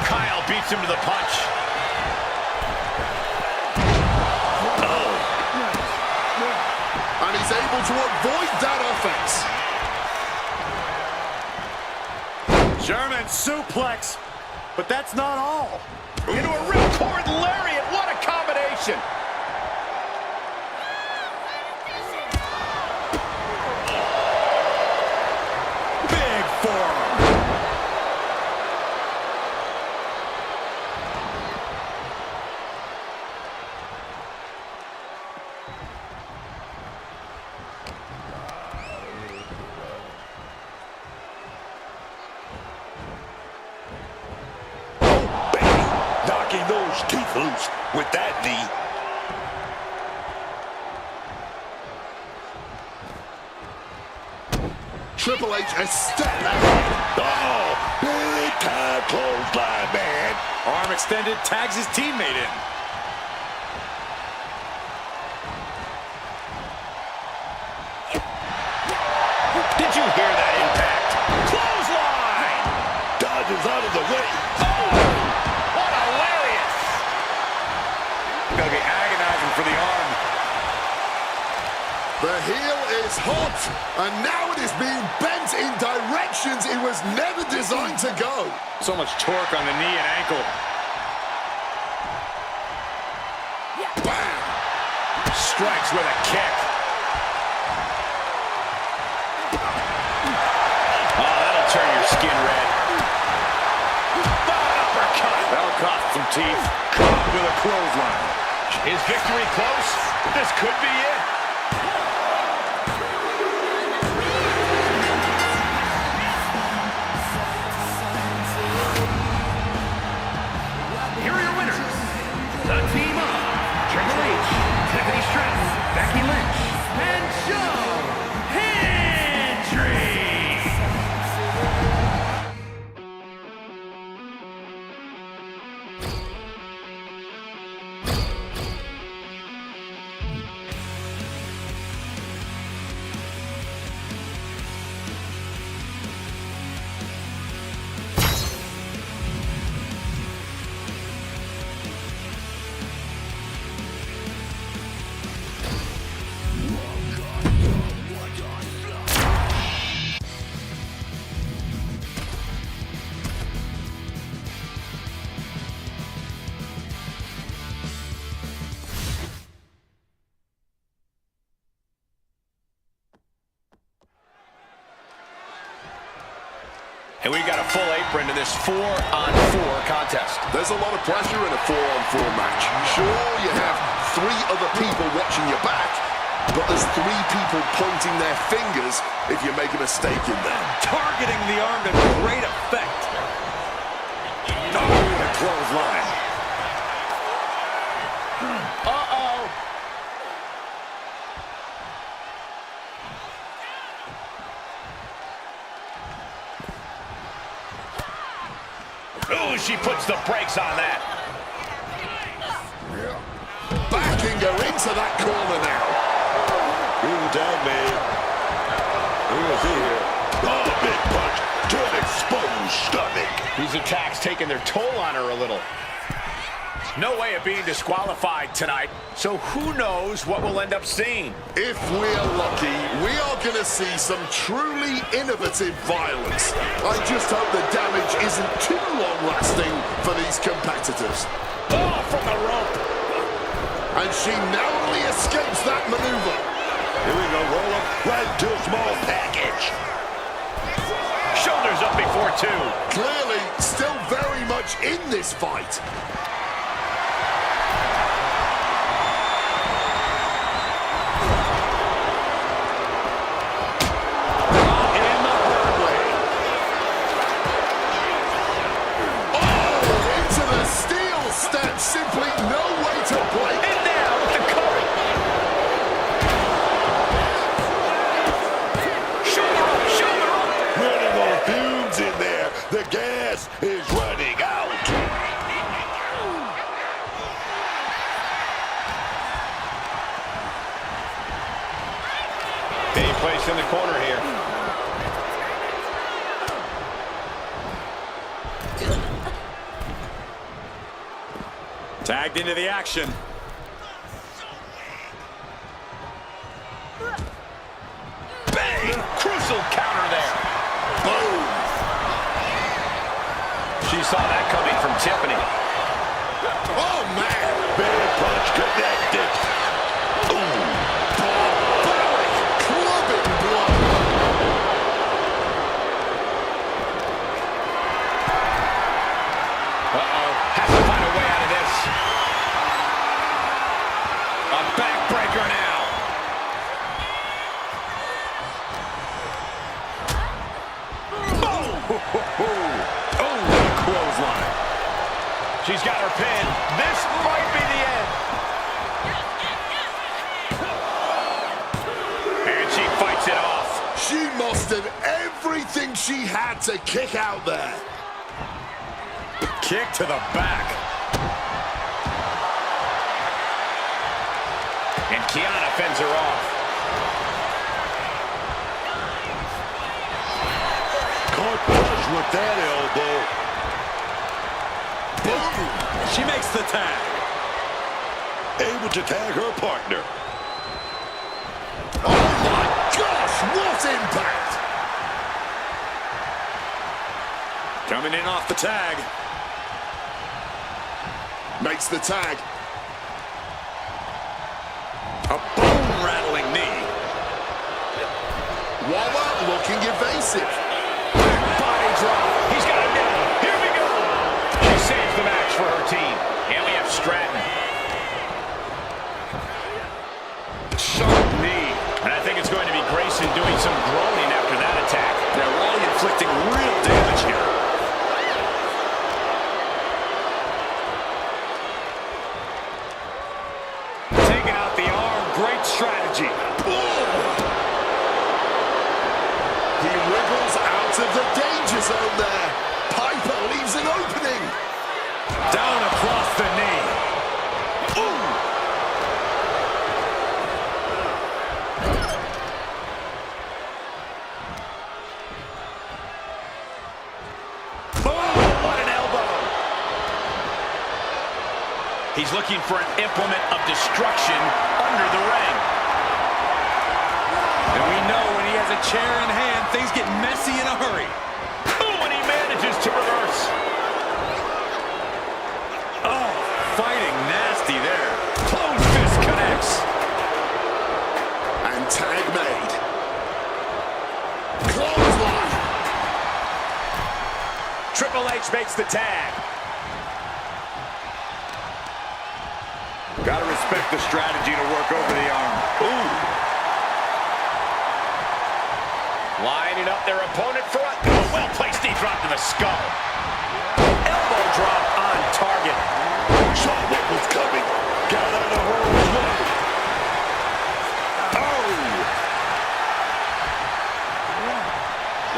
Kyle beats him to the punch. Oh. And he's able to avoid that offense. German suplex. But that's not all. Into a ripcord lariat. What a combination. Big forearm. Knocking those teeth loose with that knee. Triple H a step ahead. Oh, big time clothesline, man. Arm extended, tags his teammate in. Did you hear that impact? Clothesline! Dodges out of the way. Oh! What a lariat! Gonna be agonizing for the arm. The heel is hot, and now it is being bent in directions it was never designed to go. So much torque on the knee and ankle. Bam! Strikes with a kick. Oh, that'll turn your skin red. Uppercut. That'll cost some teeth. Caught with a clothesline. Is victory close? This could be it. Here are your winners. The team of Triple H, Tiffany Stratton, Becky Lynch, and Joe Hendry. And we've got a full apron to this 4-on-4 contest. There's a lot of pressure in a 4-on-4 match. Sure, you have 3 other people watching your back, but there's 3 people pointing their fingers if you make a mistake in there. Targeting the arm to great effect. Oh, the clothesline. Uh-oh. Ooh, she puts the brakes on that. Backing her into that corner now. Good down, man. Who's here? Oh, big punch to an exposed stomach. These attacks taking their toll on her a little. No way of being disqualified tonight, so who knows what we'll end up seeing. If we're lucky, we are going to see some truly innovative violence. I just hope the damage isn't too long-lasting for these competitors. Oh, from the rope. And she narrowly escapes that maneuver. Here we go, roll up right to a small package. Shoulders up before 2. Clearly, still very much in this fight. Simply no way to break. And now with the cover. Tagged into the action. Bang! Crucial counter there. Boom! She saw that coming from Tiffany. Oh, man. Big punch connected. Ooh. Barbaric clubbing blow. Uh-oh. Has to find a way out of this. A backbreaker now. Oh, what a clothesline. She's got her pin. This might be the end. And she fights it off. She mustered everything she had to kick out there. Kick to the back. And Kiana fends her off. Caught flush with that elbow. Boom! She makes the tag. Able to tag her partner. Oh my gosh, what impact! Coming in off the tag. Makes the tag. A bone-rattling knee. Wwe looking evasive. Body drop. He's got him down. Here we go. She saves the match for her team. And we have Stratton. Sharp knee. And I think it's going to be Grayson doing some groaning after that attack. Now Wally inflicting real damage here. Taking out the arm. Great strategy. He wriggles out of the danger zone there. Piper leaves an opening. Down across the knee. Ooh. Boom! What an elbow. He's looking for an implement of destruction under the ring. And we know when he has a chair in hand, things get messy in a hurry. Oh, and he manages to reverse. Oh, fighting nasty there. Closed fist connects. And tag made. Clothesline. Triple H makes the tag. Gotta respect the strategy to work over the arm. Ooh. Lining up their opponent for a well-placed knee drop to the skull. Elbow drop on target. Saw what was coming. Got out of harm's way. Oh!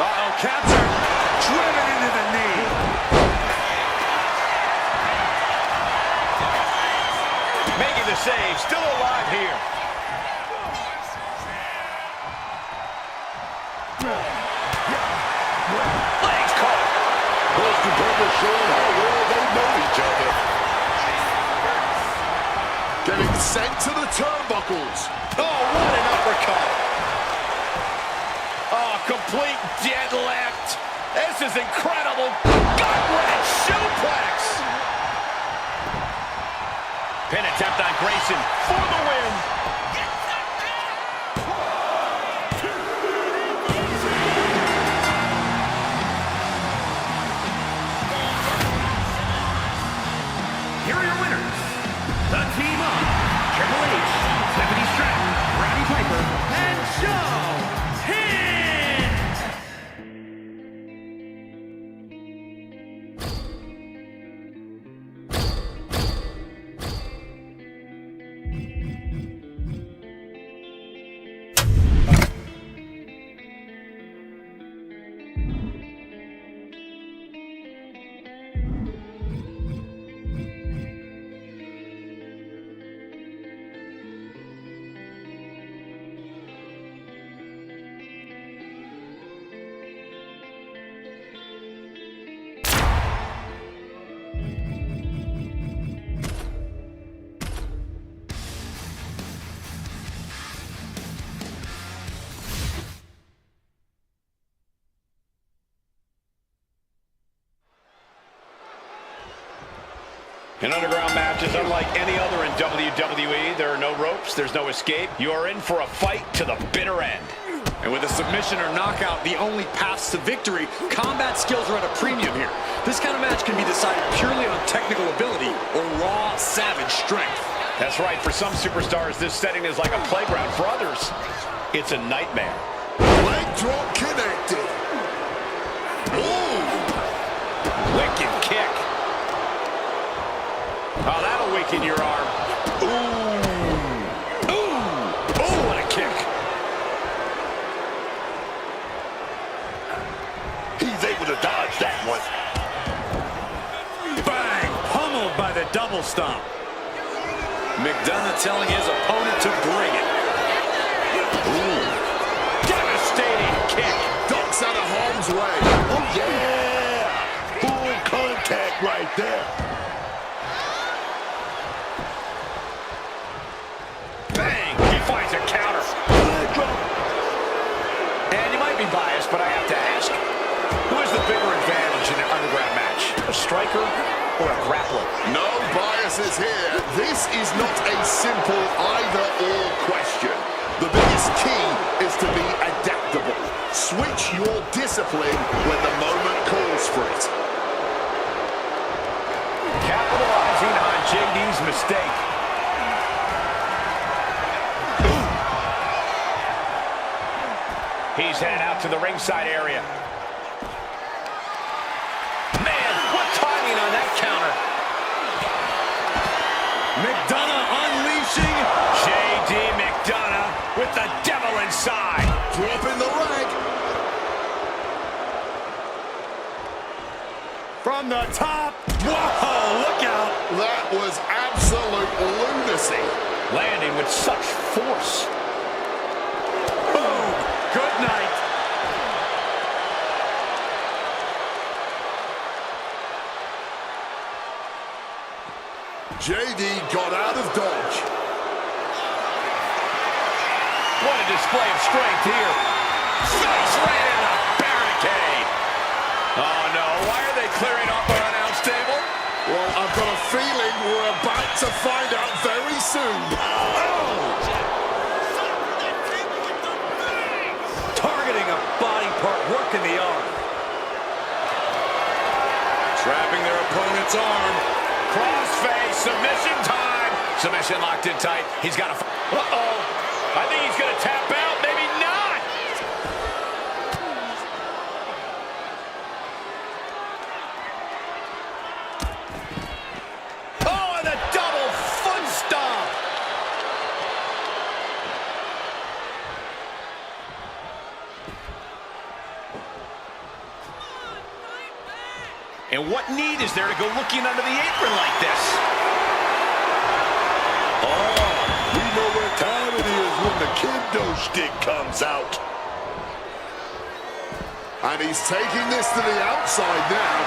Uh-oh, capture. Driven into the knee. Making the save. Still alive here. Legs caught. Both competitors showing how well they know each other. Getting sent to the turnbuckles. Oh, what an uppercut. Oh, complete deadlift. This is incredible. Gut-wrench suplex. Pin attempt on Grayson for the win. Here are your winners. The team of Triple H, Stephanie Stratton, Roddy Piper, and Joe Hint. An underground match is unlike any other in WWE. There are no ropes, there's no escape. You are in for a fight to the bitter end. And with a submission or knockout, the only paths to victory, combat skills are at a premium here. This kind of match can be decided purely on technical ability or raw, savage strength. That's right. For some superstars, this setting is like a playground. For others, it's a nightmare. Leg drop connected. Ooh. Wicked kick. Oh, that'll weaken your arm. Ooh. Ooh. Ooh, what a kick. He's able to dodge that one. Bang! Pummeled by the double stomp. McDonough telling his opponent to bring it. Ooh. Devastating kick. Ducks out of harm's way. Oh, yeah. Full contact right there. Bang! He finds a counter. And you might be biased, but I have to ask. Who has the bigger advantage in an underground match? A striker or a grappler? No biases here. This is not a simple either-or question. The biggest key is to be adaptable. Switch your discipline when the moment calls for it. Capitalizing on JD's mistake. He's headed out to the ringside area. Man, what timing on that counter. McDonough unleashing. J.D. McDonough with the devil inside. Dropping the leg. From the top. Whoa, look out. That was absolute lunacy. Landing with such force. Boom. Good night. JD got out of dodge. What a display of strength here. Face right in the barricade. Oh, no. Why are they clearing off our announce table? Well, I've got a feeling we're about to find out very soon. Oh! Targeting a body part, working the arm. Trapping their opponent's arm. Crossface, submission time. Submission locked in tight. He's got a... Uh-oh. I think he's going to tap out. Maybe not. Oh, and a double foot stomp. And what need is there to go looking under the apron like this? Oh, we know what time it is when the kendo stick comes out. And he's taking this to the outside now.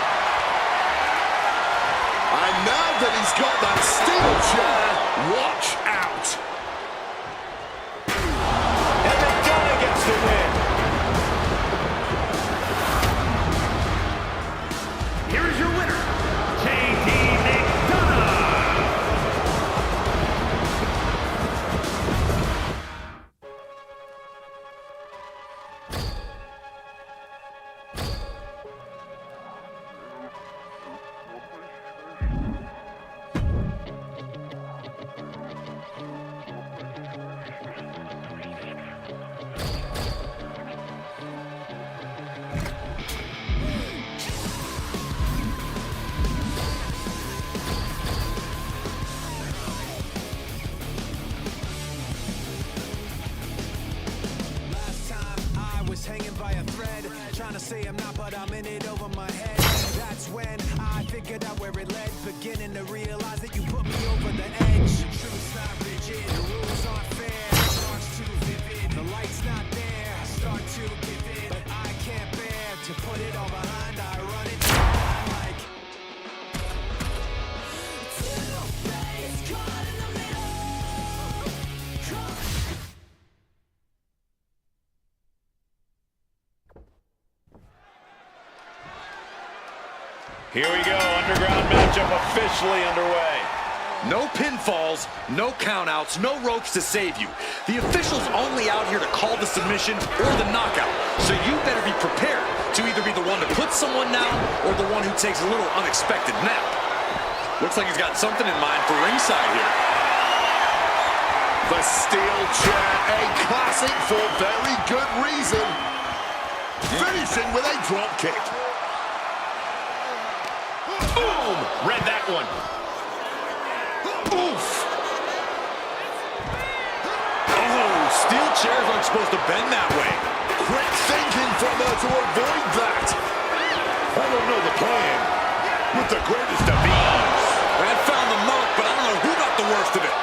And now that he's got that steel chair, watch out. And McDonough gets the win. Here is your winner, J.D. McDonough. Hanging by a thread, trying to say I'm not, but I'm in it over my head. That's when I figured out where it led, beginning to realize that you put me over the edge. The truth's not rigid, the rules aren't fair. Starts too vivid, the light's not there. I start to give in, but I can't bear to put it all behind. I run it down like two-faced, caught in the middle. Here we go. underground matchup officially underway. No pinfalls, no countouts, no ropes to save you. The official's only out here to call the submission or the knockout. So you better be prepared to either be the one to put someone down or the one who takes a little unexpected nap. Looks like he's got something in mind for ringside here. The steel chair, a classic for very good reason. Finishing with a drop kick. Boom! Read that one. Oof! Oh, steel chairs aren't supposed to bend that way. Quick thinking from her to avoid that. I don't know the plan. With the greatest of ease. That found the mark, but I don't know who got the worst of it.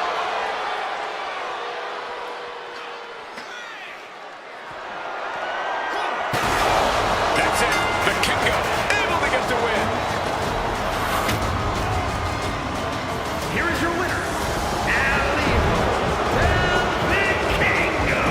That's it. The kick out. Able to get the win. Here is your winner, Ali, the Kingo.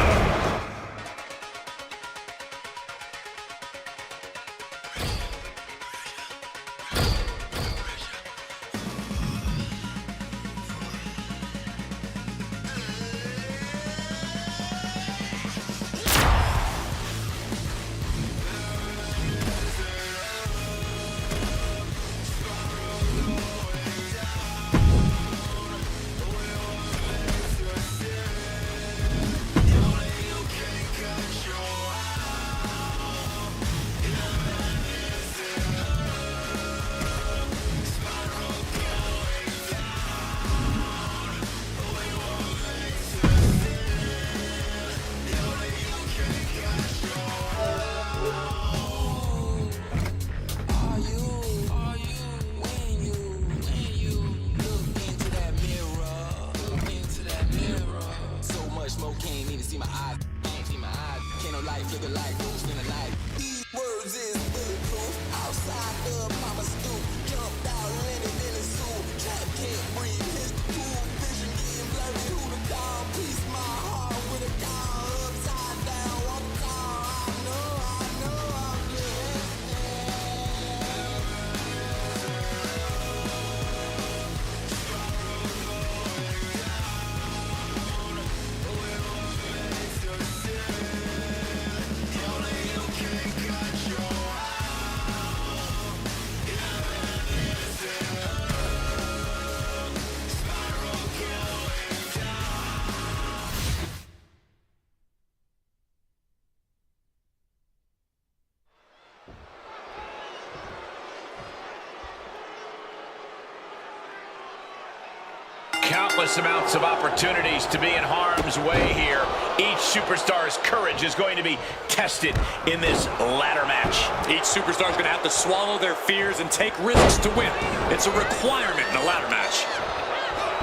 Countless amounts of opportunities to be in harm's way here. Each superstar's courage is going to be tested in this ladder match. Each superstar is going to have to swallow their fears and take risks to win. It's a requirement in a ladder match.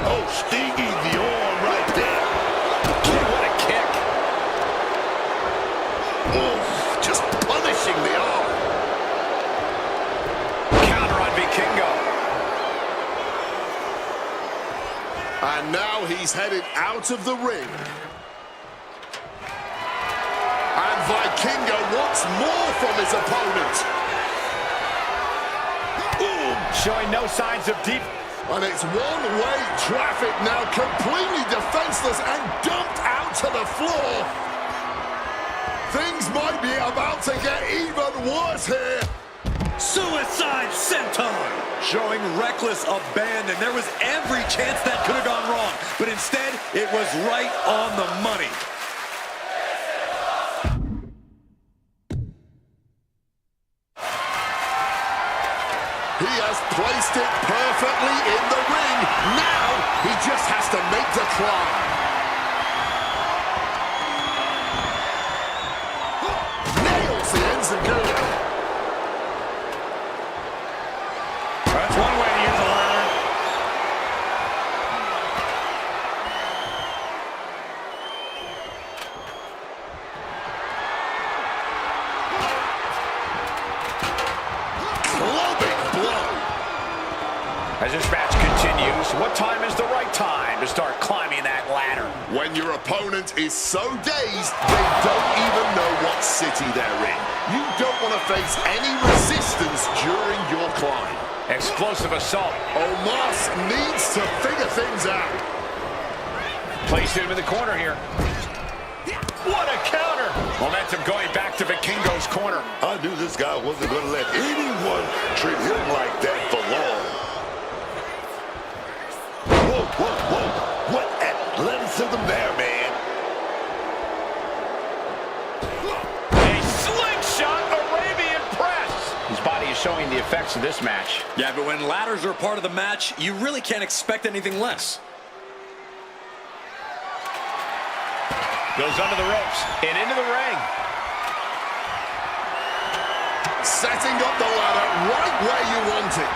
Oh, stinging the arm right there. What a kick. Oh, just punishing the arm. Counter on Vikingo. And now he's headed out of the ring. And Vikingo wants more from his opponent. Ooh, showing no signs of deep. And it's one-way traffic now, completely defenseless and dumped out to the floor. Things might be about to get even worse here. Suicide Senton! Showing reckless abandon. There was every chance that could have gone wrong, but instead, it was right on the money. He has placed it perfectly in the ring. Now, he just has to make the climb. Nails the Enziguri. That's one way to use a ladder. Clubbing blow. As this match continues, what time is the right time to start climbing that ladder? When your opponent is so dazed, they don't even know what city they're in. You don't want to face any resistance during your climb. Explosive assault. Omos needs to figure things out. Placed him in the corner here. What a counter! Momentum going back to Vikingo's corner. I knew this guy wasn't going to let anyone treat him like that for long. Whoa, whoa, whoa. What athleticism there, man. A slingshot Arabian press. His body is showing the effects of this match. Yeah, but when ladders are a part of the match, you really can't expect anything less. Goes under the ropes and into the ring. Setting up the ladder right where you want it.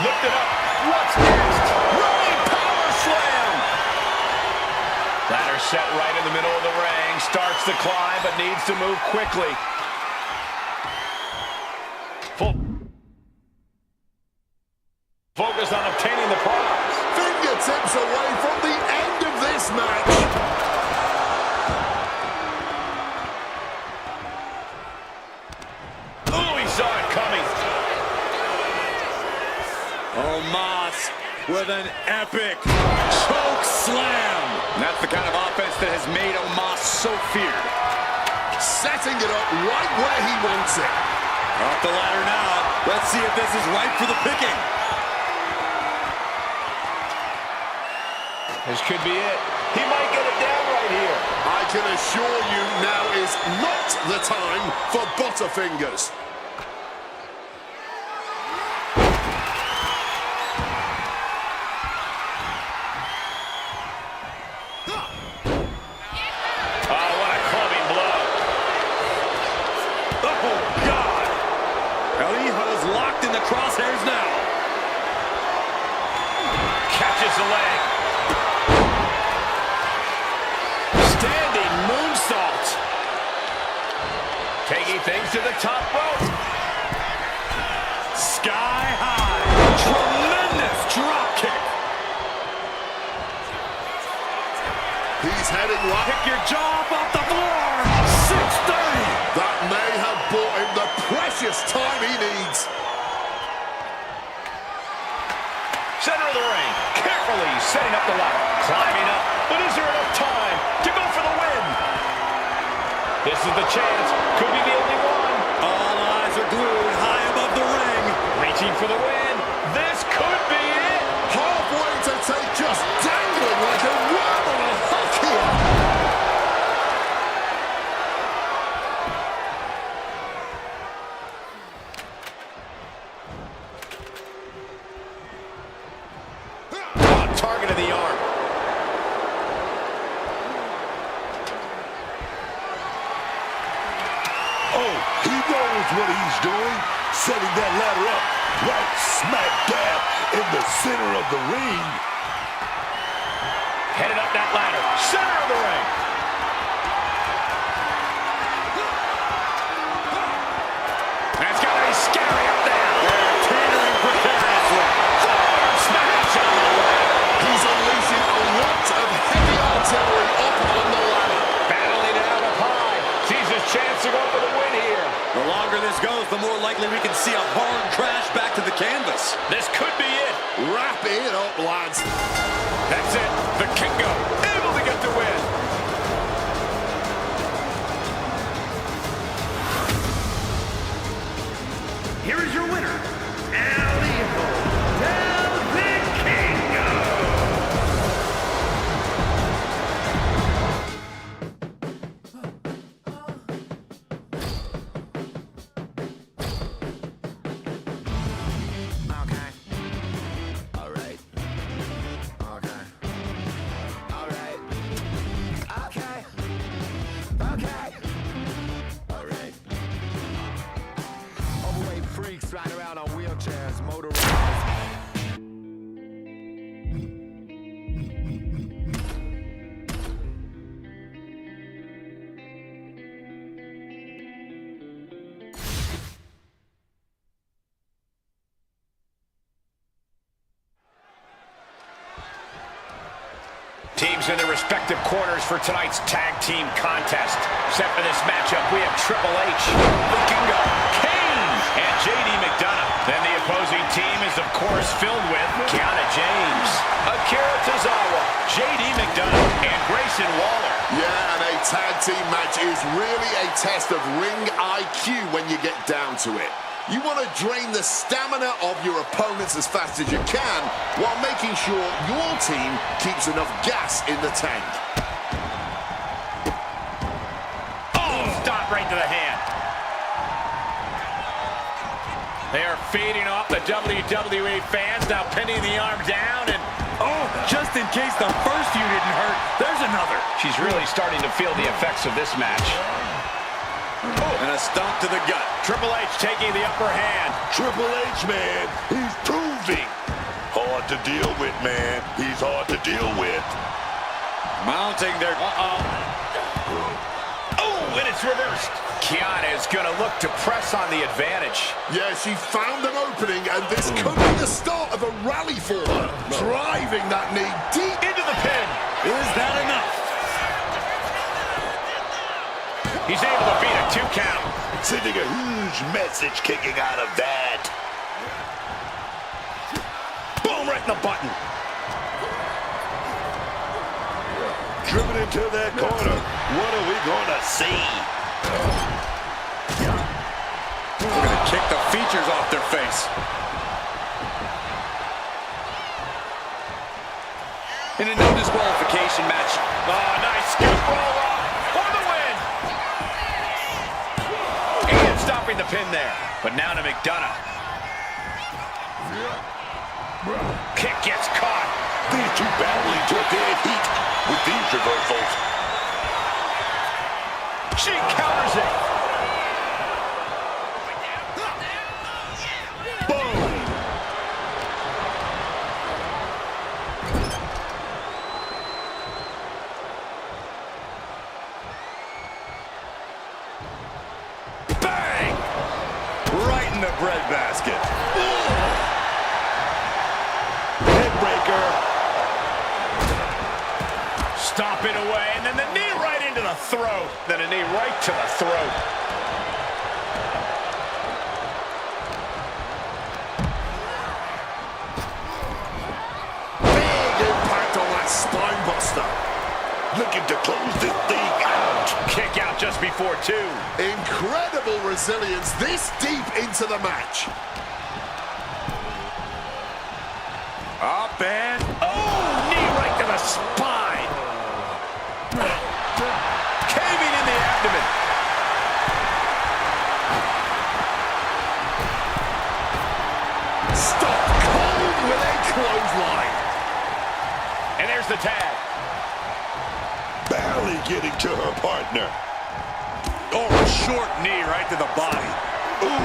Lift it up. What's next? Running power slam. Ladder set right in the middle of the ring. Starts to climb, but needs to move quickly. Focused on obtaining the prize. Fingertips away from the end of this match. Oh, he saw it coming. Omos with an epic choke slam. And that's the kind of offense that has made Omos so feared. Setting it up right where he wants it. Off the ladder now. Let's see if this is ripe for the picking. This could be it. He might get it down right here. I can assure you now is not the time for Butterfingers. Oh, what a clubbing blow. Oh, God. El Hijo's locked in the crosshairs now. Catches the leg. Standing moonsault. Taking things to the top rope. Sky high. Tremendous drop kick. He's heading right. Pick your jaw up off the floor. 630. That may have bought him the precious time he needs. Center of the ring. Carefully setting up the ladder. Climbing up. But is there enough time to go for the win? This is the chance. Could be the only one. All eyes are glued high above the ring. Reaching for the win. This could be it. Halfway to take, just dangling like a worm on a hook here. Target of the arm. Oh, he knows what he's doing. Setting that ladder up right smack dab in the center of the ring. Headed up that ladder. Center of the ring. That's got to be scary up there. They're teetering precariously. Smash on the ladder. He's unleashing a lot of heavy artillery up on the ladder. Battling it out up high. Sees his chance to go for the win here. The longer this goes, the more likely we can see a hard crash back to the canvas. This could be it. Wrap it up, lads. That's it. Vikingo able to get the win. Here is your winner, El Hijo del Vikingo. Freaks riding around on wheelchairs, teams in their respective corners for tonight's tag team contest. Set for this matchup, we have Triple H, the King of Kane, and JD McDonough. Then the opposing team is, of course, filled with Kiana James, Akira Tozawa, JD McDonough, and Grayson Waller. Yeah, and a tag team match is really a test of ring IQ when you get down to it. You want to drain the stamina of your opponents as fast as you can while making sure your team keeps enough gas in the tank. Oh, stop right to the hand. They are feeding off the WWE fans, now pinning the arm down, and oh, just in case the first few didn't hurt, there's another. She's really starting to feel the effects of this match. Oh, and a stomp to the gut. Triple H taking the upper hand. Triple H, man, he's proving. Hard to deal with, man. He's hard to deal with. Mounting their... Oh, and it's reversed. Kiana is going to look to press on the advantage. Yeah, she found an opening, and this could be the start of a rally for her. Driving that knee deep into the pin. Is that enough? He's able to beat a 2 count. Sending a huge message kicking out of that. Boom, right in the button. Driven into that corner. What are we going to see? We're going to kick the features off their face. In a no disqualification match. Oh, nice scoop roll up for the win. And stopping the pin there. But now to McDonough. Kick gets caught. These two battling to a dead heat with these reversals. She counters it. Boom. Bang! Right in the breadbasket. Headbreaker. Stop it away, and then the knee right into the throat. Then a knee right to the throat. big impact on that spine buster. Looking to close this thing out. Kick out just before 2. Incredible resilience this deep into the match. Up and... Oh, knee right to the spine. Caving in the abdomen. Stop cold with a clothesline. And there's the tag. Barely getting to her partner. Oh, a short knee right to the body. Ooh,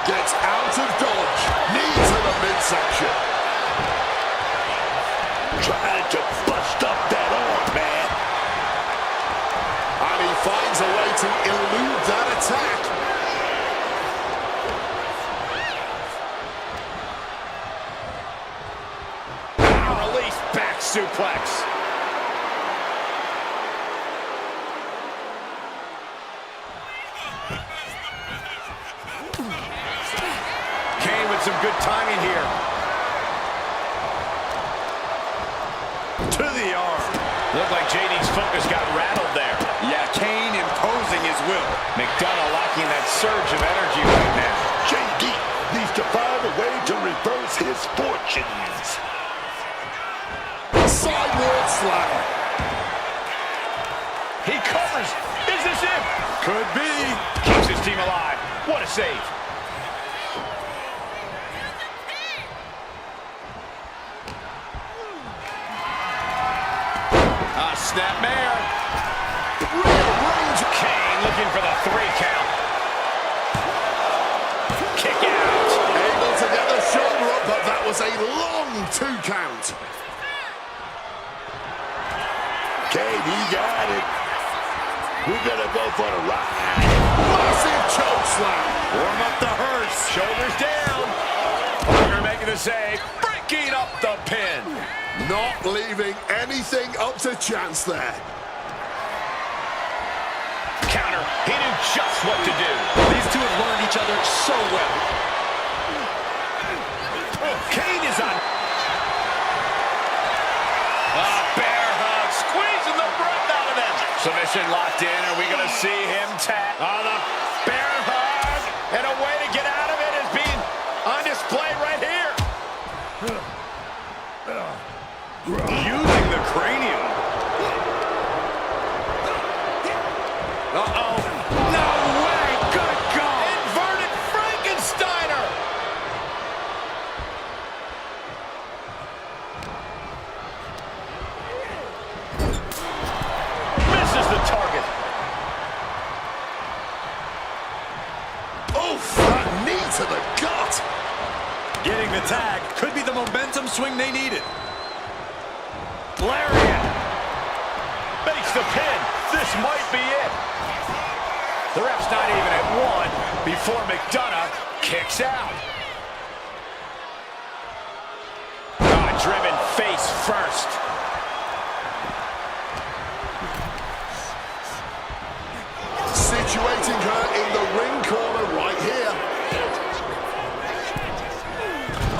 gets out of dodge. Knee to the midsection. Trying to bust up that arm, man. And he finds a way to elude that attack. Release back suplex. Kane with some good timing here. To the arm. Looked like JD's focus got rattled there. Yeah, Kane imposing his will. McDonough locking that surge of energy right now. JD needs to find a way to reverse his fortunes. Sideward slam. He covers. Is this it? Could be. Keeps his team alive. What a save. Snapmare. Rearrange. Kane looking for the 3 count. Kick out. Able to get the shoulder up, but that was a long 2 count. Kane, he got it. We're gonna go for the ride. Massive choke slam. Warm up the hearse. Shoulders down. Parker making the save. Breaking up the pin. Not leaving anything up to chance there. Counter. He knew just what to do. These two have learned each other so well. Kane is on. Bear hug. Squeezing the breath out of them. Submission locked in. Are we going to see him tap? The bear hug. And a way to get out of it is being on display right here. Using the cranium. Uh-oh. No way. Good call. Inverted Frankensteiner. Misses the target. Oof, that knee to the gut. Getting the tag could be the momentum swing they needed. Lariat. Makes the pin. This might be it. The ref's not even at one before McDonough kicks out. Driven face first. Situating her in the ring corner right here.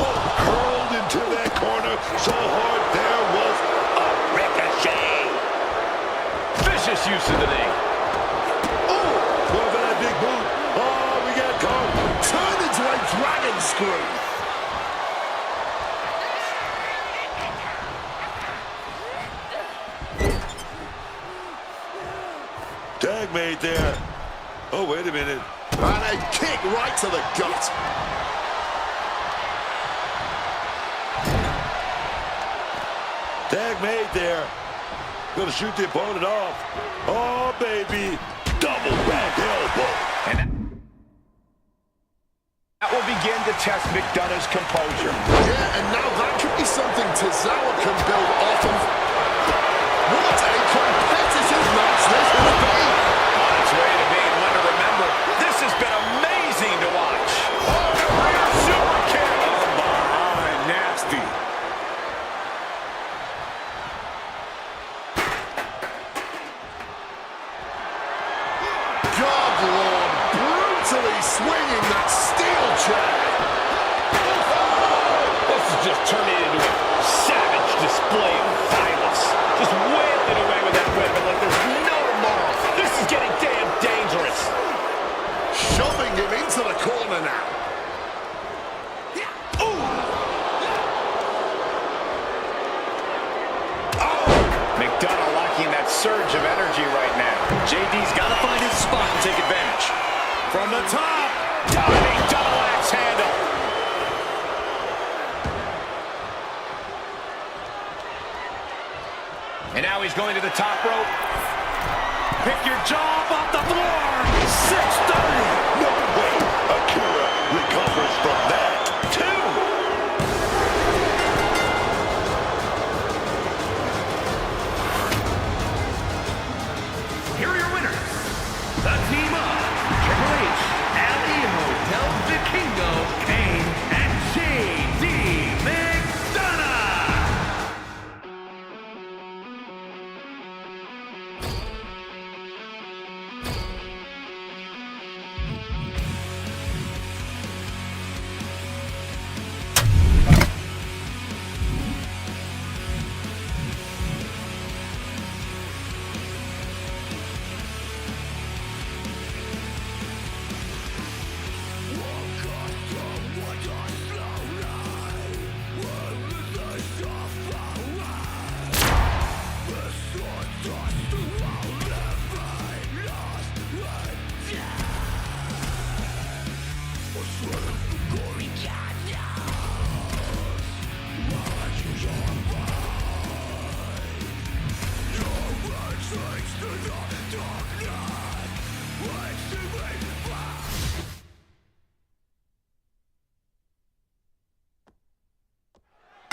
Oh, hurled into their corner so hard there was a ricochet. Vicious use of the knee. Oh, what about that big boot? Oh, we got caught. Turned into a dragon screw. Tag made there. Oh, wait a minute. And a kick right to the gut. Tag made there. Gonna shoot the opponent off. Oh, baby. Double back elbow. And that will begin to test McDonough's composure. Yeah, and now that could be something Tozawa can build off of. What a competitive match this has been. On its way to being one to remember. This has been amazing to watch. Oh, the rear super kick. Oh, behind. Nasty. God, Lord, brutally swinging that steel chair. This is just turning into a savage display of violence. Just wailing away with that weapon like there's no tomorrow. This is getting damn dangerous. Shoving him into the corner now. McDonough locking that surge of energy right now. JD's got to find his spot and take advantage. From the top, diving double axe handle. And now he's going to the top rope. Pick your jaw up off the floor. 630. No way. Akira recovers from that. 2. Here are your winners. The team of Triple H, Ali Hotel Vikingo, Kane, and JD McDonough.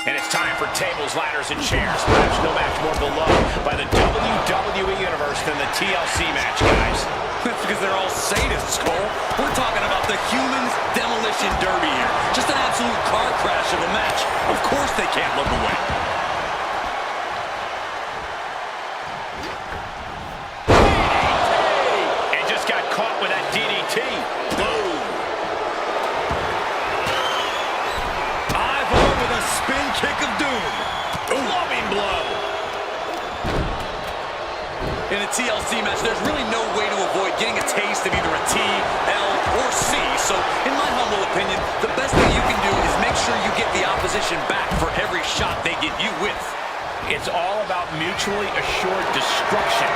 And it's time for tables, ladders, and chairs. Perhaps no match more beloved by the WWE Universe than the TLC match, guys. That's because they're all sadists, Cole. We're talking about the Humans Demolition Derby here. Just an absolute car crash of a match. Of course they can't look away. TLC match, there's really no way to avoid getting a taste of either a T, L, or C. So, in my humble opinion, the best thing you can do is make sure you get the opposition back for every shot they get you with. It's all about mutually assured destruction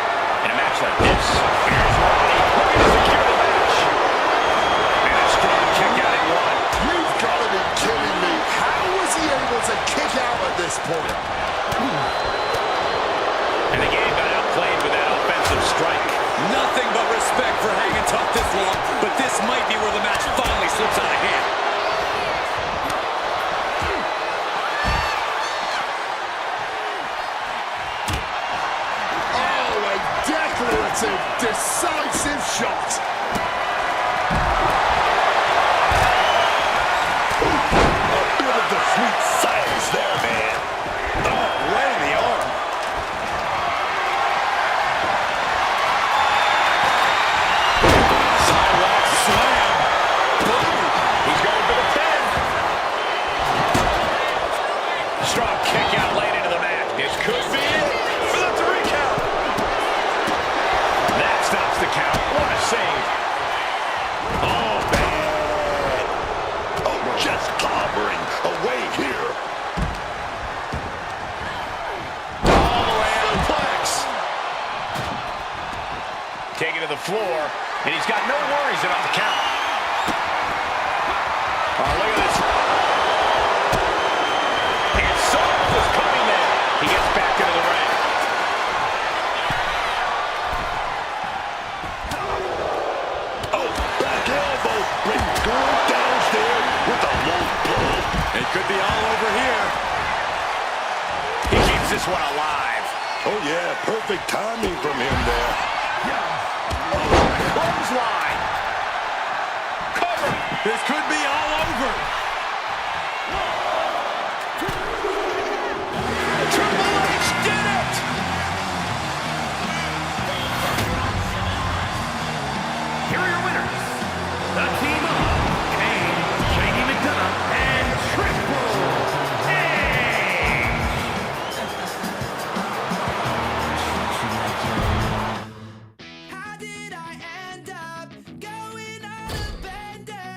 in a match like this. Here's Roddy looking to secure the match. And a strong kick out at one. You've got to be kidding me. How was he able to kick out at this point? And the game got outplayed with that offensive strike. Nothing but respect for hanging tough this long, but this might be where the match finally slips out of hand. Oh, a declarative, decisive shot. A bit of the sweet science there, man. Oh, right in the arm. Sidewalk slam. Boom. He's going for the pin. Strong kick out late into the match. This could be it. For the 3 count. That stops the count. What a save. Oh, man. Oh, just clobbering away here. All the way out. Suplex. Taken to the floor, and he's got no worries about the count. Oh, look at this. And Soap was coming there. He gets back into the ring. Oh, back elbow. Brings going downstairs with a low blow. It could be all over here. He keeps this one alive. Oh, yeah, perfect timing from him there. Clothesline. Cover. This could be all over. Triple H did it. Here are your winners. The team of Kane, Shaggy McDonough, and Triple H. How did I end up going on a bender?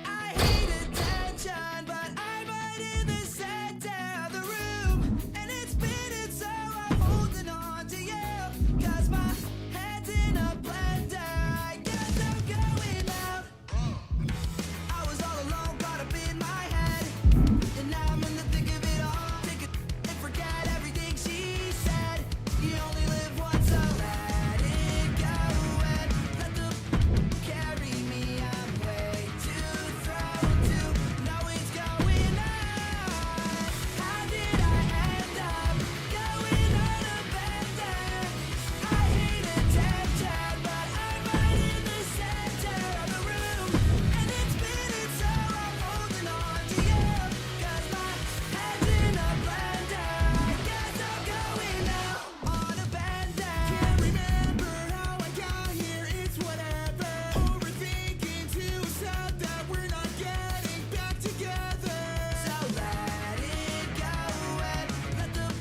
I hate attention, but I'm right in the center of the room. And it's spinning, so I'm holding on to you. 'Cause my head's in a blender. I guess I'm going out. I was all alone, caught up in my head. And now I'm in the thick of it all. Take it and forget everything she said. You only live once, so let it go and let the carry me. I'm way too thrown to know it's going on. How did I end up going on a bender? I hate attention, but I'm right in the center of the room. And it's spinning, so I'm holding on to you. 'Cause my head's in a blender. I guess I'm going out on a bender. Can't remember how I got here, it's whatever. Overthinking too sad that we're not getting back together. So let it go and let them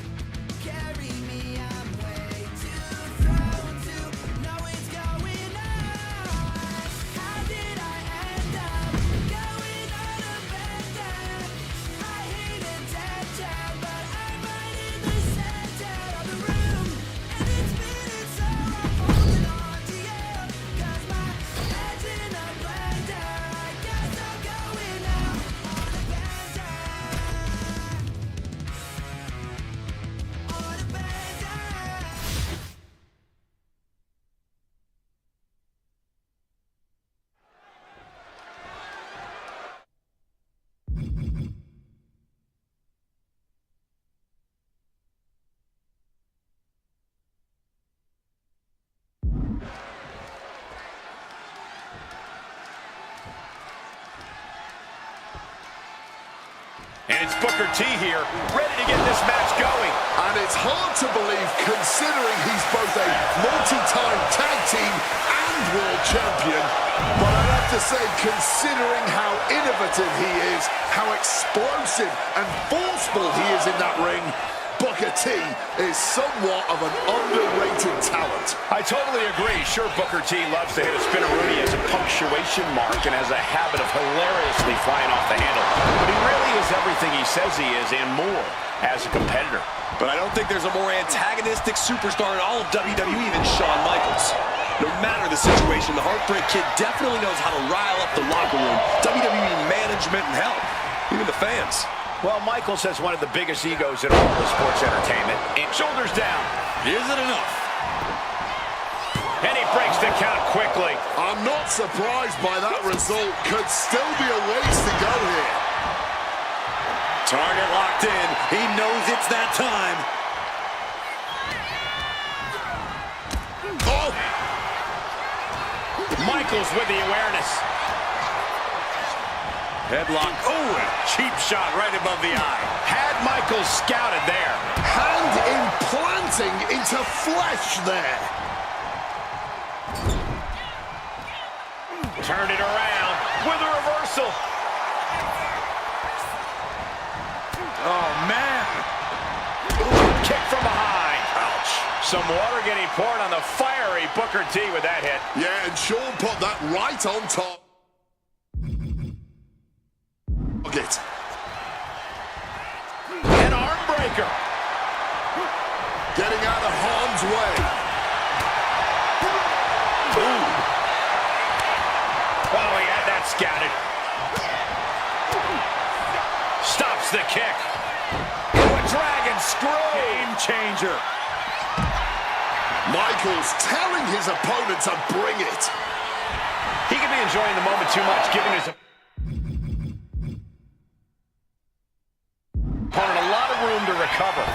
carry me. I'm way too thrown to know it's going on. How did I end up going on a bender? I hate attention, but I'm right in the center of the room. And it's spinning, so I'm holding on to you. 'Cause my head's in a blender. I guess I'm going out on a bender. On a bender. And it's Booker T here, ready to get this match going. And it's hard to believe, considering he's both a multi-time tag team and world champion. But I'd have to say, considering how innovative he is, how explosive and forceful he is in that ring, Booker T is somewhat of an underrated talent. I totally agree. Sure, Booker T loves to hit a spinneroonie as a punctuation mark and has a habit of hilariously flying off the handle. But he really is everything he says he is and more as a competitor. But I don't think there's a more antagonistic superstar in all of WWE than Shawn Michaels. No matter the situation, the Heartbreak Kid definitely knows how to rile up the locker room, WWE management, and hell, even the fans. Well, Michaels has one of the biggest egos in all of sports entertainment. And shoulders down. Is it enough? And he breaks the count quickly. I'm not surprised by that result. Could still be a ways to go here. Target locked in. He knows it's that time. Oh! Michaels with the awareness. Headlock. Oh, a cheap shot right above the eye. Had Michaels scouted there. Hand implanting into flesh there. Turned it around with a reversal. Oh, man. Ooh, kick from behind. Ouch. Some water getting poured on the fiery Booker T with that hit. Yeah, and Sean put that right on top. It. An arm breaker. Getting out of harm's way. Ooh. Oh, he had that scouted. Stops the kick. Into a dragon screw. Game changer. Michaels telling his opponent to bring it. He could be enjoying the moment too much, giving his opponent a lot of room to recover.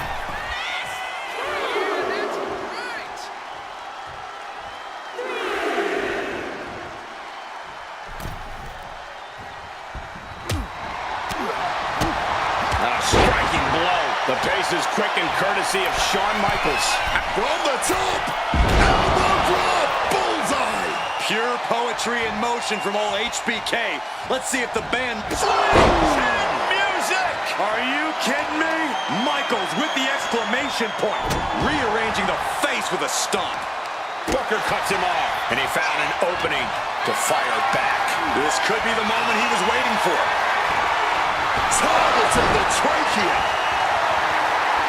A striking blow. The pace is quick and courtesy of Shawn Michaels. From the top. Elbow drop. Bullseye. Pure poetry in motion from old HBK. Let's see if the band... Music! Are you kidding me? Michaels with the exclamation point. Rearranging the face with a stomp. Booker cuts him off, and he found an opening to fire back. This could be the moment he was waiting for. Targeting the trachea.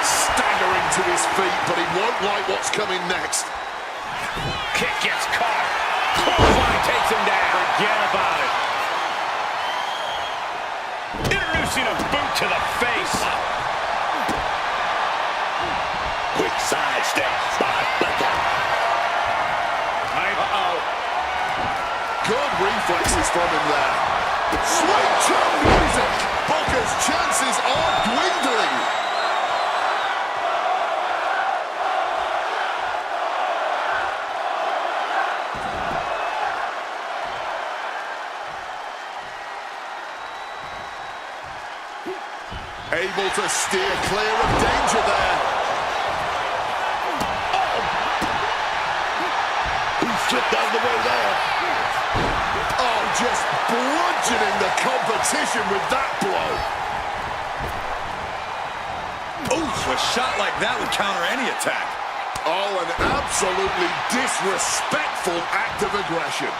Staggering to his feet, but he won't like what's coming next. Kick gets caught. Clothesline takes him down. Forget about it. Introducing a boot to the face. Quick side step. Uh-oh. Good reflexes from him there. Sweet chin music. Booker's chances are dwindling. Able to steer clear of danger there. He slipped out of the way there. Oh, just bludgeoning the competition with that blow. Oof, a shot like that would counter any attack. Oh, an absolutely disrespectful act of aggression.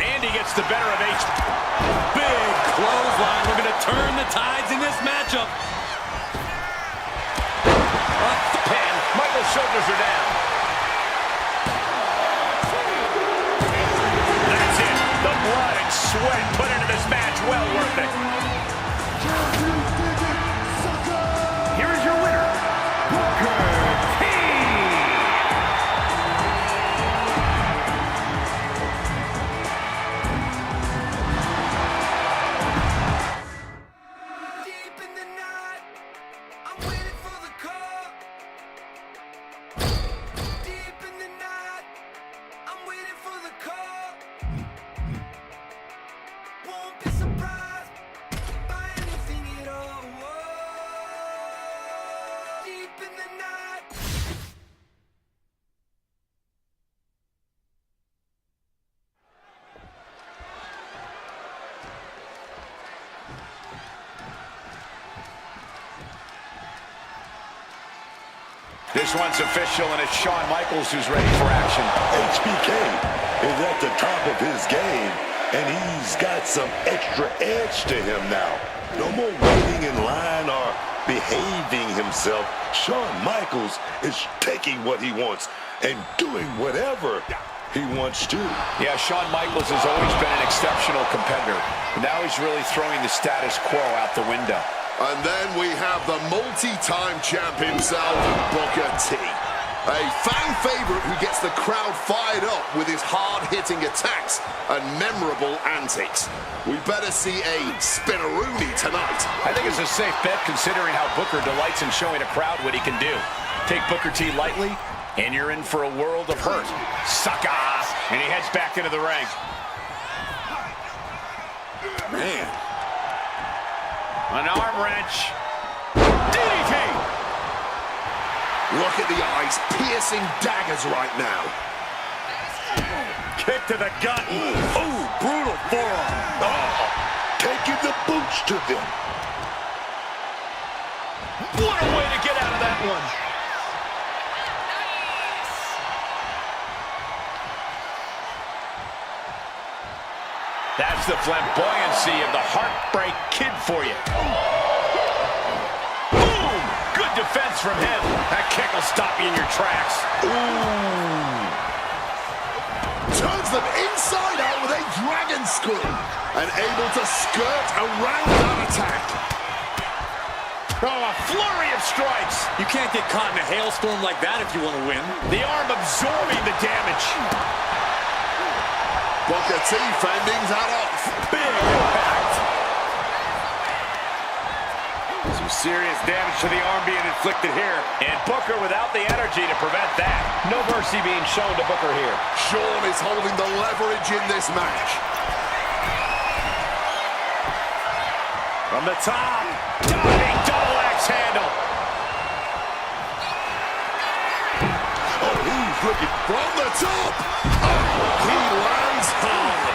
And he gets the better of H. Big clothesline looking to turn the tides in this matchup. Up the pin. Michael's shoulders are down. That's it. The blood and sweat put into this match. Well worth it. Here is your winner, Booker T. Deep in the night, I'm waiting for the call. Deep in the night, I'm waiting for the call. Won't be surprised This one's official, and it's Shawn Michaels who's ready for action. HBK is at the top of his game, and he's got some extra edge to him now. No more waiting in line or behaving himself. Shawn Michaels is taking what he wants and doing whatever he wants to. Yeah, Shawn Michaels has always been an exceptional competitor. Now he's really throwing the status quo out the window. And then we have the multi-time champ himself, Booker T. A fan favorite who gets the crowd fired up with his hard-hitting attacks and memorable antics. We better see a spinneroonie tonight. I think it's a safe bet considering how Booker delights in showing a crowd what he can do. Take Booker T lightly, and you're in for a world of hurt. Sucker! And he heads back into the ring. Man. An arm wrench. DDT! Look at the eyes, piercing daggers right now. Kick to the gut. Ooh, brutal forearm. Oh, taking the boots to them. What a way to get out of that one. That's the flamboyancy of the Heartbreak Kid for you. Boom! Good defense from him. That kick will stop you in your tracks. Ooh. Turns them inside out with a dragon screw and able to skirt around that attack. Oh, a flurry of strikes. You can't get caught in a hailstorm like that if you want to win. The arm absorbing the damage. Booker T fending that off. Big impact. Some serious damage to the arm being inflicted here. And Booker without the energy to prevent that. No mercy being shown to Booker here. Shawn is holding the leverage in this match. From the top. Diving double axe handle. Oh, he's looking from the top. Oh, he lands hard.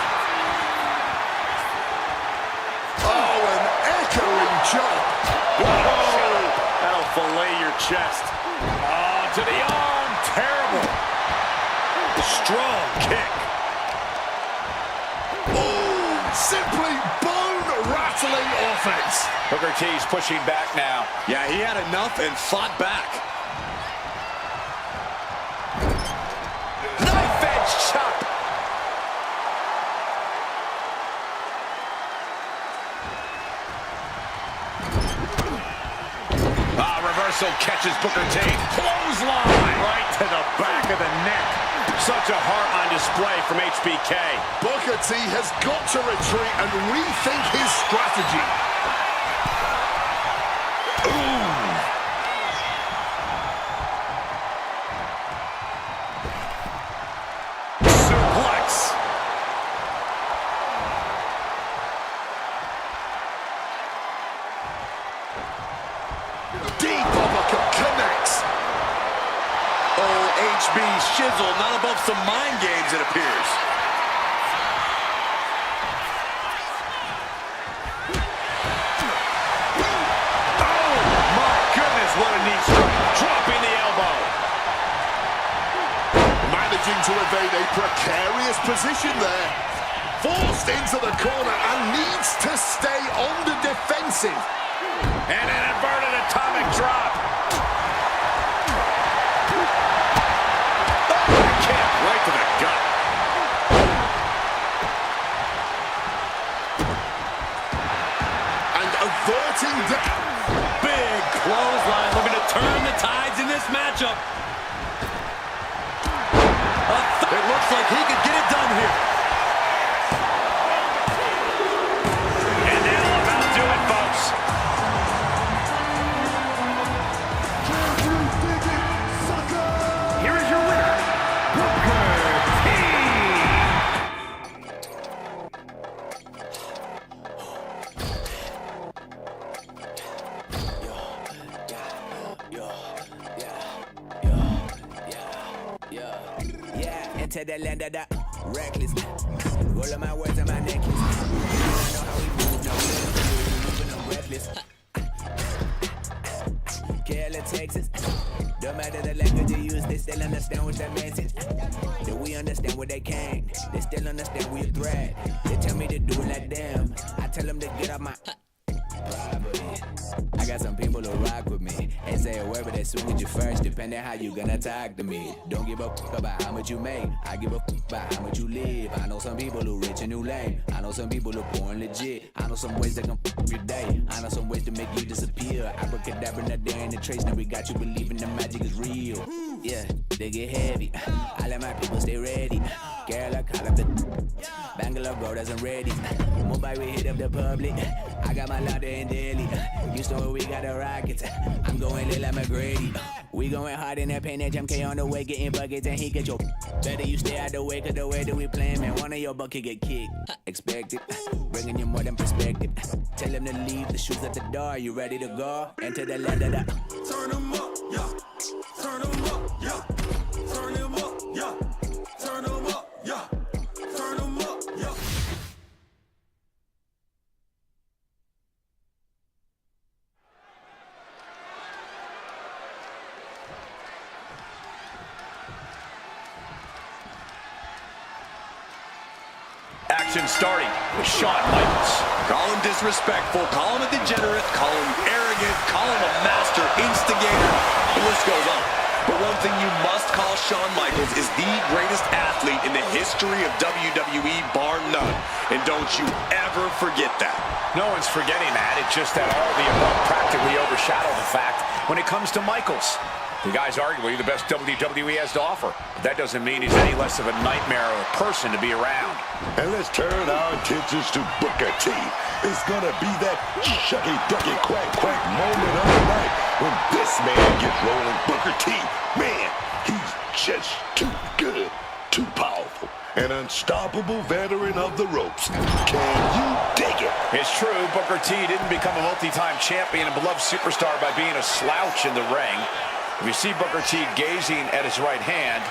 Oh, an echoing chop. Whoa. That'll fillet your chest. Oh, to the arm. Terrible. Strong kick. Oh, simply bone-rattling offense. Booker T's pushing back now. Yeah, he had enough and fought back. Knife edge chop. Reversal catches Booker T. Clothesline right to the back of the neck. Such a heart on display from HBK. Booker T has got to retreat and rethink his strategy. Ooh. Suplex. Deep uppercut connects. Oh, HB shizzle, not above some mind games, it appears. Oh, my goodness, what a knee strike. Dropping the elbow. Managing to evade a precarious position there. Forced into the corner and needs to stay on the defensive. And an inverted atomic drop. Oh, kick right to the gut. And averting the... Big clothesline looking to turn the tides in this matchup. It looks like he could get it done here. And that'll about do it, folks. Here is your winner, Booker T. Enter the land of the reckless. Roll of my words on my necklace. I know how we move, no moving, I'm reckless. KL, Texas. Don't matter the still understand what's that message. That we understand what they can't. They still understand we a threat. They tell me to do it like them. I tell them to get off my property. I got some people who rock with me. They say a word, but they swing with you first, depending how you gonna talk to me. Don't give a fuck about how much you make. I give a fuck about how much you live. I know some people who rich and who lame. I know some people who born legit. I know some ways that can fuck your day. I know some ways to make you disappear. Abracadabra, not there in the trace. Now we got you believing the magic is real. Yeah, they get heavy. I let my people stay ready. Kerala, call up the Bangalore, bro, doesn't ready. Mumbai, we hit up the public. I got my louder in Delhi. Houston, where we got the rockets. I'm going Lil McGrady. We going hard in that paint, that MK on the way, getting buckets, and he get your better you stay out the way, cause the way that we playing, man, one of your bucket get kicked. Expect it, bringing you more than perspective. Tell him to leave the shoes at the door. You ready to go? Enter the ladder. Turn them up, yeah. Turn them up, yeah. Turn them up, yeah. Turn them up, yeah. Turn them up, yeah. Action starting with Shawn Michaels. Call him disrespectful, call him a degenerate, call him arrogant, call him a master instigator. The list goes on. But one thing you must call Shawn Michaels is the greatest athlete in the history of WWE, bar none. And don't you ever forget that. No one's forgetting that. It's just that all the above practically overshadow the fact when it comes to Michaels. The guy's arguably the best WWE has to offer. But that doesn't mean he's any less of a nightmare or a person to be around. And let's turn our attentions to Booker T. It's gonna be that shucky ducky quack quack moment of the night when this man gets rolling. Booker T, man, he's just too good, too powerful. An unstoppable veteran of the ropes. Can you dig it? It's true, Booker T didn't become a multi-time champion and beloved superstar by being a slouch in the ring. If you see Booker T gazing at his right hand,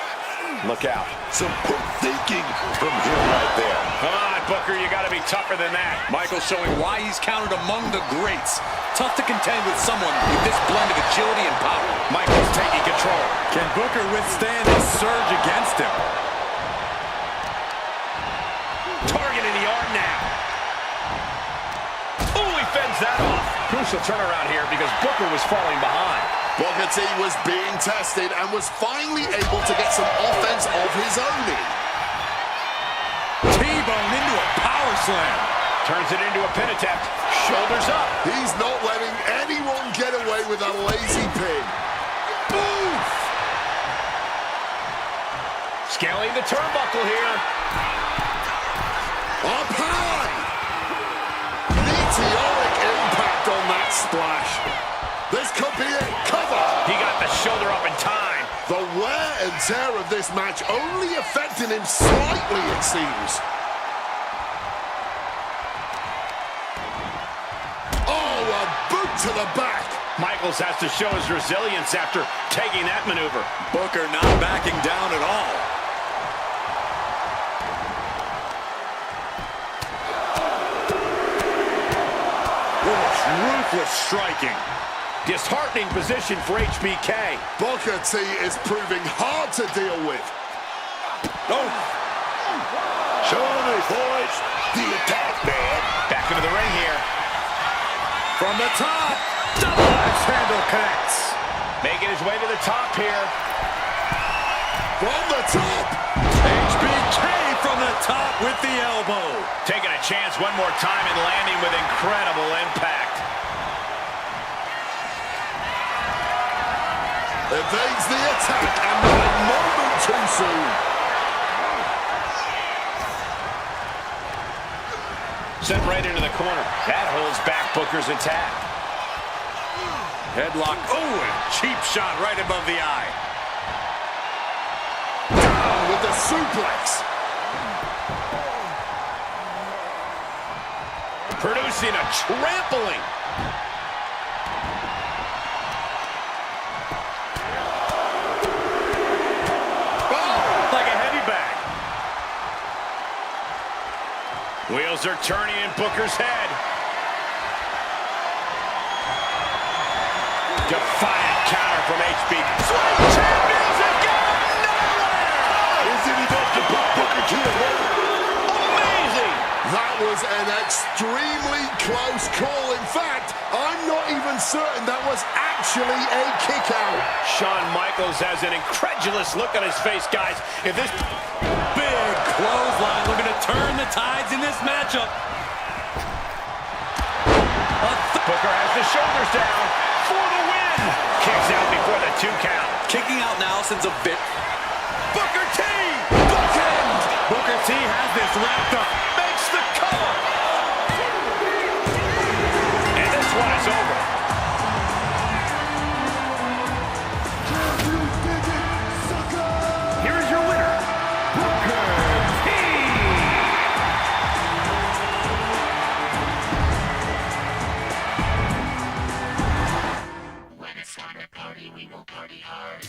look out. Some quick thinking from him right there. Come on, Booker, you got to be tougher than that. Michaels showing why he's counted among the greats. Tough to contend with someone with this blend of agility and power. Michaels taking control. Can Booker withstand a surge against him? Targeting the arm now. Ooh, he fends that off. Crucial turnaround here because Booker was falling behind. Booker T was being tested and was finally able to get some offense of his own in. T-bone into a power slam. Turns it into a pin attempt. Shoulders up. He's not letting anyone get away with a lazy pin. Oof! Scaling the turnbuckle here. Up high! Meteoric impact on that splash. This could be it. Cover. He got the shoulder up in time. The wear and tear of this match only affecting him slightly, it seems. Oh, a boot to the back. Michaels has to show his resilience after taking that maneuver. Booker not backing down at all. Ruthless striking. Disheartening position for HBK. Booker T is proving hard to deal with. Oh! Shoulders, boys. The attack, man. Back into the ring here. From the top. Double axe handle connects. Making his way to the top here. From the top. HBK from the top with the elbow. Taking a chance one more time and landing with incredible impact. Evades the attack and not a moment too soon. Sent right into the corner. That holds back Booker's attack. Headlock. Oh, and cheap shot right above the eye. Down with the suplex. Producing a trampling. Wheels are turning in Booker's head. Defiant counter from HB. Sweet champions again! was an extremely close call. In fact, I'm not even certain that was actually a kick out. Shawn Michaels has an incredulous look on his face, guys. If this big clothesline looking to turn the tides in this matchup. Booker has the shoulders down for the win. Kicks out before the 2 count. Kicking out now since a bit. Booker T! Bookend! Booker T has this wrapped up. Makes the cover. And this one is over. Here is your winner, Booker T. When it's time to party, we will party hard.